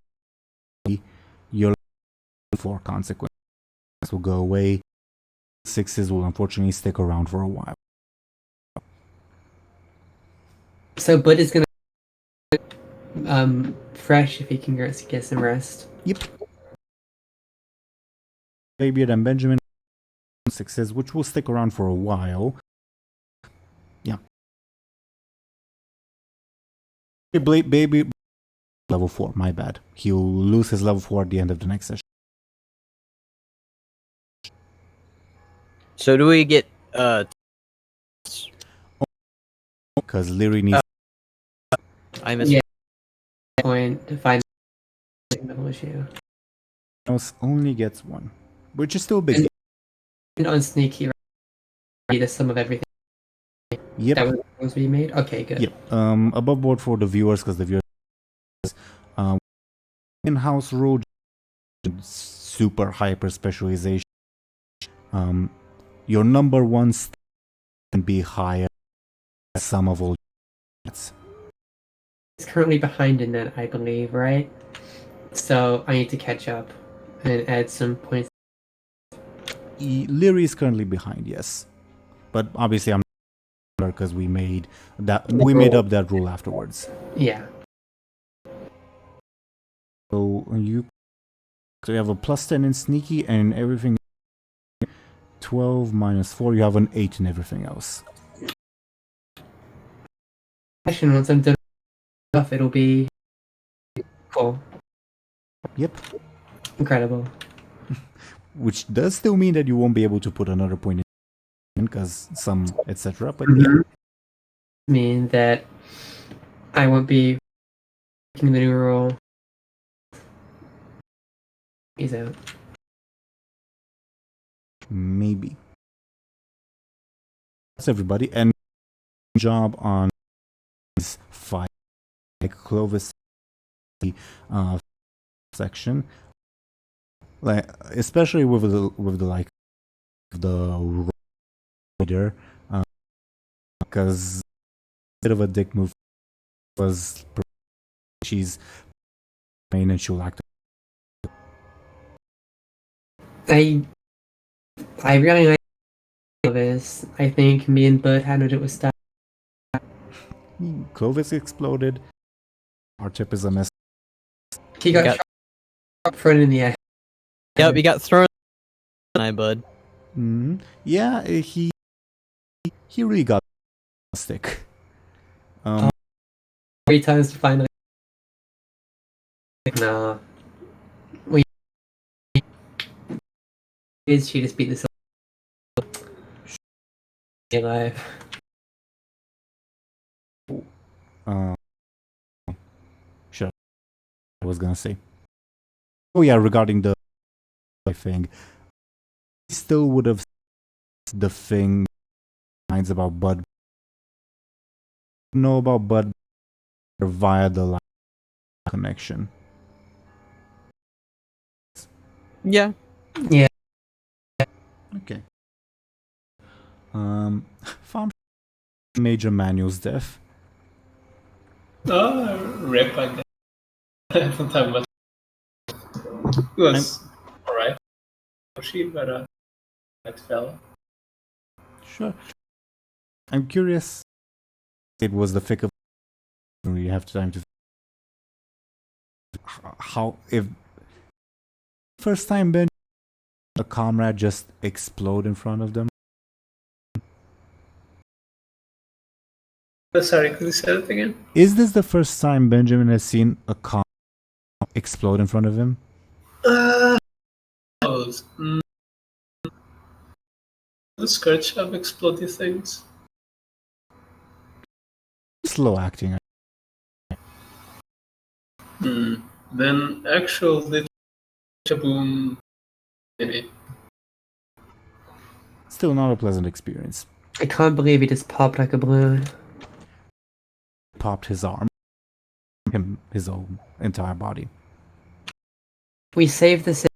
your 4 consequences will go away. 6s will unfortunately stick around for a while. So Buhd is gonna fresh if he can get some rest. Yep. Bladebeard and Benjamin 6s, which will stick around for a while. Yeah. Baby level 4, my bad. He'll lose his level 4 at the end of the next session. So do we get Because Lyri needs I missed Yeah. Point to find level issue. only gets 1. Which is still big. And on sneaky, right? The sum of everything Yep. that was being made. Okay, good. Yep. Above board for the viewers, because the viewers in-house rule, super hyper specialization. Your number 1 can be higher than some of all units. It's currently behind in that, I believe, right? So I need to catch up and add some points. Lyri is currently behind, yes, but obviously I'm not because we made up that rule afterwards. Yeah. So you have a +10 in sneaky and everything. 12 minus 4, you have an 8 in everything else. Actually, once I'm done stuff, it'll be cool. Yep. Incredible. Which does still mean that you won't be able to put another point in because some etc. But yeah. Mean that I won't be making the new rule. He's out. Maybe. That's everybody. And job on this fight, like Clovis section, like especially with the like the rider, because a bit of a dick move was she's main and she'll act. I really like Clovis. I think me and Buhd handled it with style. Clovis exploded. Our tip is a mess. He got shot up front in the eye. Yep, you got thrown in the eye, bud. Yeah, he really got a stick. 3 times to finally. Nah. She just beat this alive. Sure. I was gonna say. Oh yeah, regarding the thing, he still would have the thing lines about Buhd. Know about Buhd via the line connection. Yeah. Yeah. Okay. Farm Major Manual's death. Oh, rip, I guess. I haven't had much. It was alright. She, but that fella. Sure. I'm curious. It was the thick of. You have time to. How if first time Ben a comrade just explode in front of them? Sorry, could you say that again? Is this the first time Benjamin has seen a comrade explode in front of him? The Scourge have exploded things. Slow acting. Then actual lit boom, maybe. Still not a pleasant experience. I can't believe he just popped like a balloon. Popped his arm. His own entire body. We saved the city.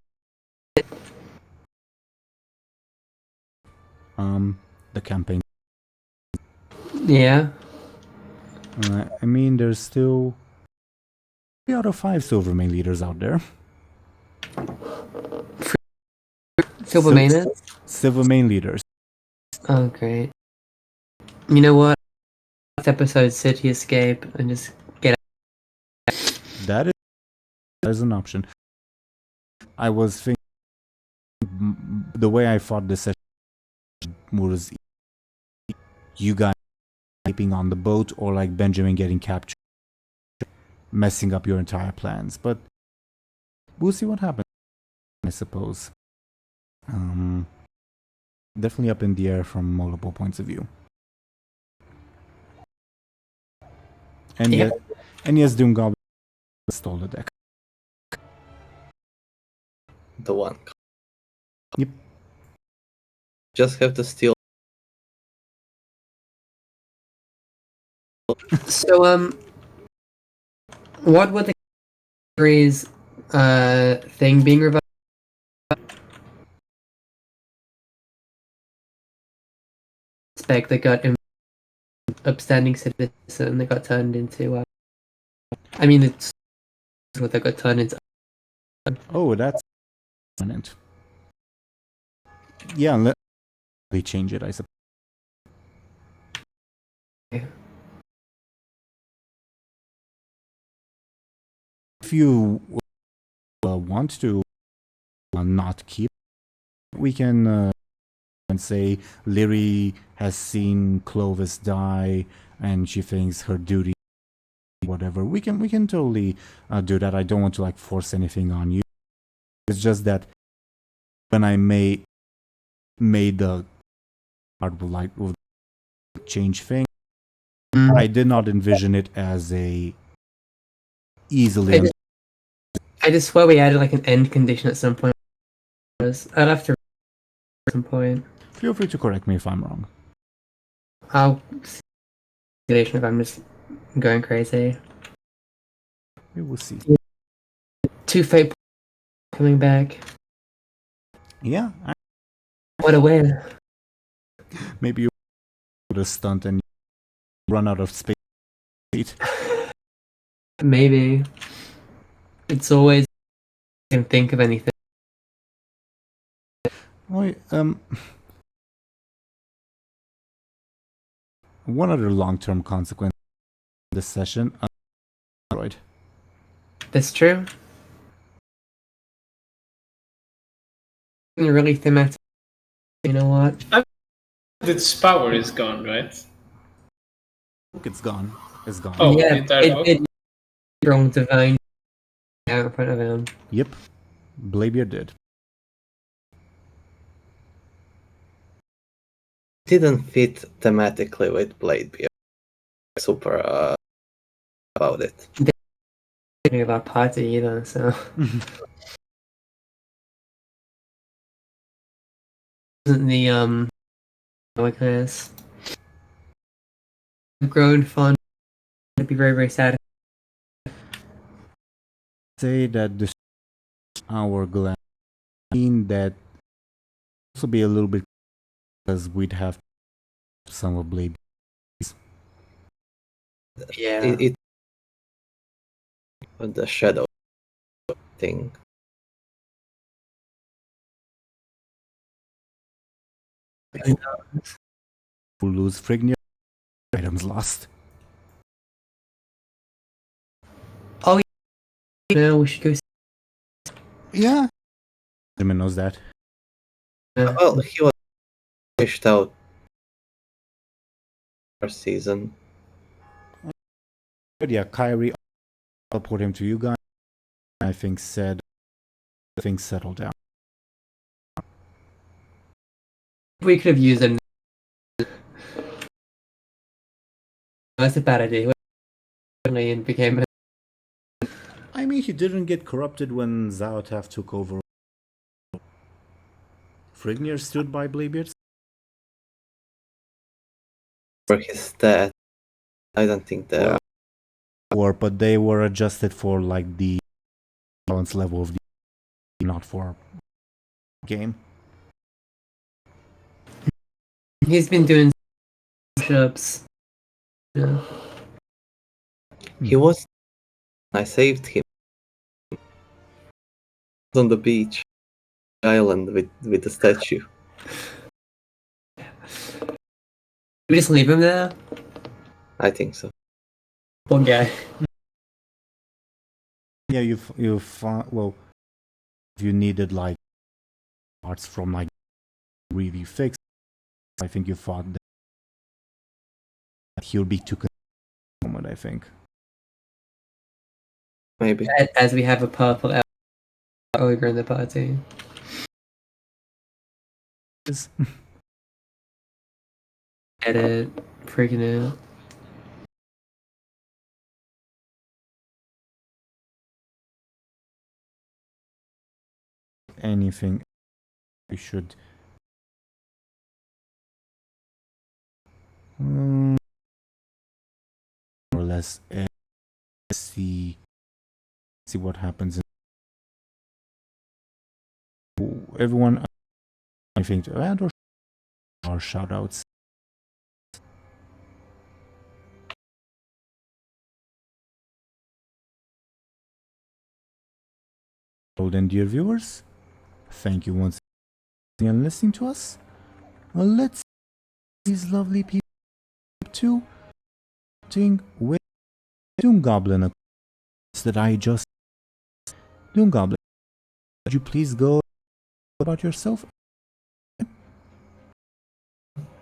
The campaign. Yeah. I mean, there's still 3 out of 5 silver main leaders out there. Silver maintenance? Silver main leaders. Oh, great. You know what? Last episode, City Escape and just get out. That is an option. I was thinking the way I fought this session was you guys sleeping on the boat or like Benjamin getting captured messing up your entire plans. But we'll see what happens, I suppose. Definitely up in the air from multiple points of view. And Yeah. yes, DoomGoblin stole the deck. The one. Yep. Just have to steal. So, what would the categories thing being revived? Spec that got upstanding citizen that got turned into. I mean, it's what that got turned into. Oh, that's permanent. Yeah, let me change it, I suppose. If you want to not keep, we can say Lyri has seen Clovis die and she thinks her duty, whatever. We can totally do that. I don't want to like force anything on you. It's just that when I made the card will change thing, I did not envision it as a easily. I just swear we added like an end condition at some point. I'd have to at some point. Feel free to correct me if I'm wrong. I'll see if I'm just going crazy. We will see. 2 fate coming back. Yeah, What a win. maybe you put a stunt and run out of space. Maybe. It's always you can think of anything. Oh, one other long-term consequence of this session. Android. That's true. Really thematic. You know what? Its power is gone, right? It's gone. It's gone. Oh, yeah, the entire book? it wrong divine out in front of him. Yep. Bladebeard did. Didn't fit thematically with Bladebeard. Super about it. Thinking about party either, so isn't the like this. Grown fun. It'd be very, very sad. Say that this hourglass mean that also be a little bit because we'd have some of Blade. Yeah. It the shadow thing. We'll lose Frignir. Items lost. No, we should go. Yeah. Everyone knows that. Well, he was pushed out first season. But yeah, Kyrie, I'll put him to you guys. I think said things settled down. We could have used him. That's a bad idea. And became. I mean, he didn't get corrupted when Zaotath took over. Frignir stood by Bladebeard. For his stat, I don't think that. But they were adjusted for like the balance level of the not for game. He's been doing push-ups. Yeah. He was. I saved him. On the beach, island with the statue. We just leave him there. I think so. Poor guy. Yeah, you found, well, if you needed like parts from like really fixed, I think you thought that he'll be too moment, I think. Maybe. As we have a purple ogre in the party. Edit. Freaking out. Anything we should more or less see what happens. Everyone, anything to add or shout outs? Old and dear viewers, thank you once again for listening to us. Well, let's these lovely people to with DoomGoblin that I just DoomGoblin. Could you please go about yourself?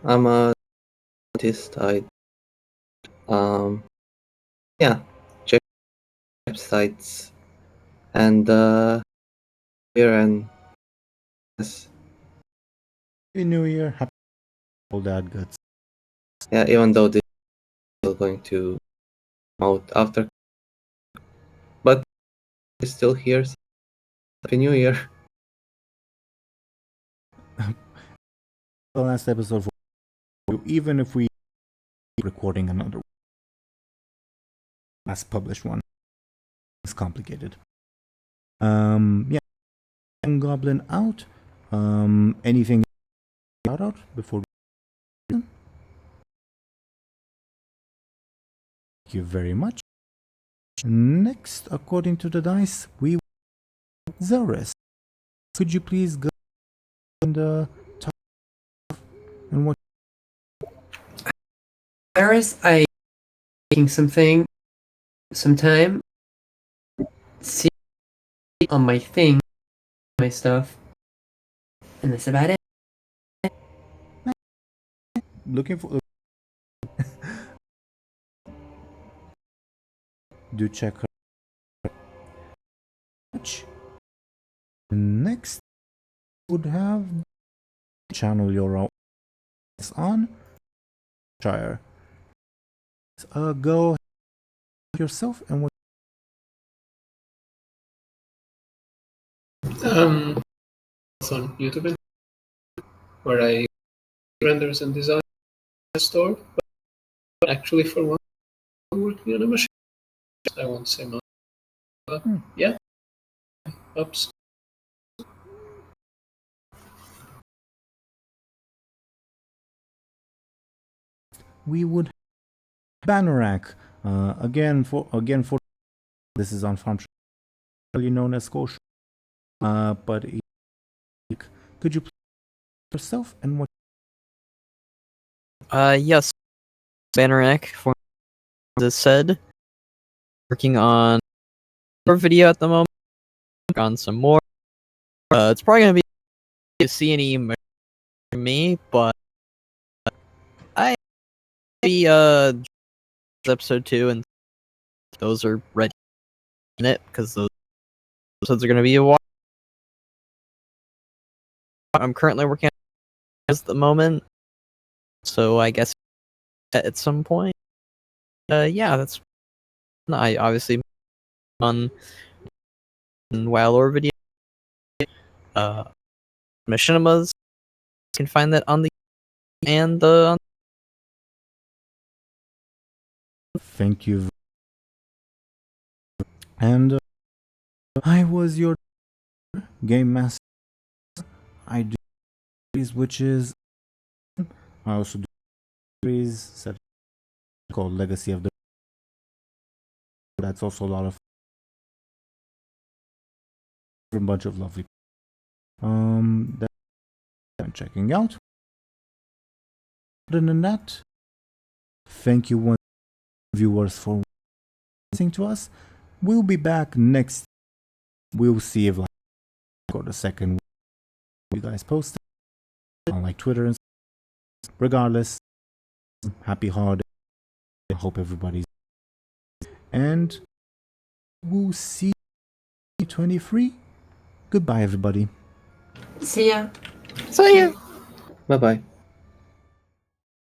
I'm a artist. Yeah, check websites and here and yes. Happy New Year, happy all that good. Yeah, even though this is still going to come out after, but it's still here. So Happy New Year. The last episode for you, even if we recording another last published one. It's complicated. Yeah. Goblin out. Anything out before we... Thank you very much. Next, according to the dice, we Zelris. Could you please go and talk and what Iris, I taking some time. See on my thing, my stuff, and that's about it. looking for? Do check her. Next, would have channel your own on Shire. Go yourself and what? It's on YouTube, where I renders and design a store. But actually, for one, I'm working on a machine. I won't say much. Yeah. Oops. We would Bannerack again for this is on Thompshire, known as Scotia. But could you please yourself and what? Yes, Bannerack, for as said, working on more video at the moment. On some more. It's probably gonna be to see any from me, but I be episode 2 and those are ready in it because those episodes are gonna be a while. I'm currently working on at the moment, so I guess at some point, yeah, that's I obviously on WoW lore video. Machinimas, you can find that on the and the. Thank you. And I was your game master. I do series which is I also do series set called Legacy of the. That's also a lot of a bunch of lovely that I'm checking out. Other than that, thank you one viewers for listening to us. We'll be back next. We'll see if go the second you guys post on like Twitter and regardless. Happy holiday. I hope everybody's and will see you 23. Goodbye, everybody. See ya. So yeah. Bye bye.